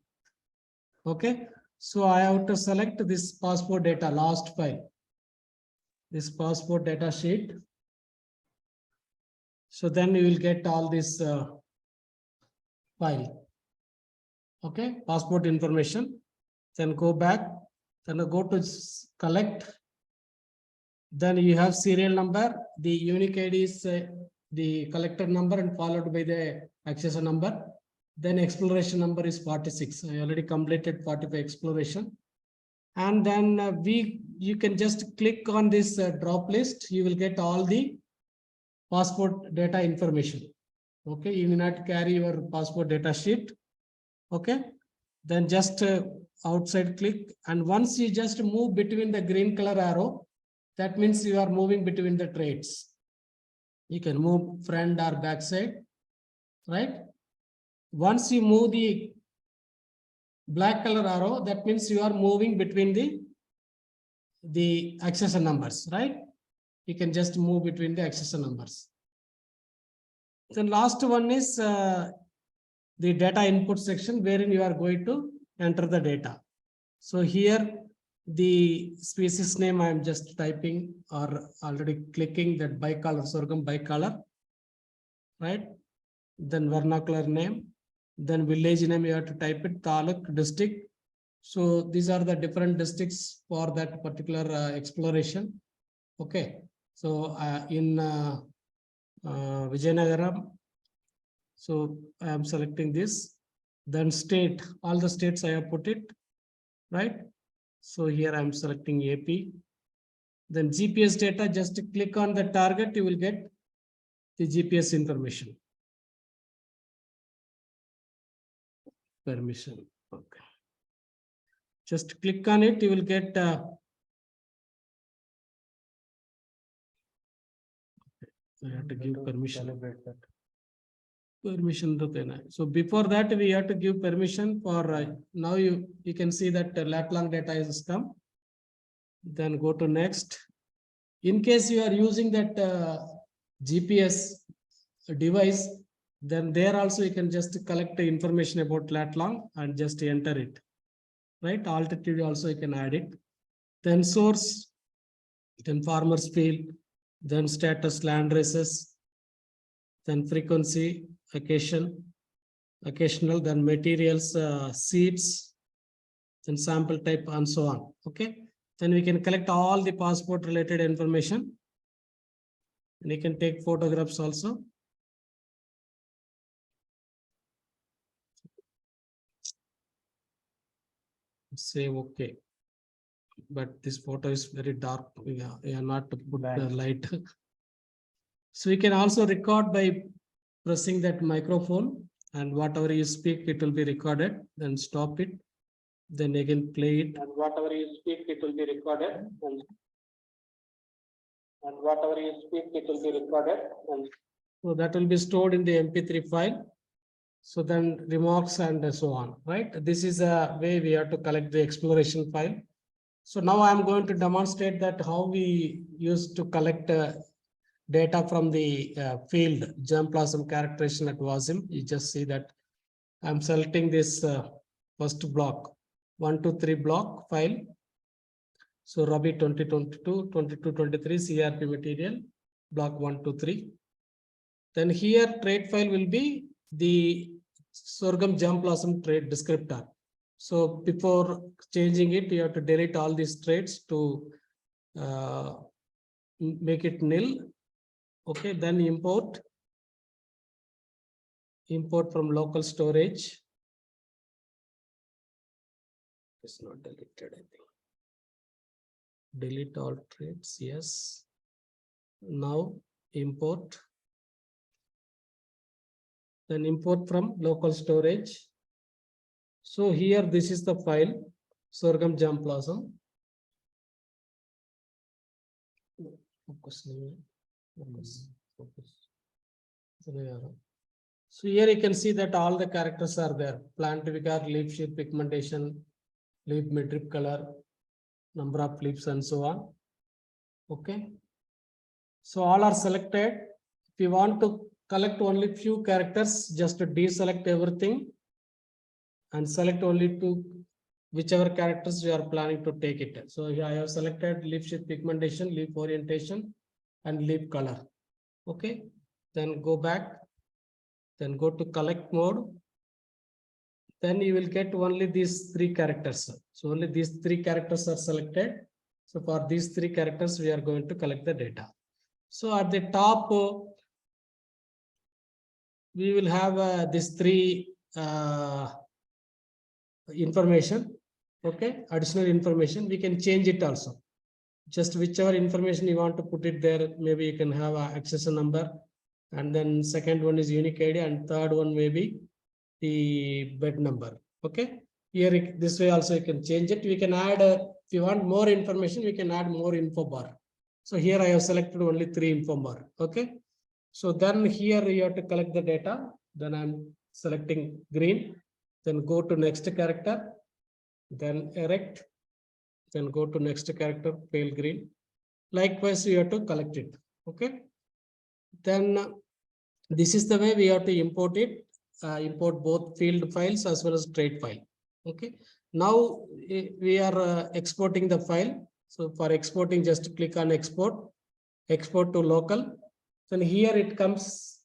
Okay, so I have to select this passport data last file. This passport data sheet. So then you will get all this file. Okay, passport information. Then go back. Then go to collect. Then you have serial number. The unique ID is the collector number and followed by the accessor number. Then exploration number is 46. I already completed 45 exploration. And then you can just click on this drop list. You will get all the passport data information. Okay, you will not carry your passport data sheet. Okay, then just outside click, and once you just move between the green color arrow, that means you are moving between the traits. You can move front or back side, right? Once you move the black color arrow, that means you are moving between the accession numbers, right? You can just move between the accession numbers. The last one is the data input section, wherein you are going to enter the data. So here the species name I am just typing or already clicking that bicolor, sorghum bicolor, right? Then vernacular name, then village name you have to type it, taluk, district. So these are the different districts for that particular exploration. Okay, so in Vijayanagaram, so I am selecting this. Then state, all the states I have put it, right? So here I am selecting AP. Then GPS data, just click on the target, you will get the GPS information. Permission, okay. Just click on it, you will get I have to give permission. Permission to deny. So before that, we have to give permission for now. You can see that lat long data is come. Then go to next. In case you are using that GPS device, then there also you can just collect the information about lat long and just enter it. Right, altitude also you can add it. Then source, then farmers field, then status land races, then frequency, occasional, then materials, seeds, then sample type and so on. Okay, then we can collect all the passport related information, and you can take photographs also. Say okay, but this photo is very dark. We are not to put the light. So we can also record by pressing that microphone, and whatever you speak, it will be recorded. Then stop it. Then again play it. And whatever you speak, it will be recorded. And whatever you speak, it will be recorded. And so that will be stored in the MP3 file. So then remarks and so on, right? This is a way we have to collect the exploration file. So now I am going to demonstrate that how we used to collect data from the field germplasm characterization at WASM. You just see that I'm selecting this first block, 1, 2, 3 block file. So Rabi 2022, 22, 23 CRP material, block 1, 2, 3. Then here trait file will be the sorghum germplasm trait descriptor. So before changing it, you have to delete all these traits to make it nil. Okay, then import from local storage. It's not deleted, I think. Delete all traits, yes. Now import. Then import from local storage. So here, this is the file, sorghum germplasm. Focus. So here you can see that all the characters are there. Plant vicar, leaf sheath pigmentation, leaf midrib color, number of leaves and so on. Okay. So all are selected. If you want to collect only few characters, just deselect everything and select only to whichever characters you are planning to take it. So here I have selected leaf sheath pigmentation, leaf orientation, and leaf color. Okay. Then go back. Then go to collect mode. Then you will get only these 3 characters. So only these 3 characters are selected. So for these 3 characters, we are going to collect the data. So at the top, we will have these 3 information. Okay, additional information. We can change it also. Just whichever information you want to put it there. Maybe you can have a accession number, and then second one is unique ID, and third one maybe the bed number. Okay. Here, this way also you can change it. We can add, if you want more information, we can add more info bar. So here I have selected only 3 info bar. Okay. So then here you have to collect the data. Then I'm selecting green. Then go to next character. Then erect. Then go to next character, pale green. Likewise, you have to collect it. Okay. Then this is the way we have to import it. Import both field files as well as trait file. Okay. Now we are exporting the file. So for exporting, just click on export, export to local. Then here it comes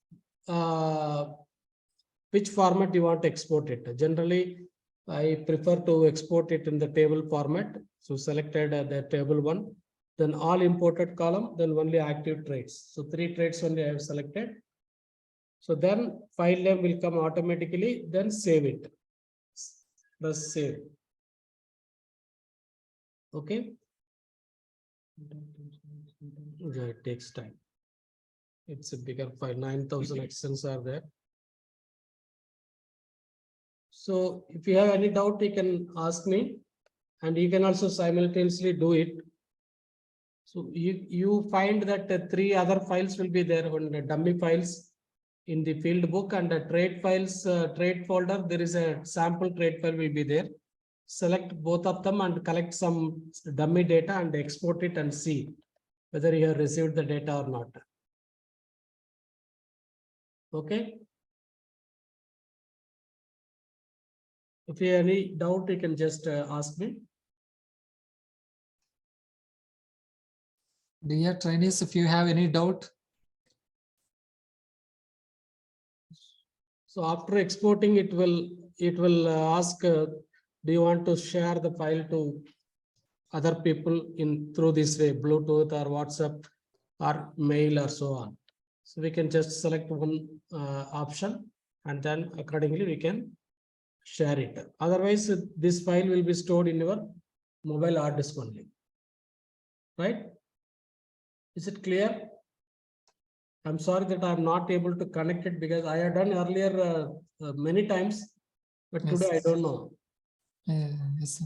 which format you want to export it. Generally, I prefer to export it in the table format. So selected the table 1, then all imported column, then only active traits. So 3 traits only I have selected. So then file name will come automatically, then save it. Press save. Okay. Yeah, it takes time. It's a bigger file, 9,000 extensions are there. So if you have any doubt, you can ask me, and you can also simultaneously do it. So you find that 3 other files will be there on the dummy files in the field book, and the trait files, trait folder, there is a sample trait file will be there. Select both of them and collect some dummy data and export it and see whether you have received the data or not. Okay. If you have any doubt, you can just ask me. Dear trainees, if you have any doubt. So after exporting, it will ask, do you want to share the file to other people in through this way, Bluetooth or WhatsApp or mail or so on. So we can just select one option, and then accordingly we can share it. Otherwise, this file will be stored in your mobile hard disk only. Right? Is it clear? I'm sorry that I'm not able to connect it because I have done earlier many times, but Yes. today I don't know. Yes.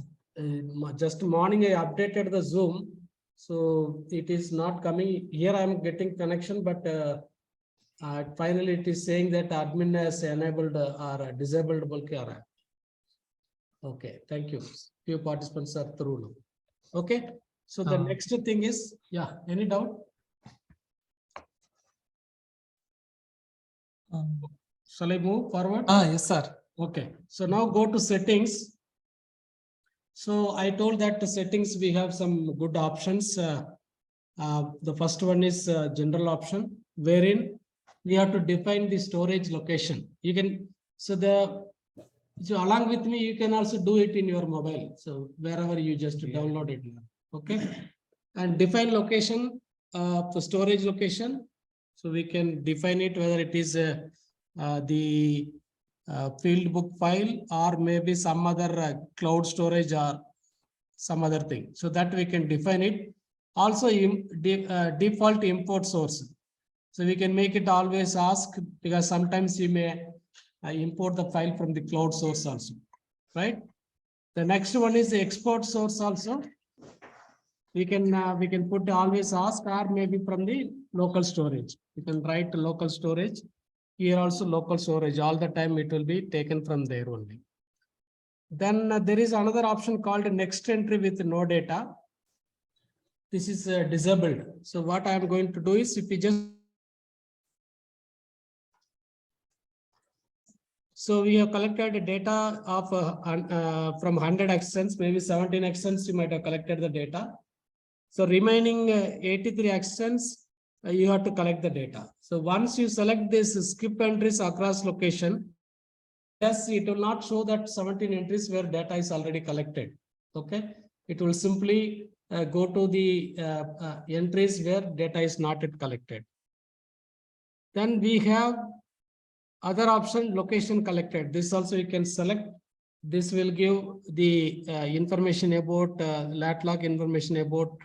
Just morning I updated the Zoom, so it is not coming. Here I'm getting connection, but finally it is saying that admin has enabled or disabled bulk error. Okay, thank you. Few participants are through now. Okay, so the next thing is, yeah, any doubt? Shall I move forward? Yes, sir. Okay, so now go to settings. So I told that the settings, we have some good options. The first one is general option, wherein we have to define the storage location. You can, so along with me, you can also do it in your mobile. So wherever you just download it. Okay. And define location for storage location. So we can define it whether it is the field book file or maybe some other cloud storage or some other thing. So that we can define it. Also default import source. So we can make it always ask, because sometimes you may import the file from the cloud source also, right? The next one is the export source also. We can put always ask, or maybe from the local storage. You can write local storage. Here also local storage, all the time it will be taken from there only. Then there is another option called next entry with no data. This is disabled. So what I am going to do is, if we just, so we have collected data of from 100 accents, maybe 17 accents you might have collected the data. So remaining 83 accents, you have to collect the data. So once you select this skip entries across location, yes, it will not show that 17 entries where data is already collected. Okay, it will simply go to the entries where data is not yet collected. Then we have other option, location collected. This also you can select. This will give the information about lat log information about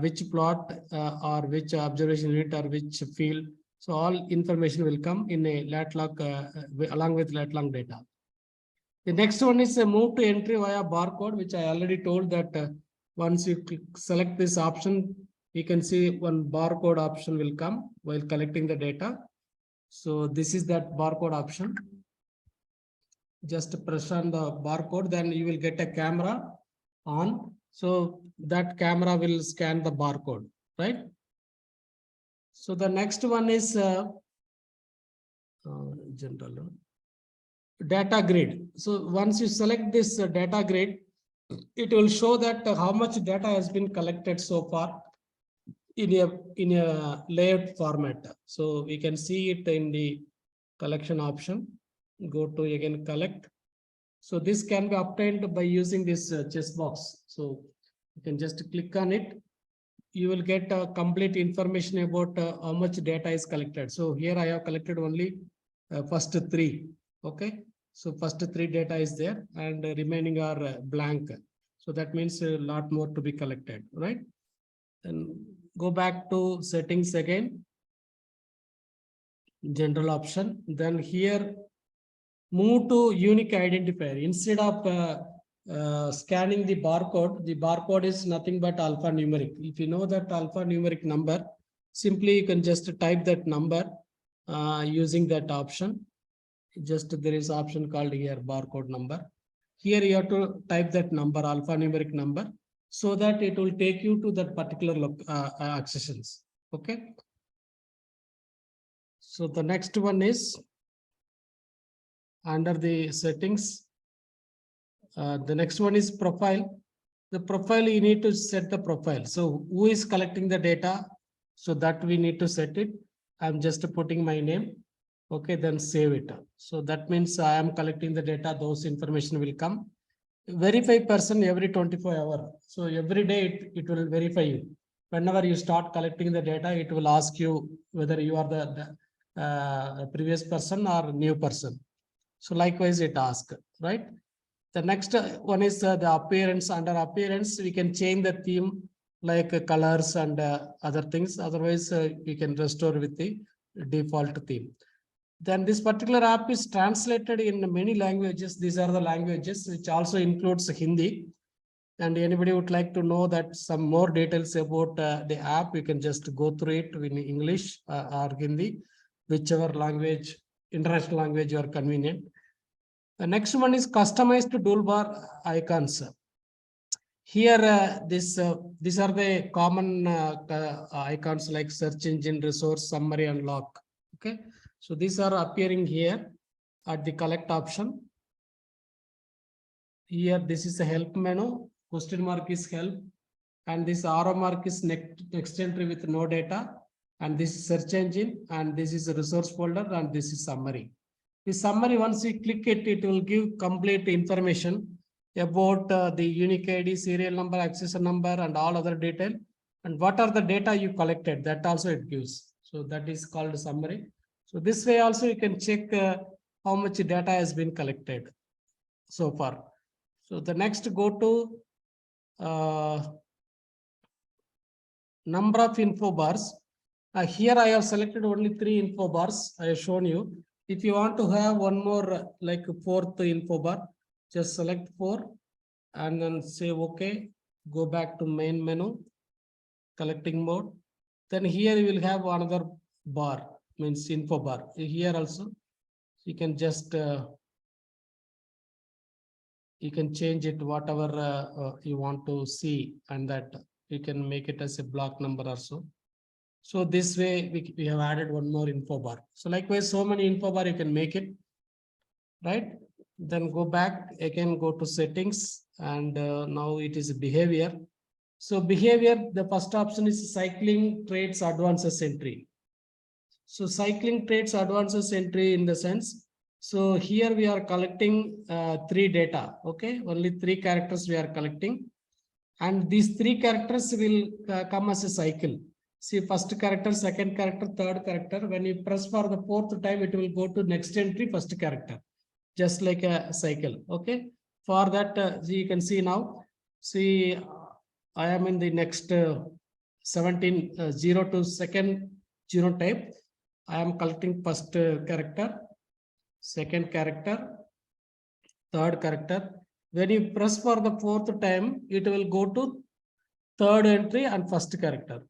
which plot or which observation unit or which field. So all information will come in a lat log along with lat long data. The next one is a move to entry via barcode, which I already told that once you select this option, you can see one barcode option will come while collecting the data. So this is that barcode option. Just press on the barcode, then you will get a camera on. So that camera will scan the barcode, right? So the next one is general data grid. So once you select this data grid, it will show that how much data has been collected so far in a layout format. So we can see it in the collection option. Go to again collect. So this can be obtained by using this checkbox. So you can just click on it. You will get complete information about how much data is collected. So here I have collected only first 3. Okay. So first 3 data is there and remaining are blank. So that means a lot more to be collected, right? And go back to settings again. General option. Then here move to unique identifier. Instead of scanning the barcode is nothing but alphanumeric. If you know that alphanumeric number, simply you can just type that number using that option. Just there is option called here barcode number. Here you have to type that number, alphanumeric number, so that it will take you to that particular accessions. Okay. So the next one is under the settings. The next one is profile. The profile, you need to set the profile. So who is collecting the data? So that we need to set it. I'm just putting my name. Okay, then save it. So that means I am collecting the data, those information will come. Verify person every 24 hours. So every day it will verify you. Whenever you start collecting the data, it will ask you whether you are the previous person or new person. So likewise it asks, right? The next one is the appearance. Under appearance, we can change the theme like colors and other things. Otherwise, we can restore with the default theme. Then this particular app is translated in many languages. These are the languages, which also includes Hindi. And anybody would like to know that some more details about the app, you can just go through it in English or Hindi, whichever language, international language you are convenient. The next one is customized toolbar icons. Here, these are the common icons like search engine, resource, summary, and lock. Okay, so these are appearing here at the collect option. Here, this is a help menu. Question mark is help, and this arrow mark is next entry with no data, and this is search engine, and this is a resource folder, and this is summary. The summary, once you click it, it will give complete information about the unique ID, serial number, accession number, and all other detail. And what are the data you collected, that also it gives. So that is called summary. So this way also you can check how much data has been collected so far. So the next, go to number of info bars. Here I have selected only 3 info bars. I have shown you. If you want to have one more like 4th info bar, just select 4 and then say OK. Go back to main menu, collecting mode. Then here you will have another bar, means info bar. Here also you can just you can change it whatever you want to see, and that you can make it as a block number or so. So this way we have added one more info bar. So likewise, so many info bar you can make it, right? Then go back again, go to settings, and now it is behavior. So behavior, the first option is cycling traits advances entry. So cycling traits advances entry in the sense, so here we are collecting 3 data, okay? Only 3 characters we are collecting. And these 3 characters will come as a cycle. See, first character, second character, third character. When you press for the 4th time, it will go to next entry, first character, just like a cycle, okay? For that, you can see now, see, I am in the next 0 to second genotype. I am collecting first character, second character, third character. When you press for the fourth time, it will go to third entry and first character.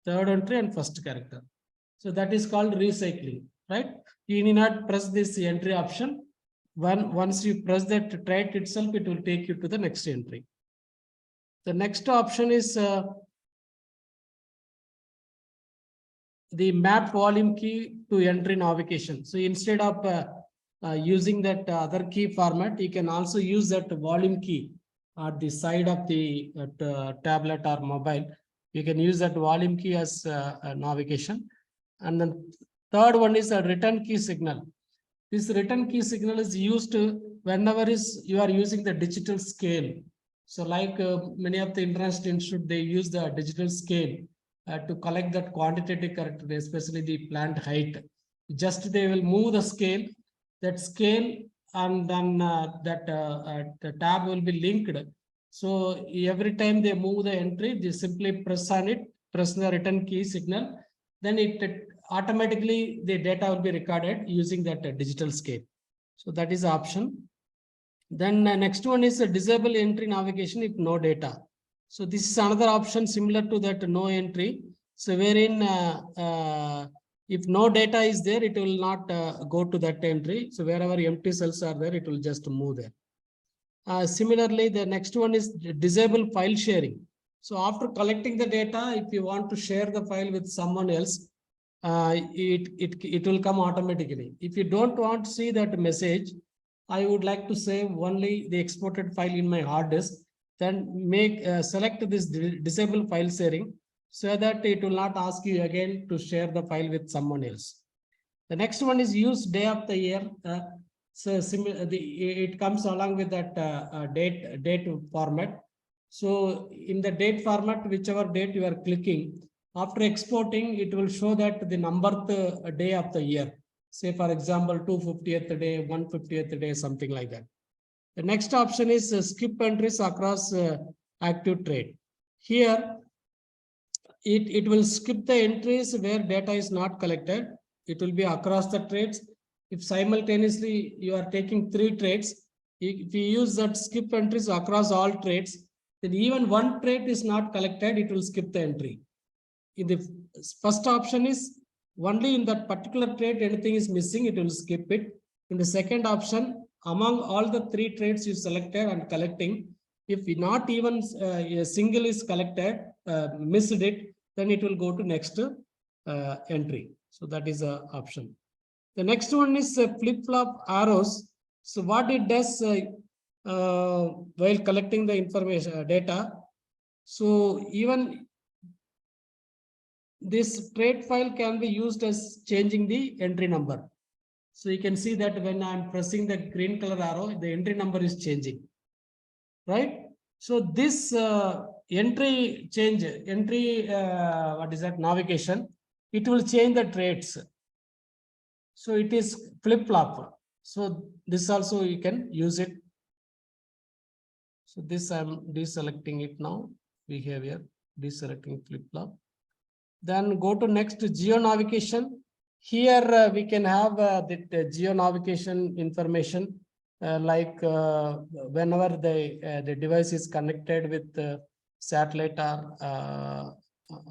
Third entry and first character. So that is called recycling, right? You need not press this entry option. Once you press that trait itself, it will take you to the next entry. The next option is the map volume key to entry navigation. So instead of using that other key format, you can also use that volume key at the side of the tablet or mobile. You can use that volume key as navigation. And then third one is a return key signal. This return key signal is used whenever you are using the digital scale. So like many of the international institutes, they use the digital scale to collect that quantitative character, especially the plant height. Just they will move the scale, and then the tab will be linked. So every time they move the entry, they simply press on it, press the return key signal, then it automatically the data will be recorded using that digital scale. So that is the option. Then next one is a disable entry navigation if no data. So this is another option similar to that no entry. So wherein if no data is there, it will not go to that entry. So wherever empty cells are there, it will just move there. Similarly, the next one is disable file sharing. So after collecting the data, if you want to share the file with someone else, it will come automatically. If you don't want to see that message, I would like to save only the exported file in my hard disk, then select this disable file sharing so that it will not ask you again to share the file with someone else. The next one is use day of the year. It comes along with that date format. So in the date format, whichever date you are clicking, after exporting, it will show that the numbered day of the year. Say, for example, 250th day, 150th day, something like that. The next option is skip entries across active trade. Here, it will skip the entries where data is not collected. It will be across the trades. If simultaneously you are taking 3 trades, if you use that skip entries across all trades, then even one trade is not collected, it will skip the entry. In the first option is only in that particular trade, anything is missing, it will skip it. In the second option, among all the 3 trades you selected and collecting, if not even a single is collected, missed it, then it will go to next entry. So that is an option. The next one is flip-flop arrows. So what it does while collecting the information data, so even this trade file can be used as changing the entry number. So you can see that when I'm pressing the green color arrow, the entry number is changing, right? So this entry navigation, it will change the trades. So it is flip-flop. So this also you can use it. So this I'm deselecting it now. Behavior, deselecting flip-flop. Then go to next geo navigation. Here we can have the geo navigation information like whenever the device is connected with satellite or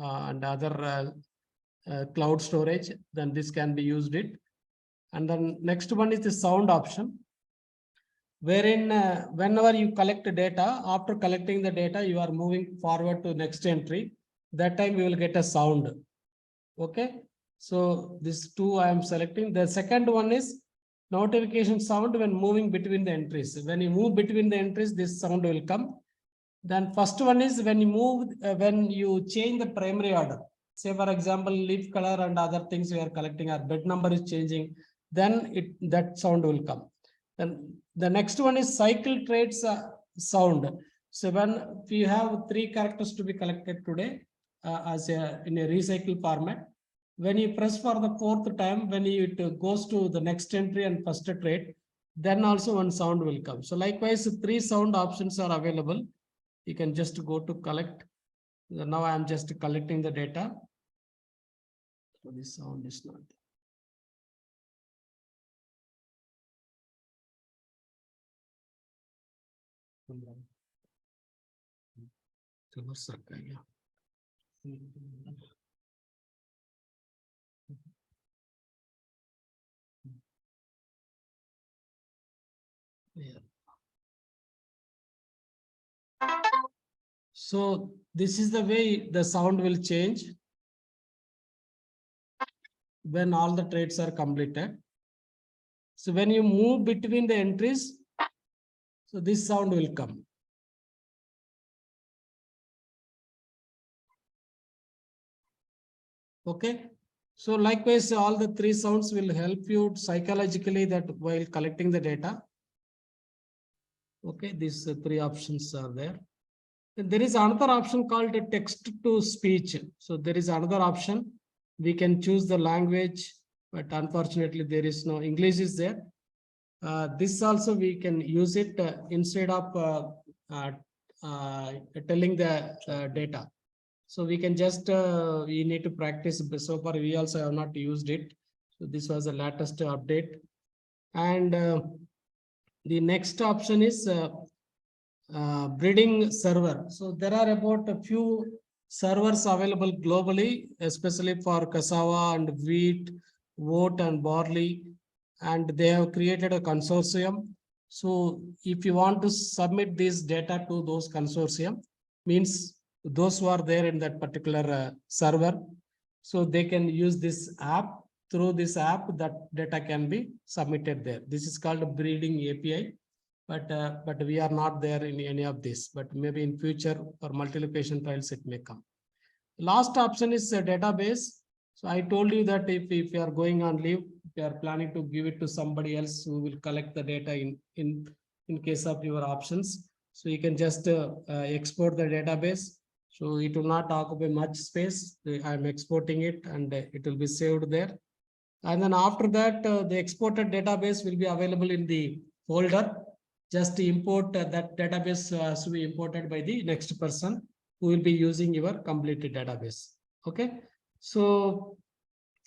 and other cloud storage, then this can be used it. And then next one is the sound option, wherein whenever you collect data, after collecting the data, you are moving forward to next entry. That time we will get a sound. Okay, so this 2 I am selecting. The second one is notification sound when moving between the entries. When you move between the entries, this sound will come. Then first one is when you move, when you change the primary order. Say for example, leaf color and other things we are collecting, our bed number is changing, then that sound will come. Then the next one is cycle trades sound. So when we have 3 characters to be collected today in a recycle format, when you press for the 4th time, when it goes to the next entry and first trade, then also one sound will come. So likewise, 3 sound options are available. You can just go to collect. Now I am just collecting the data. So this sound is not. Reverse रखा है क्या? Yeah. So this is the way the sound will change when all the traits are completed. So when you move between the entries, so this sound will come. Okay. So likewise, all the three sounds will help you psychologically that while collecting the data. Okay, these three options are there. And there is another option called text to speech. So there is another option. We can choose the language, but unfortunately there is no English is there. This also we can use it instead of telling the data. So we can just, we need to practice. So far we also have not used it. So this was the latest update. And the next option is breeding server. So there are about a few servers available globally, especially for cassava and wheat, oat and barley, and they have created a consortium. So if you want to submit this data to those consortium, means those who are there in that particular server, so they can use this app. Through this app, that data can be submitted there. This is called a breeding API. But we are not there in any of this, but maybe in future for multi-location trials it may come. Last option is a database. So I told you that if you are going on leave, if you are planning to give it to somebody else who will collect the data in case of your options. So you can just export the database. So it will not occupy much space. I'm exporting it and it will be saved there. And then after that, the exported database will be available in the folder. Just import that database has to be imported by the next person who will be using your completed database. Okay. So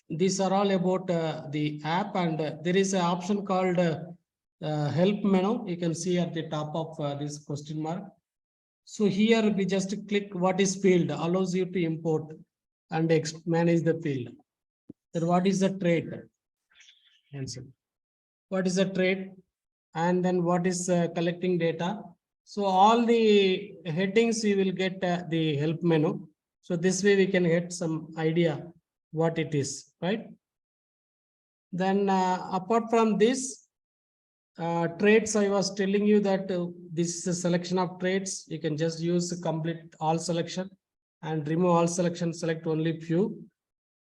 these are all about the app, and there is an option called help menu. You can see at the top of this question mark. So here we just click what is field, allows you to import and manage the field. Then what is the trait? Answer. What is the trait? And then what is collecting data? So all the headings you will get the help menu. So this way we can get some idea what it is, right? Then apart from this, traits, I was telling you that this is a selection of traits. You can just use complete all selection and remove all selection, select only few.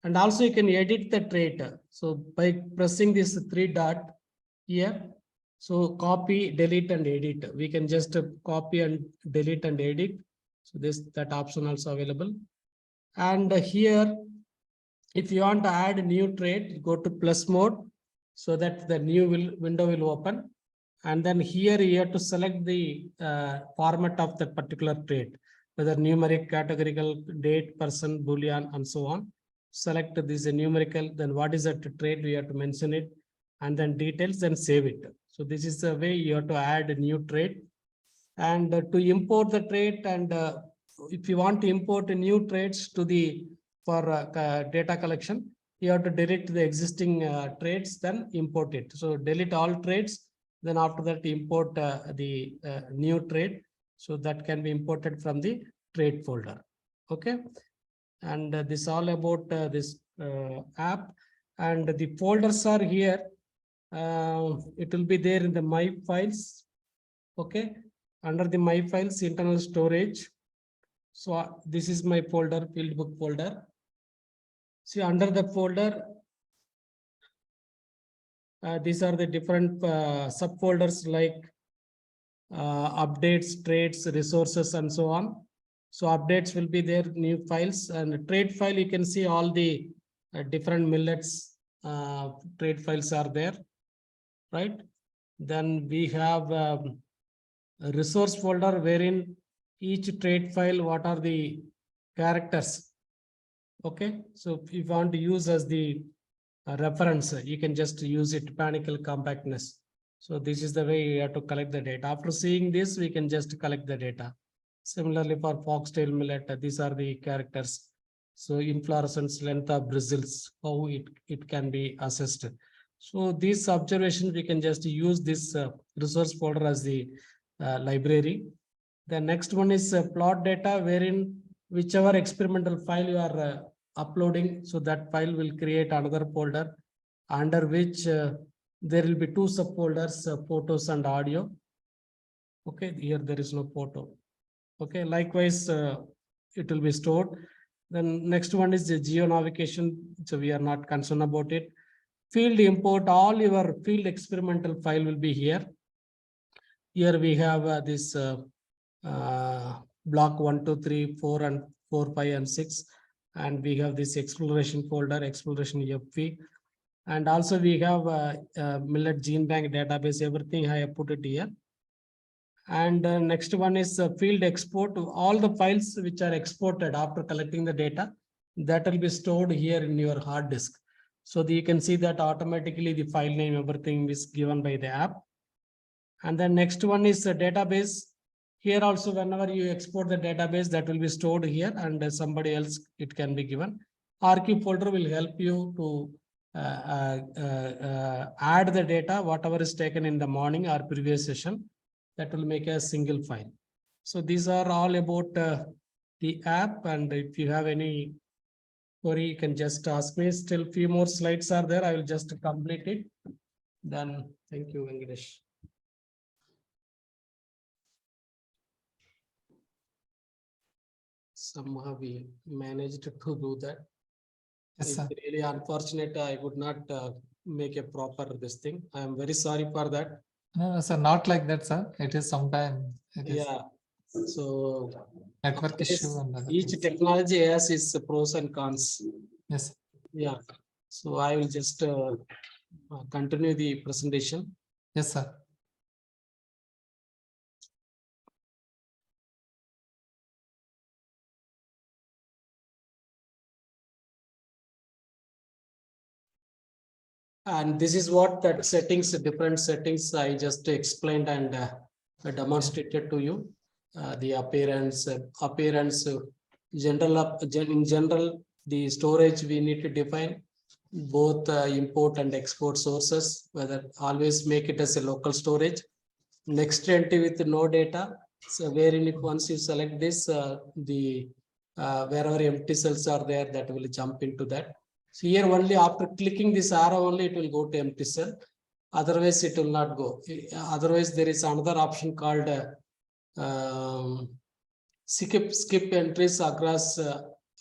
And also you can edit the trait. So by pressing this three dot here, so copy, delete and edit. We can just copy and delete and edit. So that option also available. And here, if you want to add a new trait, go to plus mode so that the new window will open. And then here you have to select the format of that particular trait, whether numeric, categorical, date, person, Boolean, and so on. Select this numerical, then what is that trait, we have to mention it, and then details, then save it. So this is the way you have to add a new trait. And to import the trait, and if you want to import new traits to the for data collection, you have to delete the existing traits, then import it. So delete all traits, then after that import the new trait. So that can be imported from the trait folder. Okay. And this all about this app, and the folders are here. It will be there in the my files. Okay. Under the my files, internal storage. So this is my folder, field book folder. See, under the folder, these are the different subfolders like updates, traits, resources, and so on. So updates will be there, new files, and trait file, you can see all the different millets trait files are there, right? Then we have a resource folder wherein each trait file, what are the characters Okay, so if you want to use as the reference, you can just use it mechanical compactness. So this is the way you have to collect the data. After seeing this, we can just collect the data. Similarly for foxtail millet, these are the characters. So inflorescence, length of bristles, how it can be assessed. So these observations, we can just use this resource folder as the library. The next one is plot data, wherein whichever experimental file you are uploading, so that file will create another folder under which there will be two subfolders, photos and audio. Okay, here there is no photo. Okay, likewise, it will be stored. Then next one is the geo navigation. So we are not concerned about it. Field import, all your field experimental file will be here. Here we have this block 1, 2, 3, 4, and 4, 5, and 6. And we have this exploration folder, exploration FP. And also we have millet gene bank database, everything I have put it here. And next one is field export. All the files which are exported after collecting the data, that will be stored here in your hard disk. So you can see that automatically the file name, everything is given by the app. And then next one is a database. Here also, whenever you export the database, that will be stored here, and somebody else it can be given. Archive folder will help you to add the data, whatever is taken in the morning or previous session, that will make a single file. So these are all about the app, and if you have any query, you can just ask me. Still few more slides are there. I will just complete it. Then thank you, Venkatesh. Somehow we managed to do that. Yes, sir. It's really unfortunate. I would not make a proper this thing. I am very sorry for that. No, sir, not like that, sir. It is sometime. Yeah. So network issue and other each things. technology has its pros and cons. Yes. Yeah. So I will just continue the presentation. Yes, sir. And this is what that settings, different settings I just explained and demonstrated to you. The appearance, in general, the storage we need to define both import and export sources, whether always make it as a local storage. Next entry with no data. So wherein if once you select this, wherever empty cells are there, that will jump into that. So here only after clicking this arrow only it will go to empty cell. Otherwise it will not go. Otherwise there is another option called skip entries across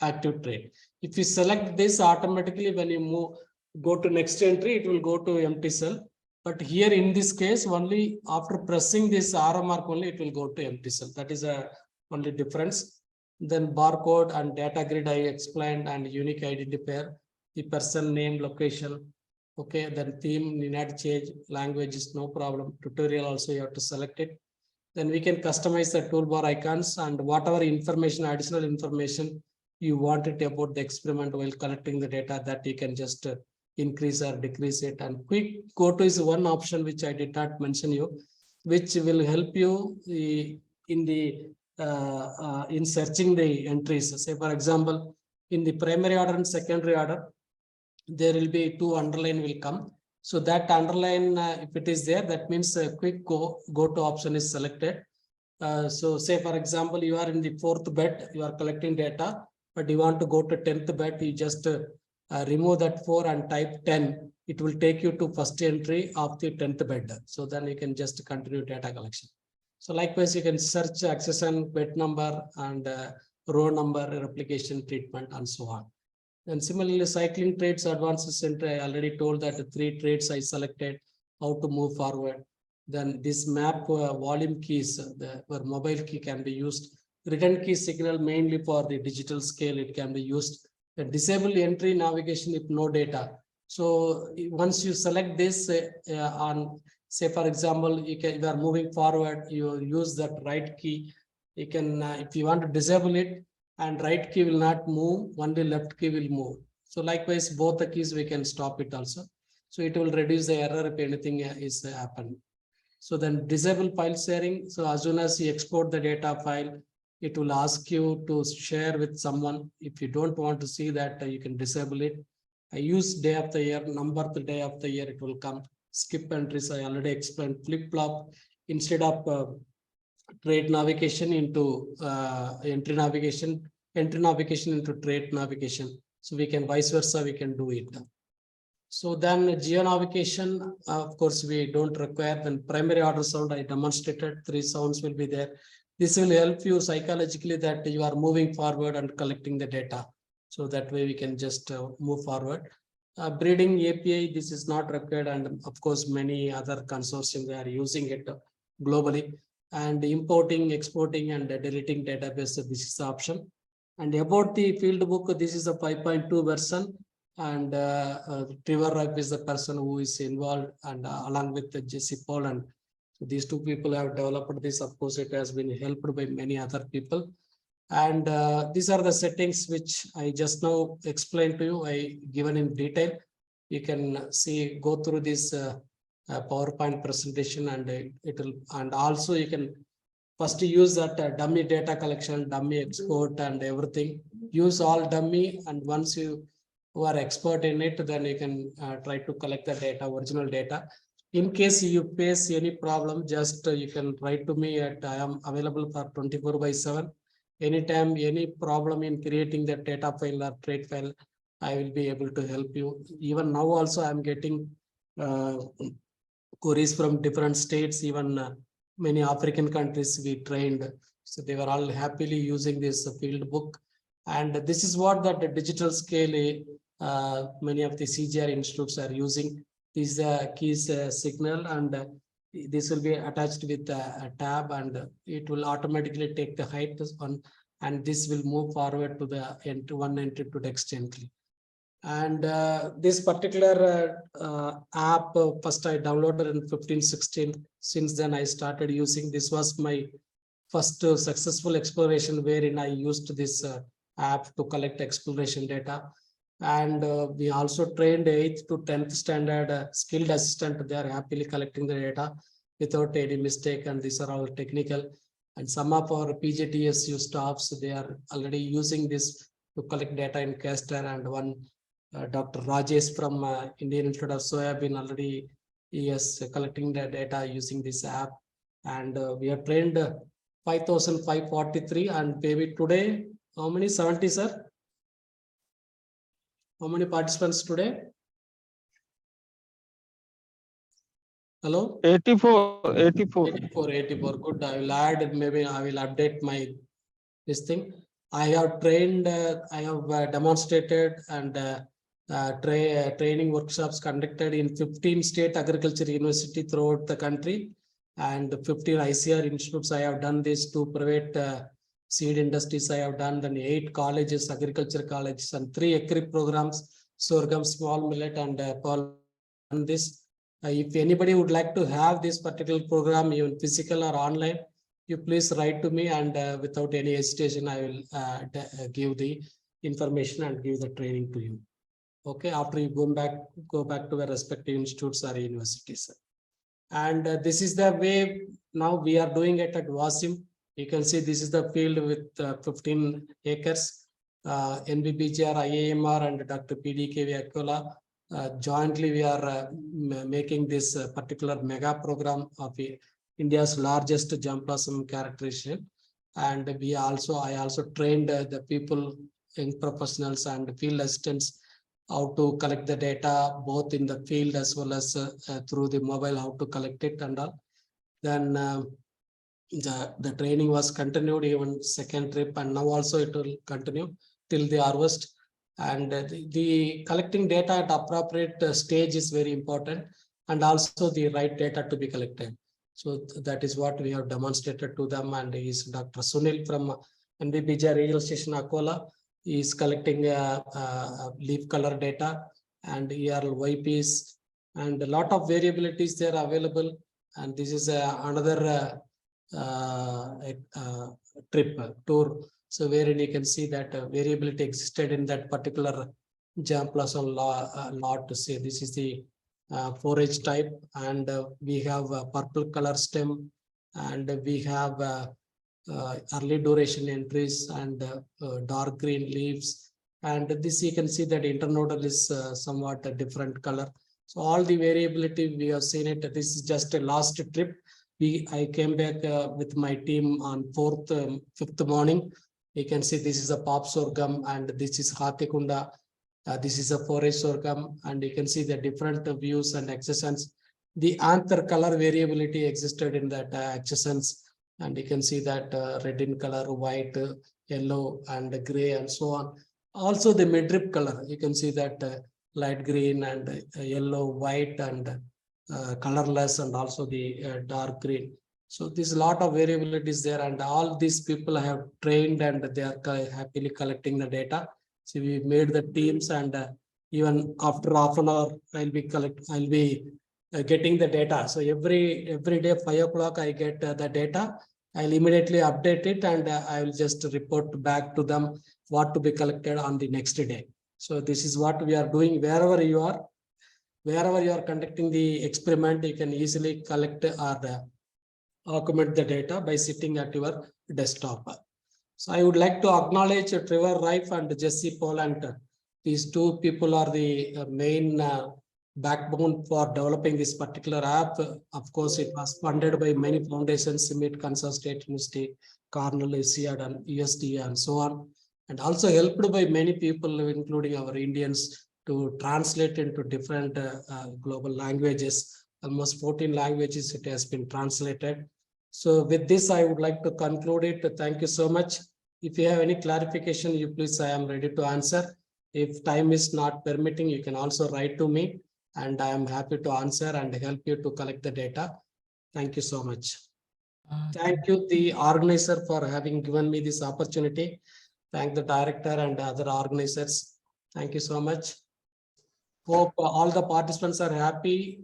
active trait. If you select this, automatically when you go to next entry, it will go to empty cell. But here in this case, only after pressing this arrow mark only it will go to empty cell. That is a only difference. Then barcode and data grid I explained, and unique identifier, the person name, location. Okay, then theme need not change, language is no problem. Tutorial also you have to select it. Then we can customize the toolbar icons and whatever information, additional information you want it about the experiment while collecting the data, that you can just increase or decrease it. And quick go to is one option which I did not mention you, which will help you in searching the entries. Say for example, in the primary order and secondary order, there will be two underline will come. So that underline, if it is there, that means a quick go to option is selected. So say for example, you are in the 4th bed, you are collecting data, but you want to go to 10th bed, you just remove that 4 and type 10. It will take you to first entry of the 10th bed. So then you can just continue data collection. So likewise, you can search accession, bed number, and row number, replication, treatment, and so on. And similarly, cycling traits, advanced center, I already told that the 3 traits I selected, how to move forward. Then this map volume keys, where mobile key can be used. Return key signal mainly for the digital scale, it can be used. The disable entry navigation if no data. So once you select this on, say for example, you are moving forward, you use that right key. You can, if you want to disable it, and right key will not move, only left key will move. So likewise, both the keys we can stop it also. So it will reduce the error if anything is happened. So then disable file sharing. So as soon as you export the data file, it will ask you to share with someone. If you don't want to see that, you can disable it. I use day of the year, number the day of the year, it will come. Skip entries, I already explained. Flip-flop, instead of trade navigation into entry navigation into trade navigation. So we can vice versa, we can do it. So then geo navigation, of course, we don't require. Then primary order sound, I demonstrated 3 sounds will be there. This will help you psychologically that you are moving forward and collecting the data. So that way we can just move forward. Breeding API, this is not required, and of course many other consortium they are using it globally. And importing, exporting, and deleting database, this is the option. And about the field book, this is a 5.2 version. And Trevor Ripe is the person who is involved, and along with Jesse Poland. So these two people have developed this. Of course, it has been helped by many other people. And these are the settings which I just now explained to you. I given in detail. You can see, go through this PowerPoint presentation, and it will. And also you can first use that dummy data collection, dummy export, and everything. Use all dummy, and once you are expert in it, then you can try to collect the data, original data. In case you face any problem, just you can write to me at, I am available for 24/7. Anytime, any problem in creating the data file or trade file, I will be able to help you. Even now also I am getting queries from different states, even many African countries we trained. So they were all happily using this field book. And this is what that the digital scale, many of the CGR institutes are using. This keys signal, and this will be attached with a tab, and it will automatically take the height on, and this will move forward to the one entry to text entry. And this particular app, first I downloaded in 15/16. Since then I started using. This was my first successful exploration wherein I used this app to collect exploration data. And we also trained 8th to 10th standard skilled assistant. They are happily collecting the data without any mistake, and these are all technical. And some of our PGTSU staffs, they are already using this to collect data in Castor, and one Dr. Rajesh from Indian Institute of Soybean already is collecting the data using this app. And we have trained 5,543, and maybe today, how many? 70, sir? How many participants today? Hello? 84. 84. Good. I will add, maybe I will update my this thing. I have trained, I have demonstrated, and training workshops conducted in 15 state agriculture university throughout the country, and 15 ICR institutes. I have done this, 2 private seed industries I have done, then 8 colleges, agriculture colleges, and 3 ECRI programs, sorghum, small millet, and pearl. And this, if anybody would like to have this particular program, even physical or online, you please write to me, and without any hesitation, I will give the information and give the training to you. Okay, after you go back to the respective institutes or universities. And this is the way now we are doing it at Wasim. You can see this is the field with 15 acres. NBBGR, IAMR, and Dr. PDKV Akola. Jointly, we are making this particular mega program of India's largest germplasm characterization. And I also trained the people, young professionals and field assistants, how to collect the data both in the field as well as through the mobile, how to collect it and all. Then the training was continued even second trip, and now also it will continue till the harvest. And the collecting data at appropriate stage is very important, and also the right data to be collected. So that is what we have demonstrated to them. And is Dr. Sunil from NBBJ Regional Station Akola. He is collecting leaf color data and ERL YPs, and a lot of variabilities there available. And this is another tour So wherein you can see that variability existed in that particular germplasm lot to say this is the forage type, and we have a purple color stem, and we have early duration entries and dark green leaves. And this you can see that internodal is somewhat a different color. So all the variability we have seen it. This is just a last trip. I came back with my team on 5th morning. You can see this is a pop sorghum and this is Hatikunda. This is a forage sorghum, and you can see the different views and accessions. The anther color variability existed in that accessions, and you can see that red in color, white, yellow, and gray, and so on. Also the midrib color, you can see that light green and yellow, white, and colorless, and also the dark green. So there's a lot of variabilities there, and all these people have trained and they are happily collecting the data. So we made the teams, and even after half an hour, I'll be getting the data. So every day 5 o'clock I get the data. I'll immediately update it, and I will just report back to them what to be collected on the next day. So this is what we are doing. Wherever you are conducting the experiment, you can easily collect or augment the data by sitting at your desktop. So I would like to acknowledge Trevor Rife and Jesse Poland. These two people are the main backbone for developing this particular app. Of course, it was funded by many foundations, Summit, Kansas State University, Cornell, ICEAD, and USDA, and so on. And also helped by many people, including our Indians, to translate into different global languages. Almost 14 languages it has been translated. So with this, I would like to conclude it. Thank you so much. If you have any clarification, you please, I am ready to answer. If time is not permitting, you can also write to me, and I am happy to answer and help you to collect the data. Thank you so much. Thank you, the organizer, for having given me this opportunity. Thank the director and other organizers. Thank you so much. Hope all the participants are happy,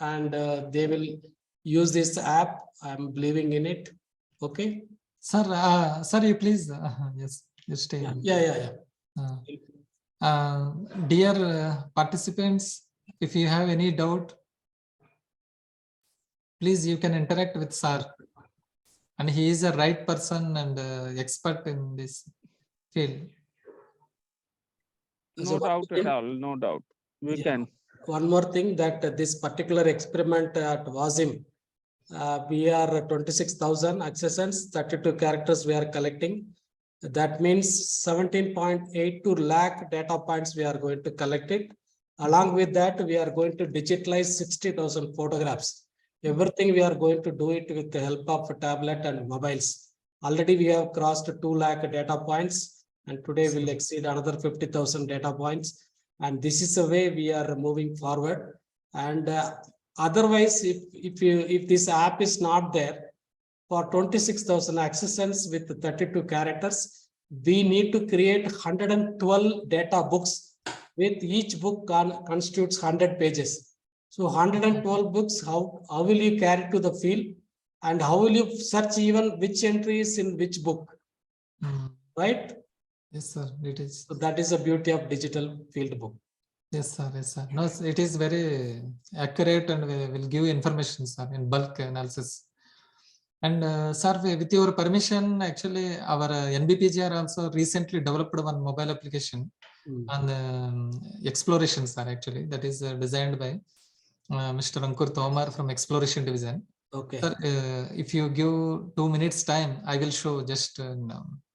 and they will use this app. I'm believing in it. Okay. Sir, sir, you please, yes, you stay. Yeah. Dear participants, if you have any doubt, please, you can interact with sir. And he is a right person and expert in this field. No doubt at all, no doubt. We can. One more thing, that this particular experiment at Wasim, we are 26,000 accessions, 32 characters we are collecting. That means 17.82 lakh data points we are going to collect it. Along with that, we are going to digitalize 60,000 photographs. Everything we are going to do it with the help of a tablet and mobiles. Already we have crossed 2 lakh data points, and today we'll exceed another 50,000 data points. And this is the way we are moving forward. And otherwise, if this app is not there, for 26,000 accessions with 32 characters, we need to create 112 data books, with each book constitutes 100 pages. So 112 books, how will you carry to the field, and how will you search even which entry is in which book, right? Yes, sir, it is. So that is the beauty of digital field book. Yes, sir. Yes, sir. No, it is very accurate and will give information, sir, in bulk analysis. And sir, with your permission, actually, our NBPGR also recently developed one mobile application on exploration, sir. Actually, that is designed by Mr. Ankur Tomar from Exploration Division. Okay. Sir, if you give 2 minutes time, I will show just.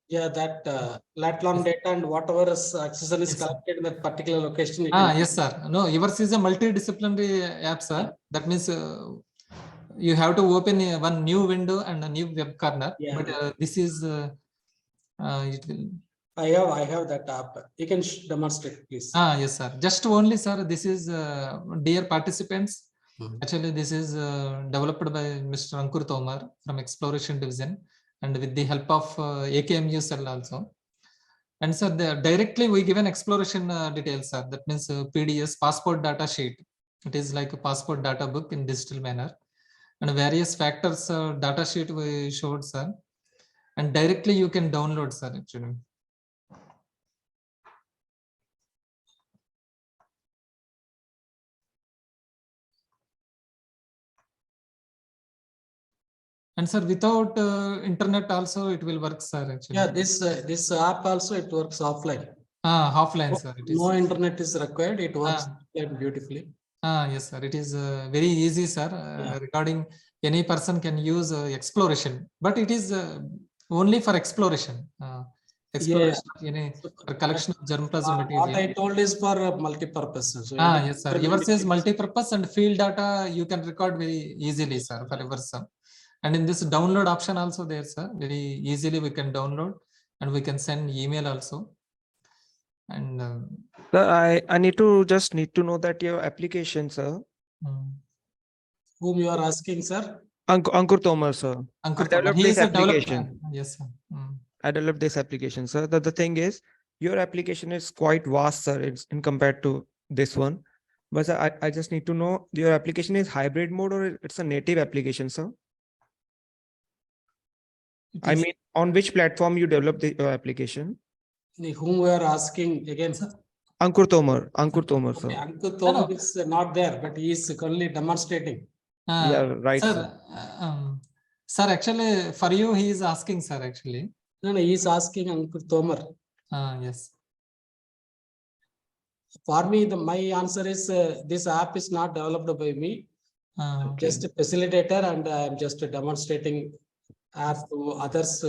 Yeah, that lat long data and whatever accession is collected in that particular location. Yes, sir. No, yours is a multidisciplinary app, sir. That means you have to open one new window and a new web corner. Yeah. But this is it will. I have that app. You can demonstrate, please. Yes, sir. Just only, sir. This is dear participants. Actually, this is developed by Mr. Ankur Tomar from Exploration Division, and with the help of AKMU cell also. And sir, directly we give an exploration details, sir. That means PDS, passport data sheet. It is like a passport data book in digital manner, and various factors data sheet we showed, sir. and directly you can download, sir, actually. And sir, without internet also it will work, sir, actually. Yeah, this app also it works offline. Offline, sir. It is. No internet is required. It works offline beautifully. Yes, sir. It is very easy, sir. Regarding any person can use exploration, but it is only for exploration. Exploration of any collection of germplasm material. What I told is for multi-purpose. So yes, sir. Yours is multi-purpose and field data you can record very easily, sir, for yours. And in this download option also there, sir, very easily we can download and we can send email also. And sir, I need to know that your application, sir. Whom you are asking, sir? Ankur Tomar, sir. Ankur I Tomar. developed He this is a application. developer. Yes, sir. I developed this application, sir. The thing is, your application is quite vast, sir. It's in compared to this one. But sir, I just need to know your application is hybrid mode or it's a native application, sir. I mean, on which platform you developed your application? Whom we are asking again? Ankur Tomar, sir. Okay, Ankur Tomar is not there, but he is currently demonstrating. Yeah, right, sir. Sir, actually, for you, he is asking, sir, actually. No, he is asking Ankur Tomar. Yes. For me, my answer is this app is not developed by me. I'm just a facilitator and I'm just demonstrating app to others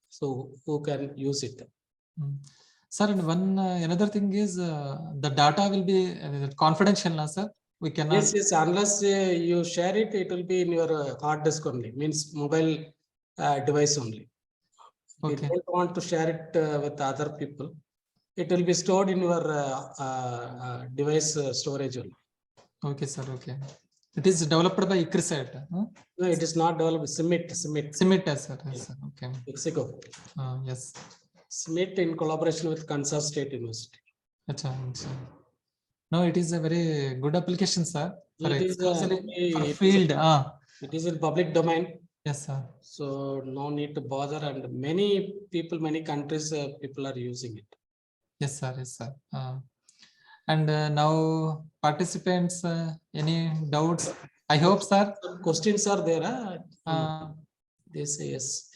so who can use it. Sir, and one another thing is the data will be confidential, sir. We cannot. Yes, unless you share it, it will be in your hard disk only, means mobile device only. If you don't want to share it with other people, it will be stored in your device storage only. Okay, sir. Okay. It is developed by ICRISAT. No, it is not developed. Simit, sir. Yes, sir. Okay. Mexico. Yes. Simit in collaboration with Kansas State University. No, it is a very good application, sir. For It is for field. It is in public domain. Yes, sir. So no need to bother, and many people, many countries, people are using it. Yes, sir. Yes, sir. And now participants, any doubts? I hope, sir. Some questions are there. They say yes.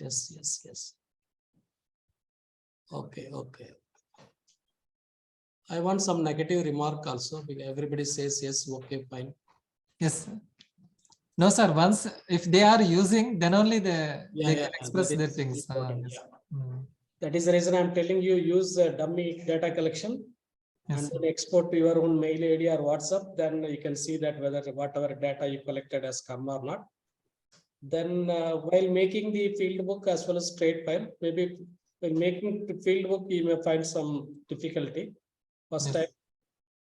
Okay. I want some negative remark also. Everybody says yes, okay, fine. Yes. No, sir. Once if they are using, then only they can express their things. That is the reason I'm telling you, use dummy data collection and then export to your own mail ID or WhatsApp. Then you can see that whether whatever data you collected has come or not. Then while making the field book as well as trade file, maybe when making the field book, you may find some difficulty first time.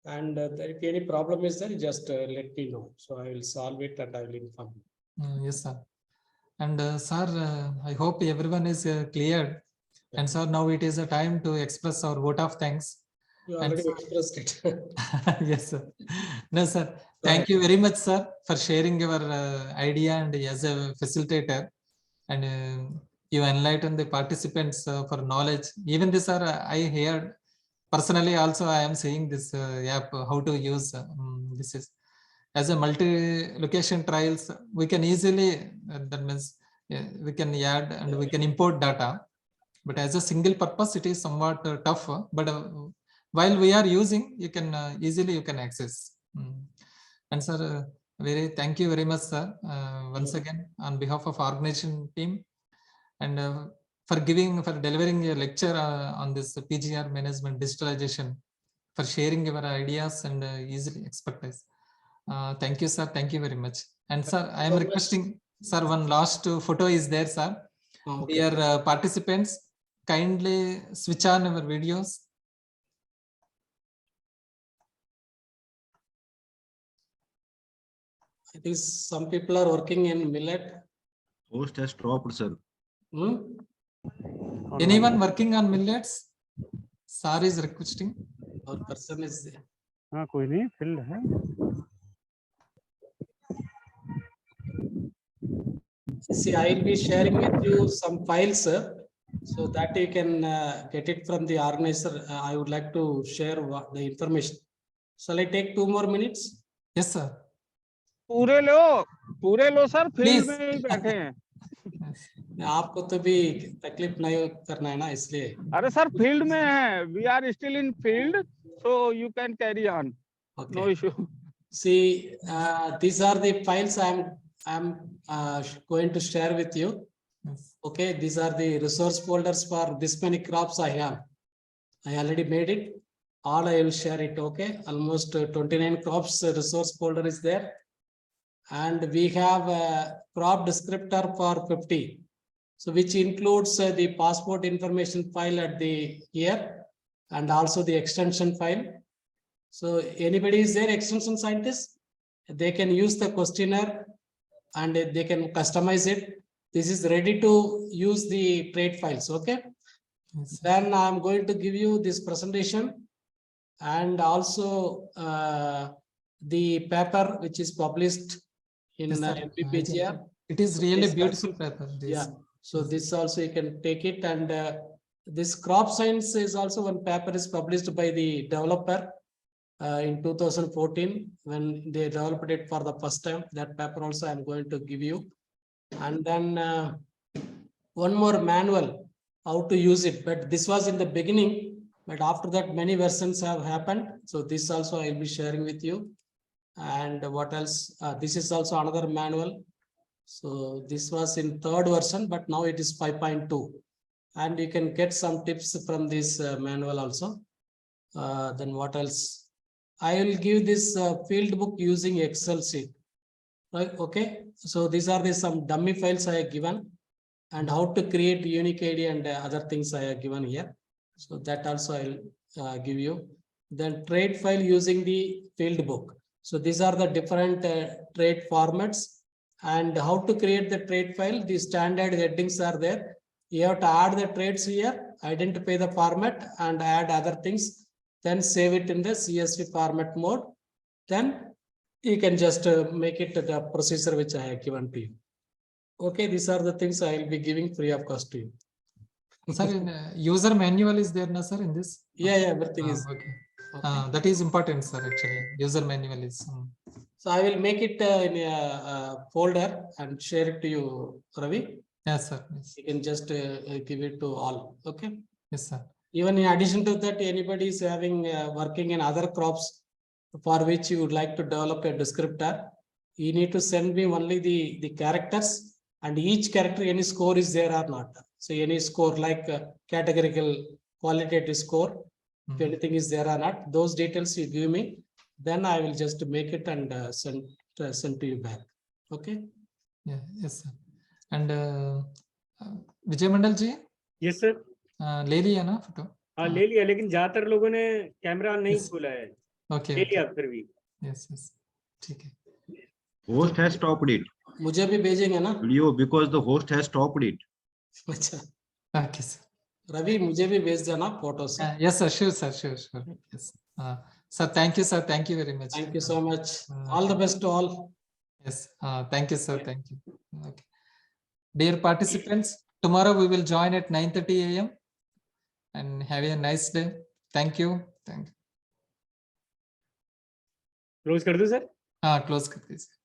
And if any problem is there, just let me know. So I will solve it and I will inform you. Yes, sir. And sir, I hope everyone is cleared. And sir, now it is a time to express our vote of thanks. You already expressed it. Yes, sir. No, sir. Thank you very much, sir, for sharing your idea and as a facilitator. And you enlighten the participants for knowledge. Even this, sir, I heard personally also I am saying this app, how to use this is as a multi-location trials. We can easily, that means we can add and we can import data. But as a single purpose, it is somewhat tough. But while we are using, you can easily you can access. And sir, thank you very much, sir. Once again, on behalf of organization team, and for delivering a lecture on this PGR management digitalization, for sharing your ideas and easily expertise. Thank you, sir. Thank you very much. And sir, I am requesting, sir, one last photo is there, sir. Dear participants, kindly switch on our videos. I think some people are working in millet. Host has dropped, sir. Anyone working on millets? Sir is requesting. Our person is there. कोई नहीं filled है. See, I will be sharing with you some files, So that you can get it from the organizer. I would like to share the information. Shall I take 2 more minutes? Yes, sir. पूरे लो sir, field Please. में ही बैठे हैं। आपको तो भी तकलीफ नहीं करना है ना, इसलिए। अरे सर फील्ड में है, we are still in field, so you can carry on, no issue. See, these are the files I'm going to share with you. Okay, these are the resource folders for this many crops I have. I already made it. All I will share it. Okay, almost 29 crops resource folder is there, and we have a crop descriptor for 50. So which includes the passport information file at the here, and also the extension file. So anybody is there, extension scientist, they can use the questionnaire and they can customize it. This is ready to use the trade files. Okay. Then I'm going to give you this presentation and also the paper which is published in Yes, sir. MPPGR. It is really beautiful paper. This. Yeah. So this also you can take it, and this crop science is also one paper is published by the developer in 2014 when they developed it for the first time. That paper also I'm going to give you. And then one more manual how to use it, but this was in the beginning, but after that many versions have happened. So this also I'll be sharing with you. And what else? This is also another manual. So this was in 3rd version, but now it is 5.2. And you can get some tips from this manual also. Then what else? I will give this field book using Excel sheet. Right? Okay. So these are the some dummy files I have given, and how to create unique ID and other things I have given here. So that also I'll give you. Then trade file using the field book. So these are the different trade formats. And how to create the trade file, the standard headings are there. You have to add the trades here, identify the format and add other things, then save it in the CSV format mode. Then you can just make it the procedure which I have given to you. Okay, these are the things I will be giving free of cost to you. Sir, in, user manual is there, na, sir, in this? Yeah, everything is. Okay. That is important, sir, actually. User manual is. So I will make it in a folder and share it to you, Ravi. Yes, sir. Yes. You can just give it to all. Okay. Yes, sir. Even in addition to that, anybody is having working in other crops for which you would like to develop a descriptor, you need to send me only the characters, and each character, any score is there or not. So any score like categorical qualitative score, if anything is there or not, those details you give me, then I will just make it and send to you back. Okay. Yeah. Yes, sir. And Vijay Mandal ji? Yes, sir. ले लिया ना photo? हाँ ले लिया, लेकिन ज्यादातर लोगों ने कैमरा नहीं खोला है। Okay. ले लिया फिर भी। Yes, yes. ठीक है. Host has stopped it. मुझे भी भेजेंगे ना? Video, because the host has stopped it. अच्छा. Okay, sir. रवि मुझे भी भेज देना photos. Yes, sir. Sure, sir. Sure, sure. Yes. Sir, thank you, sir. Thank you very much. Thank you so much. All the best to all. Yes. Thank you, sir. Thank you. Okay. Dear participants, tomorrow we will join at 9:30 a.m. and have a nice day. Thank you. Thank you. Close कर दूं sir? हाँ, close कर दीजिए.